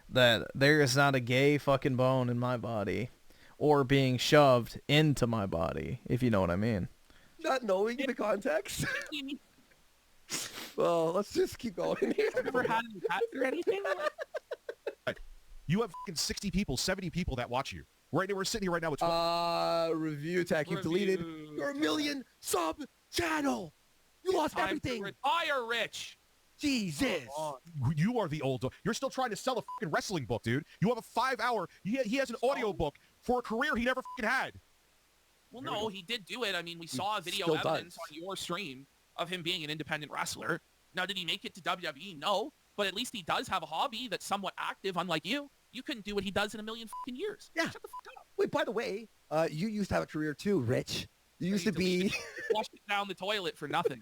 that there is not a gay fucking bone in my body or being shoved into my body, if you know what I mean. Not knowing the context. Well, let's just keep going here. Ever had any pets or anything? You have fucking 60 people, 70 people that watch you. We're sitting here right now with Review tech. You've deleted your 1 million sub channel. You lost Time everything. to retire, Rich. Jesus. You are the old. You're still trying to sell a fucking wrestling book, dude. You have a 5-hour. He has an audio book for a career he never fucking had. Well, no, he did do it. I mean, we saw video still evidence does. on your stream of him being an independent wrestler. Now, did he make it to WWE? No. But at least he does have a hobby that's somewhat active, unlike you. You couldn't do what he does in a million fucking years. Yeah. Shut the fuck up. Wait, by the way, you used to have a career too, Rich. You used to be... Flushed it down the toilet for nothing.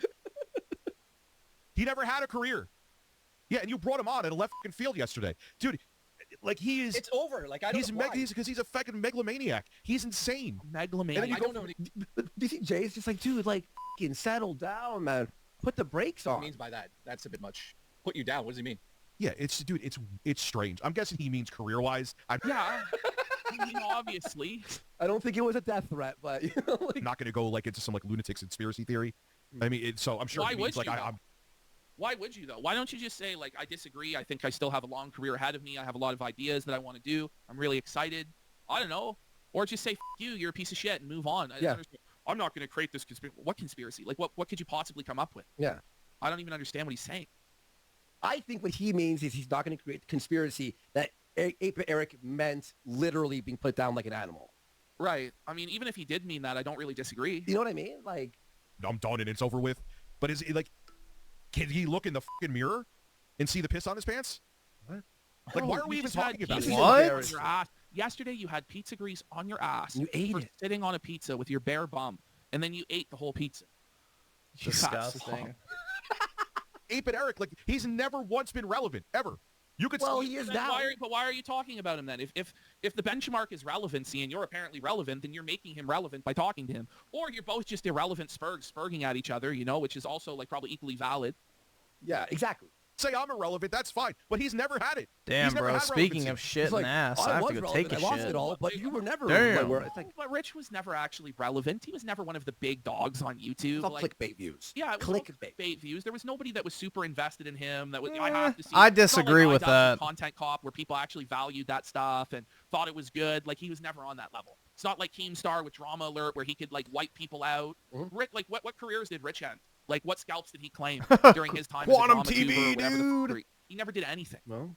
He never had a career. Yeah, and you brought him on at a left fucking field yesterday. Dude, Like he is. It's over. Like I don't know why. Because he's a fucking megalomaniac. He's insane. Megalomaniac. And then you go, DCG is just like, dude, like, fucking settle down, man. Put the brakes on. What he means by that? That's a bit much. Put you down. What does he mean? Yeah, it's strange. I'm guessing he means career-wise. Yeah. I mean, obviously. I don't think it was a death threat, but you know, like, I'm not gonna go like into some like lunatic conspiracy theory. I mean, so I'm sure. Why he means, would like you? Why would you though? Why don't you just say like, I disagree. I think I still have a long career ahead of me. I have a lot of ideas that I want to do. I'm really excited. I don't know. Or just say, F you, you're a piece of shit and move on. I'm not going to create this conspiracy. What conspiracy? Like what could you possibly come up with? Yeah. I don't even understand what he's saying. I think what he means is he's not going to create conspiracy that 8-Bit Eric meant literally being put down like an animal. Right. I mean, even if he did mean that, I don't really disagree. You know what I mean? Like, I'm done and it's over with. But is it like, can he look in the fucking mirror and see the piss on his pants? What? Like, why are we even talking about this? What? Yesterday you had pizza grease on your ass. You ate it. Sitting on a pizza with your bare bum, and then you ate the whole pizza. Disgusting. 8-Bit Eric, like, he's never once been relevant, ever. You could. Well, he is now. Why are you talking about him then? If the benchmark is relevancy and you're apparently relevant, then you're making him relevant by talking to him. Or you're both just irrelevant spurging at each other, you know, which is also like probably equally valid. Yeah, exactly. Say I'm irrelevant, that's fine. But he's never had it. Damn, bro. Speaking of shit and ass, I have to go take a shit. I lost it all, but you were never. Damn. But Rich was never actually relevant. He was never one of the big dogs on YouTube. It's all clickbait views. Yeah, it was clickbait views. There was nobody that was super invested in him. That was. I have to see. I disagree with that. Content Cop, where people actually valued that stuff and thought it was good. Like he was never on that level. It's not like Keemstar with Drama Alert, where he could like wipe people out. Rick, like what careers did Rich end? Like what scalps did he claim during his time? Quantum as a TV, dude. He never did anything. No.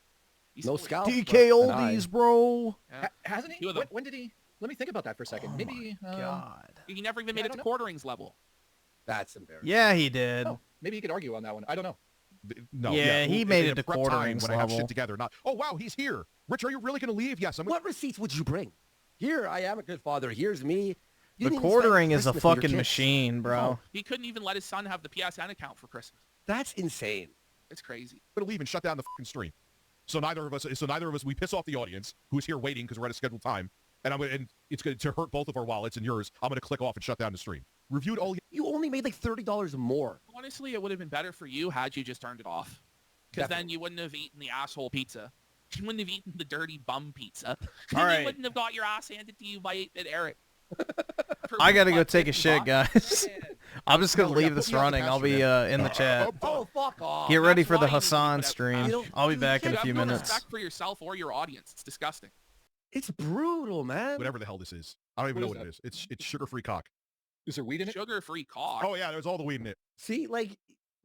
No scalp. DK oldies, bro. Yeah. Hasn't he? When did he? Let me think about that for a second. Oh Maybe. God. He never even made it to quarterings level. That's embarrassing. Yeah, he did. Oh, maybe you could argue on that one. I don't know. No. Yeah, he made it to prep time quarterings when I have level. shit together. Not. Oh wow, he's here. Rich, are you really gonna leave? Yes. What receipts would you bring? Here, I am a good father. Here's me. You The didn't quartering spend is a Christmas with your fucking kids. machine, bro. Oh, he couldn't even let his son have the PSN account for Christmas. That's insane. It's crazy. I'm gonna leave and shut down the fucking stream. So neither of us, we piss off the audience who's here waiting because we're at a scheduled time, and it's going to hurt both of our wallets and yours. I'm gonna click off and shut down the stream. Reviewed all. You only made like $30 more. Honestly, it would have been better for you had you just turned it off, because then you wouldn't have eaten the asshole pizza. You wouldn't have eaten the dirty bum pizza. All right. You wouldn't have got your ass handed to you by 8-Bit Eric. I gotta go take a shit, guys. I'm just gonna leave this running. I'll be in the chat. Oh, fuck off. Get ready for the That's why you Hassan need to stream. I'll be back in a few You have no minutes. respect for yourself or your audience. It's disgusting. It's brutal, man. Whatever the hell this is, I don't even know what it is. It's sugar-free cock. Is there weed in it? Sugar-free cock. Oh yeah, there's all the weed in it. See, like,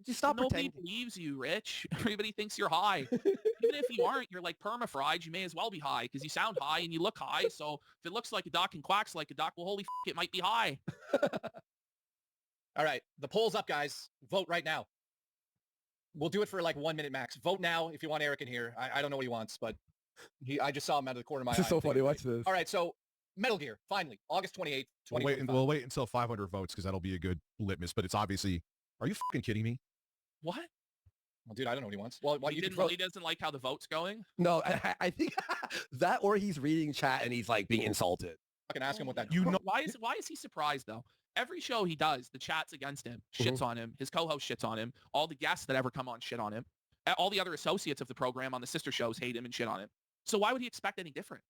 just stop Nobody pretending. believes you, Rich. Everybody thinks you're high. Even if you aren't, you're like perma-fried. You may as well be high because you sound high and you look high. So if it looks like a duck and quacks like a duck, well, holy f***, it might be high. All right, the poll's up, guys. Vote right now. We'll do it for like 1 minute max. Vote now if you want Eric in here. I don't know what he wants, but I just saw him out of the corner of my eye. This is so funny. Watch this. All right, so Metal Gear, finally, August 28th, We'll wait until 500 votes because that'll be a good litmus. But it's obviously. Are you fucking kidding me? What? Well, dude, I don't know what he wants. Well, He doesn't like how the vote's going? No, I think that or he's reading chat and he's like being insulted. I can ask him what that. You know. Why is he surprised though? Every show he does, the chat's against him, shits on him. His co-host shits on him. All the guests that ever come on shit on him. All the other associates of the program on the sister shows hate him and shit on him. So why would he expect any different?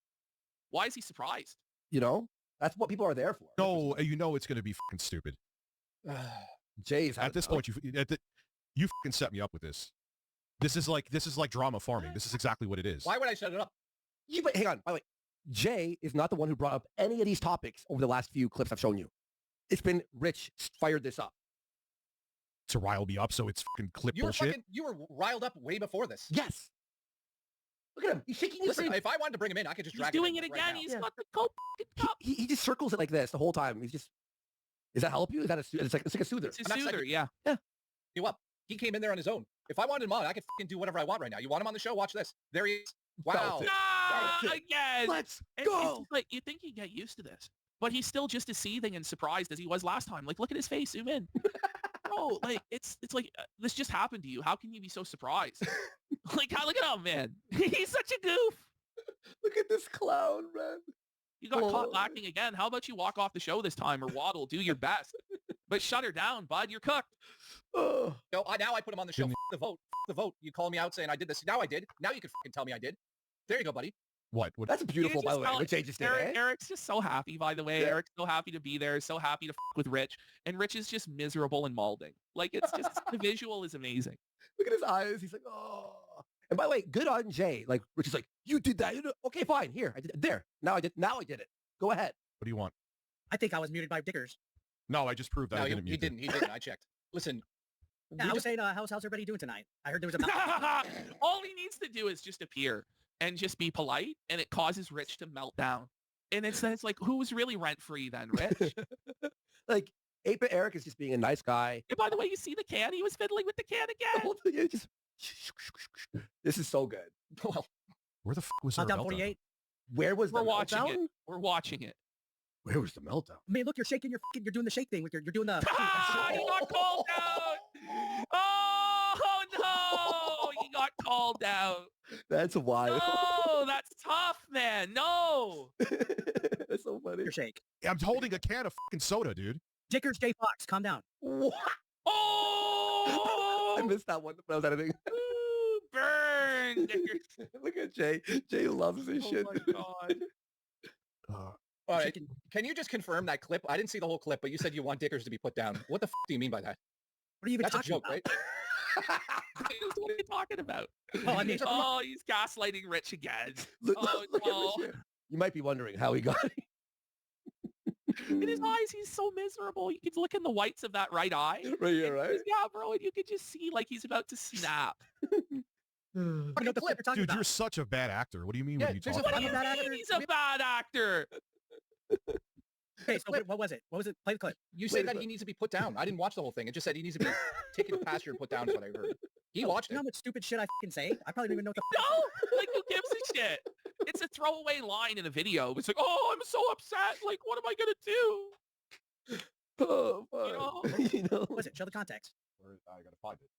Why is he surprised? You know, that's what people are there for. No, you know it's gonna be fucking stupid. Jay's at this point, you fucking set me up with this. This is like drama farming. This is exactly what it is. Why would I set it up? But hang on, by the way, Jay is not the one who brought up any of these topics over the last few clips I've shown you. It's been Rich fired this up to rile me up, so it's fucking clip bullshit. You were riled up way before this. Yes. Look at him. He's shaking his Listen, if I wanted to bring him in, I could just drag him in. He's doing it right again. now. He's got the coke cup. He just circles it like this the whole time. He's just. Does that help you? Is that it's like a soother? It's a soother, yeah. You up? He came in there on his own. If I wanted him on, I could fucking do whatever I want right now. You want him on the show? Watch this. There he is. Wow. Again. Let's go. It's like you think you get used to this, but he's still just as seething and surprised as he was last time. Like, look at his face. Zoom in. Bro, like it's like this just happened to you. How can you be so surprised? Like, look at him, man. He's such a goof. Look at this clown, man. You got caught lacking again. How about you walk off the show this time or waddle? Do your best. But shut her down, bud. You're cooked. No, now I put him on the show. F the vote. F the vote. You call me out saying I did this. Now I did. Now you can fucking tell me I did. There you go, buddy. What? That's beautiful, by the way. Which I just did, eh? Eric's just so happy, by the way. Eric's so happy to be there. So happy to with Rich. And Rich is just miserable and maulding. Like, it's just, the visual is amazing. Look at his eyes. He's like, oh. And by the way, good on Jay. Like, Rich is like, you did that. Okay, fine. Here, I did it. There. Now I did it. Go ahead. What do you want? I think I was muted by Dickers. No, I just proved that no, I didn't mute He didn't. I checked. Listen. Yeah, I was saying, how's everybody doing tonight? I heard there was a All he needs to do is just appear and just be polite, and it causes Rich to melt down. And it's like, who's really rent-free then, Rich? Like, 8-Bit Eric is just being a nice guy. And by the way, you see the can? He was fiddling with the can again. This is so good. Well, where the fuck was our Meltdown 48? Where was the watching meltdown? it. We're watching it. Where was the meltdown? I mean, look, you're shaking you're doing the shake thing with you're doing the... He got called out! Oh, no! He got called out. That's wild. No, that's tough, man. No. That's so funny. Your shake. I'm holding a can of fucking soda, dude. Dickers J Fox, calm down. What? Oh! I missed that one when I was editing. Ooh, burn, Dickers. Look at Jay. Jay loves this shit. Oh, my God. All right. Can you just confirm that clip? I didn't see the whole clip, but you said you want Dickers to be put down. What the f do you mean by that? What are you even That's talking a joke, about? right? What are you talking about? Oh, I mean, he's gaslighting Rich again. Look no. at this shit. You might be wondering how he got it. In his eyes, he's so miserable. You can look in the whites of that right eye. Right here, right? Yeah, bro, and you can just see like he's about to snap. Dude, you're such a bad actor. What do you mean? What are you talking What about? do you mean he's a bad actor? Okay, so what was it? What was it? Play the clip. You said that he needs to be put down. I didn't watch the whole thing. It just said he needs to be taken to pasture and put down is what I heard. He watched You know it. how much stupid shit I fucking say? I probably don't even know what the No, like who gives a shit? It's a throwaway line in a video. It's like, oh, I'm so upset. Like, what am I gonna do? Oh, fuck. You know? What was it? Show the context. I gotta find it.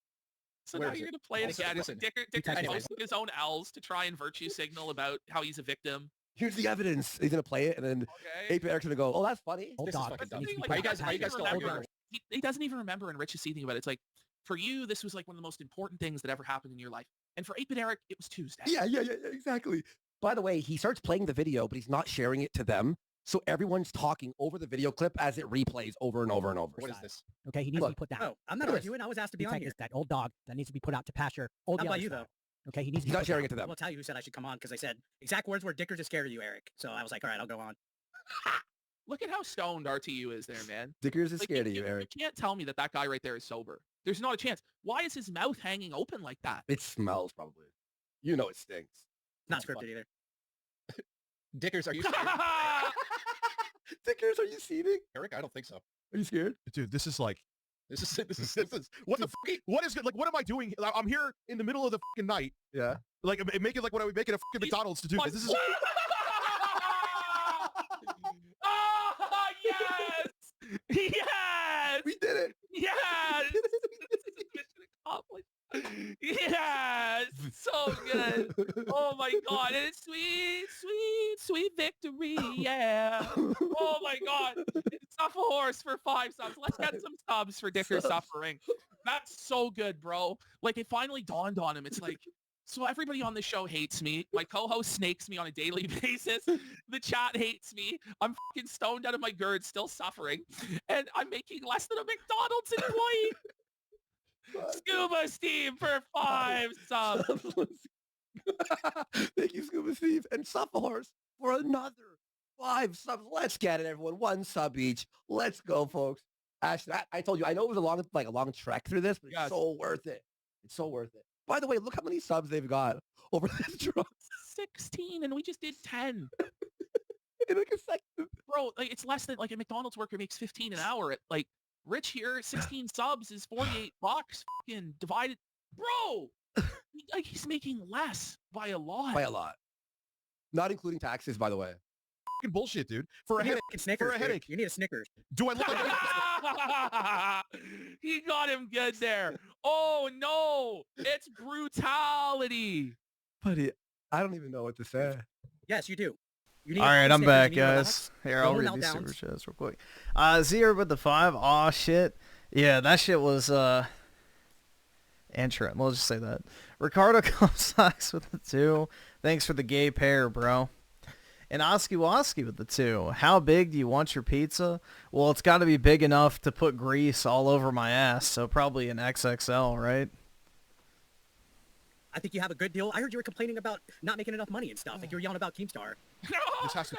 So Where now is you're it? gonna play it Listen, again. listen. Dicker's Anyway. posting his own L's to try and virtue signal about how he's a victim. Here's the evidence. He's gonna play it, and then 8-Bit Eric's gonna go, oh, that's funny. This is fucking But the dumb. thing, like, Are you guys still remember, arguing? he doesn't even remember, and Rich is seething about it. It's like, for you, this was like one of the most important things that ever happened in your life. And for 8-Bit Eric, it was Tuesday. Yeah, exactly. By the way, he starts playing the video, but he's not sharing it to them. So everyone's talking over the video clip as it replays over and over and over. What is this? Okay, he needs to be put down. Oh, I'm not arguing. I was asked to be on here. That old dog that needs to be put out to pasture. Old How about yellow you, style. though? Okay, he needs to He's be not put sharing down. it to them. I'll tell you who said I should come on because I said exact words were Dickers is scared of you, Eric. So I was like, all right, I'll go on. Look at how stoned RTU is there, man. Dickers is scared of you, Eric. You can't tell me that guy right there is sober. There's not a chance. Why is his mouth hanging open like that? It smells probably. You know it stinks. Not scripted either. Dickers, are you scared? Dickers, are you seething? Eric, I don't think so. Are you scared? Dude, this is like This is what the fuck? What is like? What am I doing? I'm here in the middle of the fucking night. Yeah. Like make it like what I would make it a fucking McDonald's to do this. This is. Oh, yes! Yes! We did it! Yes! This is mission accomplished. Yes! So good. Oh my god. And it's sweet, sweet, sweet victory. Yeah. Oh my god. Suffer horse for 5 subs. Let's get some subs for Dicker suffering. That's so good, bro. Like it finally dawned on him. It's like, so everybody on the show hates me. My co-host snakes me on a daily basis. The chat hates me. I'm fucking stoned out of my gird, still suffering. And I'm making less than a McDonald's employee. Scuba Steve for 5 subs. Thank you, Scuba Steve. And Suffer Horse for another 5 subs. Let's get it, everyone. 1 sub each. Let's go, folks. Ashton, I told you, I know it was a long trek through this, but it's so worth it. It's so worth it. By the way, look how many subs they've got over this drop. 16, and we just did 10. In like a second. Bro, like it's less than like a McDonald's worker makes 15 an hour. Like Rich here, 16 subs is $48. Fucking divided. Bro, like he's making less by a lot. By a lot. Not including taxes, by the way. Fucking bullshit, dude. For a You need headache. a Snickers, For a dude. headache. You need a Snickers. Do I look like He got him good there. Oh no, it's brutality. Buddy, I don't even know what to say. Yes, you do. You need All right, a I'm Snickers, back, you need to guys. relax. Here, No I'll more read these meltdowns. super chats real quick. Zero with the 5. Aw, shit. Yeah, that shit was, entrant. We'll just say that. Ricardo Comstox with the 2. Thanks for the gay pair, bro. And Oski Woski with the 2. How big do you want your pizza? Well, it's got to be big enough to put grease all over my ass, so probably an XXL, right? I think you have a good deal. I heard you were complaining about not making enough money and stuff. Like you were yelling about Keemstar. This has to...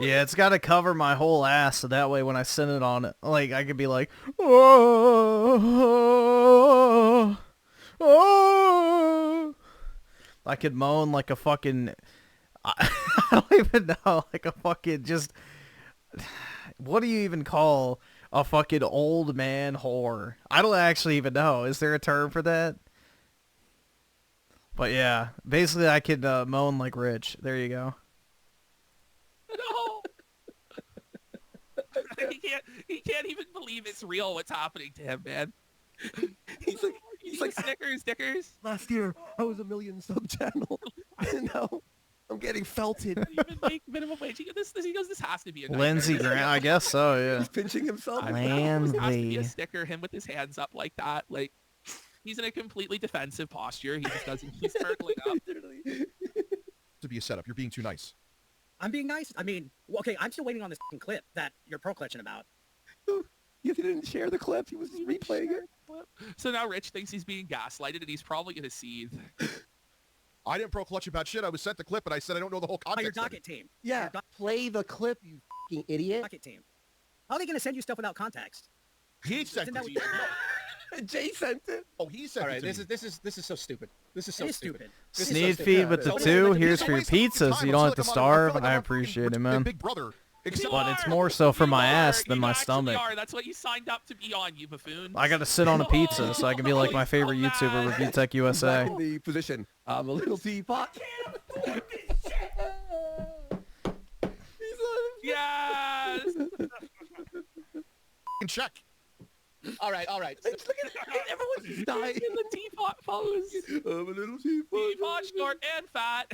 Yeah, it's got to cover my whole ass, so that way when I send it on, like, I could be like, oh, oh. I could moan like a fucking, I don't even know, like a fucking just, what do you even call a fucking old man whore? I don't actually even know. Is there a term for that? But yeah, basically I could moan like Rich. There you go. No. He can't even believe it's real what's happening to him, man. He's like Stickers. Last year, I was a million sub channel. And now I'm getting felted. Even make minimum wage. He goes, this has to be a nightmare. Lindsey Graham, I guess so, yeah. He's pinching himself. This has to be a sticker, him with his hands up like that. Like, he's in a completely defensive posture. He just doesn't, he's turtling up. To be a setup. You're being too nice. I'm being nice. I mean, okay, I'm still waiting on this clip that you're pro clutching about. He didn't share the clip. He was just replaying it. So now Rich thinks he's being gaslighted, and he's probably going to seethe. I didn't pro clutch about shit. I was sent the clip, and I said I don't know the whole context. Your docket team. Yeah, play the clip, you fucking idiot. Docket team. How are they going to send you stuff without context? He sent it to you. Jay sent it. Oh, he sent it to me. This is so stupid. This is so stupid. Sneed feed with the 2. Here's for your pizza so you don't have to starve. I appreciate it, man. Big brother. But it's more so for my ass than my stomach. That's what you signed up to be on, you buffoon. I got to sit on a pizza so I can be like my favorure YouTuber, Review Tech USA. Back in the position. I'm a little teapot. Yes. Check. All right. Look at everyone's dying in the teapot pose. I'm a little teapot. Teapot, short and fat.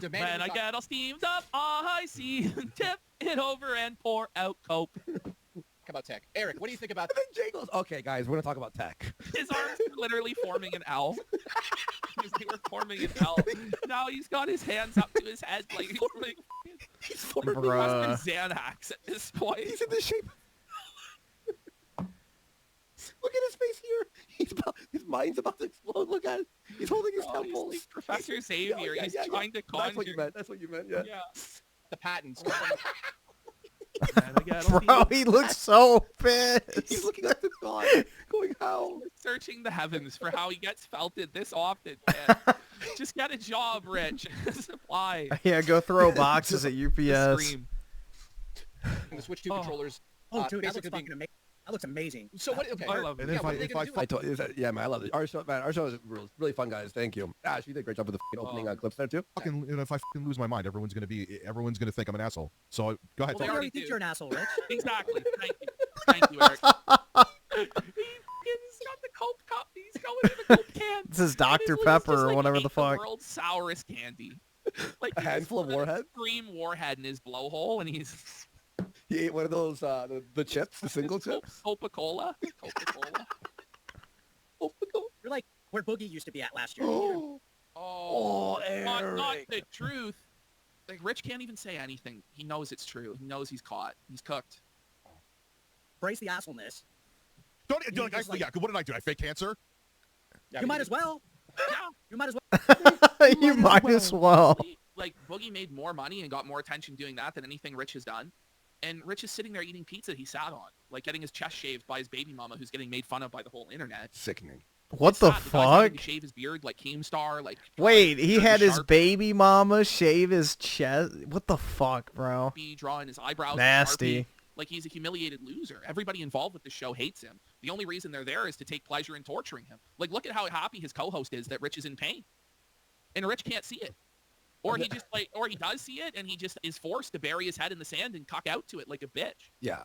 When I get all steamed up, I see. Tip it over and pour out coke. Talk about tech. Eric, what do you think about? And then Jay goes, okay, guys, we're gonna talk about tech. His arms are literally forming an L. They were forming an L. Now he's got his hands up to his head like he's forming Xanax at this point. He's in the shape. Look at his face here. His mind's about to explode. Look at it. He's holding his temples. Like Professor Xavier. He's trying to conjure. That's what you meant. Yeah. The patents. Bro, he looks so pissed. He's looking at the sky, going, how? Searching the heavens for how he gets felted this often, man. Just get a job, Rich. Supply. Yeah, go throw boxes at UPS. The Switch 2 controllers. Oh, dude, that looks fucking amazing. That looks amazing. So what? Okay. I love it. Yeah, man, I love it. Our show is really fun, guys. Thank you. Ash, you did a great job with the opening clips there too. Fucking, if I fucking lose my mind, everyone's gonna think I'm an asshole. So go ahead. Well, they already think you're an asshole, Rich. Exactly. Thank you, Eric. He's got the Coke cup. He's going in the Coke can. This is Dr. Pepper or whatever the fuck. The world's sourest candy. Like a handful of Warhead. Cream Warhead in his blowhole, and he's. He ate one of those the chips, the single chips. Coca-Cola. You're like where Boogie used to be at last year. Eric. Not the truth. Like Rich can't even say anything. He knows it's true. He knows he's caught. He's cooked. Brace the assholeness. What did I do? I fake cancer? You might as well. Yeah. You might as well. You might as well. Like Boogie made more money and got more attention doing that than anything Rich has done. And Rich is sitting there eating pizza he sat on, like getting his chest shaved by his baby mama, who's getting made fun of by the whole internet. Sickening. What the fuck? The guy's having to shave his beard like Keemstar. Like wait, he had his baby mama shave his chest. What the fuck, bro? Be drawing his eyebrows. Nasty. Like he's a humiliated loser. Everybody involved with the show hates him. The only reason they're there is to take pleasure in torturing him. Like look at how happy his co-host is that Rich is in pain, and Rich can't see it. Or he just or he does see it, and he just is forced to bury his head in the sand and cock out to it like a bitch. Yeah.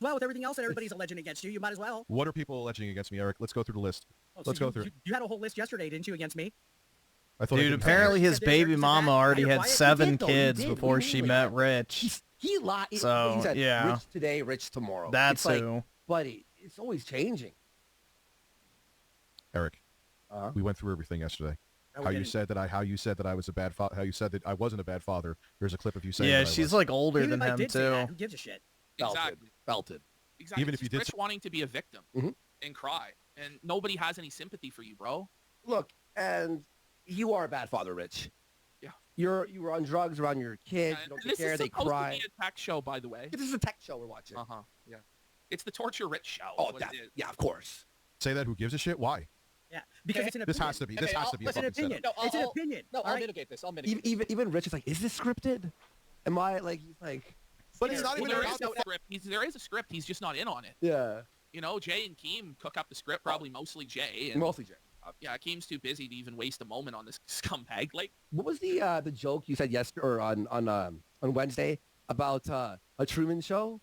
Well, with everything else that everybody's alleging against you, you might as well. What are people alleging against me, Eric? Let's go through the list. Let's go through. You had a whole list yesterday, didn't you, against me? I thought Dude, apparently his baby mama already had 7 kids before she met Rich. He lied. So, He said, yeah. Rich today, Rich tomorrow. That's it's who. Buddy, it's always changing. Eric, we went through everything yesterday. No, How we you didn't. said that I was a bad father. How you said that I wasn't a bad father. There's a clip of you saying. Yeah, that I she's was. like older Even than if I him did say too. that, who gives a shit? Exactly. Belted. Exactly. Even if you did Rich wanting to be a victim and cry, and nobody has any sympathy for you, bro. Look, and you are a bad father, Rich. Yeah. You were on drugs around your kids. You don't And take this care. is They supposed cry. to be a tech show, by the way. This is a tech show we're watching. Yeah. It's the Torture Rich show. Oh, is what it is. yeah, of course. Say that. Who gives a shit? Why? Yeah, because it's an This opinion. has to be. This has to be a It's an fucking opinion. setup. It's an opinion. No, all I'll right? mitigate this. I'll mitigate this. Even Rich is like, is this scripted? Am I like? He's like. But it's not Well, even there about is no script. There is a script. He's just not in on it. Yeah. You know, Jay and Keem cook up the script, probably mostly Jay. And, Mostly Jay. Yeah, Keem's too busy to even waste a moment on this scumbag. Like, What was the joke you said yesterday or on Wednesday about a Truman Show?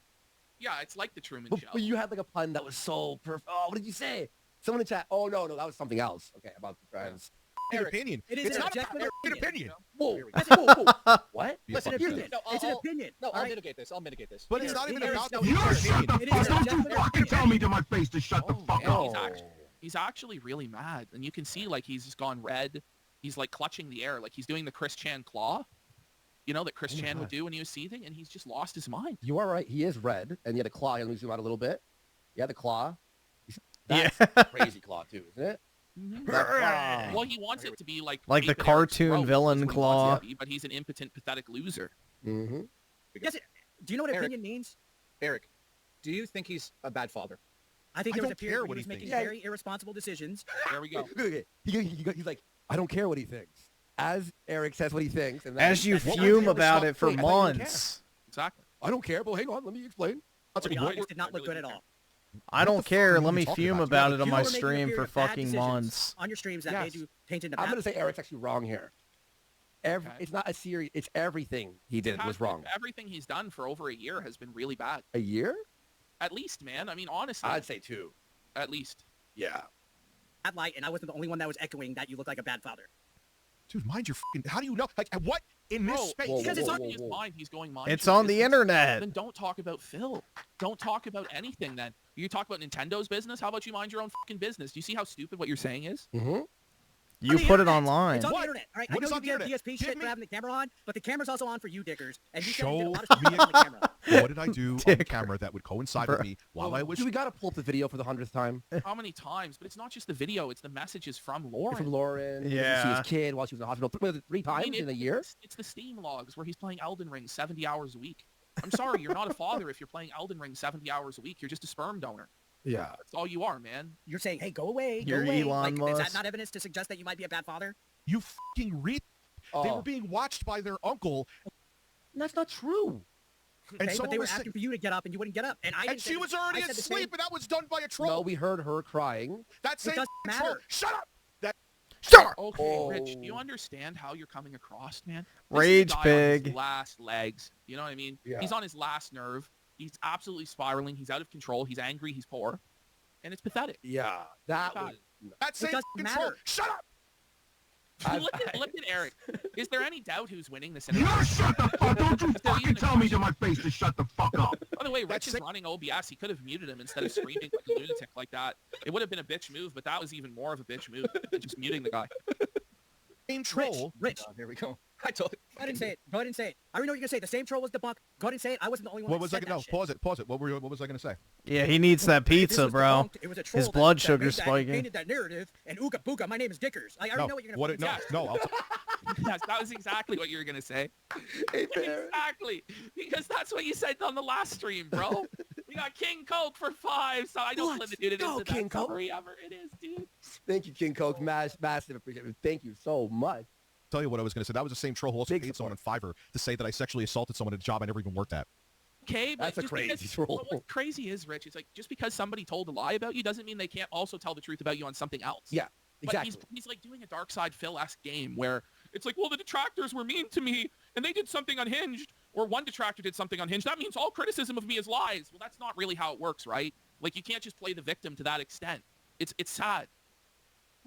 yeah, it's like the Truman But, Show. but you had like a pun that was so perfect. Oh, what did you say? Someone in chat. Oh no, that was something else. Okay, about the trans. An opinion. It is It's an not objective an opinion. Whoa. What? It's an opinion. It's an opinion. No, all I'll right? mitigate this. I'll mitigate this. But it's not even about the You shut the It is fuck up! an Don't you objective fucking tell me to my face to shut the fuck up! He's actually really mad, and you can see like he's just gone red. He's like clutching the air, like he's doing the Chris Chan claw. You know that Chris Chan would do when he was seething, and he's just lost his mind. You are right. He is red, and he had a claw. Let me zoom out a little bit. Yeah, the claw. Yeah. That's a crazy claw too, isn't it? Well, he wants it to be like Like the David Eric's cartoon throat, villain is what he wants it claw. to be, but he's an impotent, pathetic loser. Mm-hmm. Yes, do you know what Eric. opinion means? Eric, do you think he's a bad father? I think I there was don't a period care when what he was he making thinks. very irresponsible decisions. There we go. He's like, I don't care what he thinks. As Eric says what he thinks, and As you that's- fume Wait, about stop. it for Wait, I thought you didn't months. Exactly. care. I don't care, but hang on, let me explain. To be honest, did not look good at all. I don't care. Let me talking fume about? about it on You my were making a stream period for of bad fucking decisions months. on your streams that Yes. made you tainted the I'm map. gonna say Eric's actually wrong here. Okay. It's not a series. It's everything he did was wrong. Everything he's done for over a year has been really bad. A year? At least, man. I mean, honestly. I'd say 2. At least. Yeah. Bad light, and I wasn't the only one that was echoing that you look like a bad father. Dude, mind your fucking. How do you know? Like what in this Bro, space? because it's whoa, on whoa, his whoa. mind. He's going mind. It's your on the business. internet. Then don't talk about Phil. Don't talk about anything then. You talk about Nintendo's business? How about you mind your own fucking business? Do you see how stupid what you're saying is? Mm-hmm. You put it online. It's on What? the internet. All right, What I is know on you the get internet? DSP Give shit me- for having the camera on, but the camera's also on for you, dickers. And you Show said you did a lot of me stuff on the camera. What did I do on camera that would coincide with me while I was? Do we gotta pull up the video for the 100th time? How many times? But it's not just the video. It's the messages from Lauren. From Lauren. See Yeah. his kid while she was in the hospital. Three I times mean, in a year. It's the Steam logs where he's playing Elden Ring 70 hours a week. I'm sorry, you're not a father if you're playing Elden Ring 70 hours a week. You're just a sperm donor. Yeah. That's all you are, man. You're saying, hey, go away, go You're away. Elon Like, is that Musk. not evidence to suggest that you might be a bad father? You fucking read. They Oh. were being watched by their uncle, That's not true. and Okay, but someone they were was asking saying, for you to get up, and you wouldn't get up. And I and didn't she say was the- already I said the asleep, same- and that was done by a troll. No, we heard her crying. That same doesn't troll. matter. Shut up. That. Stop. Okay, Rich, do Oh. you understand how you're coming across, man? Rage This is a guy on pig. his last legs. You know what I mean? Yeah. He's on his last nerve. He's absolutely spiraling. He's out of control. He's angry. He's poor. And it's pathetic. Yeah. That God. was. That same doesn't fucking matter. troll. Shut up. look at Eric. Is there any doubt who's winning this? You shut the fuck! Don't you fucking tell me to my face to shut the fuck up! By the way, Rich That's is running OBS. He could have muted him instead of screaming like a lunatic like that. It would have been a bitch move, but that was even more of a bitch move than just muting the guy. Same troll. Rich, Here we go. I told you. go ahead and say it. Go ahead and say it. I already know what you're gonna say. The same troll was debunked. Go ahead and say it. I wasn't the only one What that was said I that gonna? No, shit. pause it. Pause it. What was I gonna say? Yeah, he needs that This pizza, was bro. debunked. It was a troll His blood that sugar's made that and spiking. painted that narrative, and ooga booga, my name is Dickers. I already No. know what you're gonna What? fucking No. say. No. Yes, that was exactly what you were gonna say. Exactly, because that's what you said on the last stream, bro. We got King Coke for 5, so I don't Let's limit it go, into King that Coke. summary ever. It is, dude. Thank you, King Coke. Massive appreciation. Thank you so much. Tell you what I was gonna say. That was the same troll who also Big paid someone on Fiverr to say that I sexually assaulted someone at a job I never even worked at. Okay, but That's a just crazy because, troll. What's crazy is, Rich, it's like just because somebody told a lie about you doesn't mean they can't also tell the truth about you on something else. Yeah, But exactly. he's like doing a Dark Side Phil-esque game where it's like, well, the detractors were mean to me and they did something unhinged, or one detractor did something unhinged. That means all criticism of me is lies. Well, that's not really how it works, right? Like, you can't just play the victim to that extent. It's sad.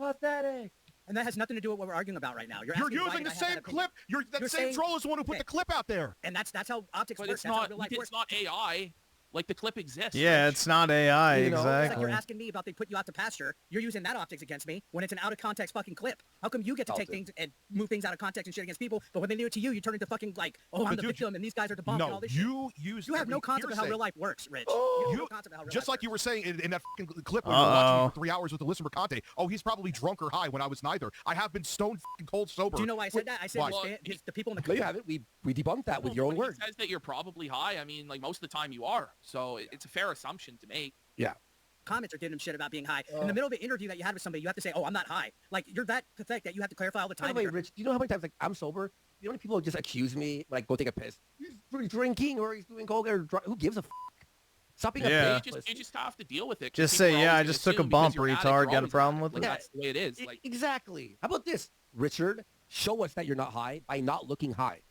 Pathetic. And that has nothing to do with what we're arguing about right now. You're using the same clip. That same troll is the one who put the clip out there. And that's how optics But work. it's not. It's not AI. Like the clip exists. Yeah, it's not AI, You know, exactly. It's like you're asking me about they put you out to pasture. You're using that optics against me when it's an out of context fucking clip. How come you get to take things and move things out of context and shit against people, but when they do it to you, you turn into fucking like, oh, I'm the victim and these guys are the bum and all this shit. You have no concept of how real life works, Rich. You have no concept of how real Just life like you were saying in that fucking clip when you were watching me for 3 hours with Alyssa Mercante. Oh, he's probably drunk or high when I was neither. I have been stone fucking cold sober. Do you know why I said that? I said the people in the No, you haven't. We debunked that with your own words. He says that you're probably high. I mean, like most of the time you are. So it's a fair assumption to make. Yeah. Comments are giving him shit about being high. In the middle of an interview that you had with somebody, you have to say, oh, I'm not high. Like, you're that pathetic that you have to clarify all the time. By the way, Rich, do you know how many times like I'm sober? You know how many people just accuse me, like go take a piss? He's drinking or he's doing coke or who gives a f***? Stop being a bitch. You just have to deal with it. Just say, yeah, I just took a bump, retard. Got a problem with it? That's the way it is. Like, exactly. How about this, Richard? Show us that you're not high by not looking high.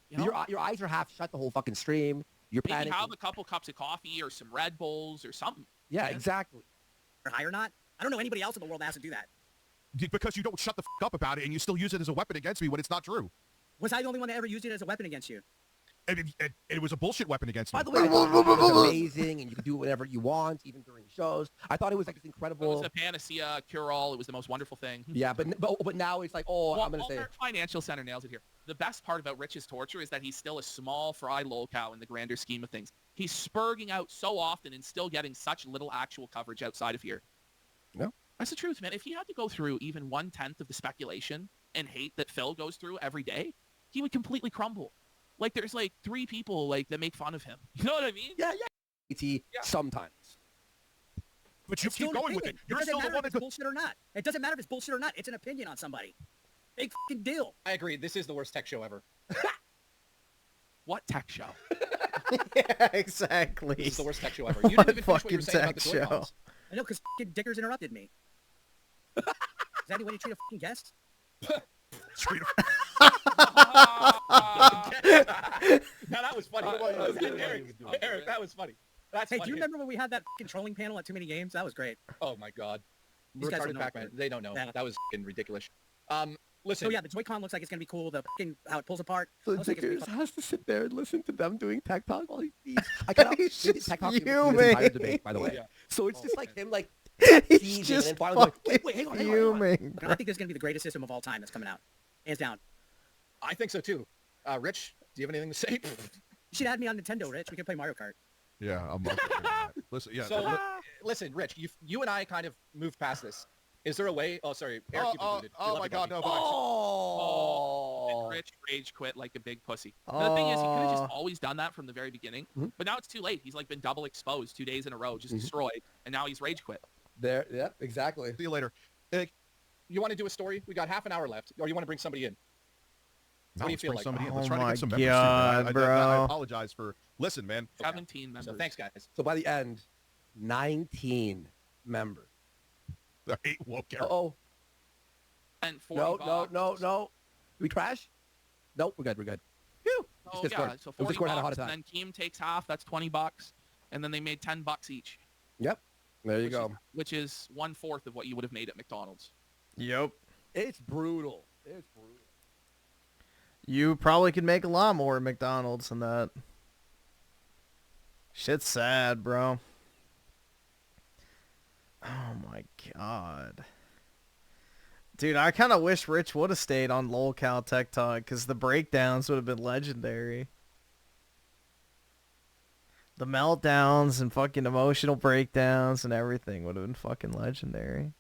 You know? Your eyes are half shut the whole fucking stream. You're maybe panicking. have a couple cups of coffee or some Red Bulls or something. Yeah, exactly. High or not? I don't know anybody else in the world that has to do that. Because you don't shut the f up about it and you still use it as a weapon against me when it's not true. Was I the only one that ever used it as a weapon against you? It was a bullshit weapon against me. By the way, I thought it was amazing, and you can do whatever you want, even during shows. I thought it was like this incredible. It was a panacea, cure-all. It was the most wonderful thing. Yeah, but now it's like, oh, I'm gonna say. Walmart Financial Center nails it here. The best part about Rich's torture is that he's still a small fry lolcow in the grander scheme of things. He's spurging out so often and still getting such little actual coverage outside of here. No, that's the truth, man. If he had to go through even 1/10 of the speculation and hate that Phil goes through every day, he would completely crumble. Like, there's, like, 3 people, like, that make fun of him. You know what I mean? Yeah. Sometimes. But you keep going with it. You're still the one that's bullshit or not. It doesn't matter if it's bullshit or not. It's an opinion on somebody. Big fucking deal. I agree. This is the worst tech show ever. What tech show? Yeah, exactly. This is the worst tech show ever. You didn't even finish what you were saying about the Joy-Cons. I know, because fucking Dickers interrupted me. Is that any way you treat a fucking guest? Now that was funny. Eric, that was funny. That's hey, funny. do you remember when we had that fucking trolling panel at Too Many Games? That was great. Oh my god. These guys Retarded don't Pac-Man. They don't know. Yeah. That was fucking ridiculous. Listen. So yeah, the Joy-Con looks like it's gonna be cool. The fucking how it pulls apart. So Dickers has to sit there and listen to them doing tech talk while he eats. I cannot tech talk this entire debate, by the way. Yeah. So it's just like him, like he's just and finally fucking wait, hang on. fuming. I think this is gonna be the greatest system of all time that's coming out, hands down. I think so too. Rich, do you have anything to say? You should add me on Nintendo, Rich. We can play Mario Kart. Yeah, I'm listen. Yeah. So listen, Rich, you and I kind of moved past this. Is there a way? Oh, sorry. Eric, oh my God, no. And Rich rage quit like a big pussy. The thing is, he could have just always done that from the very beginning. But now it's too late. He's like been double exposed 2 days in a row, just destroyed, and now he's rage quit. There, yeah, exactly. See you later. You want to do a story? We got half an hour left, or you want to bring somebody in? No, what do you feel like? Let's try to get some God, members. bro. I apologize for. Listen, man. 17 members. So thanks, guys. So by the end, 19 members. I hate woke Eric. Oh. And 40 bucks. No. Do we crash? Nope, we're good. Phew. Oh, Discord. yeah, so 40 Discord had a bucks, heart and attack. then Keem takes half. That's 20 bucks. And then they made 10 bucks each. Yep. There you go. Which is 1/4 of what you would have made at McDonald's. Yep. It's brutal. You probably could make a lot more at McDonald's than that. Shit's sad, bro. Oh my god. Dude, I kind of wish Rich would have stayed on LolCal Tech Talk, because the breakdowns would have been legendary. The meltdowns and fucking emotional breakdowns and everything would have been fucking legendary.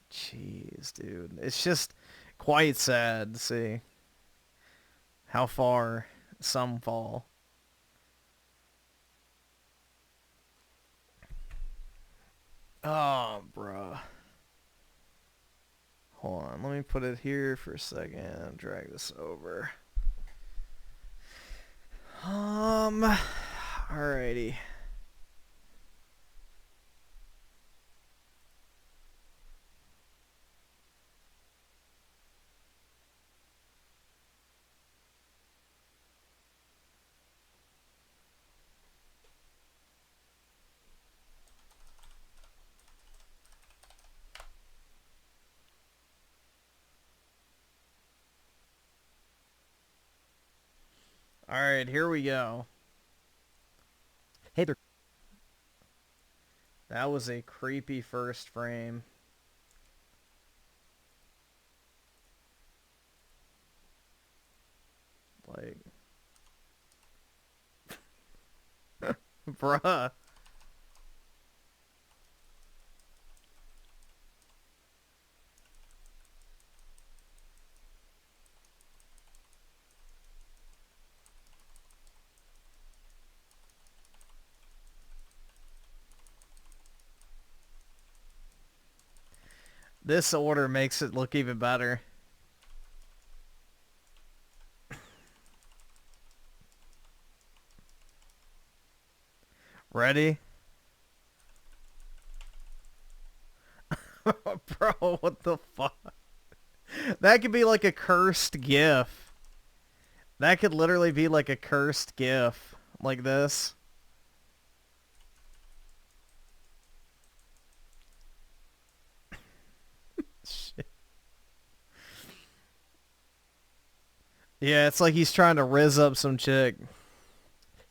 Jeez, dude. It's just quite sad to see how far some fall. Oh, bruh. Hold on. Let me put it here for a second. Drag this over. Alrighty. All right, here we go. Hey there. That was a creepy first frame. Like, bruh. This order makes it look even better. Ready? Bro, what the fuck? That could be like a cursed GIF. That could literally be like a cursed GIF. Like this. Shit. Yeah, it's like he's trying to rizz up some chick.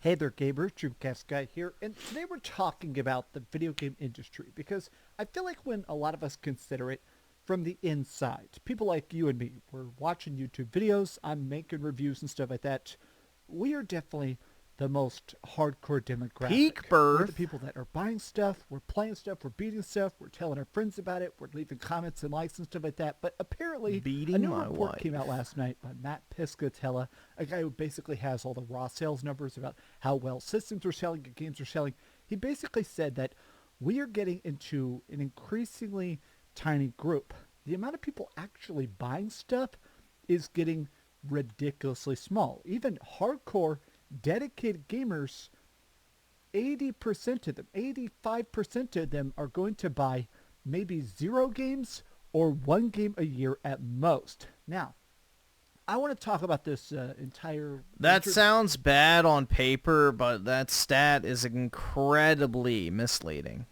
Hey there, gamers, Dreamcast Guy here, and today we're talking about the video game industry because I feel like when a lot of us consider it from the inside, people like you and me, we're watching YouTube videos, I'm making reviews and stuff like that, we are definitely the most hardcore demographic. Peak We're birth. the people that are buying stuff, we're playing stuff, we're beating stuff, we're telling our friends about it, we're leaving comments and likes and stuff like that. But apparently, Beating a new my report wife. came out last night by Matt Piscatella, a guy who basically has all the raw sales numbers about how well systems are selling and games are selling. He basically said that we are getting into an increasingly tiny group. The amount of people actually buying stuff is getting ridiculously small. Even hardcore dedicated gamers, 80% of them, 85% of them are going to buy maybe 0 games or 1 game a year at most. Now, I want to talk about this entire... That sounds bad on paper, but that stat is incredibly misleading.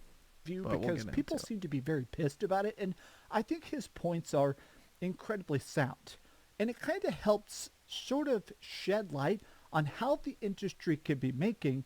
Because people seem to be very pissed about it, and I think his points are incredibly sound. And it kind of helps sort of shed light on how the industry could be making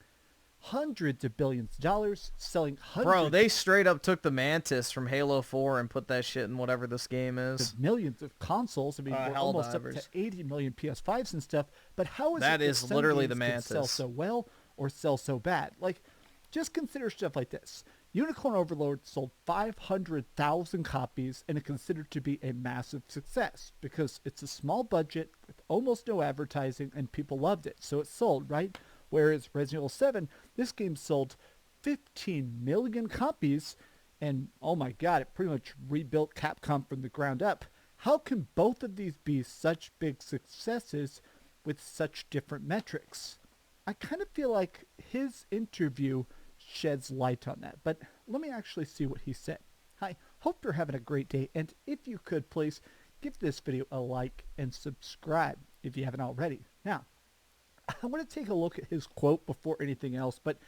hundreds of billions of dollars, selling hundreds... Bro, they straight up took the Mantis from Halo 4 and put that shit in whatever this game is. Millions of consoles. I mean, we're almost up to 80 million PS5s and stuff. But how is that it is some literally games the can Mantis sell so well or sell so bad? Like, just consider stuff like this. Unicorn Overlord sold 500,000 copies and is considered to be a massive success because it's a small budget with almost no advertising and people loved it. So it sold, right? Whereas Resident Evil 7, this game sold 15 million copies and, oh my god, it pretty much rebuilt Capcom from the ground up. How can both of these be such big successes with such different metrics? I kind of feel like his interview sheds light on that, but let me actually see what he said. Hi, hope you're having a great day, and if you could please give this video a like and subscribe if you haven't already. Now, I want to take a look at his quote before anything else, but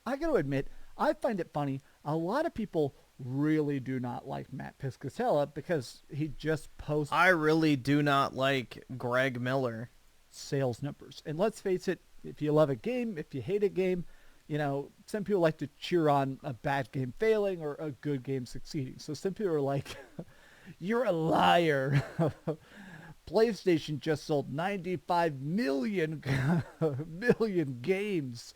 I got to admit, I find it funny. A lot of people really do not like Matt Piscatella because he just posts... I really do not like Greg Miller. Sales numbers. And let's face it, if you love a game, if you hate a game, you know, some people like to cheer on a bad game failing or a good game succeeding. So some people are like, you're a liar. PlayStation just sold 95 million games.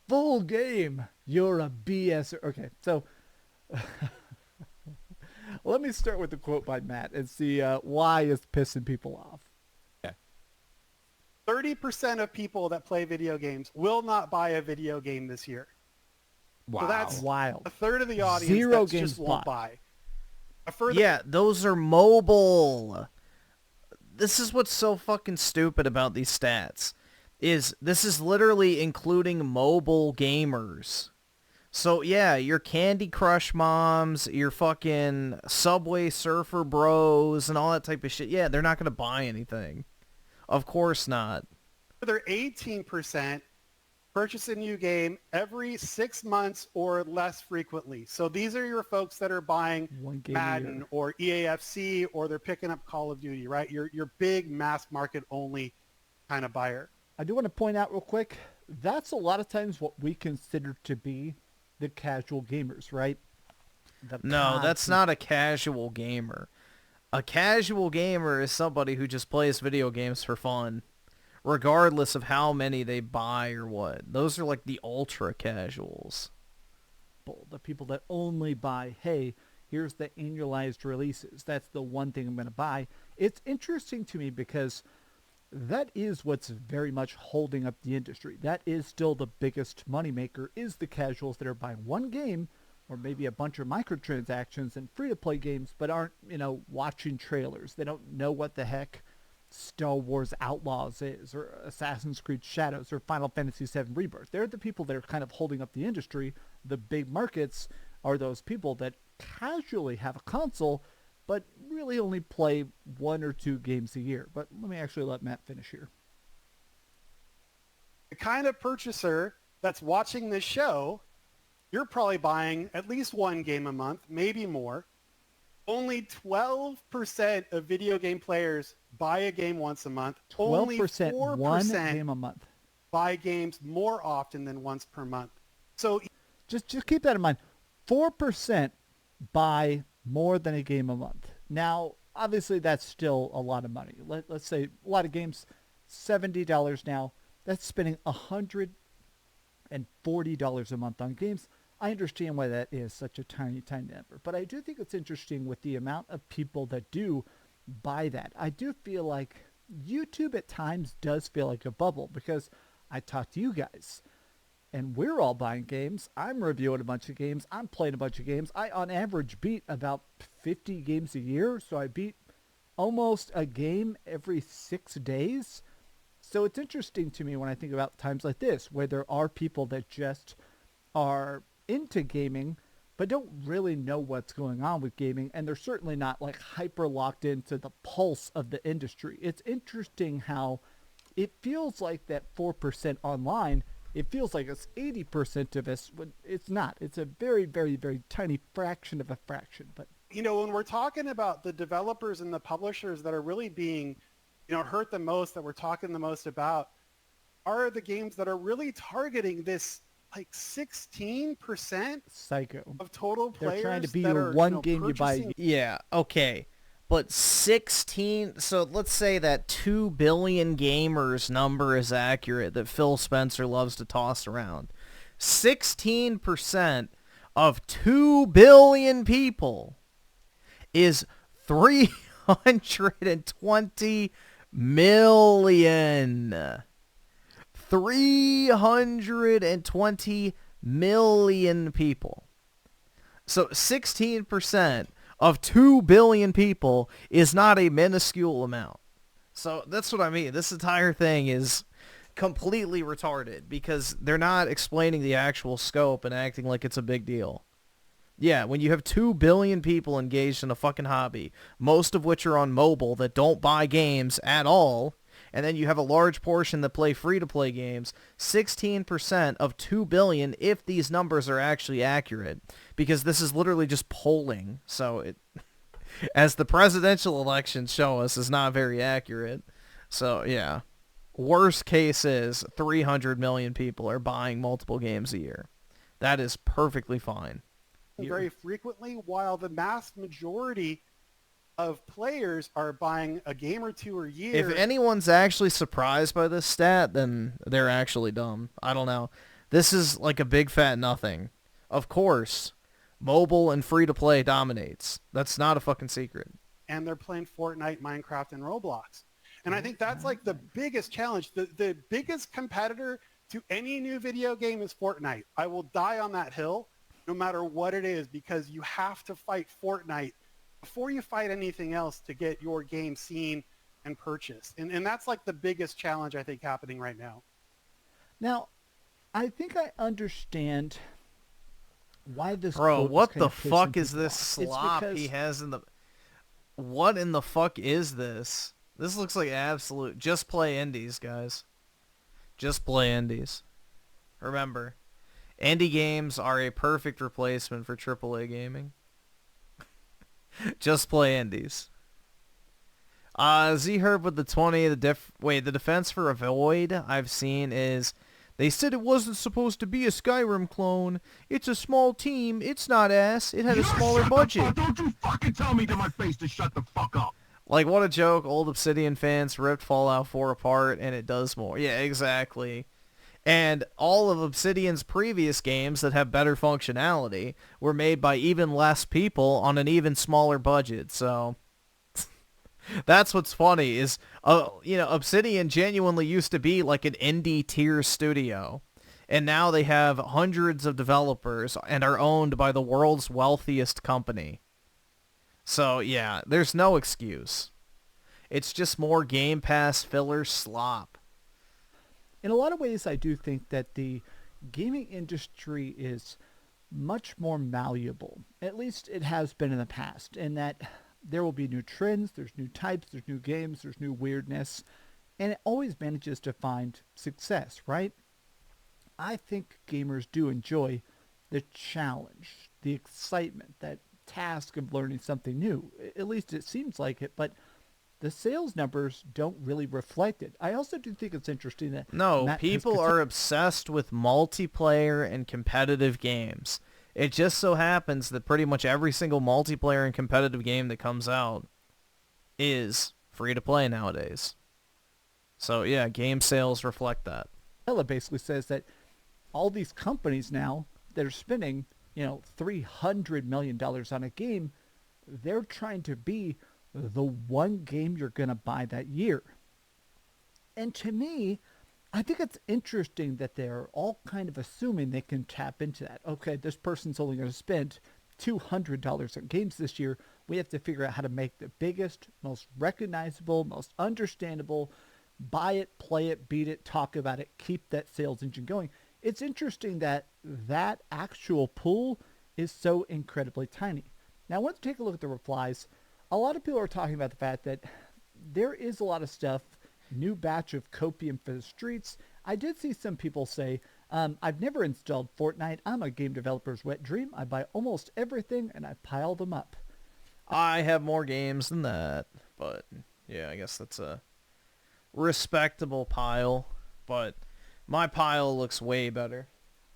Full game. You're a BS. Okay, so let me start with the quote by Matt and see why it's pissing people off. 30% of people that play video games will not buy a video game this year. Wow. So that's wild. A third of the audience 0 that games just won't buy. Yeah, those are mobile. This is what's so fucking stupid about these stats. This is literally including mobile gamers. So yeah, your Candy Crush moms, your fucking Subway Surfer bros, and all that type of shit. Yeah, they're not going to buy anything. Of course not. They're 18% purchase a new game every 6 months or less frequently. So these are your folks that are buying Madden or EAFC, or they're picking up Call of Duty, right? Your big mass market only kind of buyer. I do want to point out real quick, that's a lot of times what we consider to be the casual gamers, right? No, that's not a casual gamer. A casual gamer is somebody who just plays video games for fun, regardless of how many they buy or what. Those are like the ultra casuals. The people that only buy, hey, here's the annualized releases. That's the one thing I'm going to buy. It's interesting to me because that is what's very much holding up the industry. That is still the biggest moneymaker, is the casuals that are buying one game or maybe a bunch of microtransactions and free-to-play games, but aren't, watching trailers. They don't know what the heck Star Wars Outlaws is, or Assassin's Creed Shadows, or Final Fantasy VII Rebirth. They're the people that are kind of holding up the industry. The big markets are those people that casually have a console, but really only play 1 or 2 games a year. But let me actually let Matt finish here. The kind of purchaser that's watching this show, you're probably buying at least 1 game a month, maybe more. Only 12% of video game players buy a game once a month. 12%, Only 4% 1 game a month. Buy games more often than once per month. So just keep that in mind. 4% buy more than a game a month. Now, obviously, that's still a lot of money. Let's say a lot of games, $70 now. That's spending $140 a month on games. I understand why that is such a tiny, tiny number. But I do think it's interesting with the amount of people that do buy that. I do feel like YouTube at times does feel like a bubble because I talk to you guys and we're all buying games. I'm reviewing a bunch of games. I'm playing a bunch of games. I, on average, beat about 50 games a year. So I beat almost a game every 6 days. So it's interesting to me when I think about times like this, where there are people that just are into gaming, but don't really know what's going on with gaming. And they're certainly not like hyper locked into the pulse of the industry. It's interesting how it feels like that 4% online, it feels like it's 80% of us when it's not. It's a very, very, very tiny fraction of a fraction. But when we're talking about the developers and the publishers that are really being, hurt the most, that we're talking the most about, are the games that are really targeting this like 16% psycho of total players. They're trying to be that your are, one game purchasing... you buy. Yeah, okay. But 16, so let's say that 2 billion gamers number is accurate that Phil Spencer loves to toss around. 16% of 2 billion people is 320 million. 320 million people. So 16% of 2 billion people is not a minuscule amount. So that's what I mean. This entire thing is completely retarded because they're not explaining the actual scope and acting like it's a big deal. Yeah, when you have 2 billion people engaged in a fucking hobby, most of which are on mobile that don't buy games at all, and then you have a large portion that play free-to-play games, 16% of 2 billion, if these numbers are actually accurate, because this is literally just polling, so it, as the presidential elections show us, is not very accurate. So, yeah. Worst case is 300 million people are buying multiple games a year. That is perfectly fine. Very frequently, while the mass majority of players are buying a game or 2 a year. If anyone's actually surprised by this stat, then they're actually dumb. I don't know. This is like a big fat nothing. Of course, mobile and free-to-play dominates. That's not a fucking secret. And they're playing Fortnite, Minecraft, and Roblox. And I think that's like the biggest challenge. The biggest competitor to any new video game is Fortnite. I will die on that hill no matter what it is, because you have to fight Fortnite before you fight anything else to get your game seen and purchased. And that's like the biggest challenge I think happening right now. Now, I think I understand why this... Bro, what the fuck is this slop he has in the... What in the fuck is this? This looks like absolute... Just play indies, guys. Just play indies. Remember, indie games are a perfect replacement for AAA gaming. Just play indies. Z-Herb with the 20, the defense for Avoid I've seen is, they said it wasn't supposed to be a Skyrim clone. It's a small team. It's not ass. It had a smaller budget. Don't you fucking tell me to my face to shut the fuck up. Like, what a joke. Old Obsidian fans ripped Fallout 4 apart, and it does more. Yeah, exactly. And all of Obsidian's previous games that have better functionality were made by even less people on an even smaller budget, so... That's what's funny is, Obsidian genuinely used to be like an indie tier studio. And now they have hundreds of developers and are owned by the world's wealthiest company. So, yeah, there's no excuse. It's just more Game Pass filler slop. In a lot of ways, I do think that the gaming industry is much more malleable. At least it has been in the past, in that there will be new trends, there's new types, there's new games, there's new weirdness, and it always manages to find success, right? I think gamers do enjoy the challenge, the excitement, that task of learning something new. At least it seems like it, but the sales numbers don't really reflect it. I also do think it's interesting that... No, people are obsessed with multiplayer and competitive games. It just so happens that pretty much every single multiplayer and competitive game that comes out is free to play nowadays. So yeah, game sales reflect that. Ella basically says that all these companies now that are spending, $300 million on a game, they're trying to be the one game you're going to buy that year. And to me, I think it's interesting that they're all kind of assuming they can tap into that. Okay, this person's only going to spend $200 on games this year. We have to figure out how to make the biggest, most recognizable, most understandable, buy it, play it, beat it, talk about it, keep that sales engine going. It's interesting that that actual pool is so incredibly tiny. Now, I want to take a look at the replies. A lot of people are talking about the fact that there is a lot of stuff. New batch of copium for the streets. I did see some people say, I've never installed Fortnite. I'm a game developer's wet dream. I buy almost everything and I pile them up. I have more games than that, but yeah, I guess that's a respectable pile, but my pile looks way better.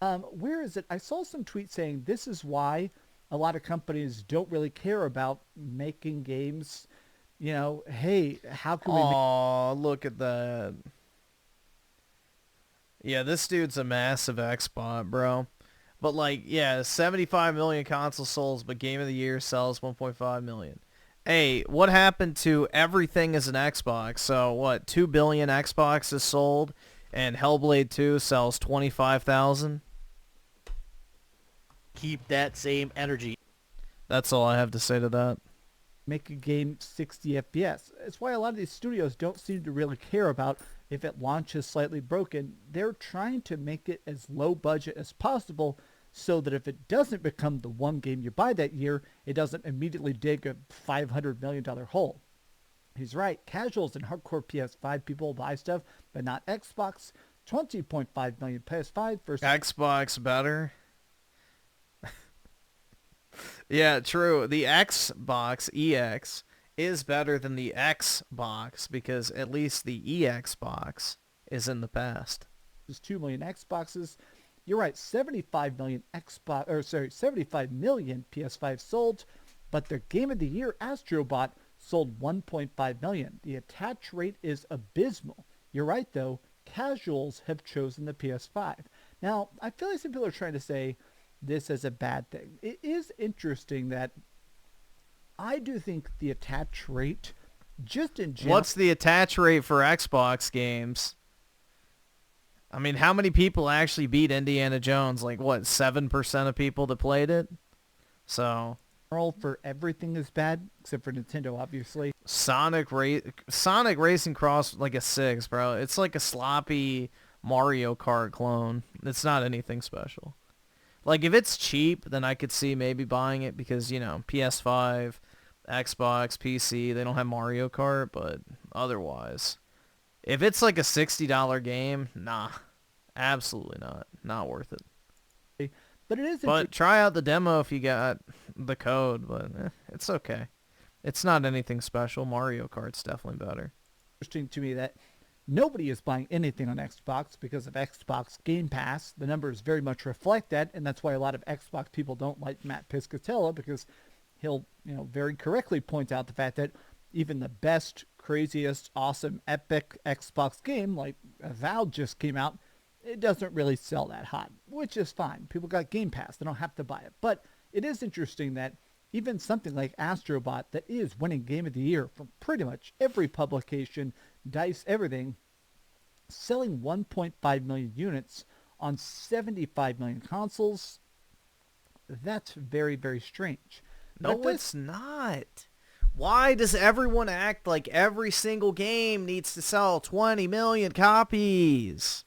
Where is it? I saw some tweets saying this is why a lot of companies don't really care about making games. Hey, how can we... Aw, look at that. Yeah, this dude's a massive Xbot, bro. But, 75 million console sales, but Game of the Year sells 1.5 million. Hey, what happened to everything is an Xbox? So, what, 2 billion Xboxes sold, and Hellblade 2 sells 25,000? Keep that same energy. That's all I have to say to that. Make a game 60 FPS. It's why a lot of these studios don't seem to really care about if it launches slightly broken. They're trying to make it as low budget as possible so that if it doesn't become the one game you buy that year, it doesn't immediately dig a $500 million hole. He's right. Casuals and hardcore PS5 people buy stuff, but not Xbox. 20.5 million PS5 versus... Xbox better? Yeah, true. The Xbox EX is better than the Xbox because at least the EXbox is in the past. There's 2 million Xboxes. You're right, 75 million 75 million PS5 sold, but their Game of the Year Astrobot sold 1.5 million. The attach rate is abysmal. You're right though, casuals have chosen the PS5. Now, I feel like some people are trying to say this as a bad thing. It is interesting that I do think the attach rate, just in general... What's the attach rate for Xbox games? I mean, how many people actually beat Indiana Jones? 7% of people that played it? So... For everything is bad, except for Nintendo, obviously. Sonic Racing Cross, a 6, bro. It's like a sloppy Mario Kart clone. It's not anything special. If it's cheap, then I could see maybe buying it because, PS5, Xbox, PC, they don't have Mario Kart, but otherwise. If it's a $60 game, nah, absolutely not. Not worth it. But it is... But try out the demo if you got the code, but it's okay. It's not anything special. Mario Kart's definitely better. Interesting to me that nobody is buying anything on Xbox because of Xbox Game Pass. The numbers very much reflect that, and that's why a lot of Xbox people don't like Matt Piscatella, because he'll, very correctly point out the fact that even the best, craziest, awesome, epic Xbox game, like Avowed just came out, it doesn't really sell that hot, which is fine. People got Game Pass. They don't have to buy it. But it is interesting that even something like Astrobot, that is winning Game of the Year from pretty much every publication, DICE, everything, selling 1.5 million units on 75 million consoles. That's very, very strange. No, it's not. Why does everyone act like every single game needs to sell 20 million copies?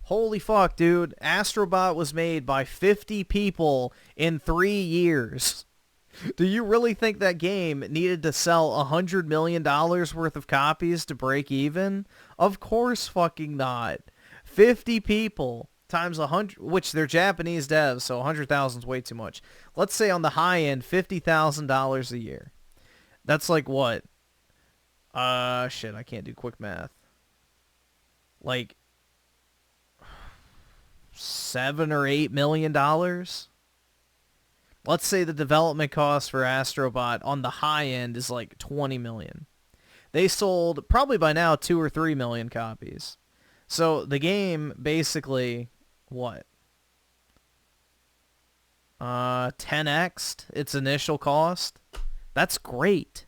Holy fuck, dude. Astrobot was made by 50 people in 3 years. Do you really think that game needed to sell $100 million worth of copies to break even? Of course fucking not. 50 people times 100, which they're Japanese devs, so 100,000 is way too much. Let's say on the high end, $50,000 a year. That's like what? Shit, I can't do quick math. Like $7 or $8 million. Let's say the development cost for Astrobot on the high end is like 20 million. They sold probably by now 2 or 3 million copies. So the game basically, what? 10x'd its initial cost. That's great.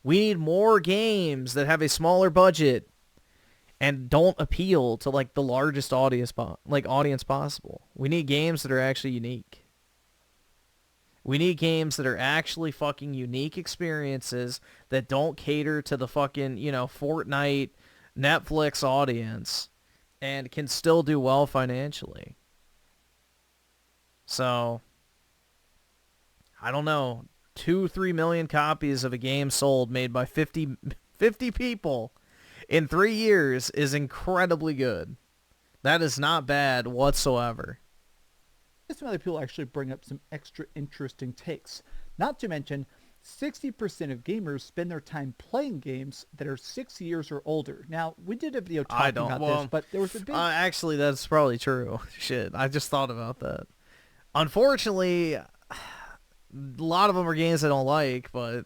We need more games that have a smaller budget and don't appeal to like the largest audience possible. We need games that are actually unique. We need games that are actually fucking unique experiences that don't cater to the fucking, Fortnite, Netflix audience and can still do well financially. So, I don't know. 2-3 million copies of a game sold made by 50 people in 3 years is incredibly good. That is not bad whatsoever. Some other people actually bring up some extra interesting takes. Not to mention, 60% of gamers spend their time playing games that are 6 years or older. Now, we did a video talking about this, but there was a big... actually, that's probably true. Shit, I just thought about that. Unfortunately, a lot of them are games I don't like, but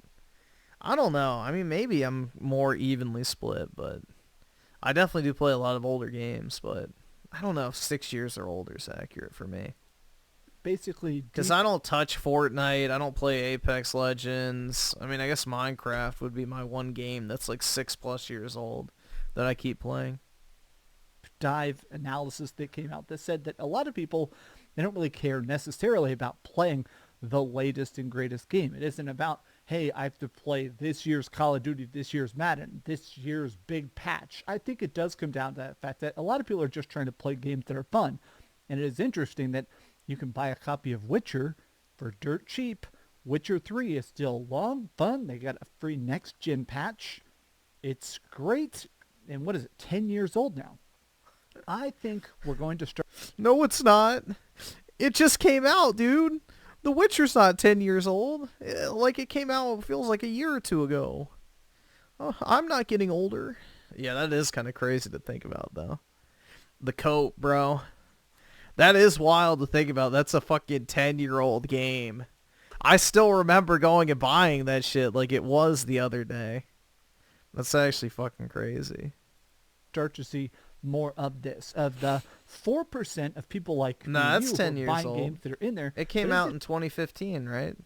I don't know. I mean, maybe I'm more evenly split, but I definitely do play a lot of older games, but I don't know if 6 years or older is accurate for me. Basically, because I don't touch Fortnite, I don't play Apex Legends. I mean, I guess Minecraft would be my one game that's like 6+ years old that I keep playing. Dive analysis that came out that said that a lot of people, they don't really care necessarily about playing the latest and greatest game. It isn't about, hey, I have to play this year's Call of Duty, this year's Madden, this year's big patch. I think it does come down to the fact that a lot of people are just trying to play games that are fun. And it is interesting that you can buy a copy of Witcher for dirt cheap. Witcher 3 is still long, fun. They got a free next-gen patch. It's great. And what is it, 10 years old now? I think we're going to start... No, it's not. It just came out, dude. The Witcher's not 10 years old. Like, it came out, feels like a year or two ago. Oh, I'm not getting older. Yeah, that is kind of crazy to think about, though. The coat, bro. That is wild to think about. That's a fucking 10-year-old game. I still remember going and buying that shit like it was the other day. That's actually fucking crazy. Start to see more of this. Of the 4% of people like that's 10 years buying old. games that are in there. It came out in 2015, right?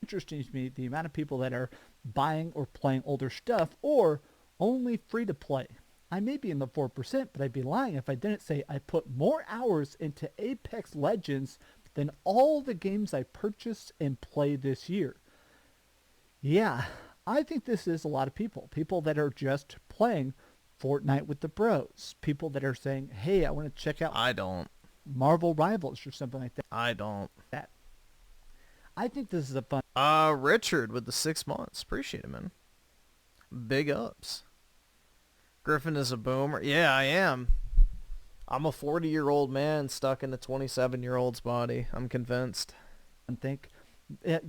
Interesting to me, the amount of people that are buying or playing older stuff or only free to play. I may be in the 4%, but I'd be lying if I didn't say I put more hours into Apex Legends than all the games I purchased and played this year. Yeah, I think this is a lot of people. People that are just playing Fortnite with the bros. People that are saying, hey, I want to check out Marvel Rivals or something like that. I don't. I think this is a fun... Richard with the 6 months. Appreciate it, man. Big ups. Griffin is a boomer. Yeah, I am. I'm a 40-year-old man stuck in a 27-year-old's body. I'm convinced. And think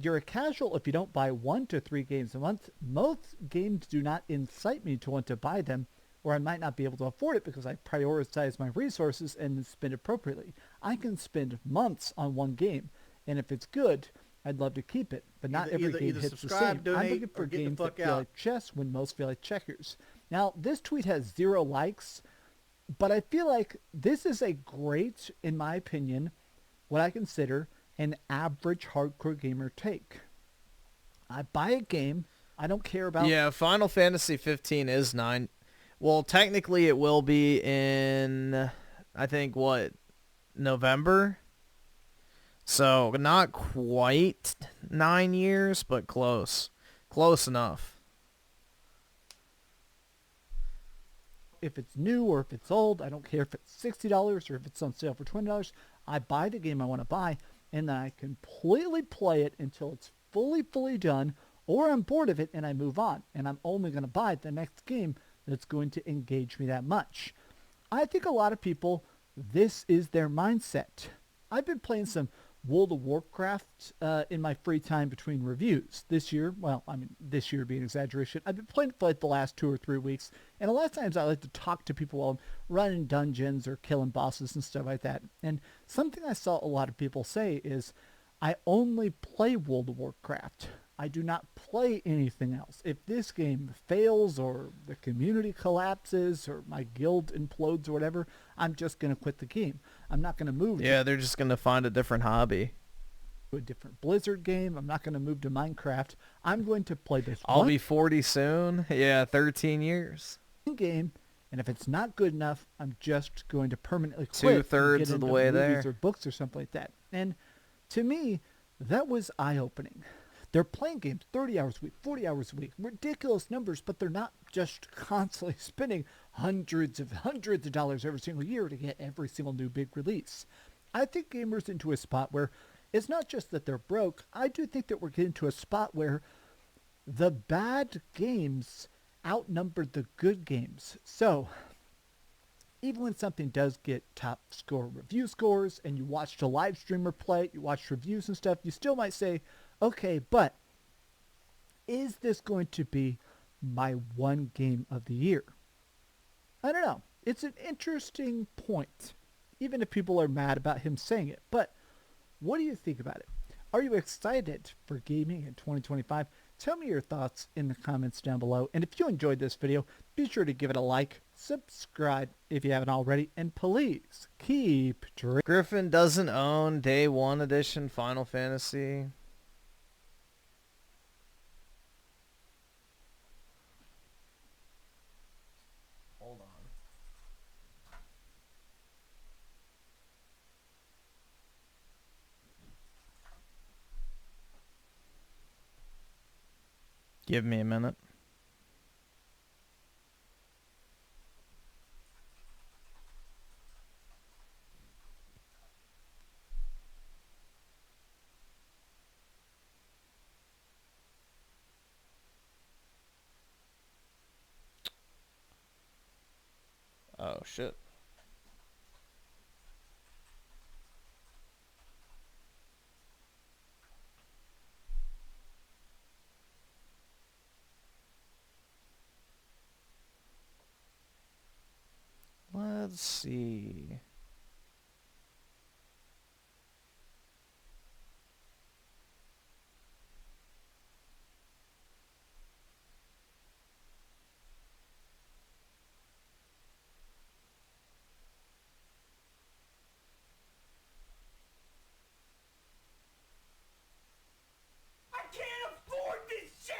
You're a casual if you don't buy 1 to 3 games a month. Most games do not incite me to want to buy them, or I might not be able to afford it because I prioritize my resources and spend appropriately. I can spend months on one game, and if it's good, I'd love to keep it, but not every game hits the same. I'm looking for games that feel like chess when most feel like checkers. Now, this tweet has 0 likes, but I feel like this is a great, in my opinion, what I consider an average hardcore gamer take. I buy a game. I don't care about... Yeah, Final Fantasy 15 is 9. Well, technically it will be in, I think, what, November? So, not quite 9 years, but close. Close enough. If it's new or if it's old, I don't care if it's $60 or if it's on sale for $20. I buy the game I want to buy, and then I completely play it until it's fully done, or I'm bored of it and I move on, and I'm only going to buy the next game that's going to engage me that much. I think a lot of people, this is their mindset. I've been playing some World of Warcraft in my free time between reviews. This year, well, I mean, this year being an exaggeration, I've been playing for like the last 2 or 3 weeks, and a lot of times I like to talk to people while I'm running dungeons or killing bosses and stuff like that. And something I saw a lot of people say is, I only play World of Warcraft. I do not play anything else. If this game fails or the community collapses or my guild implodes or whatever, I'm just going to quit the game. I'm not going to move. Yeah, they're just going to find a different hobby. A different Blizzard game. I'm not going to move to Minecraft. I'm going to play this I'll be 40 soon. Yeah, 13 years. Game, and if it's not good enough, I'm just going to permanently quit. 2/3 of the way there. Or books or something like that. And to me, that was eye-opening. They're playing games 30 hours a week, 40 hours a week, ridiculous numbers, but they're not just constantly spending hundreds of dollars every single year to get every single new big release. I think gamers into a spot where it's not just that they're broke. I do think that we're getting to a spot where the bad games outnumber the good games. So even when something does get top score review scores and you watched a live streamer play, you watched reviews and stuff, you still might say, okay, but is this going to be my one game of the year? I don't know. It's an interesting point, even if people are mad about him saying it. But what do you think about it? Are you excited for gaming in 2025? Tell me your thoughts in the comments down below. And if you enjoyed this video, be sure to give it a like, subscribe if you haven't already, and please keep drinking. Griffin doesn't own Day 1 Edition Final Fantasy. Hold on. Give me a minute. Oh, shit. Let's see. I can't afford this shit!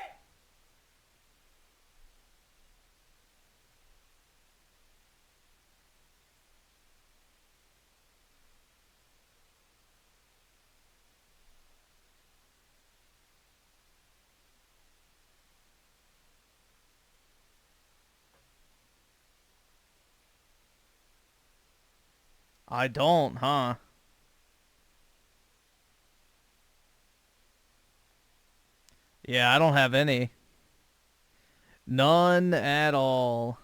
I don't, huh? Yeah, I don't have any. None at all.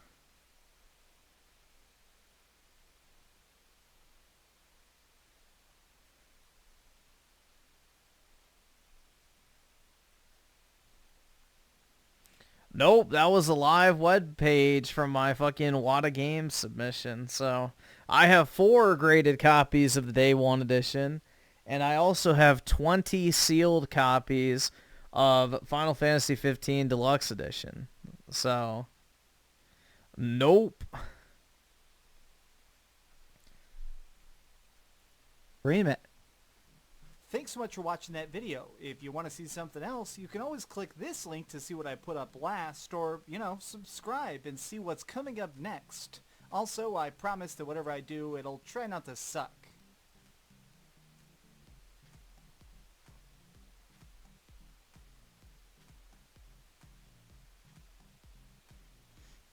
Nope, that was a live web page from my fucking Wada Games submission. So I have 4 graded copies of the Day 1 edition, and I also have 20 sealed copies of Final Fantasy 15 Deluxe Edition. So, nope. Agreement. Thanks so much for watching that video. If you want to see something else, you can always click this link to see what I put up last, or, you know, subscribe and see what's coming up next. Also, I promise that whatever I do, it'll try not to suck.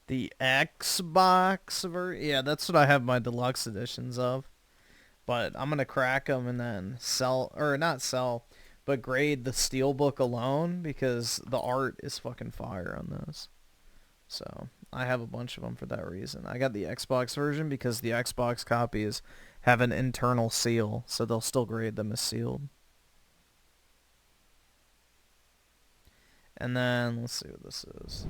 The Xbox version? Yeah, that's what I have my deluxe editions of. But I'm going to crack them and then sell, or not sell, but grade the Steelbook alone because the art is fucking fire on those. So I have a bunch of them for that reason. I got the Xbox version because the Xbox copies have an internal seal, so they'll still grade them as sealed. And then, let's see what this is.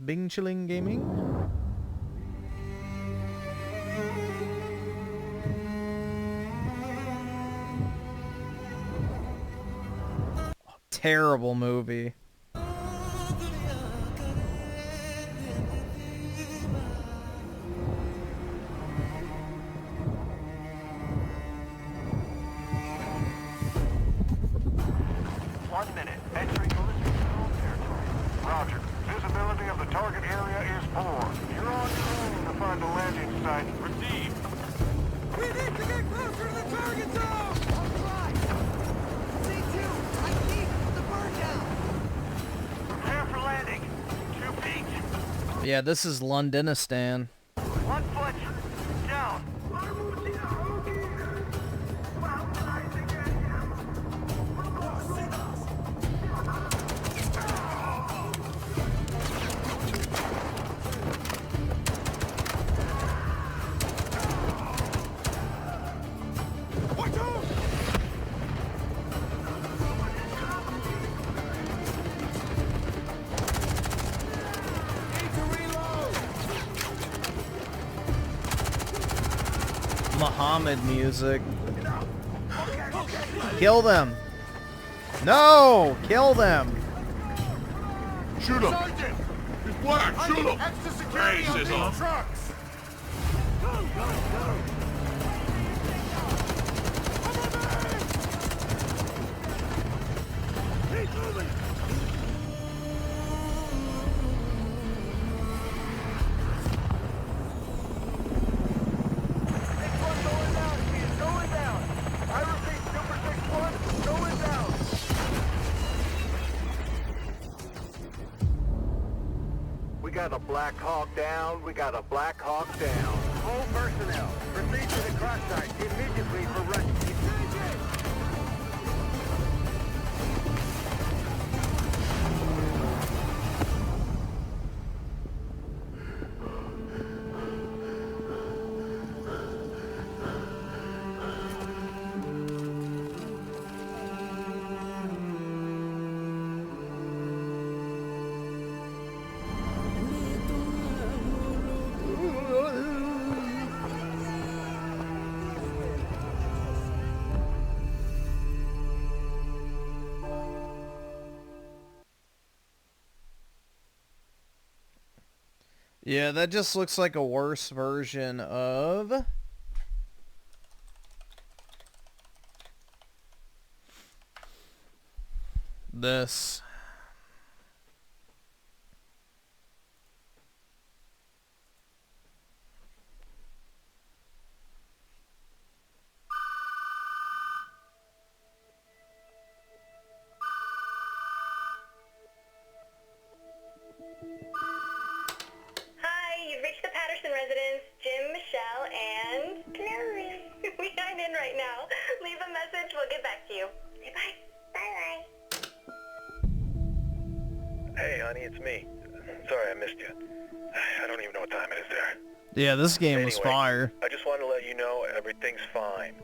Bing Chilling Gaming. Terrible movie. Roger. Visibility of the target area is poor. You're on your own to find a landing site. Received. We need to get closer to the target zone! Alright! C2, I need the bird down! Prepare for landing. 2 feet. Yeah, this is Londonistan. 1 foot. Down. Muhammad music. Kill them. No! Kill them. Shoot him. He's black. Shoot him. Extra security on these trucks. Go, go, go. He's moving. We got a Black Hawk down. We got a Black Hawk down. All personnel, proceed to the crash site immediately for rescue. Yeah, that just looks like a worse version of this. Residents Jim, Michelle, and Chloe. We aren't in right now. Leave a message. We'll get back to you. Say bye. Bye-bye. Hey, honey, it's me. Sorry I missed you. I don't even know what time it is there. Yeah, this game was fire. I just wanted to let you know everything's fine.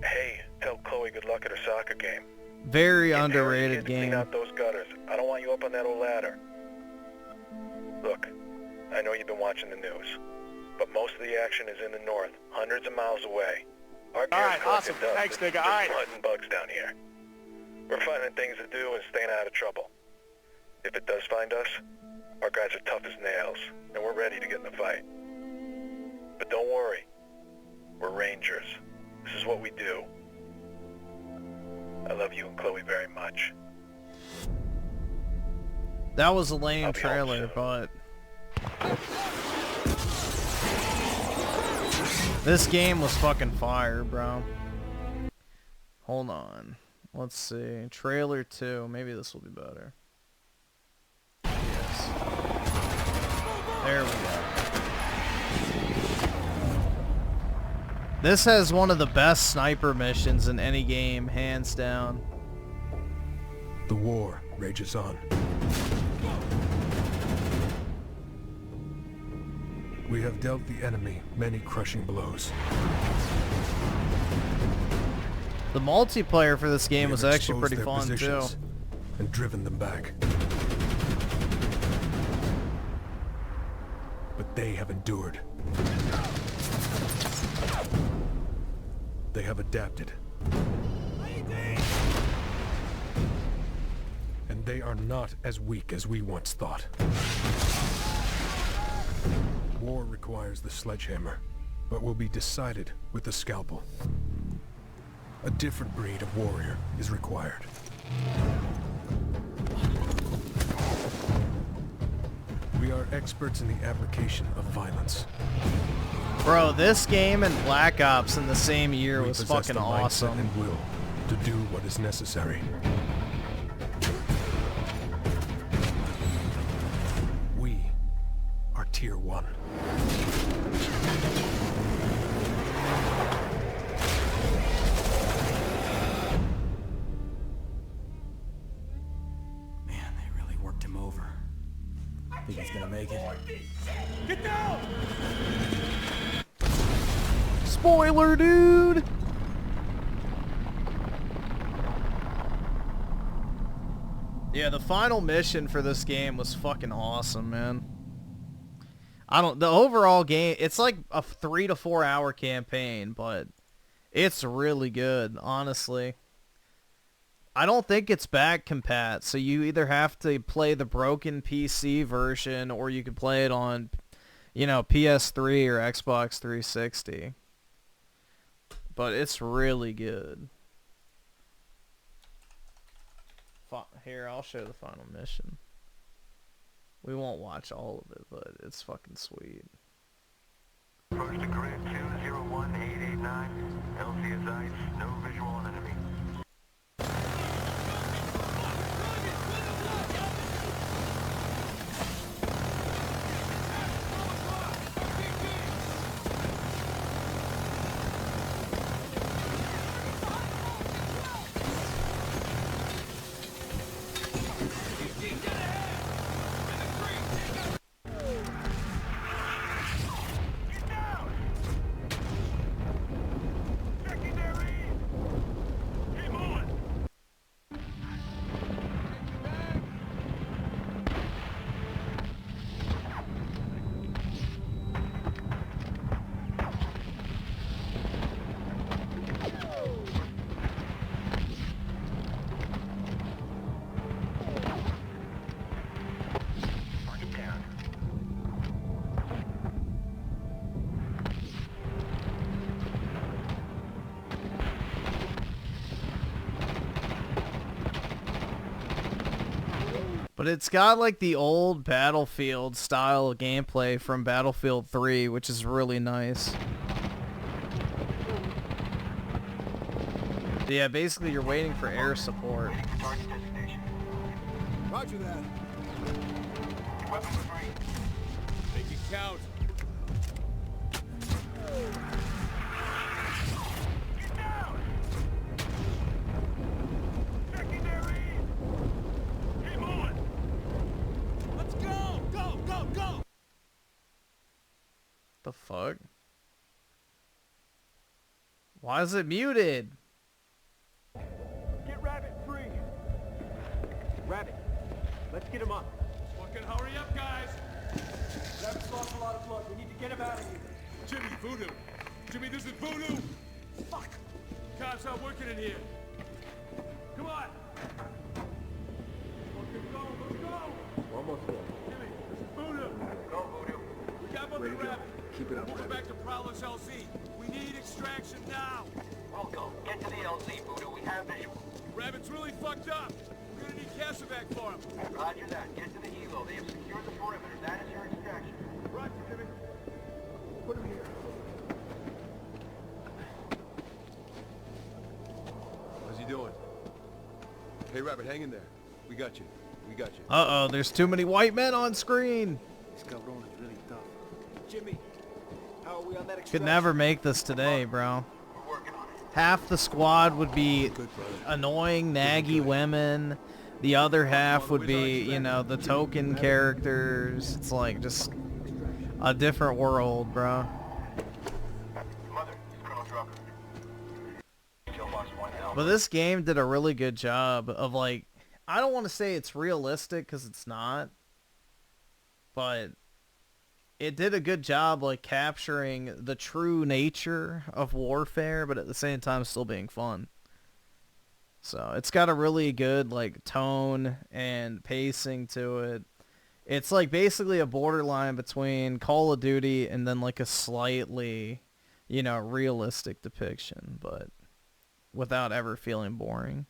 Hey, tell Chloe good luck at her soccer game. Very Get underrated RGT to clean game. out those gutters. I don't want you up on that old ladder. Look, I know you've been watching the news, but most of the action is in the north, hundreds of miles away. Our All gear's right, collected awesome. dust, Thanks, but nigga. All right. there's mud and bugs down here. We're finding things to do and staying out of trouble. If it does find us, our guys are tough as nails, and we're ready to get in the fight. But don't worry, we're Rangers. This is what we do. I love you and Chloe very much. That was a lame trailer, but this game was fucking fire, bro. Hold on. Let's see. Trailer 2. Maybe this will be better. Yes. There we go. This has one of the best sniper missions in any game, hands down. The war rages on. We have dealt the enemy many crushing blows. The multiplayer for this game was We have actually pretty exposed their fun too. positions and driven them back. But they have endured. They have adapted. And they are not as weak as we once thought. War requires the sledgehammer, but will be decided with the scalpel. A different breed of warrior is required. We are experts in the application of violence. Bro, this game and Black Ops in the same year We was possess fucking the mindset awesome. and will to do what is necessary. We are Tier 1. Man, they really worked him over. Think he's gonna make it? Get down! Spoiler, dude! Yeah, the final mission for this game was fucking awesome, man. The overall game, it's like a 3 to 4 hour campaign, but it's really good, honestly. I don't think it's back compat, so you either have to play the broken PC version or you can play it on, you know, PS3 or Xbox 360. But it's really good. Here, I'll show the final mission. We won't watch all of it, but it's fucking sweet. Approach to grid 201889. LCSI, no visual on enemy. But it's got like the old Battlefield style of gameplay from Battlefield 3, which is really nice. Yeah, basically you're waiting for air support. Roger that. Make it count. The fuck? Why is it muted? Get rabbit free. Rabbit, let's get him up. Fucking hurry up, guys. Rabbit's lost a lot of blood. We need to get him out of here. Jimmy, Voodoo. Jimmy, this is Voodoo. Fuck. Cops aren't working in here. Come on. Fucking go, let's go. Almost there. Jimmy, this is Voodoo. Go, Voodoo. We got one with Rabbit. Keep it up, Moving Rabbit. back to Prowler's LZ. We need extraction now. We'll go. Get to the LZ, Voodoo. We have visual. Rabbit's really fucked up. We're gonna need Cassaback for him. Roger that. Get to the helo. They have secured the perimeter. That is your extraction. Roger, Jimmy. Put him here. How's he doing? Hey, Rabbit, hang in there. We got you. We got you. Uh-oh, there's too many white men on screen. This cabron is really tough. Jimmy, how are we on that extraction? Could never make this today, bro. Half the squad would be annoying, naggy women. The other half would be, you know, the token characters. It's like just a different world, bro. But this game did a really good job of, like, I don't want to say it's realistic because it's not, but it did a good job, like, capturing the true nature of warfare, but at the same time still being fun. So it's got a really good, like, tone and pacing to it. It's, like, basically a borderline between Call of Duty and then, like, a slightly, you know, realistic depiction, but without ever feeling boring.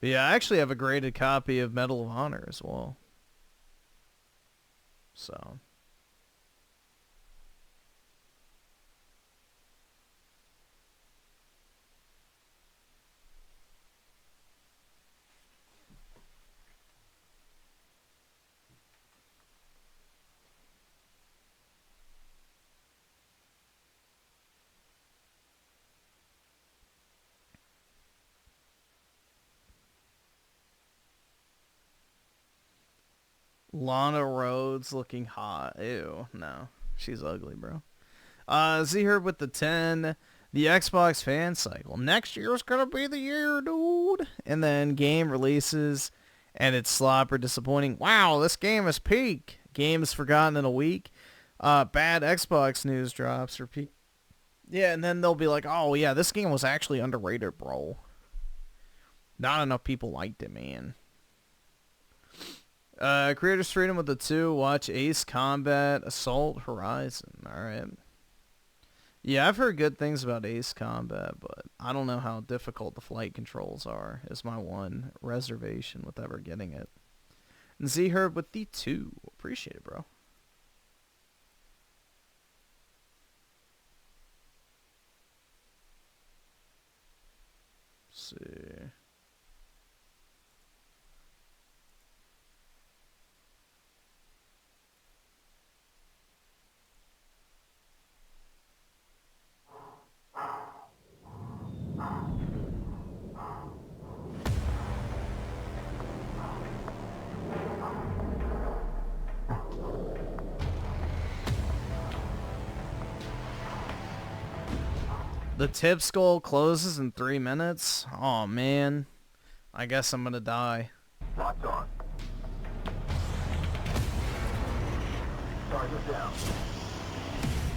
But yeah, I actually have a graded copy of Medal of Honor as well. So. Lana Rhodes looking hot. Ew, no. She's ugly, bro. Z-Herb with the 10. The Xbox fan cycle. Next year's gonna be the year, dude. And then game releases, and it's slop or disappointing. Wow, this game is peak. Game is forgotten in a week. Bad Xbox news drops. Repeat. Yeah, and then they'll be like, oh, yeah, this game was actually underrated, bro. Not enough people liked it, man. Creators Freedom with the 2. Watch Ace Combat Assault Horizon. Alright. Yeah, I've heard good things about Ace Combat, but I don't know how difficult the flight controls are, is my one reservation with ever getting it. And Z-Herb with the 2. Appreciate it, bro. Let's see. The tip skull closes in 3 minutes? Oh man. I guess I'm gonna die. Locked on. Target down.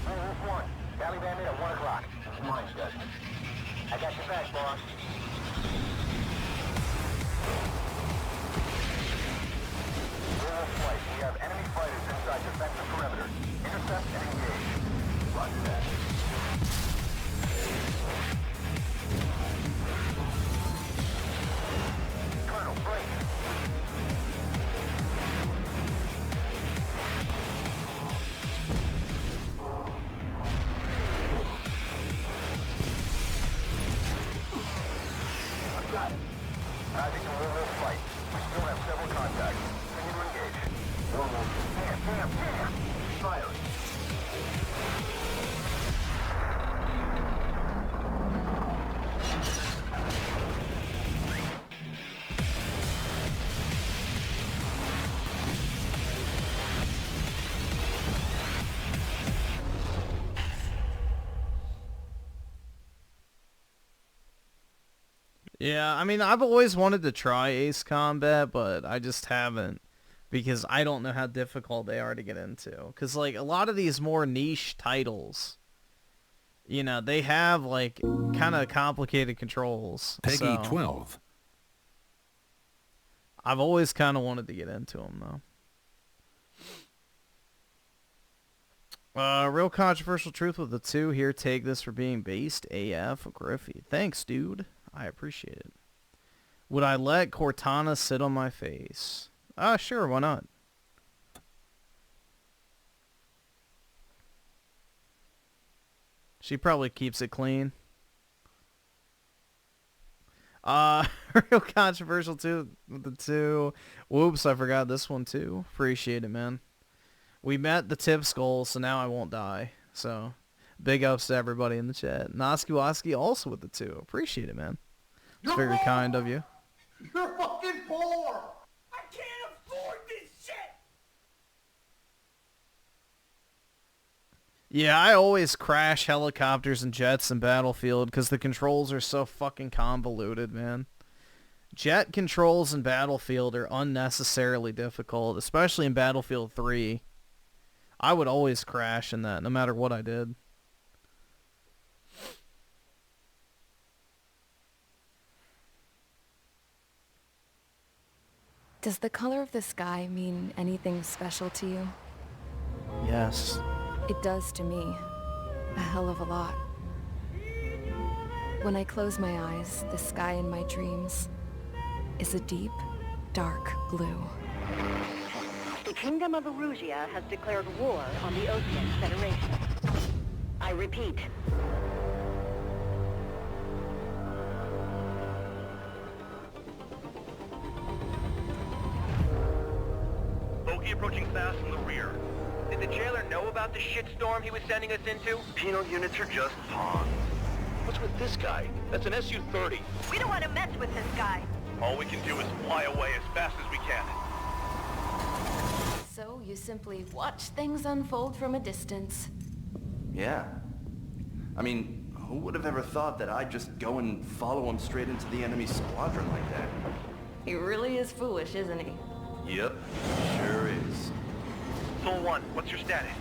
Wolf 1, Valley Bandit at 1 o'clock. Mine's good. I got your back, boss. Wolf Flight, we have enemy fighters inside defensive perimeter. Intercept and engage. Roger that. Colonel, break. I've got Yeah, I mean, I've always wanted to try Ace Combat, but I just haven't because I don't know how difficult they are to get into. Because, like, a lot of these more niche titles, you know, they have, like, kind of complicated controls. Peggy 12. I've always kind of wanted to get into them, though. Real controversial truth with the 2 here. Take this for being based. AF Griffin. Thanks, dude. I appreciate it. Would I let Cortana sit on my face? Sure, why not? She probably keeps it clean. Real controversial too with the 2. Whoops, I forgot this one too. Appreciate it, man. We met the tips goal, so now I won't die. So, big ups to everybody in the chat. Noski Woski also with the 2. Appreciate it, man. It's very kind of you. You're fucking poor! I can't afford this shit! Yeah, I always crash helicopters and jets in Battlefield because the controls are so fucking convoluted, man. Jet controls in Battlefield are unnecessarily difficult, especially in Battlefield 3. I would always crash in that, no matter what I did. Does the color of the sky mean anything special to you? Yes. It does to me. A hell of a lot. When I close my eyes, the sky in my dreams is a deep, dark blue. The Kingdom of Erusia has declared war on the Ocean Federation. I repeat. Bogey approaching fast from the rear. Did the jailer know about the shitstorm he was sending us into? Penal units are just pawns. What's with this guy? That's an SU-30. We don't want to mess with this guy. All we can do is fly away as fast as we can. So you simply watch things unfold from a distance. Yeah. I mean, who would have ever thought that I'd just go and follow him straight into the enemy squadron like that? He really is foolish, isn't he? Yep, sure is. Soul 1, what's your status?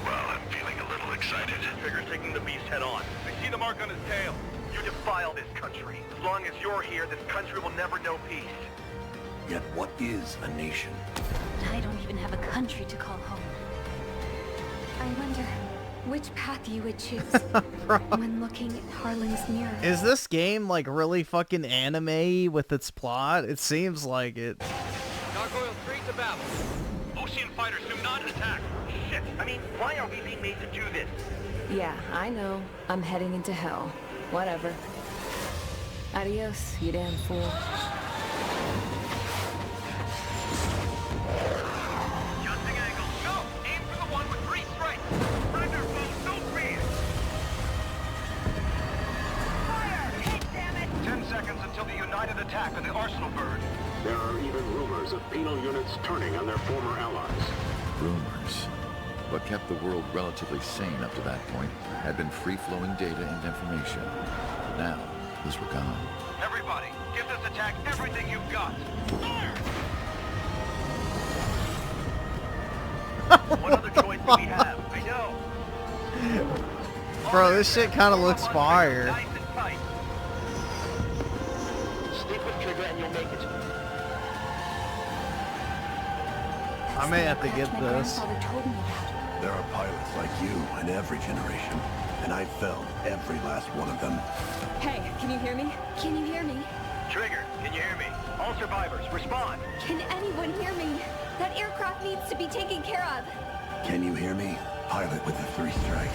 Well, I'm feeling a little excited. Trigger's taking the beast head on. I see the mark on his tail. You defile this country. As long as you're here, this country will never know peace. Yet what is a nation? I don't even have a country to call home. I wonder which path you would choose when looking at Harlan's mirror. Is this game like really fucking anime with its plot? It seems like it. Gargoyle 3 to battle. Ocean fighters do not attack. Shit, I mean, why are we being made to do this? Yeah, I know. I'm heading into hell. Whatever. Adios, you damn fool. Adjusting angle. Go! Aim for the one with 3 strikes. Surrender, folks. Don't breathe. Fire! Hit, damn it! 10 seconds until the united attack of the Arsenal bird. There are even rumors of penal units turning on their former allies. Rumors. What kept the world relatively sane up to that point had been free-flowing data and information. Now, those were gone. Everybody, give this attack everything you've got. Fire! What other choice do we have? I know. Bro, this shit kind of looks fire. Nice and tight. Sleep with Trigger and you'll make it. I may have to get this. There are pilots like you in every generation, and I've felled every last one of them. Hey, can you hear me? Can you hear me? Trigger, can you hear me? All survivors, respond. Can anyone hear me? That aircraft needs to be taken care of. Can you hear me? Pilot with the 3 strikes.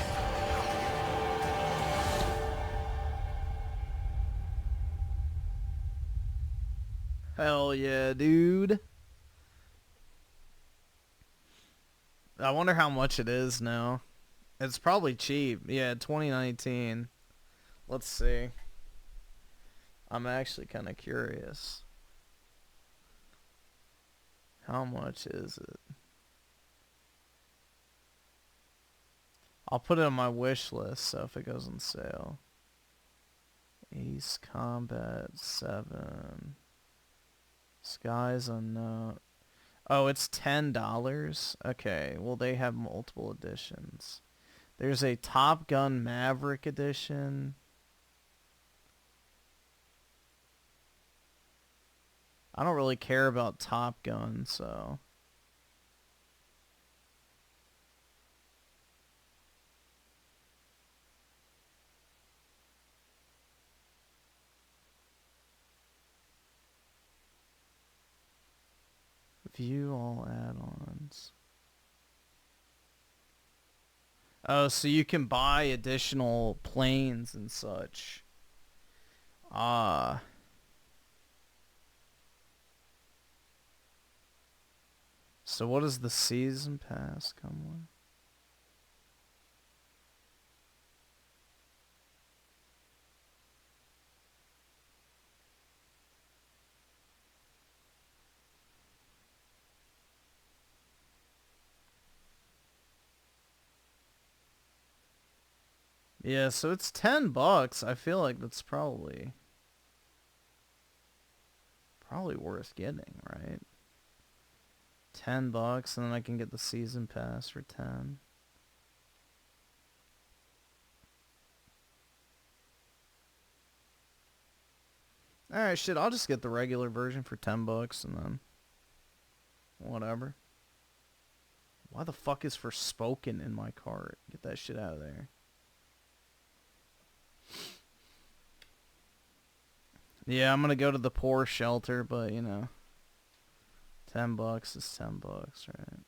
Hell yeah, dude. I wonder how much it is now. It's probably cheap. Yeah, 2019. Let's see. I'm actually kind of curious. How much is it? I'll put it on my wish list, so if it goes on sale. Ace Combat 7. Skies Unknown. Oh, it's $10? Okay, well they have multiple editions. There's a Top Gun Maverick edition. I don't really care about Top Gun, so... View all add-ons. Oh, so you can buy additional planes and such. Ah. So what does the season pass come with? Yeah, so it's $10. I feel like that's probably worth getting, right? $10, and then I can get the season pass for 10. Alright, shit, I'll just get the regular version for $10 and then whatever. Why the fuck is Forspoken in my cart? Get that shit out of there. Yeah, I'm gonna go to the poor shelter, but you know, $10 is $10, right?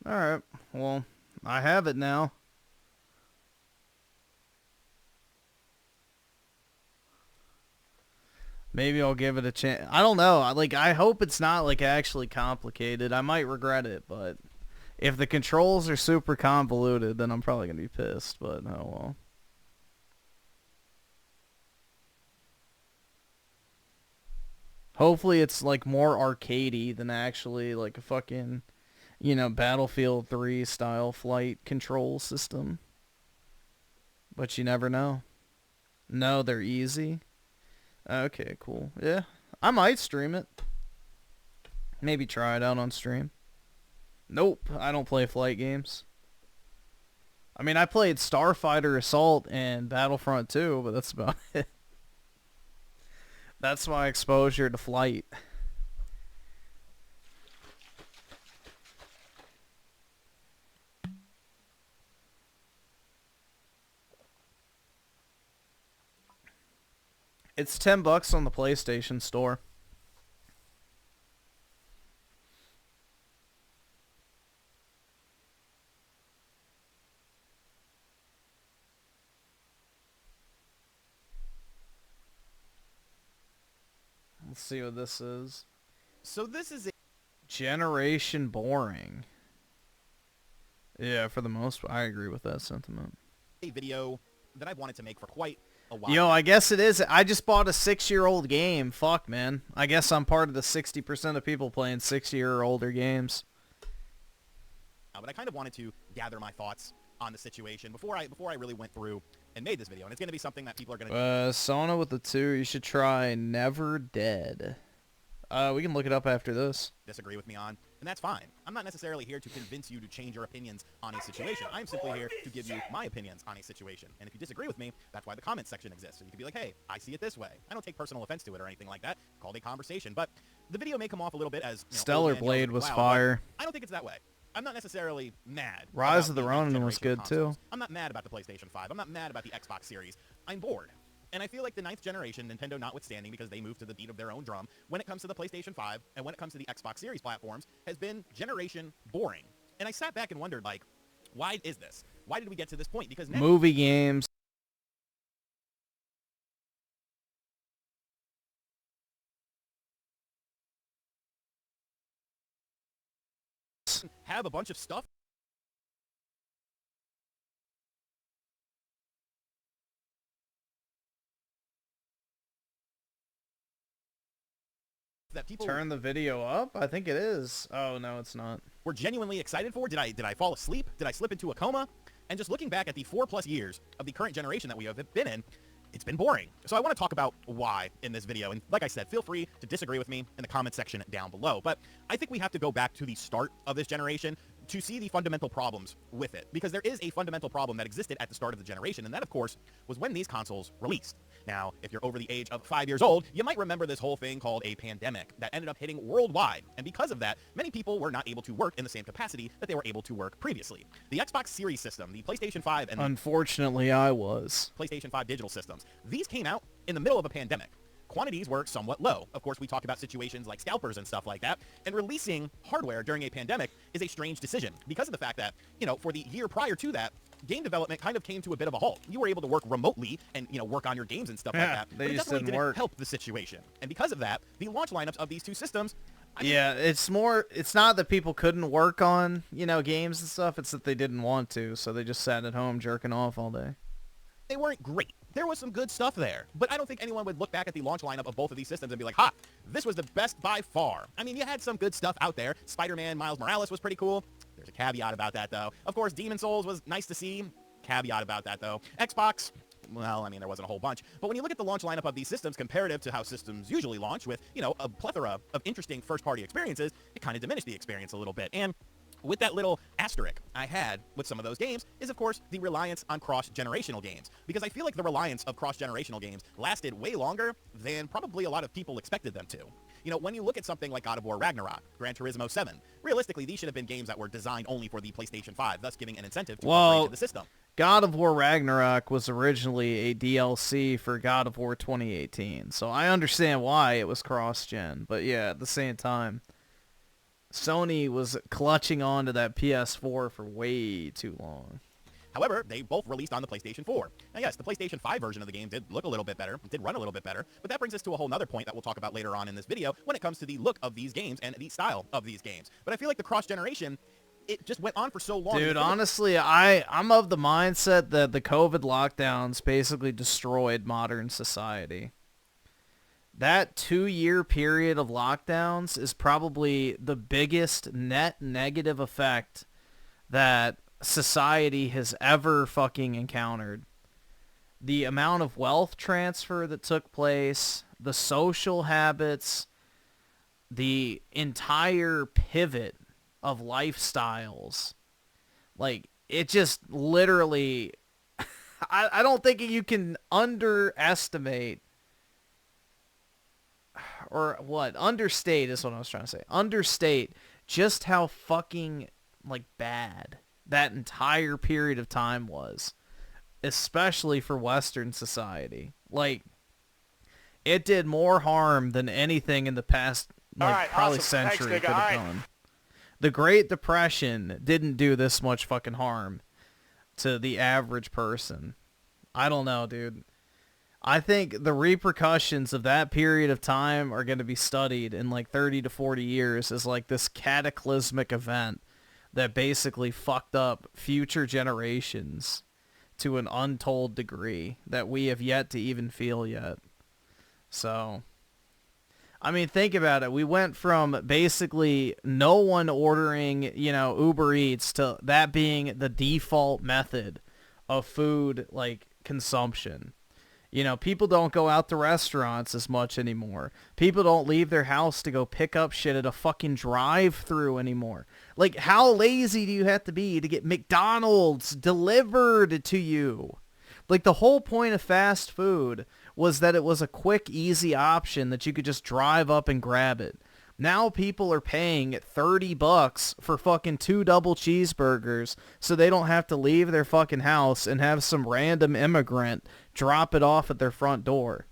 Alright, well, I have it now. Maybe I'll give it a chance. I don't know. I hope it's not, like, actually complicated. I might regret it, but if the controls are super convoluted, then I'm probably going to be pissed, but oh well. Hopefully it's, like, more arcadey than actually, like, a fucking, you know, Battlefield 3 style flight control system. But you never know. No, they're easy. Okay, cool. Yeah, I might stream it. Maybe try it out on stream. Nope, I don't play flight games. I mean, I played Starfighter Assault and Battlefront 2, but that's about it. That's my exposure to flight. It's $10 on the PlayStation Store. Let's see what this is. So this is a Generation boring. Yeah, for the most part, I agree with that sentiment. video that I've wanted to make for quite a while. Yo, I guess it is. I just bought a 6-year-old game. Fuck, man. I guess I'm part of the 60% of people playing 6-year or older games. But I kind of wanted to gather my thoughts on the situation before I really went through and made this video. And it's going to be something that people are going to... Sona with the 2, you should try Never Dead. We can look it up after this. Disagree with me on, and that's fine. I'm not necessarily here to convince you to change your opinions on a situation. I'm simply here to give you my opinions on a situation. And if you disagree with me, that's why the comments section exists. So you can be like, hey, I see it this way. I don't take personal offense to it or anything like that. It's called a conversation. But the video may come off a little bit as... You know, Stellar Blade was fire. I don't think it's that way. I'm not necessarily mad. Rise of the Ronin was good too. I'm not mad about the PlayStation 5. I'm not mad about the Xbox Series. I'm bored. And I feel like the 9th generation, Nintendo notwithstanding, because they moved to the beat of their own drum, when it comes to the PlayStation 5 and when it comes to the Xbox Series platforms, has been generation boring. And I sat back and wondered, like, why is this? Why did we get to this point? Because now movie games. Have a bunch of stuff that people turn the video up. I think it is. Oh no, it's not. were genuinely excited for? Did I fall asleep? Did I slip into a coma? And just looking back at the 4+ years of the current generation that we have been in, it's been boring. So I want to talk about why in this video. And like I said, feel free to disagree with me in the comment section down below. But I think we have to go back to the start of this generation to see the fundamental problems with it. Because there is a fundamental problem that existed at the start of the generation. And that, of course, was when these consoles released. Now, if you're over the age of 5 years old, you might remember this whole thing called a pandemic that ended up hitting worldwide. And because of that, many people were not able to work in the same capacity that they were able to work previously. The Xbox Series system, the PlayStation 5, and unfortunately, I was. PlayStation 5 digital systems. These came out in the middle of a pandemic. Quantities were somewhat low. Of course, we talk about situations like scalpers and stuff like that, and releasing hardware during a pandemic is a strange decision because of the fact that, you know, for the year prior to that, game development kind of came to a bit of a halt. You were able to work remotely and, you know, work on your games and stuff like that, they but it just definitely didn't work. help the situation. And because of that, the launch lineups of these two systems, it's not that people couldn't work on, you know, games and stuff, it's that they didn't want to, so they just sat at home jerking off all day. They weren't great. There was some good stuff there, but I don't think anyone would look back at the launch lineup of both of these systems and be like, ha, this was the best by far. I mean, you had some good stuff out there. Spider-Man Miles Morales was pretty cool. There's a caveat about that, though. Of course, Demon's Souls was nice to see. Caveat about that, though. Xbox, well, I mean, there wasn't a whole bunch. But when you look at the launch lineup of these systems comparative to how systems usually launch with, you know, a plethora of interesting first-party experiences, it kind of diminished the experience a little bit. And with that little asterisk I had with some of those games is, of course, the reliance on cross-generational games. Because I feel like the reliance of cross-generational games lasted way longer than probably a lot of people expected them to. You know, when you look at something like God of War Ragnarok, Gran Turismo 7, realistically, these should have been games that were designed only for the PlayStation 5, thus giving an incentive to upgrade to the system. God of War Ragnarok was originally a DLC for God of War 2018, so I understand why it was cross-gen, but yeah, at the same time, Sony was clutching on to that PS4 for way too long. However, they both released on the PlayStation 4. Now, yes, the PlayStation 5 version of the game did look a little bit better, did run a little bit better, but that brings us to a whole other point that we'll talk about later on in this video when it comes to the look of these games and the style of these games. But I feel like the cross-generation, it just went on for so long. Dude, honestly, I'm of the mindset that the COVID lockdowns basically destroyed modern society. That 2-year period of lockdowns is probably the biggest net negative effect that society has ever fucking encountered. The amount of wealth transfer that took place, the social habits, the entire pivot of lifestyles. Like, it just literally... I don't think you can underestimate... Or what? Understate is what I was trying to say. Understate just how fucking, like, bad that entire period of time was. Especially for Western society. Like, it did more harm than anything in the past, like, probably century could have done. The Great Depression didn't do this much fucking harm to the average person. I don't know, dude. I think the repercussions of that period of time are going to be studied in like 30 to 40 years as like this cataclysmic event that basically fucked up future generations to an untold degree that we have yet to even feel yet. So, I mean, think about it. We went from basically no one ordering, you know, Uber Eats to that being the default method of food, like, consumption. You know, people don't go out to restaurants as much anymore. People don't leave their house to go pick up shit at a fucking drive-through anymore. Like, how lazy do you have to be to get McDonald's delivered to you? Like, the whole point of fast food was that it was a quick, easy option that you could just drive up and grab it. Now people are paying $30 for fucking 2 double cheeseburgers so they don't have to leave their fucking house and have some random immigrant drop it off at their front door.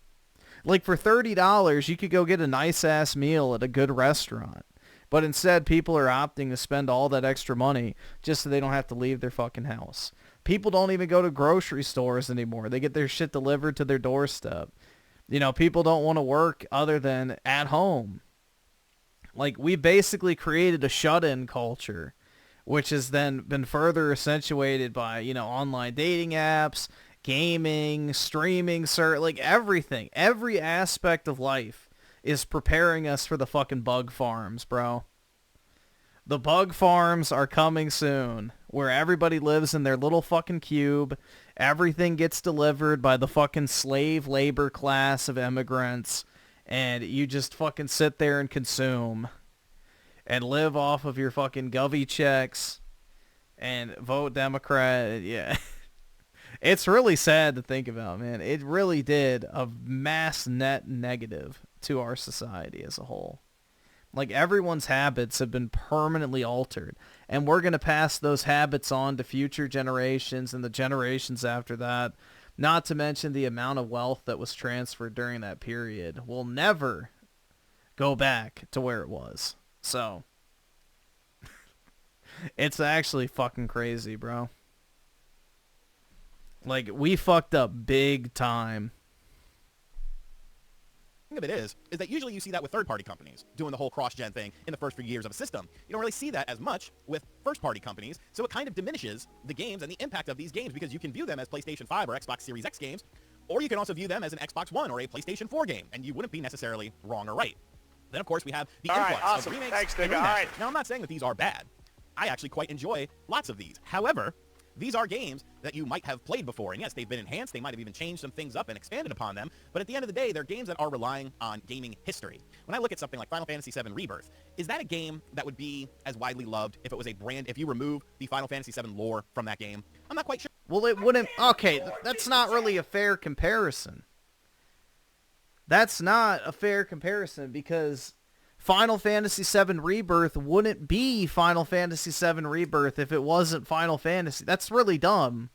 Like, for $30, you could go get a nice-ass meal at a good restaurant. But instead, people are opting to spend all that extra money just so they don't have to leave their fucking house. People don't even go to grocery stores anymore. They get their shit delivered to their doorstep. You know, people don't want to work other than at home. Like, we basically created a shut-in culture, which has then been further accentuated by, you know, online dating apps, gaming, streaming, like everything. Every aspect of life is preparing us for the fucking bug farms, bro. The bug farms are coming soon, where everybody lives in their little fucking cube. Everything gets delivered by the fucking slave labor class of immigrants, and you just fucking sit there and consume and live off of your fucking govy checks and vote Democrat. Yeah. It's really sad to think about, man. It really did a mass net negative to our society as a whole. Like, everyone's habits have been permanently altered, and we're going to pass those habits on to future generations and the generations after that. Not to mention the amount of wealth that was transferred during that period will never go back to where it was. So, it's actually fucking crazy, bro. Like, we fucked up big time. The thing of it is that usually you see that with third-party companies doing the whole cross-gen thing in the first few years of a system. You don't really see that as much with first-party companies, so it kind of diminishes the games and the impact of these games because you can view them as PlayStation 5 or Xbox Series X games, or you can also view them as an Xbox One or a PlayStation 4 game, and you wouldn't be necessarily wrong or right. Then, of course, we have the influx of remakes and remasters. Now, I'm not saying that these are bad. I actually quite enjoy lots of these. However, these are games that you might have played before, and yes, they've been enhanced, they might have even changed some things up and expanded upon them, but at the end of the day, they're games that are relying on gaming history. When I look at something like Final Fantasy VII Rebirth, is that a game that would be as widely loved if it was a brand, if you remove the Final Fantasy VII lore from that game? I'm not quite sure. Well, it wouldn't... Okay, that's not really a fair comparison. That's not a fair comparison because Final Fantasy VII Rebirth wouldn't be Final Fantasy VII Rebirth if it wasn't Final Fantasy. That's really dumb.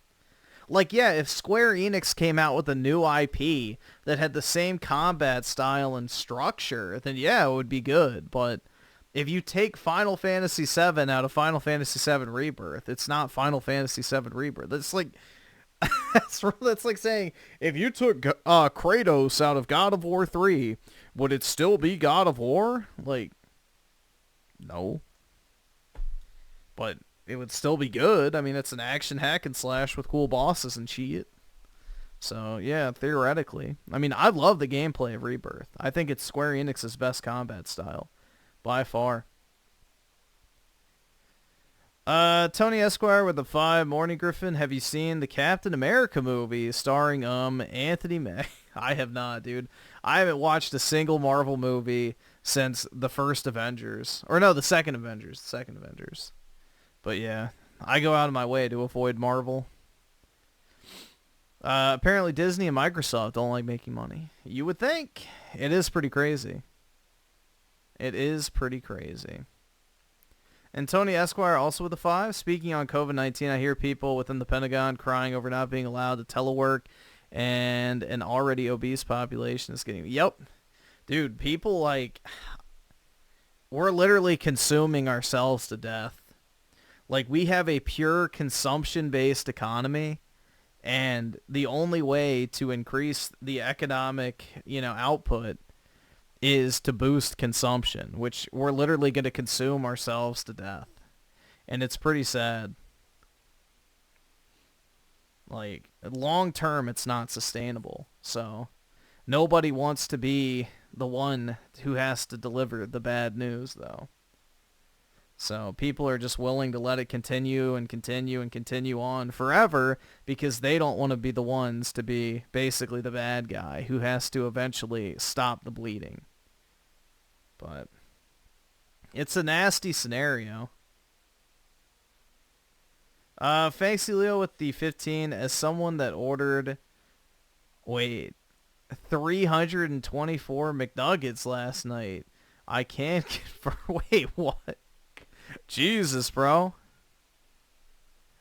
Like, yeah, if Square Enix came out with a new IP that had the same combat style and structure, then yeah, it would be good. But if you take Final Fantasy VII out of Final Fantasy VII Rebirth, it's not Final Fantasy VII Rebirth. It's like... that's like saying, if you took Kratos out of God of War 3, would it still be God of War? Like, no. But it would still be good. I mean, it's an action hack and slash with cool bosses and shit. So, yeah, theoretically. I mean, I love the gameplay of Rebirth. I think it's Square Enix's best combat style. By far. Tony Esquire with the 5. Morning, Griffin. Have you seen the Captain America movie starring, Anthony Mackie? I have not, dude. I haven't watched a single Marvel movie since the first Avengers. Or no, the second Avengers. But yeah, I go out of my way to avoid Marvel. Apparently Disney and Microsoft don't like making money. You would think. It is pretty crazy. And Tony Esquire also with a 5. Speaking on COVID-19, I hear people within the Pentagon crying over not being allowed to telework, and an already obese population is getting... Yep. Dude, people, like... We're literally consuming ourselves to death. Like, we have a pure consumption-based economy, and the only way to increase the economic, output is to boost consumption, which we're literally going to consume ourselves to death. And it's pretty sad. Like, long term, it's not sustainable. So, nobody wants to be the one who has to deliver the bad news, though. So, people are just willing to let it continue and continue and continue on forever because they don't want to be the ones to be basically the bad guy who has to eventually stop the bleeding. But it's a nasty scenario. Fancy Leo with the 15. As someone that ordered 324 McNuggets last night, I can't confirm. Wait, what? Jesus, bro.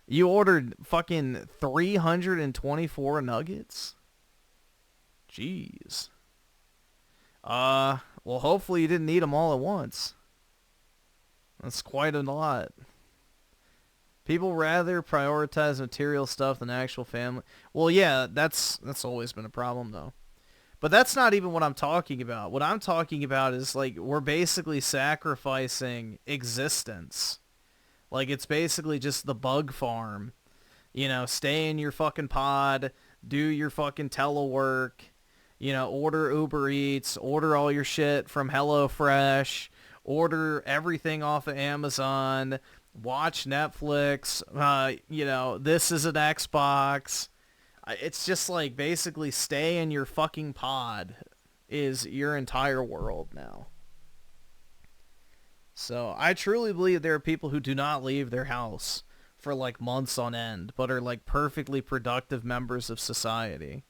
You ordered fucking 324 nuggets? Jeez. Well, hopefully you didn't eat them all at once. That's quite a lot. People rather prioritize material stuff than actual family. Well, yeah, that's always been a problem, though. But that's not even what I'm talking about. What I'm talking about is, like, we're basically sacrificing existence. Like, it's basically just the bug farm. Stay in your fucking pod, do your fucking telework, order Uber Eats, order all your shit from HelloFresh, order everything off of Amazon, watch Netflix, you know, this is an Xbox. It's just like basically stay in your fucking pod is your entire world now. So I truly believe there are people who do not leave their house for like months on end, but are like perfectly productive members of society.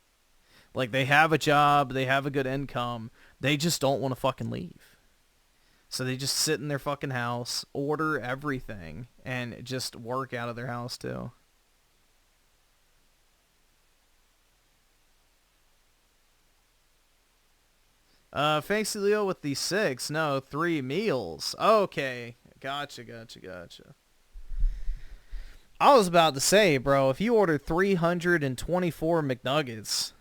Like they have a job, they have a good income, they just don't want to fucking leave. So they just sit in their fucking house, order everything, and just work out of their house too. Fancy Leo with the 6. No, 3 meals. Okay. Gotcha. I was about to say, bro, if you ordered 324 McNuggets,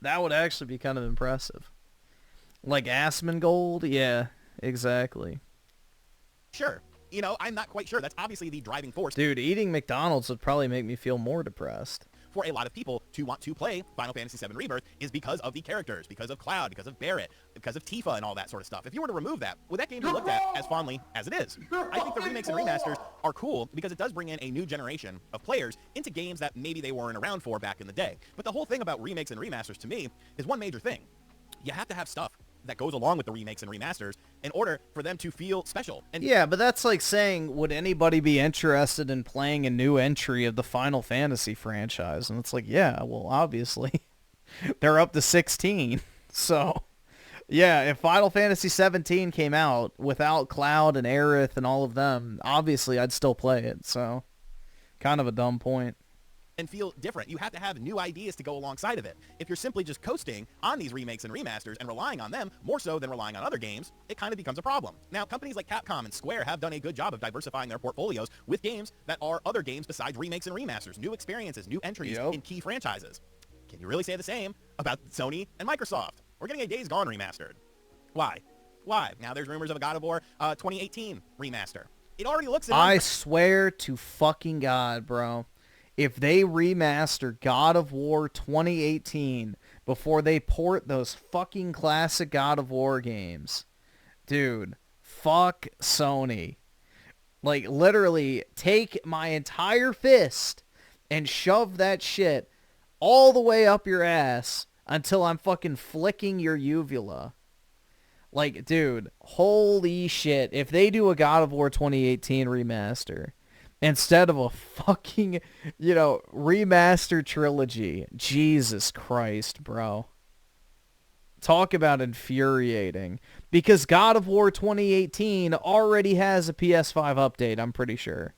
that would actually be kind of impressive. Like Asmongold? Yeah, exactly. Sure. You know, I'm not quite sure. That's obviously the driving force. Dude, eating McDonald's would probably make me feel more depressed. For a lot of people to want to play Final Fantasy VII Rebirth is because of the characters, because of Cloud, because of Barrett, because of Tifa and all that sort of stuff. If you were to remove that, would that game be looked at as fondly as it is? I think the remakes and remasters are cool because it does bring in a new generation of players into games that maybe they weren't around for back in the day. But the whole thing about remakes and remasters to me is one major thing. You have to have stuff that goes along with the remakes and remasters in order for them to feel special. And yeah, but that's like saying, would anybody be interested in playing a new entry of the Final Fantasy franchise? And it's like, yeah, well, obviously, they're up to 16. So, yeah, if Final Fantasy 17 came out without Cloud and Aerith and all of them, obviously I'd still play it. So, kind of a dumb point. And feel different. You have to have new ideas to go alongside of it. If you're simply just coasting on these remakes and remasters and relying on them more so than relying on other games, it kind of becomes a problem. Now, companies like Capcom and Square have done a good job of diversifying their portfolios with games that are other games besides remakes and remasters, new experiences, new entries in key franchises. Can you really say the same about Sony and Microsoft? We're getting a Days Gone remastered. Why? Now there's rumors of a God of War 2018 remaster. It already looks... I swear to fucking God, bro. If they remaster God of War 2018 before they port those fucking classic God of War games, dude, fuck Sony. Like, literally, take my entire fist and shove that shit all the way up your ass until I'm fucking flicking your uvula. Like, dude, holy shit. If they do a God of War 2018 remaster... instead of a fucking, you know, remastered trilogy. Jesus Christ, bro. Talk about infuriating. Because God of War 2018 already has a PS5 update, I'm pretty sure.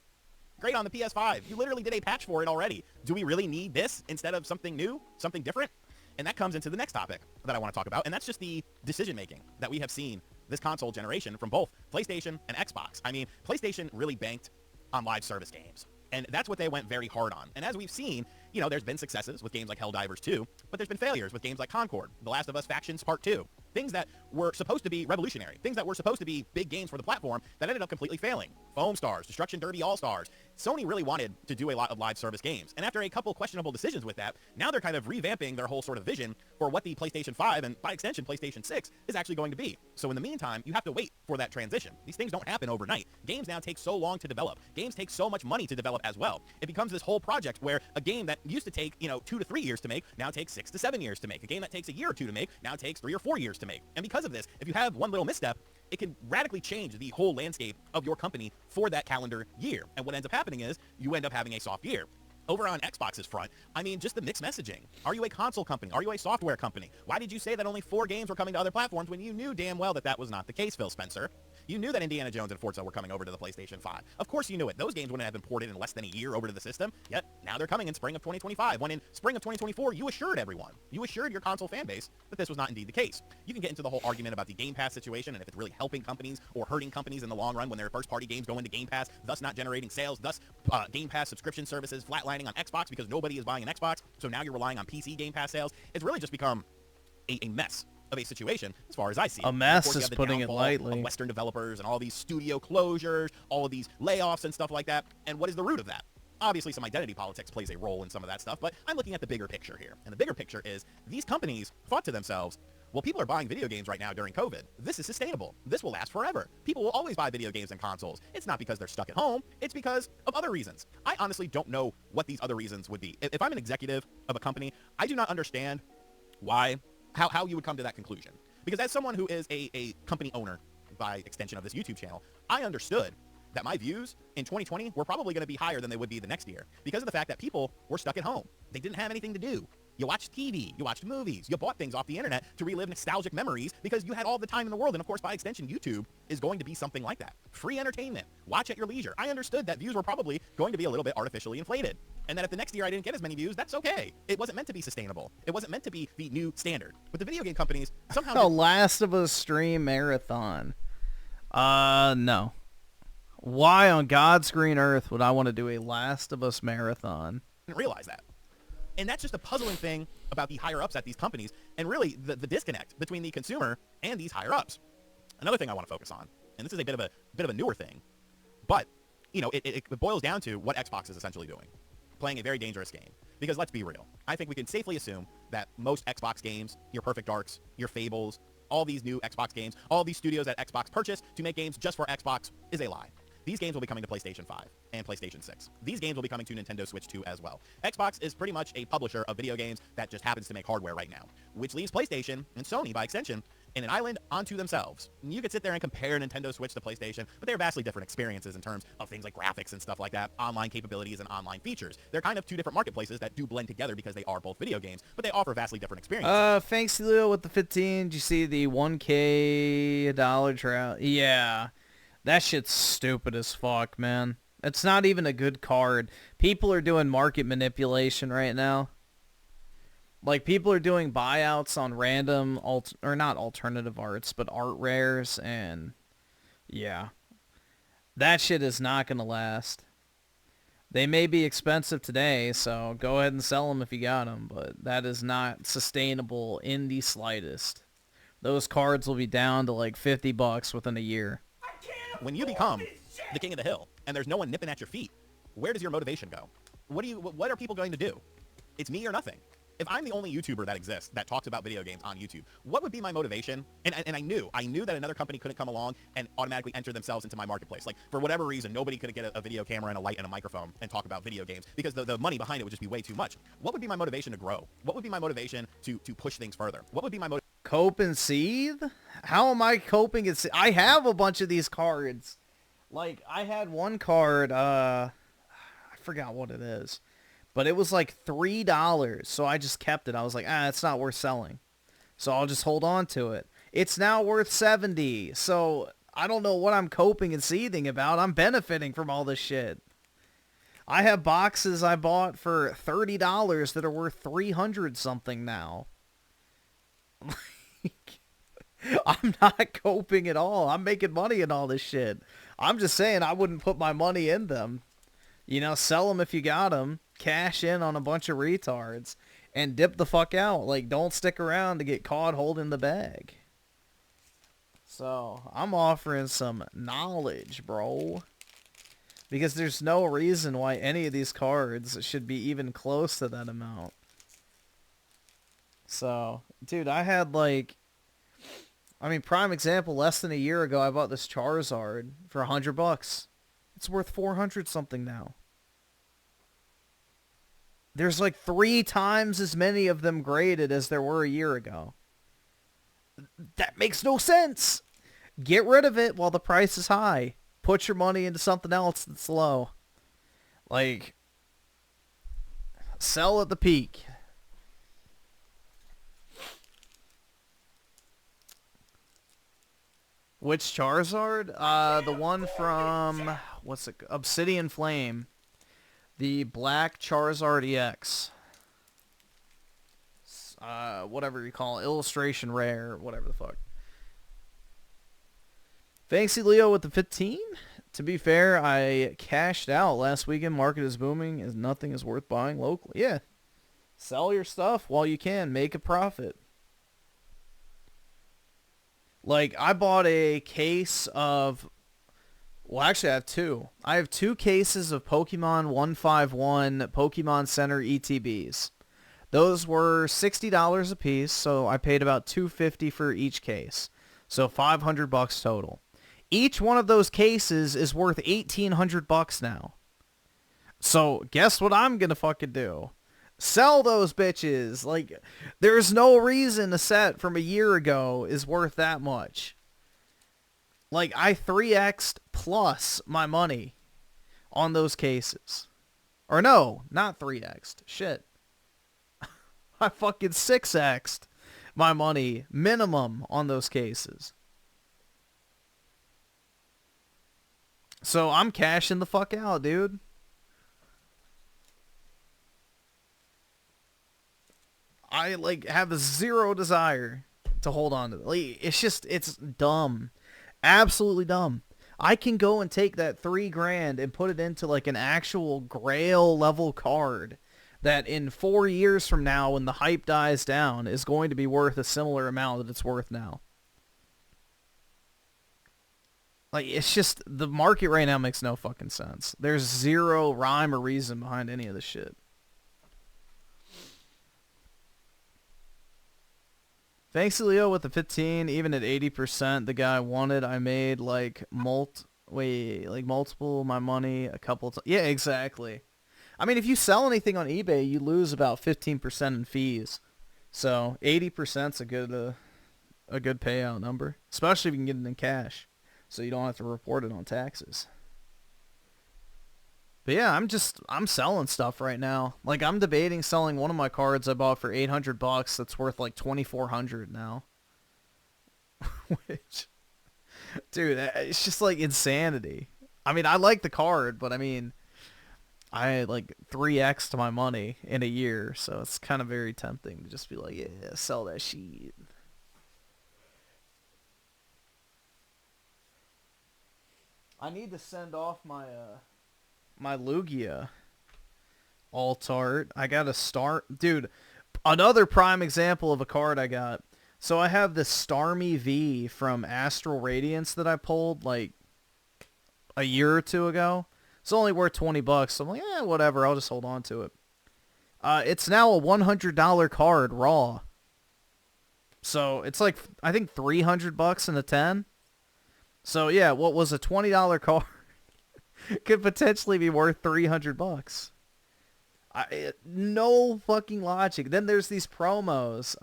Great on the PS5. You literally did a patch for it already. Do we really need this instead of something new, something different? And that comes into the next topic that I want to talk about, and that's just the decision-making that we have seen this console generation from both PlayStation and Xbox. I mean, PlayStation really banked on live service games. And that's what they went very hard on. And as we've seen, you know, there's been successes with games like Helldivers 2, but there's been failures with games like Concord, The Last of Us Factions Part 2. Things that were supposed to be revolutionary. Things that were supposed to be big games for the platform that ended up completely failing. Foam Stars, Destruction Derby All-Stars. Sony really wanted to do a lot of live service games. And after a couple questionable decisions with that, now they're kind of revamping their whole sort of vision for what the PlayStation 5 and by extension PlayStation 6 is actually going to be. So in the meantime, you have to wait for that transition. These things don't happen overnight. Games now take so long to develop. Games take so much money to develop as well. It becomes this whole project where a game that used to take, 2 to 3 years to make now takes 6 to 7 years to make. A game that takes a year or two to make now takes 3 or 4 years to make. And because of this, if you have one little misstep, it can radically change the whole landscape of your company for that calendar year. And what ends up happening is you end up having a soft year. Over on Xbox's front, I mean, just the mixed messaging. Are you a console company? Are you a software company? Why did you say that only 4 games were coming to other platforms when you knew damn well that that was not the case, Phil Spencer? You knew that Indiana Jones and Forza were coming over to the PlayStation 5. Of course you knew it. Those games wouldn't have been ported in less than a year over to the system, yet now they're coming in spring of 2025, when in spring of 2024, you assured everyone, you assured your console fan base that this was not indeed the case. You can get into the whole argument about the Game Pass situation and if it's really helping companies or hurting companies in the long run when their first-party games go into Game Pass, thus not generating sales, thus Game Pass subscription services flatlining on Xbox because nobody is buying an Xbox, so now you're relying on PC Game Pass sales. It's really just become a mess of a situation as far as I see it. A mess is putting it lightly. Of Western developers and all these studio closures, all of these layoffs and stuff like that. And what is the root of that? Obviously, some identity politics plays a role in some of that stuff, but I'm looking at the bigger picture here. And the bigger picture is these companies thought to themselves, Well, people are buying video games right now during COVID. This is sustainable. This will last forever. People will always buy video games and consoles. It's not because they're stuck at home. It's because of other reasons. I honestly don't know what these other reasons would be. If I'm an executive of a company, I do not understand how you would come to that conclusion. Because as someone who is a company owner by extension of this YouTube channel, I understood that my views in 2020 were probably going to be higher than they would be the next year because of the fact that people were stuck at home. They didn't have anything to do. You watched TV, you watched movies, you bought things off the internet to relive nostalgic memories because you had all the time in the world. And of course, by extension, YouTube is going to be something like that. Free entertainment. Watch at your leisure. I understood that views were probably going to be a little bit artificially inflated. And that if the next year I didn't get as many views, that's okay. It wasn't meant to be sustainable. It wasn't meant to be the new standard. But the video game companies somehow... The Last of Us stream marathon. No. Why on God's green earth would I want to do a Last of Us marathon? I didn't realize that. And that's just a puzzling thing about the higher-ups at these companies and really the disconnect between the consumer and these higher-ups. Another thing I want to focus on, and this is a bit of a newer thing, but, you know, it boils down to what Xbox is essentially doing. Playing a very dangerous game. Because let's be real. I think we can safely assume that most Xbox games, your Perfect Darks, your Fables, all these new Xbox games, all these studios that Xbox purchased to make games just for Xbox is a lie. These games will be coming to PlayStation 5 and PlayStation 6. These games will be coming to Nintendo Switch 2 as well. Xbox is pretty much a publisher of video games that just happens to make hardware right now, which leaves PlayStation and Sony, by extension, in an island unto themselves. You could sit there and compare Nintendo Switch to PlayStation, but they're vastly different experiences in terms of things like graphics and stuff like that, online capabilities and online features. They're kind of two different marketplaces that do blend together because they are both video games, but they offer vastly different experiences. Thanks, Leo, with the 15. Did you see the 1K dollar trial? Yeah. That shit's stupid as fuck, man. It's not even a good card. People are doing market manipulation right now. Like, people are doing buyouts on random, or not alternative arts, but art rares, and yeah. That shit is not going to last. They may be expensive today, so go ahead and sell them if you got them, but that is not sustainable in the slightest. Those cards will be down to like $50 within a year. When you become the king of the hill and there's no one nipping at your feet, where does your motivation go? What are people going to do? It's me or nothing. If I'm the only YouTuber that exists that talks about video games on YouTube, what would be my motivation? And I knew that another company couldn't come along and automatically enter themselves into my marketplace. Like, for whatever reason, nobody could get a video camera and a light and a microphone and talk about video games because the money behind it would just be way too much. What would be my motivation to grow? What would be my motivation to push things further? What would be my motivation? Cope and seethe? How am I coping and I have a bunch of these cards. Like, I had one card, I forgot what it is. But it was like $3, so I just kept it. I was like, it's not worth selling. So I'll just hold on to it. It's now worth $70, so I don't know what I'm coping and seething about. I'm benefiting from all this shit. I have boxes I bought for $30 that are worth $300 something now. I'm not coping at all. I'm making money in all this shit. I'm just saying I wouldn't put my money in them. You know, sell them if you got them. Cash in on a bunch of retards. And dip the fuck out. Like, don't stick around to get caught holding the bag. So, I'm offering some knowledge, bro. Because there's no reason why any of these cards should be even close to that amount. So, dude, I had like... I mean, prime example, less than a year ago, I bought this Charizard for $100. It's worth 400 something now. There's like 3 times as many of them graded as there were a year ago. That makes no sense. Get rid of it while the price is high. Put your money into something else that's low. Like, sell at the peak. Which Charizard? The one from, what's it? Obsidian Flame. The black Charizard EX. Whatever you call it. Illustration Rare. Whatever the fuck. Fancy Leo with the 15. To be fair, I cashed out last weekend. Market is booming. As nothing is worth buying locally. Yeah. Sell your stuff while you can. Make a profit. Like, I bought a case of... Well, actually, I have 2. I have 2 cases of Pokemon 151 Pokemon Center ETBs. Those were $60 a piece, so I paid about $250 for each case. So $500 total. Each one of those cases is worth $1,800 now. So guess what I'm gonna fucking do? Sell those bitches. Like, there's no reason a set from a year ago is worth that much. Like, I 3x'd plus my money on those cases. Or no, not 3x'd. Shit. I fucking 6x'd my money minimum on those cases. So I'm cashing the fuck out, dude. I like have zero desire to hold on to it. Like, it's dumb. Absolutely dumb. I can go and take that $3,000 and put it into like an actual Grail level card that in 4 years from now, when the hype dies down, is going to be worth a similar amount that it's worth now. Like, it's just, the market right now makes no fucking sense. There's zero rhyme or reason behind any of this shit. Thanks to Leo with the 15, even at 80%, the guy wanted, I made like multiple my money a couple times. Yeah, exactly. I mean, if you sell anything on eBay, you lose about 15% in fees. So 80%'s a good payout number, especially if you can get it in cash, so you don't have to report it on taxes. But yeah, I'm selling stuff right now. Like, I'm debating selling one of my cards I bought for $800 that's worth like $2,400 now. Which, dude, it's just like insanity. I mean, I like the card, but I mean, I like 3x to my money in a year, so it's kind of very tempting to just be like, yeah, sell that shit. I need to send off my my Lugia alt art. I got a start, dude. Another prime example of a card I got. So I have this Starmie V from Astral Radiance that I pulled like a year or two ago. It's only worth $20, so I'm like, whatever, I'll just hold on to it. It's now a $100 card raw. So it's like, I think $300 in a 10. So yeah, what was a $20 card could potentially be worth $300. No fucking logic. Then there's these promos.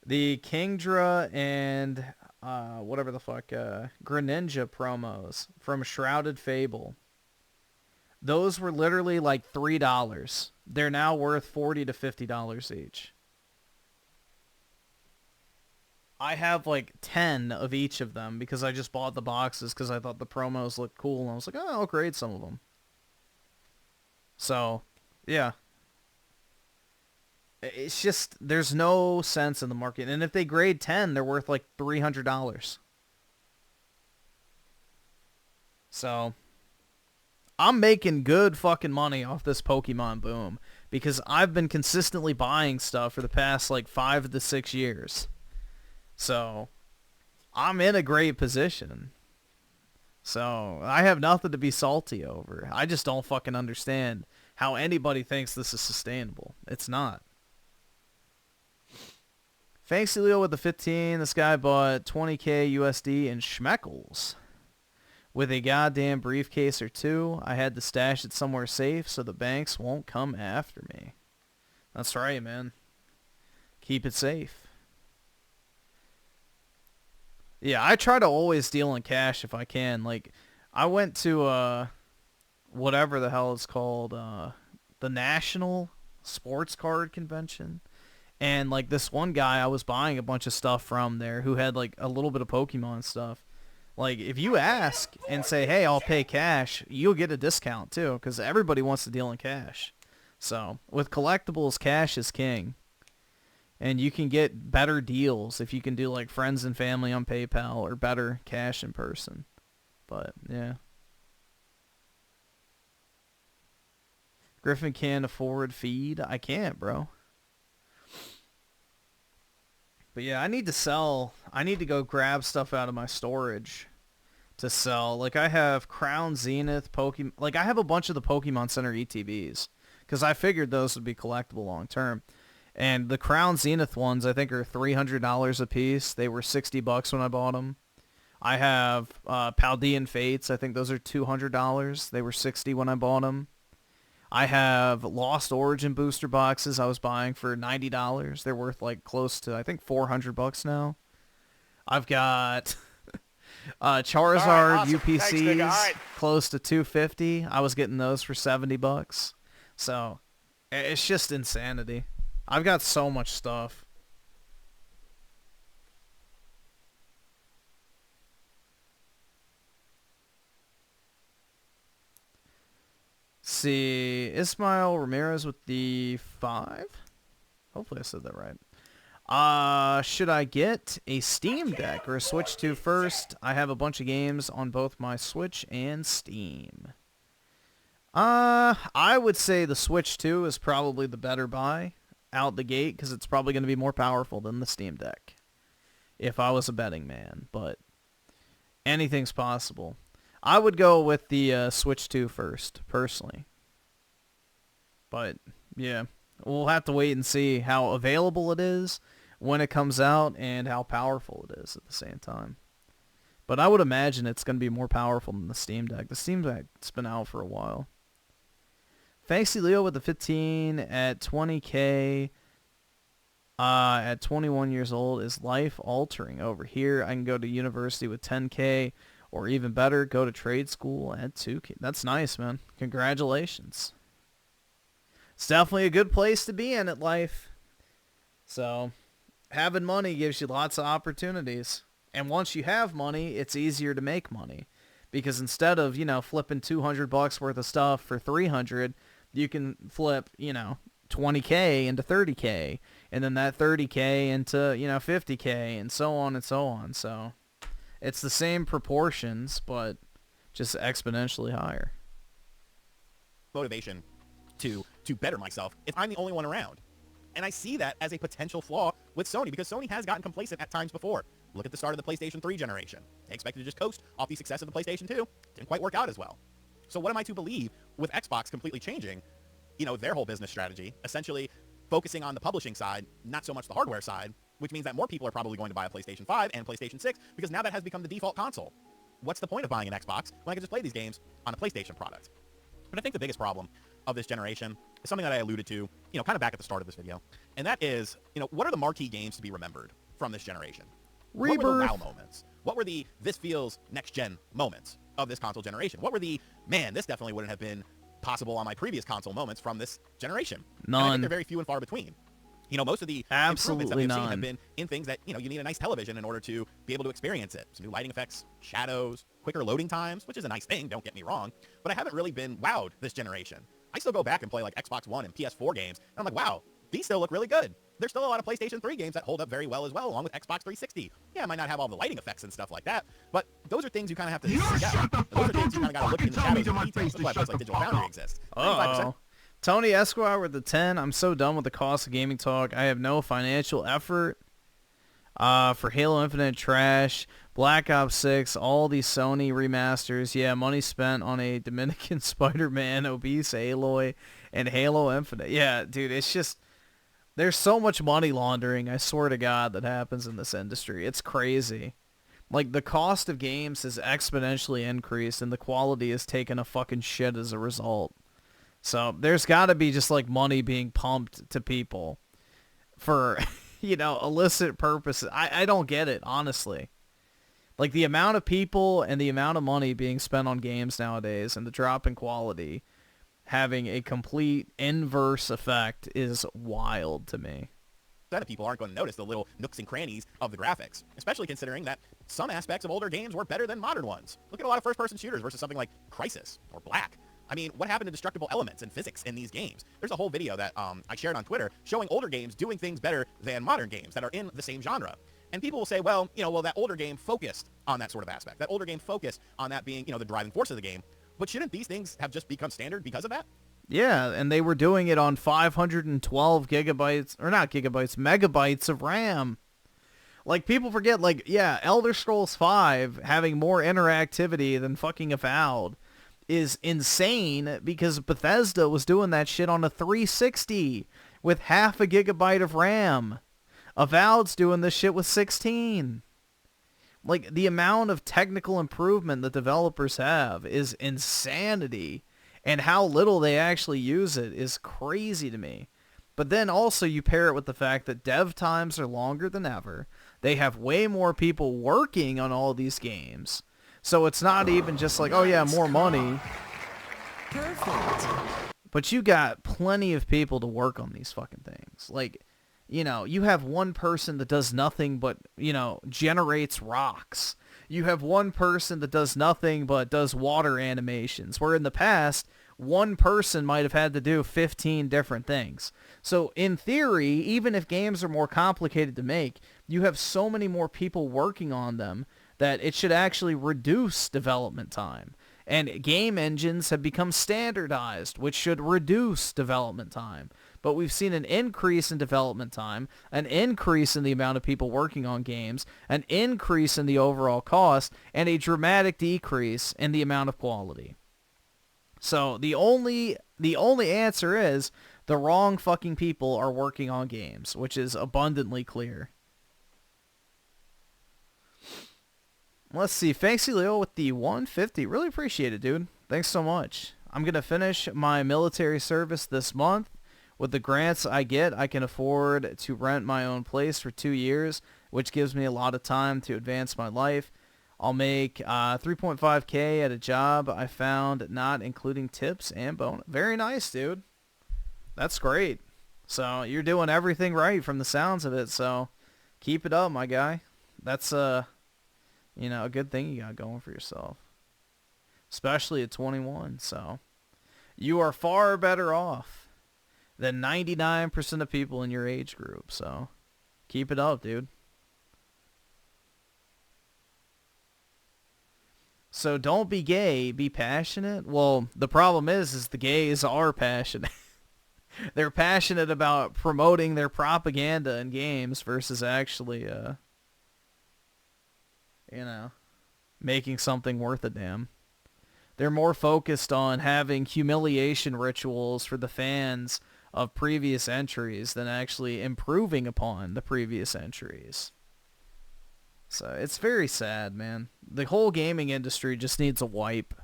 The Kingdra and whatever the fuck, Greninja promos from Shrouded Fable. Those were literally like $3. They're now worth $40 to $50 each. I have like 10 of each of them because I just bought the boxes because I thought the promos looked cool, and I was like, oh, I'll grade some of them. So, yeah. It's just, there's no sense in the market. And if they grade 10, they're worth like $300. So, I'm making good fucking money off this Pokemon boom because I've been consistently buying stuff for the past like 5 to 6 years. So, I'm in a great position. So, I have nothing to be salty over. I just don't fucking understand how anybody thinks this is sustainable. It's not. Thanks to Leo with the 15. This guy bought 20k USD in schmeckles with a goddamn briefcase or two. I had to stash it somewhere safe so the banks won't come after me. That's right, man. Keep it safe. Yeah, I try to always deal in cash if I can. Like, I went to, whatever the hell it's called, the National Sports Card Convention. And, like, this one guy I was buying a bunch of stuff from there who had, like, a little bit of Pokemon stuff. Like, if you ask and say, hey, I'll pay cash, you'll get a discount, too, because everybody wants to deal in cash. So, with collectibles, cash is king. And you can get better deals if you can do like friends and family on PayPal or better cash in person. But, yeah. Griffin can't afford feed. I can't, bro. But yeah, I need to sell. I need to go grab stuff out of my storage to sell. Like, I have Crown Zenith, Pokemon. Like, I have a bunch of the Pokemon Center ETBs. because I figured those would be collectible long term. And the Crown Zenith ones, I think, are $300 a piece. They were $60 when I bought them. I have Paldean Fates. I think those are $200. They were $60 when I bought them. I have Lost Origin booster boxes I was buying for $90. They're worth like close to, I think, $400 now. I've got Charizard awesome. UPCs Thanks, nigga. All right. close to $250. I was getting those for $70. So it's just insanity. I've got so much stuff. See, Ismail Ramirez with the 5. Hopefully I said that right. Should I get a Steam Deck or a Switch 2 first? I have a bunch of games on both my Switch and Steam. I would say the Switch 2 is probably the better buy out the gate, because it's probably going to be more powerful than the Steam Deck if I was a betting man, but anything's possible. I would go with the Switch 2 first, personally. But, yeah, we'll have to wait and see how available it is when it comes out and how powerful it is at the same time. But I would imagine it's going to be more powerful than the Steam Deck. The Steam Deck's been out for a while. Fancy Leo with the 15 at 20K. At 21 years old is life-altering. Over here, I can go to university with 10K. Or even better, go to trade school at 2K. That's nice, man. Congratulations. It's definitely a good place to be in at life. So, having money gives you lots of opportunities. And once you have money, it's easier to make money. Because instead of, flipping $200 worth of stuff for $300, you can flip, $20K into $30K. And then that $30K into, $50K, and so on and so on. So it's the same proportions, but just exponentially higher. Motivation to better myself if I'm the only one around. And I see that as a potential flaw with Sony, because Sony has gotten complacent at times before. Look at the start of the PlayStation 3 generation. They expected to just coast off the success of the PlayStation 2. Didn't quite work out as well. So what am I to believe with Xbox completely changing, their whole business strategy, essentially focusing on the publishing side, not so much the hardware side, which means that more people are probably going to buy a PlayStation 5 and PlayStation 6 because now that has become the default console. What's the point of buying an Xbox when I can just play these games on a PlayStation product? But I think the biggest problem of this generation is something that I alluded to, kind of back at the start of this video. And that is, what are the marquee games to be remembered from this generation? Rebirth. What were the wow moments? What were the this feels next-gen moments of this console generation? What were the, man, this definitely wouldn't have been possible on my previous console moments from this generation? None. And I think they're very few and far between. Most of the improvements that we've seen have been in things that, you need a nice television in order to be able to experience it. Some new lighting effects, shadows, quicker loading times, which is a nice thing, don't get me wrong. But I haven't really been wowed this generation. I still go back and play like Xbox One and PS4 games, and I'm like, wow, these still look really good. There's still a lot of PlayStation 3 games that hold up very well as well, along with Xbox 360. Yeah, I might not have all the lighting effects and stuff like that, but those are things you kind of have to seek out. Those are things you kind of got to look in the shadows and details. That's why places like Digital Foundry exist. Uh-oh. Tony Esquire with the 10. I'm so done with the cost of gaming talk. I have no financial effort for Halo Infinite trash, Black Ops 6, all these Sony remasters. Yeah, money spent on a Dominican Spider-Man, obese Aloy, and Halo Infinite. Yeah, dude, it's just, there's so much money laundering, I swear to God, that happens in this industry. It's crazy. Like, the cost of games has exponentially increased, and the quality has taken a fucking shit as a result. So there's got to be just like money being pumped to people for, illicit purposes. I don't get it, honestly. Like the amount of people and the amount of money being spent on games nowadays and the drop in quality having a complete inverse effect is wild to me. That people aren't going to notice the little nooks and crannies of the graphics, especially considering that some aspects of older games were better than modern ones. Look at a lot of first-person shooters versus something like Crysis or Black. I mean, what happened to destructible elements and physics in these games? There's a whole video that I shared on Twitter showing older games doing things better than modern games that are in the same genre. And people will say, well, that older game focused on that sort of aspect. That older game focused on that being, the driving force of the game. But shouldn't these things have just become standard because of that? Yeah, and they were doing it on 512 gigabytes, or not gigabytes, megabytes of RAM. Like, people forget, Elder Scrolls 5 having more interactivity than fucking Avowed is insane because Bethesda was doing that shit on a 360 with half a gigabyte of RAM. Avowed's doing this shit with 16. Like, the amount of technical improvement that developers have is insanity, and how little they actually use it is crazy to me. But then also you pair it with the fact that dev times are longer than ever. They have way more people working on all these games. So it's not even just like, oh yeah, more money. Perfect. But you got plenty of people to work on these fucking things. Like, you know, you have one person that does nothing but, you know, generates rocks. You have one person that does nothing but does water animations, where in the past, one person might have had to do 15 different things. So in theory, even if games are more complicated to make, you have so many more people working on them that it should actually reduce development time. And game engines have become standardized, which should reduce development time. But we've seen an increase in development time, an increase in the amount of people working on games, an increase in the overall cost, and a dramatic decrease in the amount of quality. So the only answer is the wrong fucking people are working on games, which is abundantly clear. Let's see. Thanks, Leo, with the 150. Really appreciate it, dude. Thanks so much. I'm going to finish my military service this month. With the grants I get, I can afford to rent my own place for 2 years, which gives me a lot of time to advance my life. I'll make $3.5K at a job I found, not including tips and bonus. Very nice, dude. That's great. So you're doing everything right from the sounds of it, so keep it up, my guy. That's you know, a good thing you got going for yourself. Especially at 21, so you are far better off than 99% of people in your age group, so keep it up, dude. So don't be gay, be passionate. Well, the problem is the gays are passionate. They're passionate about promoting their propaganda in games versus actually, you know, making something worth a damn. They're more focused on having humiliation rituals for the fans of previous entries than actually improving upon the previous entries. So it's very sad, man. The whole gaming industry just needs a wipe.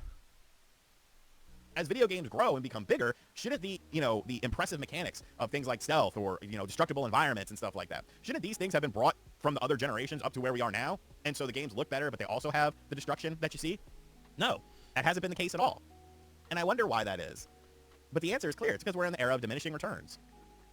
As video games grow and become bigger, shouldn't the impressive mechanics of things like stealth or, destructible environments and stuff like that, shouldn't these things have been brought from the other generations up to where we are now? And so the games look better, but they also have the destruction that you see? No, that hasn't been the case at all. And I wonder why that is. But the answer is clear. It's because we're in the era of diminishing returns.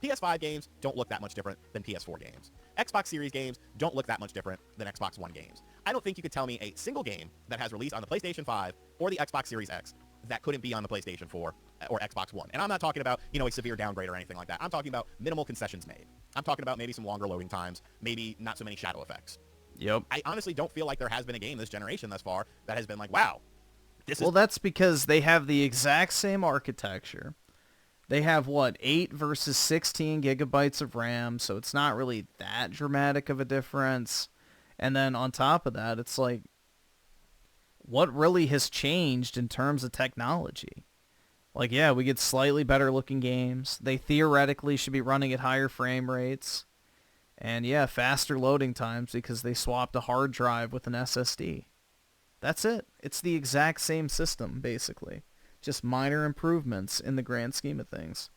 PS5 games don't look that much different than PS4 games. Xbox Series games don't look that much different than Xbox One games. I don't think you could tell me a single game that has released on the PlayStation 5 or the Xbox Series X that couldn't be on the PlayStation 4 or Xbox One. And I'm not talking about, a severe downgrade or anything like that. I'm talking about minimal concessions made. I'm talking about maybe some longer loading times, maybe not so many shadow effects. Yep. I honestly don't feel like there has been a game this generation thus far that has been like, wow. Well, that's because they have the exact same architecture. They have, 8 versus 16 gigabytes of RAM, so it's not really that dramatic of a difference. And then on top of that, it's like, what really has changed in terms of technology? Like, yeah, we get slightly better looking games. They theoretically should be running at higher frame rates. And yeah, faster loading times because they swapped a hard drive with an SSD. That's it. It's the exact same system, basically. Just minor improvements in the grand scheme of things.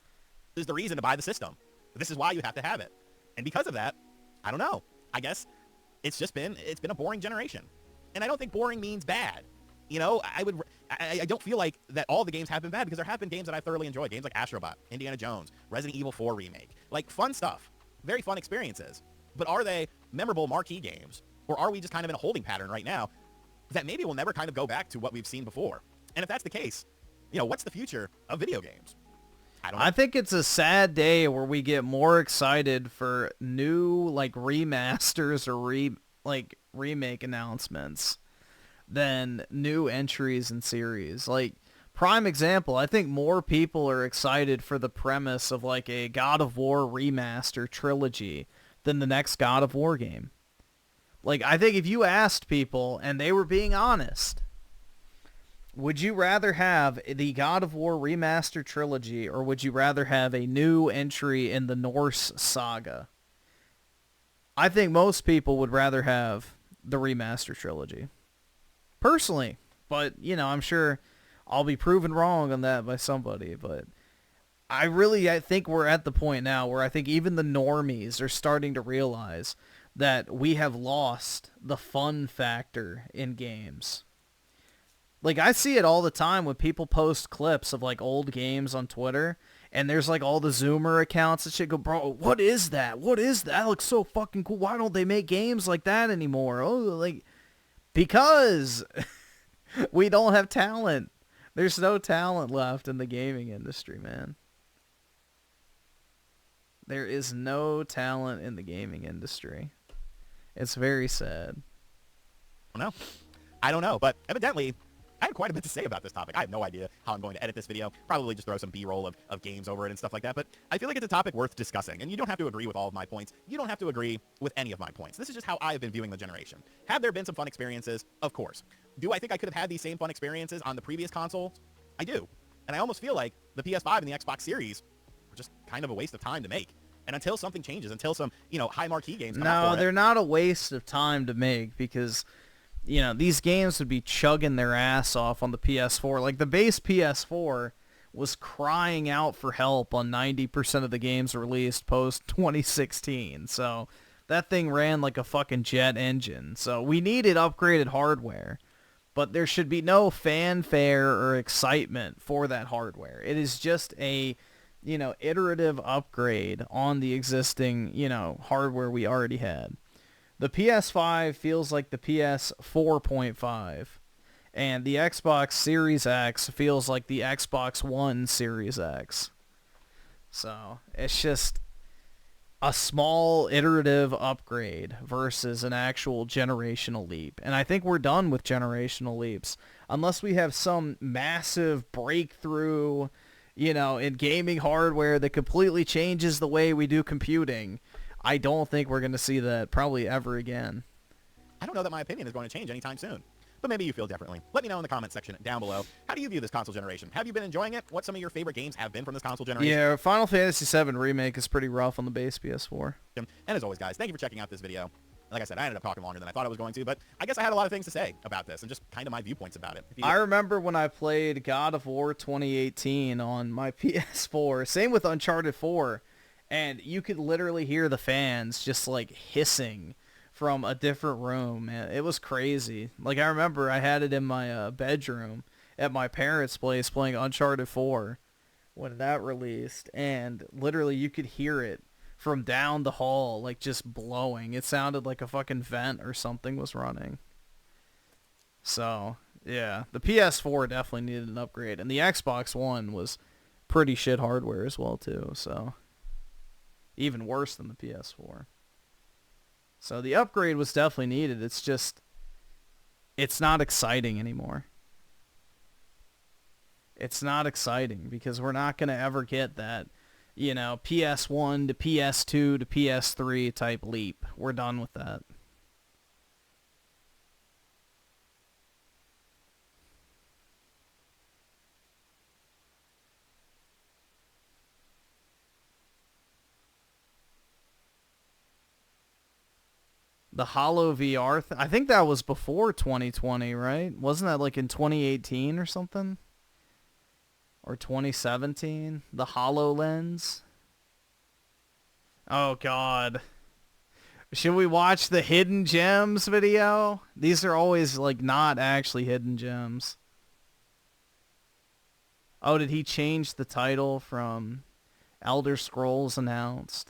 This is the reason to buy the system. This is why you have to have it. And because of that, I don't know. I guess it's been a boring generation. And I don't think boring means bad. I don't feel like that all the games have been bad, because there have been games that I thoroughly enjoyed. Games like Astrobot, Indiana Jones, Resident Evil 4 Remake. Like, fun stuff. Very fun experiences. But are they memorable marquee games? Or are we just kind of in a holding pattern right now that maybe we'll never kind of go back to what we've seen before? And if that's the case, what's the future of video games? I don't know. I think it's a sad day where we get more excited for new, remasters or remake announcements than new entries in series. Prime example, I think more people are excited for the premise of a God of War remaster trilogy than the next God of War game. I think if you asked people, and they were being honest, Would you rather have the God of War remastered trilogy, or would you rather have a new entry in the Norse saga? I think most people would rather have the remaster trilogy. Personally. But, you know, I'm sure I'll be proven wrong on that by somebody. But I think we're at the point now where I think even the normies are starting to realize that we have lost the fun factor in games. Like, I see it all the time when people post clips of, like, old games on Twitter, and there's, like, all the Zoomer accounts and shit go, bro, what is that? What is that? That looks so fucking cool. Why don't they make games like that anymore? Oh, like, because we don't have talent. There's no talent left in the gaming industry, man. There is no talent in the gaming industry. It's very sad. I don't know, but evidently I had quite a bit to say about this topic. I have no idea how I'm going to edit this video. Probably just throw some B-roll of games over it and stuff like that. But I feel like it's a topic worth discussing. And you don't have to agree with all of my points. You don't have to agree with any of my points. This is just how I've been viewing the generation. Have there been some fun experiences? Of course. Do I think I could have had these same fun experiences on the previous consoles? I do. And I almost feel like the PS5 and the Xbox Series were just kind of a waste of time to make. And until something changes, until some, you know, high marquee games come out for it. No, they're not a waste of time to make because, you know, these games would be chugging their ass off on the PS4. Like, the base PS4 was crying out for help on 90% of the games released post-2016. So that thing ran like a fucking jet engine. So we needed upgraded hardware. But there should be no fanfare or excitement for that hardware. It is just a, you know, iterative upgrade on the existing, you know, hardware we already had. The PS5 feels like the PS 4.5, and the Xbox Series X feels like the Xbox One Series X. So it's just a small iterative upgrade versus an actual generational leap. And I think we're done with generational leaps unless we have some massive breakthrough, you know, in gaming hardware that completely changes the way we do computing. I don't think we're going to see that probably ever again. I don't know that my opinion is going to change anytime soon. But maybe you feel differently. Let me know in the comment section down below. How do you view this console generation? Have you been enjoying it? What some of your favorite games have been from this console generation? Yeah, Final Fantasy VII Remake is pretty rough on the base PS4. And as always, guys, thank you for checking out this video. Like I said, I ended up talking longer than I thought I was going to, but I guess I had a lot of things to say about this and just kind of my viewpoints about it. I remember when I played God of War 2018 on my PS4. Same with Uncharted 4. And you could literally hear the fans just like hissing from a different room. Man, it was crazy. Like, I remember I had it in my bedroom at my parents' place playing Uncharted 4 when that released. And literally you could hear it from down the hall, like just blowing. It sounded like a fucking vent or something was running. So, yeah, the PS4 definitely needed an upgrade. And the Xbox One was pretty shit hardware as well, too. So, even worse than the PS4. So the upgrade was definitely needed. It's just, it's not exciting anymore. It's not exciting because we're not going to ever get that, you know, PS1 to PS2 to PS3 type leap. We're done with that. The Holo VR, I think that was before 2020, right? Wasn't that like in 2018 or something? Or 2017? The HoloLens? Oh, God. Should we watch the Hidden Gems video? These are always, like, not actually hidden gems. Oh, did he change the title from Elder Scrolls Announced?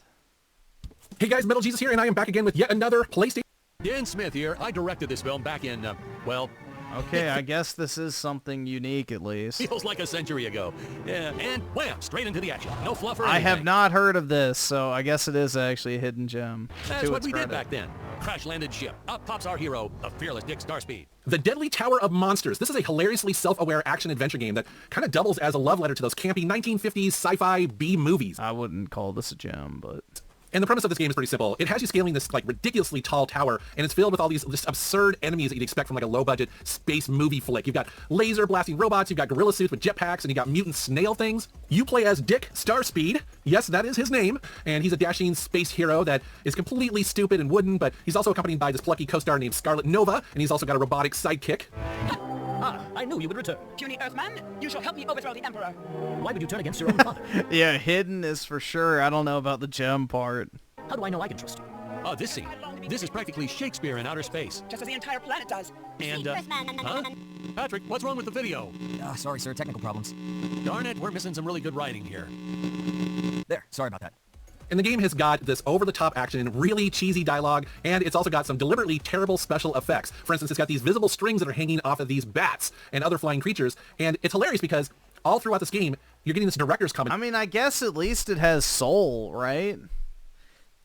Hey guys, Metal Jesus here, and I am back again with yet another PlayStation. Dan Smith here. I directed this film back in, well... Okay, I guess this is something unique at least. Feels like a century ago. Yeah, and wham, straight into the action. No fluff or anything. I have not heard of this, so I guess it is actually a hidden gem. That's what we did back then. Crash-landed ship. Up pops our hero, the fearless Dick Starspeed. The Deadly Tower of Monsters. This is a hilariously self-aware action-adventure game that kind of doubles as a love letter to those campy 1950s sci-fi B movies. I wouldn't call this a gem, but... And the premise of this game is pretty simple. It has you scaling this like ridiculously tall tower, and it's filled with all these just absurd enemies that you'd expect from like a low-budget space movie flick. You've got laser blasting robots, you've got gorilla suits with jetpacks, and you got mutant snail things. You play as Dick Starspeed. Yes, that is his name. And he's a dashing space hero that is completely stupid and wooden, but he's also accompanied by this plucky co-star named Scarlet Nova, and he's also got a robotic sidekick. I knew you would return. Puny Earthman, you shall help me overthrow the Emperor. Why would you turn against your own father? Yeah, hidden is for sure. I don't know about the gem part. How do I know I can trust you? Oh, this scene. This is practically Shakespeare in outer space. Just as the entire planet does. And, huh? Patrick, what's wrong with the video? Sorry, sir. Technical problems. Darn it, we're missing some really good writing here. There. Sorry about that. And the game has got this over-the-top action, really cheesy dialogue, and it's also got some deliberately terrible special effects. For instance, it's got these visible strings that are hanging off of these bats and other flying creatures, and it's hilarious because all throughout this game, you're getting this director's comment. I mean, I guess at least it has soul, right?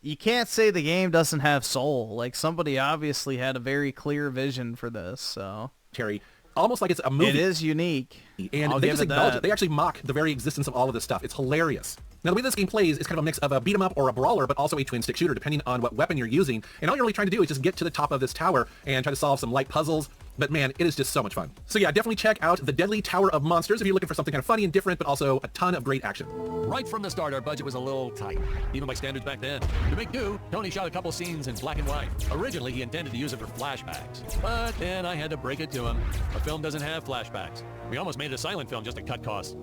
You can't say the game doesn't have soul. Like, somebody obviously had a very clear vision for this, so... Terry, almost like it's a movie. It is unique. And they just acknowledge it. They actually mock the very existence of all of this stuff. It's hilarious. Now, the way this game plays is kind of a mix of a beat-em-up or a brawler, but also a twin-stick shooter, depending on what weapon you're using. And all you're really trying to do is just get to the top of this tower and try to solve some light puzzles. But man, it is just so much fun. So yeah, definitely check out The Deadly Tower of Monsters if you're looking for something kind of funny and different, but also a ton of great action. Right from the start, our budget was a little tight, even by standards back then. To make do, Tony shot a couple scenes in black and white. Originally, he intended to use it for flashbacks. But then I had to break it to him. A film doesn't have flashbacks. We almost made it a silent film just to cut costs.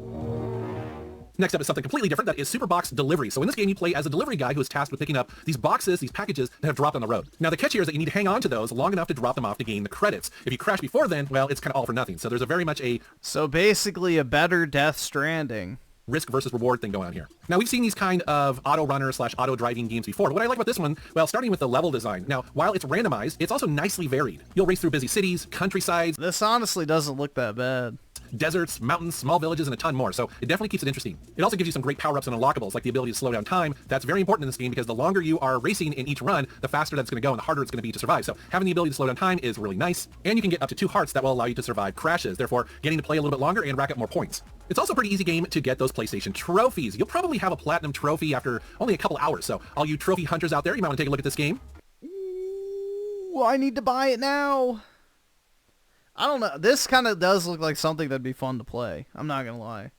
Next up is something completely different. That is Super Box Delivery. So in this game, you play as a delivery guy who is tasked with picking up these boxes, these packages that have dropped on the road. Now, the catch here is that you need to hang on to those long enough to drop them off to gain the credits. If you crash before then, well, it's kind of all for nothing. So there's a very much a... So basically a better Death Stranding. Risk versus reward thing going on here. Now, we've seen these kind of auto runner / auto driving games before. What I like about this one, well, starting with the level design. Now, while it's randomized, it's also nicely varied. You'll race through busy cities, countrysides. This honestly doesn't look that bad. Deserts, mountains, small villages, and a ton more. So it definitely keeps it interesting. It also gives you some great power-ups and unlockables, like the ability to slow down time. That's very important in this game because the longer you are racing in each run, the faster that's going to go and the harder it's going to be to survive. So having the ability to slow down time is really nice. And you can get up to 2 hearts that will allow you to survive crashes, therefore getting to play a little bit longer and rack up more points. It's also a pretty easy game to get those PlayStation trophies. You'll probably have a platinum trophy after only a couple hours. So all you trophy hunters out there, you might want to take a look at this game. Ooh, I need to buy it now. I don't know. This kind of does look like something that'd be fun to play. I'm not going to lie.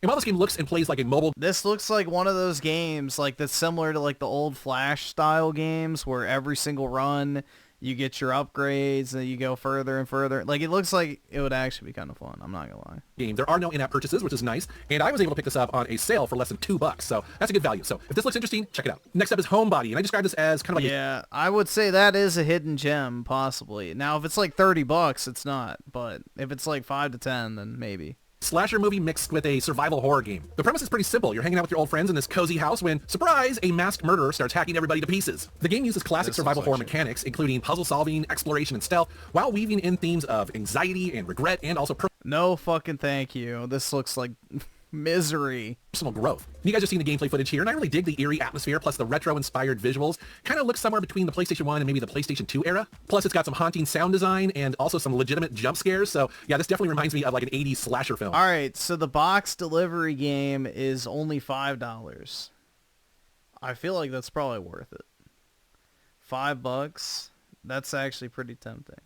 And while this game looks and plays like a mobile... This looks like one of those games like that's similar to like the old Flash style games where every single run you get your upgrades and you go further and further. Like, it looks like it would actually be kind of fun. I'm not going to lie. Game. There are no in-app purchases, which is nice. And I was able to pick this up on a sale for less than $2. So that's a good value. So if this looks interesting, check it out. Next up is Homebody. And I describe this as kind of like... Yeah, I would say that is a hidden gem, possibly. Now, if it's like $30, it's not. But if it's like 5 to 10, then maybe. Slasher movie mixed with a survival horror game. The premise is pretty simple. You're hanging out with your old friends in this cozy house when, surprise, a masked murderer starts hacking everybody to pieces. The game uses classic survival horror mechanics, including puzzle solving, exploration, and stealth, while weaving in themes of anxiety and regret and also no fucking thank you. This looks like misery. Personal growth. You guys are seeing the gameplay footage here, and I really dig the eerie atmosphere, plus the retro-inspired visuals. Kind of looks somewhere between the PlayStation 1 and maybe the PlayStation 2 era. Plus, it's got some haunting sound design and also some legitimate jump scares. So, yeah, this definitely reminds me of like an 80s slasher film. All right, so the box delivery game is only $5. I feel like that's probably worth it. $5? That's actually pretty tempting.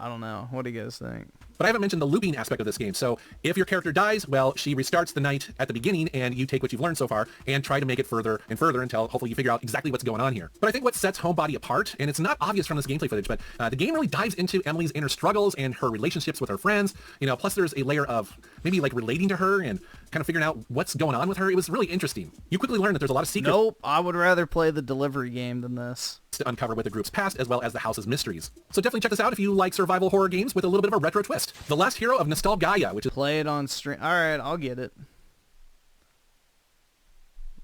I don't know. What do you guys think? But I haven't mentioned the looping aspect of this game. So if your character dies, well, she restarts the night at the beginning and you take what you've learned so far and try to make it further and further until hopefully you figure out exactly what's going on here. But I think what sets Homebody apart, and it's not obvious from this gameplay footage, but the game really dives into Emily's inner struggles and her relationships with her friends. You know, plus there's a layer of maybe like relating to her and kind of figuring out what's going on with her. It was really interesting. You quickly learn that there's a lot of secrets. Nope, I would rather play the delivery game than this. To uncover with the group's past as well as the house's mysteries. So definitely check this out if you like survival horror games with a little bit of a retro twist. The last hero of Nostalgaia, which is... Play it on stream. Alright, I'll get it.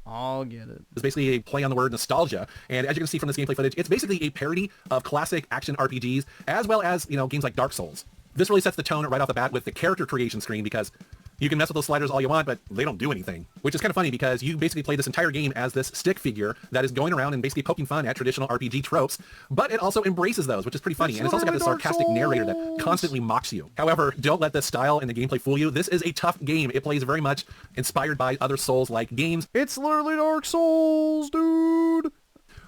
I'll get it. It's basically a play on the word nostalgia. And as you can see from this gameplay footage, it's basically a parody of classic action RPGs as well as, you know, games like Dark Souls. This really sets the tone right off the bat with the character creation screen because You can mess with those sliders all you want, but they don't do anything. Which is kind of funny because you basically play this entire game as this stick figure that is going around and basically poking fun at traditional RPG tropes, but it also embraces those, which is pretty funny. And it's also got this sarcastic narrator that constantly mocks you. However, don't let the style and the gameplay fool you. This is a tough game. It plays very much inspired by other Souls-like games. It's literally Dark Souls, dude!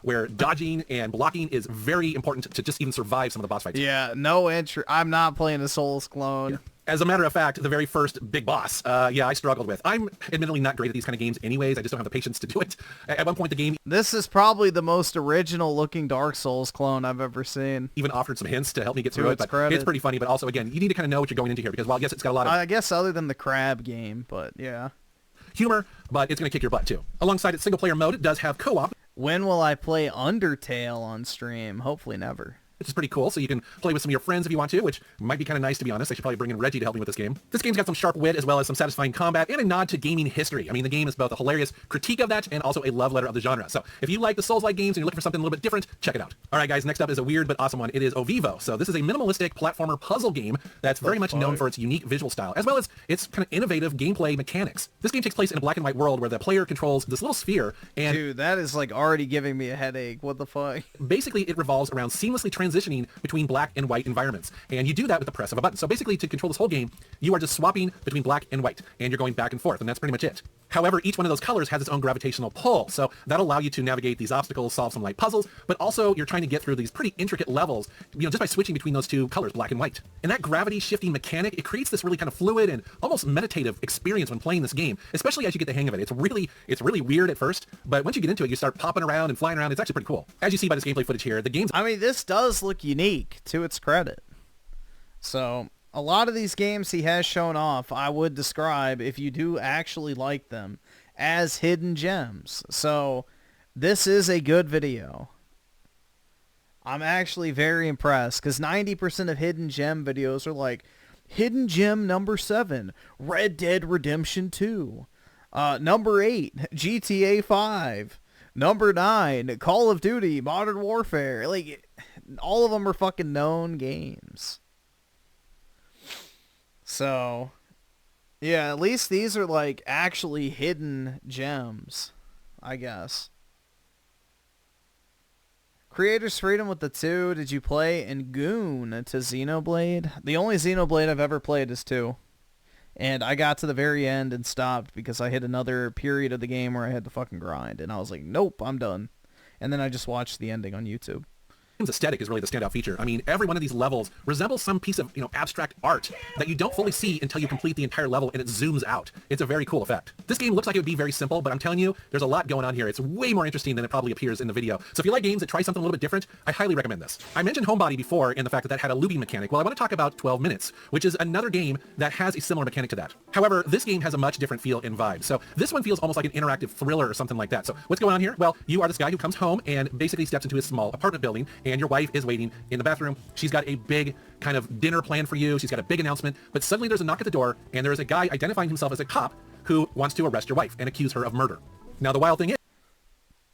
Where dodging and blocking is very important to just even survive some of the boss fights. Yeah, no entry. I'm not playing a Souls clone. Yeah. As a matter of fact, the very first big boss, I struggled with. I'm admittedly not great at these kind of games anyways. I just don't have the patience to do it. At one point, the game... This is probably the most original looking Dark Souls clone I've ever seen. Even offered some hints to help me get through it, but it's pretty funny. But also, again, you need to kind of know what you're going into here because, while yes, it's got a lot of... I guess other than the crab game, but yeah. Humor, but it's going to kick your butt too. Alongside its single-player mode, it does have co-op. When will I play Undertale on stream? Hopefully never. Which is pretty cool, so you can play with some of your friends if you want to, which might be kind of nice, to be honest. I should probably bring in Reggie to help me with this game. This game's got some sharp wit as well as some satisfying combat and a nod to gaming history. I mean, the game is both a hilarious critique of that and also a love letter of the genre. So if you like the Souls-like games and you're looking for something a little bit different, check it out. All right, guys, next up is a weird but awesome one. It is Ovivo. So this is a minimalistic platformer puzzle game that's very much known for its unique visual style, as well as its kind of innovative gameplay mechanics. This game takes place in a black and white world where the player controls this little sphere and... Dude, that is like already giving me a headache. What the fuck? Basically, it revolves around seamlessly transitioning between black and white environments, and you do that with the press of a button. So basically, to control this whole game, you are just swapping between black and white, and you're going back and forth, and that's pretty much it. However, each one of those colors has its own gravitational pull, so that'll allow you to navigate these obstacles, solve some light puzzles, but also you're trying to get through these pretty intricate levels, just by switching between those two colors, black and white. And that gravity shifting mechanic, it creates this really kind of fluid and almost meditative experience when playing this game, especially as you get the hang of it. It's really weird at first, but once you get into it, you start popping around and flying around. It's actually pretty cool. As you see by this gameplay footage here, the game's... I mean, this does look unique, to its credit. So... a lot of these games he has shown off, I would describe, if you do actually like them, as hidden gems. So this is a good video. I'm actually very impressed because 90% of hidden gem videos are like, hidden gem number 7, Red Dead Redemption 2. Number 8, GTA 5. Number 9, Call of Duty, Modern Warfare. Like, all of them are fucking known games. So, yeah, at least these are like actually hidden gems, I guess. Creator's Freedom with the 2. Did you play in Goon to Xenoblade? The only Xenoblade I've ever played is 2. And I got to the very end and stopped because I hit another period of the game where I had to fucking grind. And I was like, nope, I'm done. And then I just watched the ending on YouTube. game's aesthetic is really the standout feature. I mean, every one of these levels resembles some piece of, abstract art that you don't fully see until you complete the entire level and it zooms out. It's a very cool effect. This game looks like it would be very simple, but I'm telling you, there's a lot going on here. It's way more interesting than it probably appears in the video. So if you like games that try something a little bit different, I highly recommend this. I mentioned Homebody before in the fact that that had a looping mechanic. Well, I want to talk about 12 Minutes, which is another game that has a similar mechanic to that. However, this game has a much different feel and vibe. So this one feels almost like an interactive thriller or something like that. So what's going on here? Well, you are this guy who comes home and basically steps into a small apartment building, and your wife is waiting in the bathroom. She's got a big kind of dinner planned for you. She's got a big announcement, but suddenly there's a knock at the door, and there is a guy identifying himself as a cop who wants to arrest your wife and accuse her of murder. Now, the wild thing is...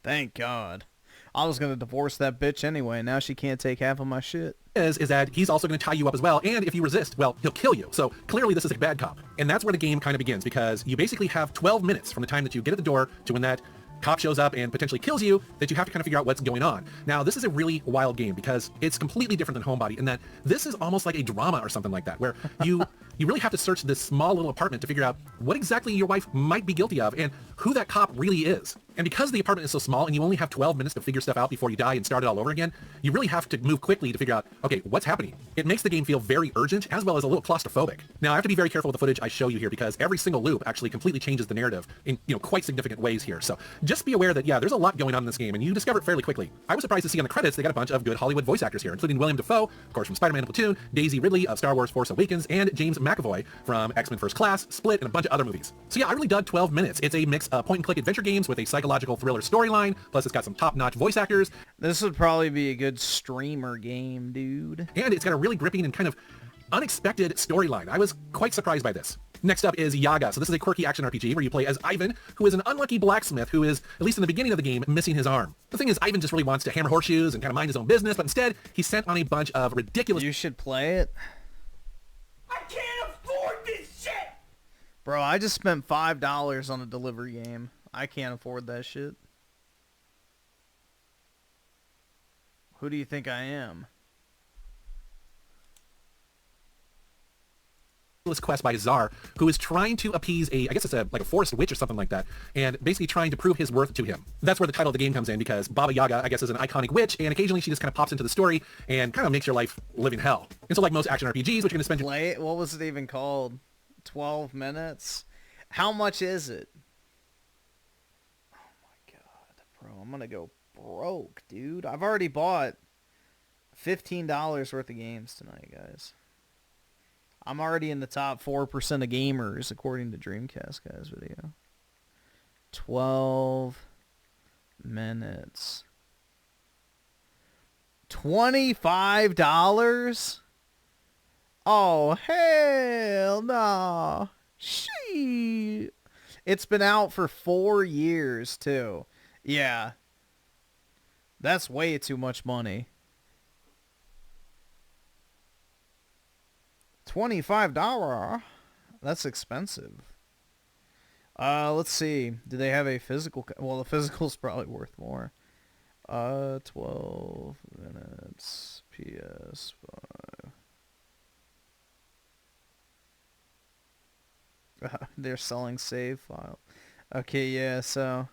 Thank God. I was going to divorce that bitch anyway. Now she can't take half of my shit. Is that he's also going to tie you up as well, and if you resist, well, he'll kill you. So clearly this is a bad cop. And that's where the game kind of begins, because you basically have 12 minutes from the time that you get at the door to when that cop shows up and potentially kills you, that you have to kind of figure out what's going on. Now, this is a really wild game because it's completely different than Homebody in that this is almost like a drama or something like that, where you really have to search this small little apartment to figure out what exactly your wife might be guilty of and who that cop really is. And because the apartment is so small and you only have 12 minutes to figure stuff out before you die and start it all over again, you really have to move quickly to figure out, okay, what's happening? It makes the game feel very urgent as well as a little claustrophobic. Now, I have to be very careful with the footage I show you here because every single loop actually completely changes the narrative in, quite significant ways here. So just be aware that, yeah, there's a lot going on in this game and you discover it fairly quickly. I was surprised to see on the credits they got a bunch of good Hollywood voice actors here, including William Dafoe, of course, from Spider-Man and Platoon, Daisy Ridley of Star Wars Force Awakens, and James McAvoy from X-Men First Class, Split, and a bunch of other movies. So yeah, I really dug 12 Minutes. It's a mix of point-and-click adventure games with a psychological thriller storyline, plus it's got some top-notch voice actors. This would probably be a good streamer game, dude. And it's got a really gripping and kind of unexpected storyline. I was quite surprised by this. Next up is Yaga. So this is a quirky action RPG where you play as Ivan, who is an unlucky blacksmith who is, at least in the beginning of the game, missing his arm. The thing is, Ivan just really wants to hammer horseshoes and kind of mind his own business, but instead, he's sent on a bunch of ridiculous... You should play it. I can't afford this shit! Bro, I just spent $5 on a delivery game. I can't afford that shit. Who do you think I am? Quest by Czar, who is trying to appease I guess it's like a forest witch or something like that, and basically trying to prove his worth to him. That's where the title of the game comes in, because Baba Yaga, I guess, is an iconic witch, and occasionally she just kind of pops into the story and kind of makes your life live in hell. And so like most action RPGs, which you're going to spend... What was it even called? 12 minutes? How much is it? Oh my god, bro, I'm going to go broke, dude. I've already bought $15 worth of games tonight, guys. I'm already in the top 4% of gamers, according to Dreamcast Guy's video. 12 minutes. $25? Oh, hell no. Shit. It's been out for 4 years, too. Yeah. That's way too much money. $25. That's expensive. Let's see. Do they have a physical? Well, the physical's probably worth more. 12 minutes. PS5. They're selling save file. Okay, yeah, so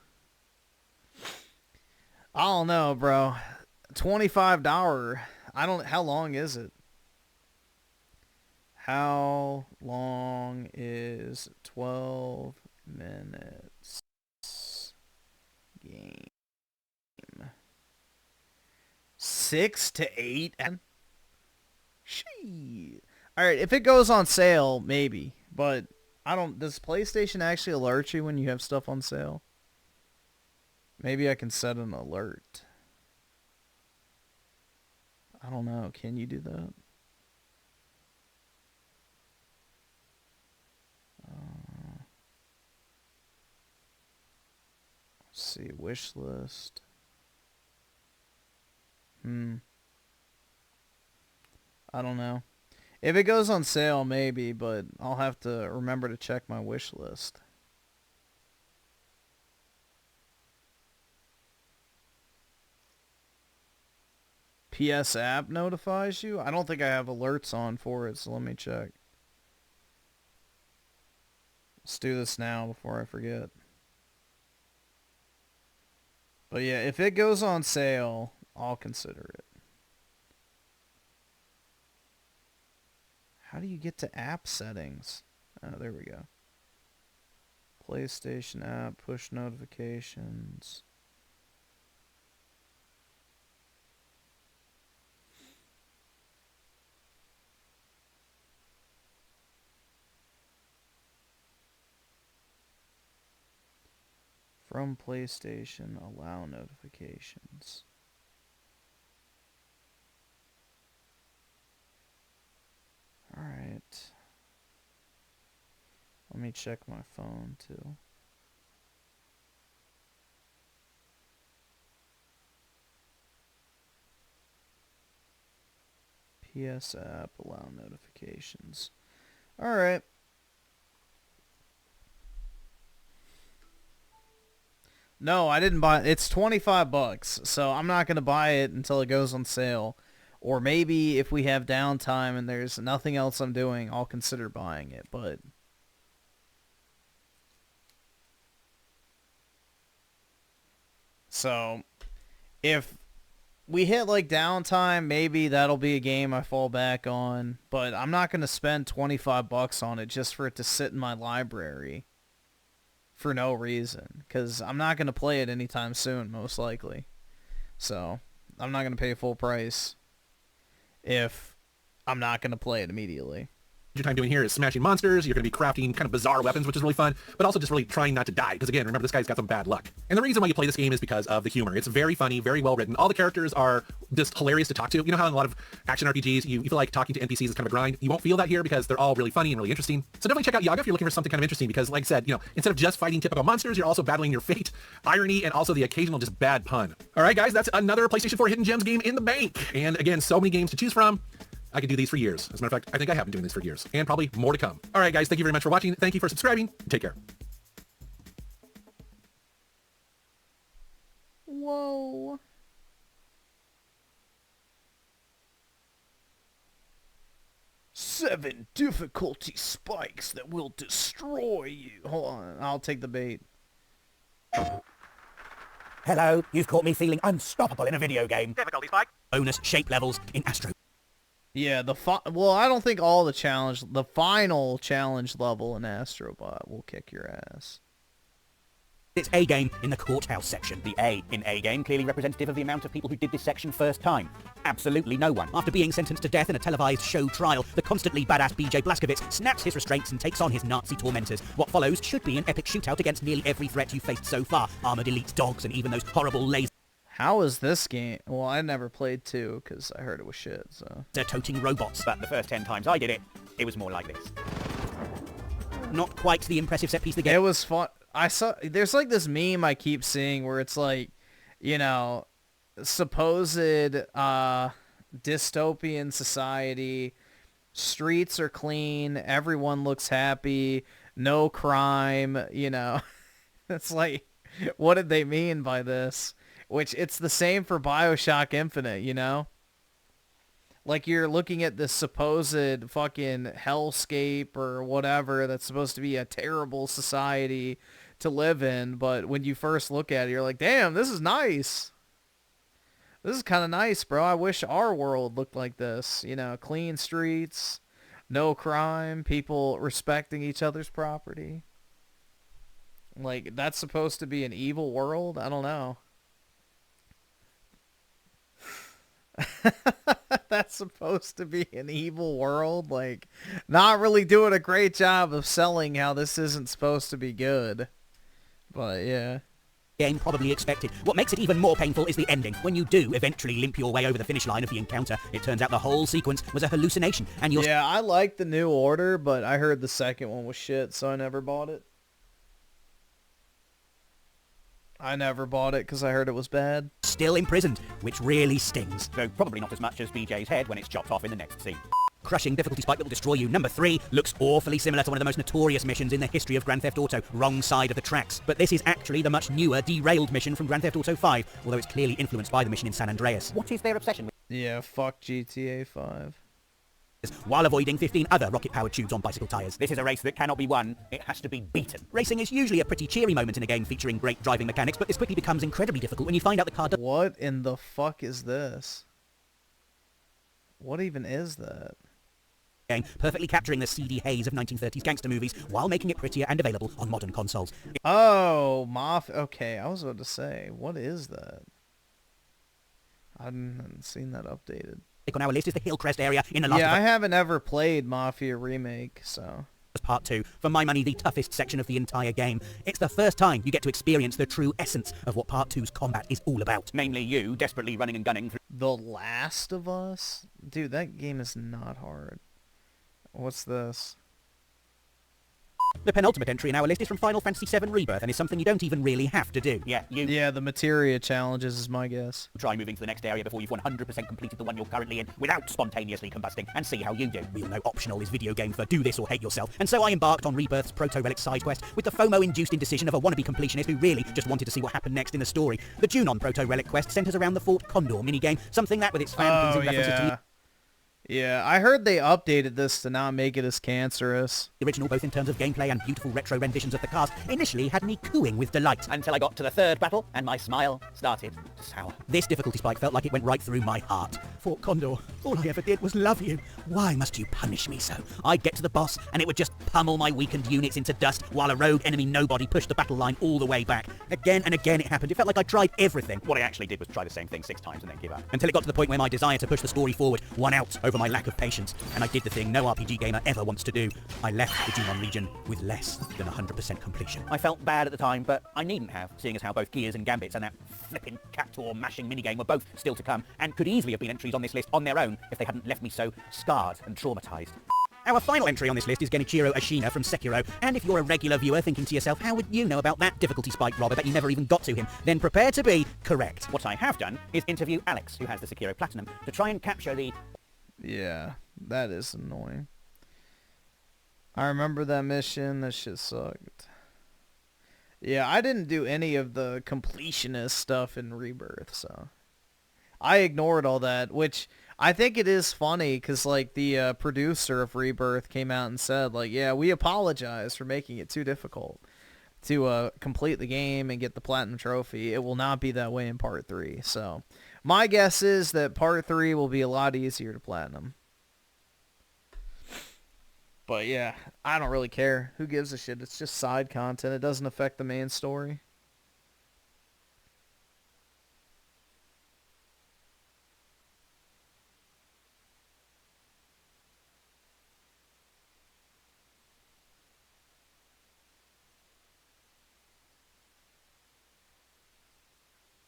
I don't know, bro. $25. How long is it? How long is 12 minutes game? 6 to 8? Shit. Alright, if it goes on sale, maybe. But does PlayStation actually alert you when you have stuff on sale? Maybe I can set an alert. I don't know. Can you do that? Let's see, wish list. I don't know. If it goes on sale, maybe, but I'll have to remember to check my wish list. PS app notifies you? I don't think I have alerts on for it, so let me check. Let's do this now before I forget. But yeah, if it goes on sale, I'll consider it. How do you get to app settings? Oh, there we go. PlayStation app, push notifications. From PlayStation, allow notifications. Alright. Let me check my phone too. PS app, allow notifications. Alright. No, I didn't buy it. It's $25, so I'm not going to buy it until it goes on sale. Or maybe if we have downtime and there's nothing else I'm doing, I'll consider buying it, but... So, if we hit, like, downtime, maybe that'll be a game I fall back on. But I'm not going to spend $25 on it just for it to sit in my library for no reason. Because I'm not going to play it anytime soon, most likely. So, I'm not going to pay full price if I'm not going to play it immediately. Your time doing here is smashing monsters. You're going to be crafting kind of bizarre weapons, which is really fun, but also just really trying not to die. Because again, remember, this guy's got some bad luck. And the reason why you play this game is because of the humor. It's very funny, very well written. All the characters are just hilarious to talk to. You know how in a lot of action RPGs, you feel like talking to NPCs is kind of a grind? You won't feel that here because they're all really funny and really interesting. So definitely check out Yaga if you're looking for something kind of interesting, because like I said, you know, instead of just fighting typical monsters, you're also battling your fate, irony, and also the occasional just bad pun. All right, guys, that's another PlayStation 4 Hidden Gems game in the bank. And again, so many games to choose from. I could do these for years. As a matter of fact, I think I have been doing these for years, and probably more to come. All right, guys, thank you very much for watching. Thank you for subscribing. Take care. Whoa. Seven difficulty spikes that will destroy you. Hold on, I'll take the bait. Hello, you've caught me feeling unstoppable in a video game. Difficulty spike. Bonus shape levels in Astro. Yeah, well, I don't think all the final challenge level in Astrobot will kick your ass. It's A game in the courthouse section. The A in A game clearly representative of the amount of people who did this section first time. Absolutely no one. After being sentenced to death in a televised show trial, the constantly badass BJ Blazkowicz snaps his restraints and takes on his Nazi tormentors. What follows should be an epic shootout against nearly every threat you've faced so far. Armored elites, dogs, and even those horrible laser... How is this game? Well, I never played 2 because I heard it was shit, so... They're toting robots. But the first 10 times I did it, it was more like this. Not quite the impressive set piece the game... It was fun. There's like this meme I keep seeing where it's like, you know, supposed dystopian society, streets are clean, everyone looks happy, no crime, you know. It's like, what did they mean by this? Which it's the same for BioShock Infinite, you know? Like you're looking at this supposed fucking hellscape or whatever that's supposed to be a terrible society to live in, but when you first look at it, you're like, damn, this is nice. This is kind of nice, bro. I wish our world looked like this. You know, clean streets, no crime, people respecting each other's property. Like, that's supposed to be an evil world? I don't know. That's supposed to be an evil world? Like, not really doing a great job of selling how this isn't supposed to be good. But, yeah. Game probably expected. What makes it even more painful is the ending. When you do eventually limp your way over the finish line of the encounter, it turns out the whole sequence was a hallucination, and you're... Yeah, I like the New Order, but I heard the second one was shit, so I never bought it. I never bought it because I heard it was bad. Still imprisoned, which really stings. Though probably not as much as BJ's head when it's chopped off in the next scene. Crushing difficulty spike that will destroy you. Number 3 looks awfully similar to one of the most notorious missions in the history of Grand Theft Auto, Wrong Side of the Tracks. But this is actually the much newer, derailed mission from Grand Theft Auto 5, although it's clearly influenced by the mission in San Andreas. What is their obsession with? Yeah, fuck GTA 5. While avoiding 15 other rocket-powered tubes on bicycle tyres. This is a race that cannot be won, it has to be beaten. Racing is usually a pretty cheery moment in a game featuring great driving mechanics, but this quickly becomes incredibly difficult when you find out the car does... What in the fuck is this? What even is that? Perfectly capturing the seedy haze of 1930s gangster movies while making it prettier and available on modern consoles. Oh, okay, I was about to say, what is that? I haven't seen that updated. On our list is the Hillcrest area in the last... Yeah, I haven't ever played Mafia Remake, so... Part 2, for my money, the toughest section of the entire game. It's the first time you get to experience the true essence of what Part 2's combat is all about. Namely you, desperately running and gunning through... The Last of Us? Dude, that game is not hard. What's this? The penultimate entry in our list is from Final Fantasy VII Rebirth and is something you don't even really have to do. Yeah, the materia challenges is my guess. Try moving to the next area before you've 100% completed the one you're currently in without spontaneously combusting and see how you do. We all know optional is video game for do this or hate yourself, and so I embarked on Rebirth's Proto-Relic side quest with the FOMO-induced indecision of a wannabe completionist who really just wanted to see what happened next in the story. The Junon Proto-Relic quest centers around the Fort Condor minigame, something that with its fan-pleasing references to the... Yeah, I heard they updated this to not make it as cancerous. The original, both in terms of gameplay and beautiful retro renditions of the cast, initially had me cooing with delight. Until I got to the third battle, and my smile started to sour. This difficulty spike felt like it went right through my heart. Fort Condor, all I ever did was love you. Why must you punish me so? I'd get to the boss, and it would just pummel my weakened units into dust, while a rogue enemy nobody pushed the battle line all the way back. Again and again it happened. It felt like I tried everything. What I actually did was try the same thing 6 times and then give up. Until it got to the point where my desire to push the story forward won out over my lack of patience. And I did the thing no RPG gamer ever wants to do. I left the Junon region with less than 100% completion. I felt bad at the time, but I needn't have, seeing as how both Gears and Gambits and that flippin' cat-or mashing minigame were both still to come, and could easily have been entries on this list on their own if they hadn't left me so scarred and traumatized. Our final entry on this list is Genichiro Ashina from Sekiro, and if you're a regular viewer thinking to yourself, how would you know about that difficulty spike, Rob? I bet you never even got to him. Then prepare to be correct. What I have done is interview Alex, who has the Sekiro Platinum, to try and capture the... Yeah, that is annoying. I remember that mission. That shit sucked. Yeah, I didn't do any of the completionist stuff in Rebirth, so I ignored all that, which I think it is funny because, like, the producer of Rebirth came out and said, like, yeah, we apologize for making it too difficult to complete the game and get the Platinum Trophy. It will not be that way in Part 3, so my guess is that Part 3 will be a lot easier to Platinum. But yeah, I don't really care. Who gives a shit? It's just side content. It doesn't affect the main story.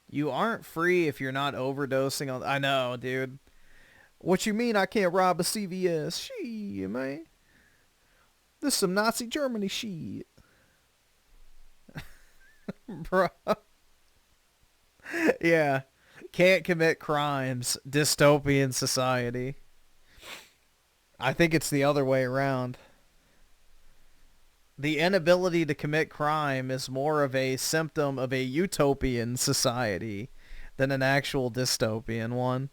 You aren't free if you're not overdosing on... I know, dude. What you mean I can't rob a CVS? Shit, man. This is some Nazi Germany shit. Bro. Yeah. Can't commit crimes. Dystopian society. I think it's the other way around. The inability to commit crime is more of a symptom of a utopian society than an actual dystopian one.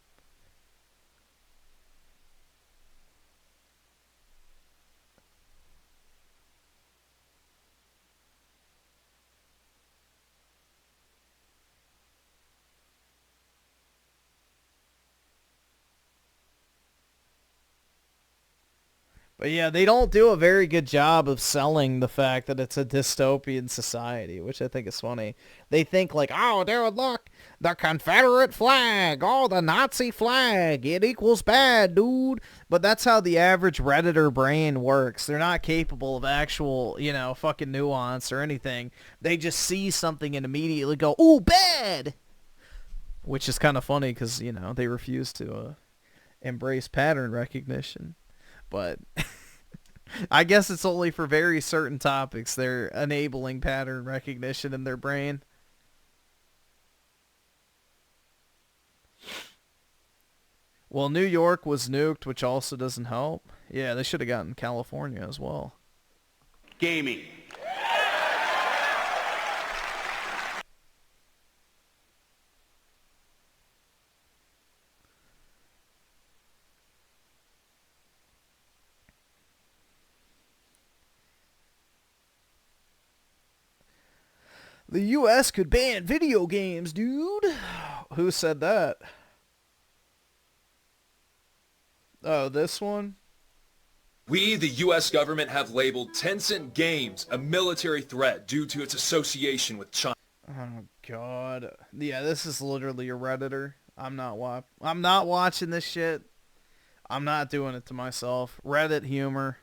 But yeah, they don't do a very good job of selling the fact that it's a dystopian society, which I think is funny. They think like, oh, dude, look, the Confederate flag, oh, the Nazi flag, it equals bad, dude. But that's how the average Redditor brain works. They're not capable of actual, you know, fucking nuance or anything. They just see something and immediately go, ooh, bad. Which is kind of funny because, you know, they refuse to embrace pattern recognition. But I guess it's only for very certain topics they're enabling pattern recognition in their brain. Well, New York was nuked, which also doesn't help. Yeah, they should have gotten California as well. Gaming. The U.S. could ban video games, dude. Who said that? Oh, this one? We, the U.S. government, have labeled Tencent Games a military threat due to its association with China. Oh, God. Yeah, this is literally a Redditor. I'm not watching this shit. I'm not doing it to myself. Reddit humor.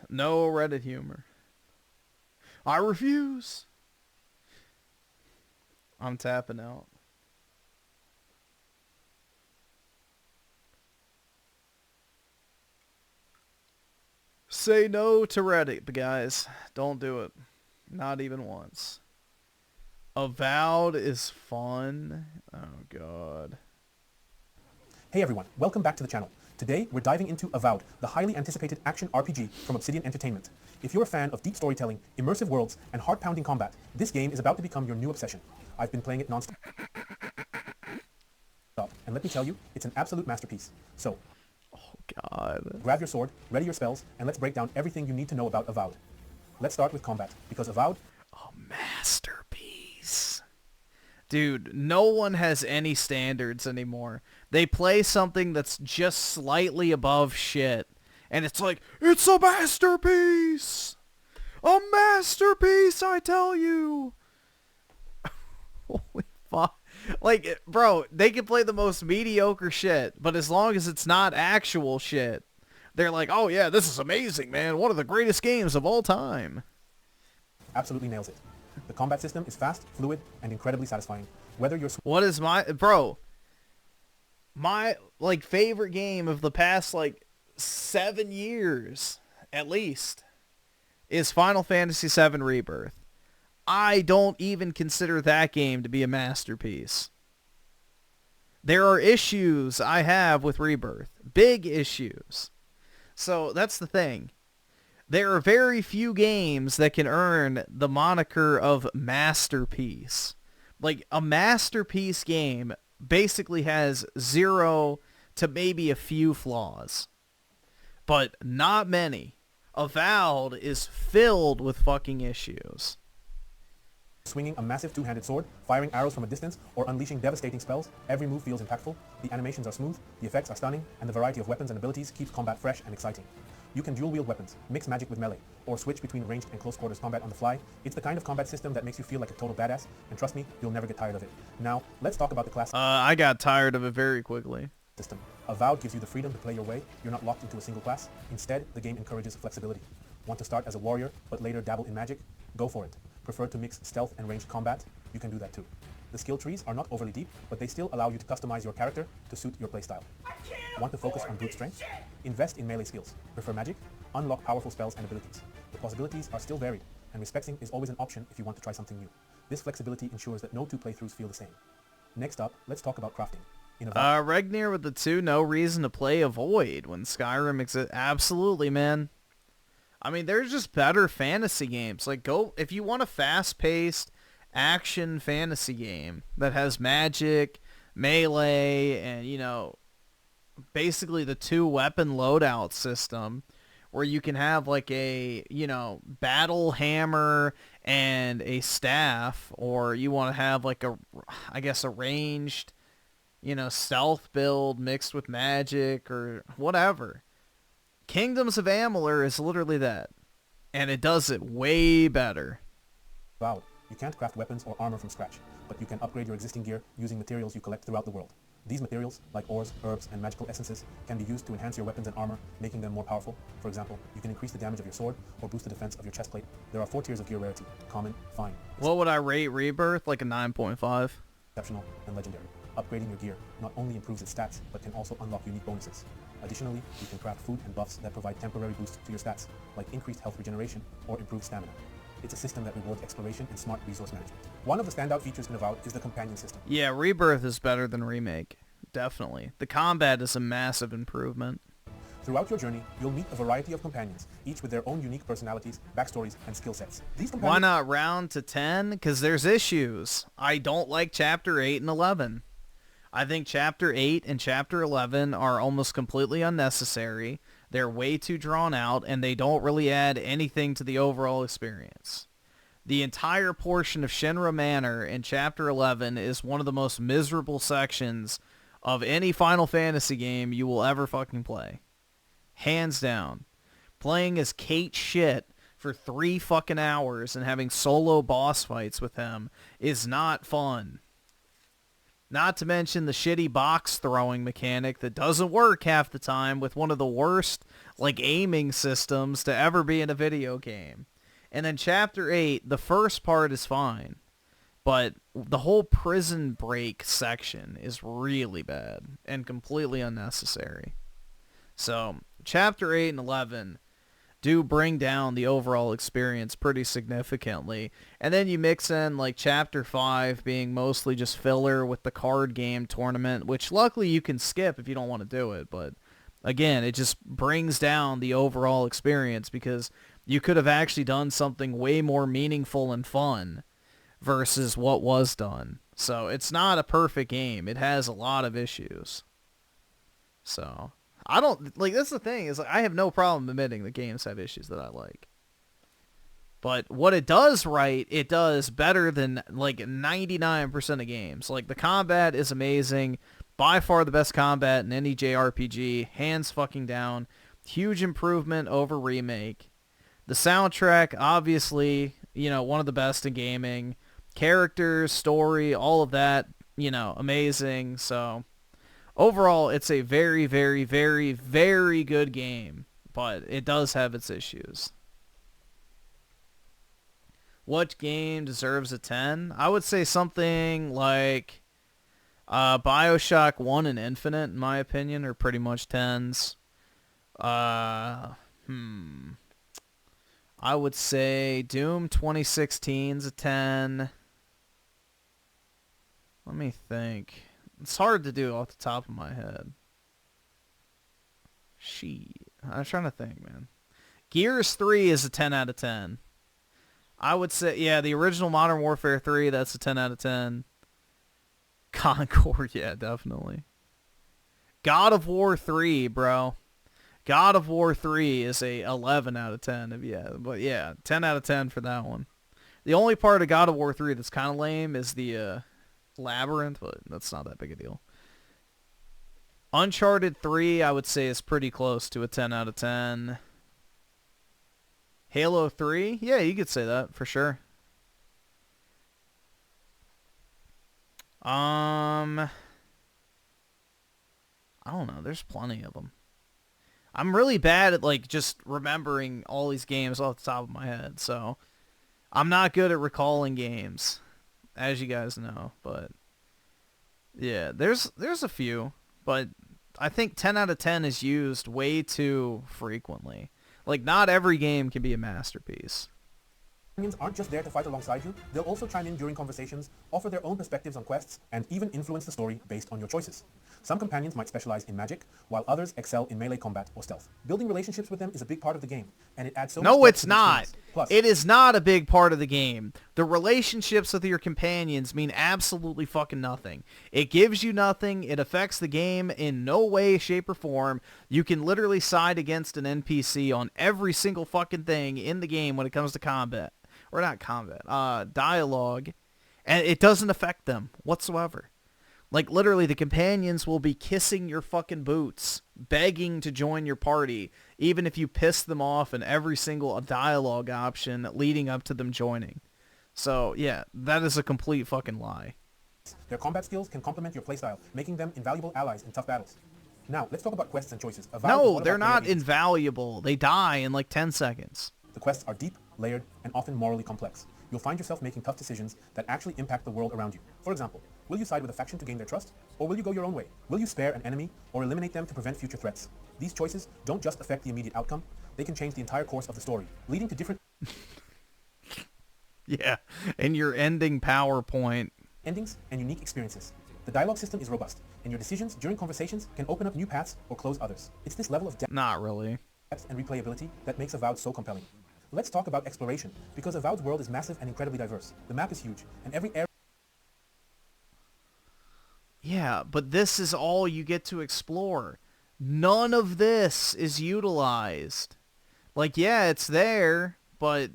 No Reddit humor. I refuse. I'm tapping out. Say no to Reddit, guys. Don't do it. Not even once. Avowed is fun. Oh, God. Hey everyone, welcome back to the channel. Today, we're diving into Avowed, the highly anticipated action RPG from Obsidian Entertainment. If you're a fan of deep storytelling, immersive worlds, and heart-pounding combat, this game is about to become your new obsession. I've been playing it non-stop, and let me tell you, it's an absolute masterpiece. So, God. Grab your sword, ready your spells, and let's break down everything you need to know about Avowed. Let's start with combat, because Avowed... Oh, masterpiece. Dude, no one has any standards anymore. They play something that's just slightly above shit. And it's like, it's a masterpiece! A masterpiece, I tell you! Holy fuck. Like, bro, they can play the most mediocre shit, but as long as it's not actual shit, they're like, oh yeah, this is amazing, man. One of the greatest games of all time. Absolutely nails it. The combat system is fast, fluid, and incredibly satisfying. Whether you're... What is my... Bro, my, like, favorite game of the past, like, 7 years, at least, is Final Fantasy VII Rebirth. I don't even consider that game to be a masterpiece. There are issues I have with Rebirth. Big issues. So that's the thing. There are very few games that can earn the moniker of masterpiece. Like, a masterpiece game basically has 0 to maybe a few flaws. But not many. Avowed is filled with fucking issues. Swinging a massive two-handed sword, firing arrows from a distance, or unleashing devastating spells, every move feels impactful, the animations are smooth, the effects are stunning, and the variety of weapons and abilities keeps combat fresh and exciting. You can dual-wield weapons, mix magic with melee, or switch between ranged and close-quarters combat on the fly. It's the kind of combat system that makes you feel like a total badass, and trust me, you'll never get tired of it. Now, let's talk about the class. I got tired of it very quickly. System. Avowed gives you the freedom to play your way. You're not locked into a single class. Instead, the game encourages flexibility. Want to start as a warrior, but later dabble in magic? Go for it. Prefer to mix stealth and ranged combat? You can do that too. The skill trees are not overly deep, but they still allow you to customize your character to suit your playstyle. Want to focus on brute strength? Invest in melee skills. Prefer magic? Unlock powerful spells and abilities. The possibilities are still varied, and respecting is always an option if you want to try something new. This flexibility ensures that no two playthroughs feel the same. Next up, let's talk about crafting. Regnir with the 2, no reason to play a Void when Skyrim exists. Absolutely, man. I mean, there's just better fantasy games. Like, go if you want a fast-paced action fantasy game that has magic, melee, and, you know, basically the 2-weapon loadout system where you can have like a, you know, battle hammer and a staff, or you want to have like a, I guess, a ranged, you know, stealth build mixed with magic or whatever. Kingdoms of Amalur is literally that, and it does it way better. Wow, you can't craft weapons or armor from scratch, but you can upgrade your existing gear using materials you collect throughout the world. These materials, like ores, herbs, and magical essences, can be used to enhance your weapons and armor, making them more powerful. For example, you can increase the damage of your sword or boost the defense of your chestplate. There are 4 tiers of gear rarity: common, fine. What would I rate Rebirth? Like a 9.5. Exceptional, and legendary. Upgrading your gear not only improves its stats, but can also unlock unique bonuses. Additionally, you can craft food and buffs that provide temporary boosts to your stats, like increased health regeneration or improved stamina. It's a system that rewards exploration and smart resource management. One of the standout features in Avowed is the companion system. Yeah, Rebirth is better than Remake. Definitely. The combat is a massive improvement. Throughout your journey, you'll meet a variety of companions, each with their own unique personalities, backstories, and skill sets. Why not round to 10? Because there's issues. I don't like Chapter 8 and 11. I think Chapter 8 and Chapter 11 are almost completely unnecessary. They're way too drawn out, and they don't really add anything to the overall experience. The entire portion of Shinra Manor in Chapter 11 is one of the most miserable sections of any Final Fantasy game you will ever fucking play. Hands down. Playing as Kate Shit for 3 fucking hours and having solo boss fights with him is not fun. Not to mention the shitty box throwing mechanic that doesn't work half the time with one of the worst, like, aiming systems to ever be in a video game. And then Chapter 8, the first part is fine, but the whole prison break section is really bad and completely unnecessary. So, Chapter 8 and 11 do bring down the overall experience pretty significantly. And then you mix in like Chapter 5 being mostly just filler with the card game tournament, which luckily you can skip if you don't want to do it. But again, it just brings down the overall experience because you could have actually done something way more meaningful and fun versus what was done. So it's not a perfect game. It has a lot of issues. So I don't, like, that's the thing, is like, I have no problem admitting that games have issues that I like. But what it does right, it does better than, like, 99% of games. Like, the combat is amazing. By far the best combat in any JRPG. Hands fucking down. Huge improvement over Remake. The soundtrack, obviously, you know, one of the best in gaming. Characters, story, all of that, you know, amazing. So overall, it's a very, very, very, very good game, but it does have its issues. What game deserves a 10? I would say something like BioShock 1 and Infinite, in my opinion, are pretty much 10s. I would say Doom 2016's a 10. Let me think. It's hard to do off the top of my head. Shit. I'm trying to think, man. Gears 3 is a 10 out of 10. I would say, yeah, the original Modern Warfare 3, that's a 10 out of 10. Concord, yeah, definitely. God of War 3, bro. God of War 3 is a 11 out of 10. Yeah, but yeah, 10 out of 10 for that one. The only part of God of War 3 that's kind of lame is the labyrinth, but that's not that big a deal. Uncharted 3, I would say, is pretty close to a 10 out of 10. Halo 3? Yeah, you could say that, for sure. I don't know. There's plenty of them. I'm really bad at, like, just remembering all these games off the top of my head, so I'm not good at recalling games, as you guys know, but yeah, there's a few, but I think 10 out of 10 is used way too frequently. Like, not every game can be a masterpiece. Companions aren't just there to fight alongside you, they'll also chime in during conversations, offer their own perspectives on quests, and even influence the story based on your choices. Some companions might specialize in magic, while others excel in melee combat or stealth. Building relationships with them is a big part of the game, and it adds so much No, depth it's to the not. experience. Plus, It is not a big part of the game. The relationships with your companions mean absolutely fucking nothing. It gives you nothing. It affects the game in no way, shape, or form. You can literally side against an NPC on every single fucking thing in the game when it comes to combat. Or not combat, dialogue. And it doesn't affect them whatsoever. Like, literally, the companions will be kissing your fucking boots, begging to join your party, even if you piss them off in every single dialogue option leading up to them joining. So, yeah, that is a complete fucking lie. their combat skills can complement your playstyle, making them invaluable allies in tough battles. Now, let's talk about quests and choices. No, they're not invaluable. They die in like 10 seconds. The quests are deep, layered, and often morally complex. You'll find yourself making tough decisions that actually impact the world around you. For example, will you side with a faction to gain their trust? Or will you go your own way? Will you spare an enemy or eliminate them to prevent future threats? These choices don't just affect the immediate outcome, they can change the entire course of the story, leading to different Yeah, and your ending PowerPoint. endings and unique experiences. The dialogue system is robust, and your decisions during conversations can open up new paths or close others. It's this level of depth Not really. and replayability that makes Avowed so compelling. Let's talk about exploration, because Avowed's world is massive and incredibly diverse. The map is huge, and every area Yeah, but this is all you get to explore. None of this is utilized. Like, yeah, it's there, but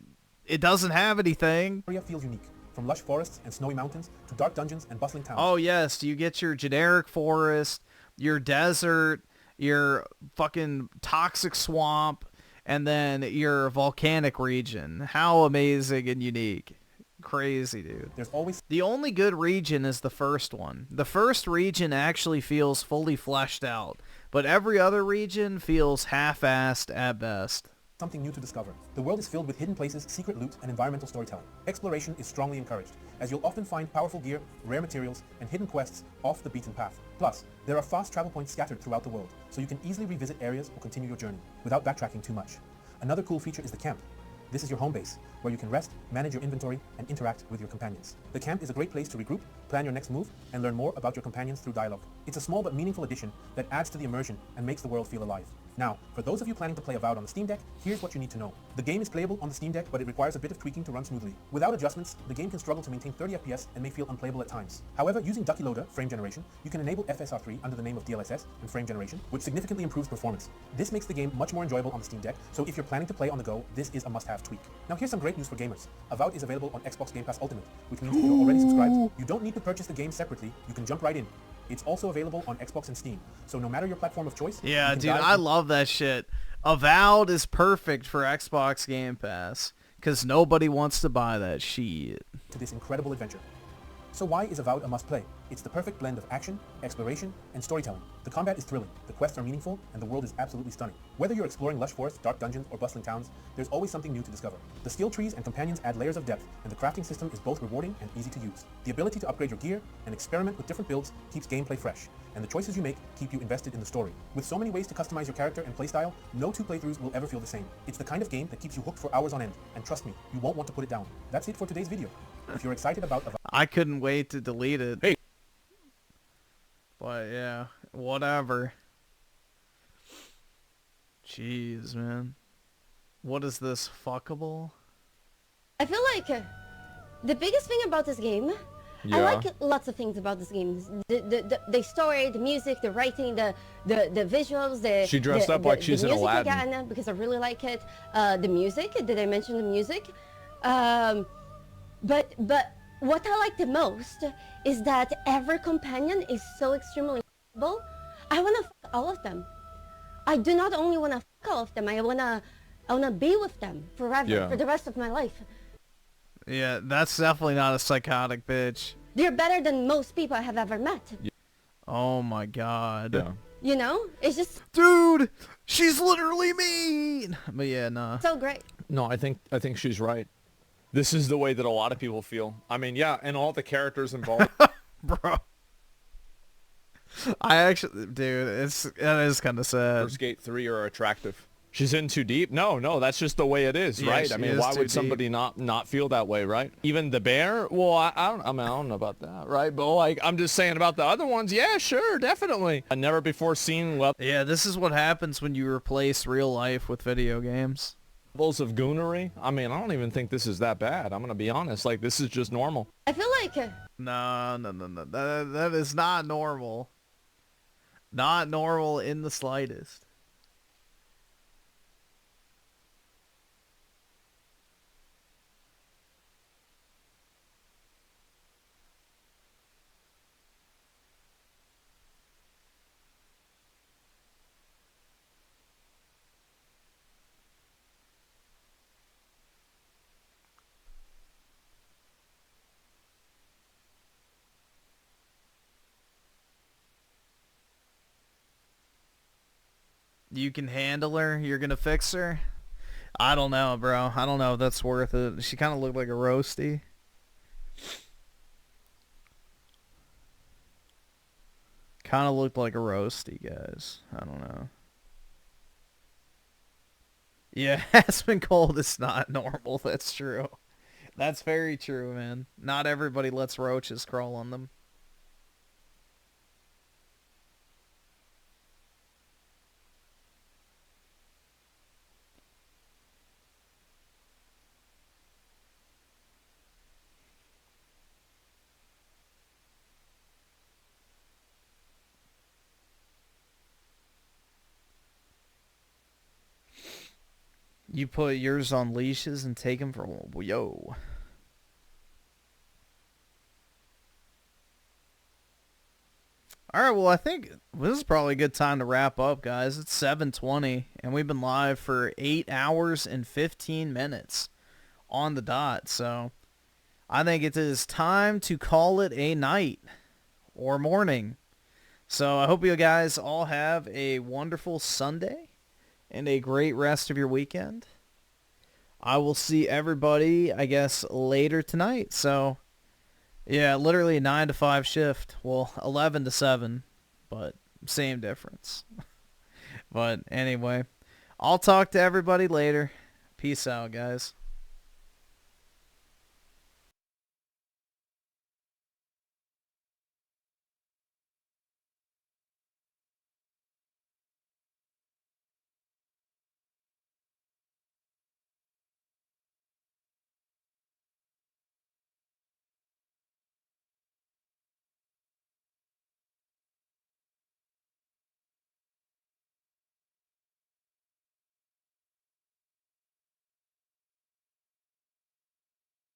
it doesn't have anything. feels unique, from lush forests and snowy mountains to dark dungeons and bustling towns. Oh, yes, you get your generic forest, your desert, your fucking toxic swamp, and then your volcanic region. How amazing and unique. Crazy, dude. There's always the only good region is the first one. The first region actually feels fully fleshed out, but every other region feels half-assed at best. Something new to discover. The world is filled with hidden places, secret loot, and environmental storytelling. Exploration is strongly encouraged, as you'll often find powerful gear, rare materials, and hidden quests off the beaten path. Plus, there are fast travel points scattered throughout the world, so you can easily revisit areas or continue your journey without backtracking too much. Another cool feature is the camp. This is your home base, where you can rest, manage your inventory, and interact with your companions. The camp is a great place to regroup, plan your next move, and learn more about your companions through dialogue. It's a small but meaningful addition that adds to the immersion and makes the world feel alive. Now, for those of you planning to play Avowed on the Steam Deck, here's what you need to know. The game is playable on the Steam Deck, but it requires a bit of tweaking to run smoothly. Without adjustments, the game can struggle to maintain 30 FPS and may feel unplayable at times. However, using Ducky Loader, frame generation, you can enable FSR3 under the name of DLSS and frame generation, which significantly improves performance. This makes the game much more enjoyable on the Steam Deck, so if you're planning to play on the go, this is a must-have tweak. Now here's some great news for gamers. Avowed is available on Xbox Game Pass Ultimate, which means if you're already subscribed, you don't need to purchase the game separately, you can jump right in. It's also available on Xbox and Steam, so no matter your platform of choice... Yeah, dude, I love that shit. Avowed is perfect for Xbox Game Pass, because nobody wants to buy that shit. ...to this incredible adventure. So why is Avowed a must-play? It's the perfect blend of action, exploration, and storytelling. The combat is thrilling, the quests are meaningful, and the world is absolutely stunning. Whether you're exploring lush forests, dark dungeons, or bustling towns, there's always something new to discover. The skill trees and companions add layers of depth, and the crafting system is both rewarding and easy to use. The ability to upgrade your gear and experiment with different builds keeps gameplay fresh, and the choices you make keep you invested in the story. With so many ways to customize your character and playstyle, no two playthroughs will ever feel the same. It's the kind of game that keeps you hooked for hours on end, and trust me, you won't want to put it down. That's it for today's video. If you're excited about Avowed... I couldn't wait to delete it. Hey. Yeah, whatever. Jeez, man. What is this, fuckable? I feel like the biggest thing about this game, I like lots of things about this game. The story, the music, the writing, the visuals, She dressed up like she's in music Aladdin. again, because I really like it. The music, did I mention the music? But what I like the most is that every companion is so extremely incredible. I wanna fuck all of them. I do not only wanna fuck all of them, I wanna be with them forever, for the rest of my life. Yeah, that's definitely not a psychotic bitch. They're better than most people I have ever met. Oh my god. Yeah. You know? It's just... Dude! She's literally mean! But yeah, nah. So great. No, I think she's right. This is the way that a lot of people feel. I mean, yeah, and all the characters involved. Bro. I actually... Dude, that is kind of sad. First Gate 3 are attractive. She's in too deep? No, that's just the way it is, Yeah, right? she I mean, is why too would somebody not feel that way, right? Even the bear? Well, I don't know about that, right? But like, I'm just saying about the other ones. Yeah, sure, definitely. I never before seen Yeah, this is what happens when you replace real life with video games. levels of goonery. I mean, I don't even think this is that bad. I'm gonna be honest. Like, this is just normal. I feel like... No. That is not normal. Not normal in the slightest. You can handle her? You're gonna fix her? I don't know, bro. I don't know if that's worth it. She kind of looked like a roasty. Kind of looked like a roasty, guys. I don't know. Yeah, Aspen Cold is not normal. That's true. That's very true, man. Not everybody lets roaches crawl on them. You put yours on leashes and take them for... Yo. Alright, well, I think this is probably a good time to wrap up, guys. It's 7:20, and we've been live for 8 hours and 15 minutes on the dot. So, I think it is time to call it a night or morning. So, I hope you guys all have a wonderful Sunday and a great rest of your weekend. I will see everybody, I guess, later tonight. So, yeah, literally a 9 to 5 shift. Well, 11 to 7, but same difference. But anyway, I'll talk to everybody later. Peace out, guys.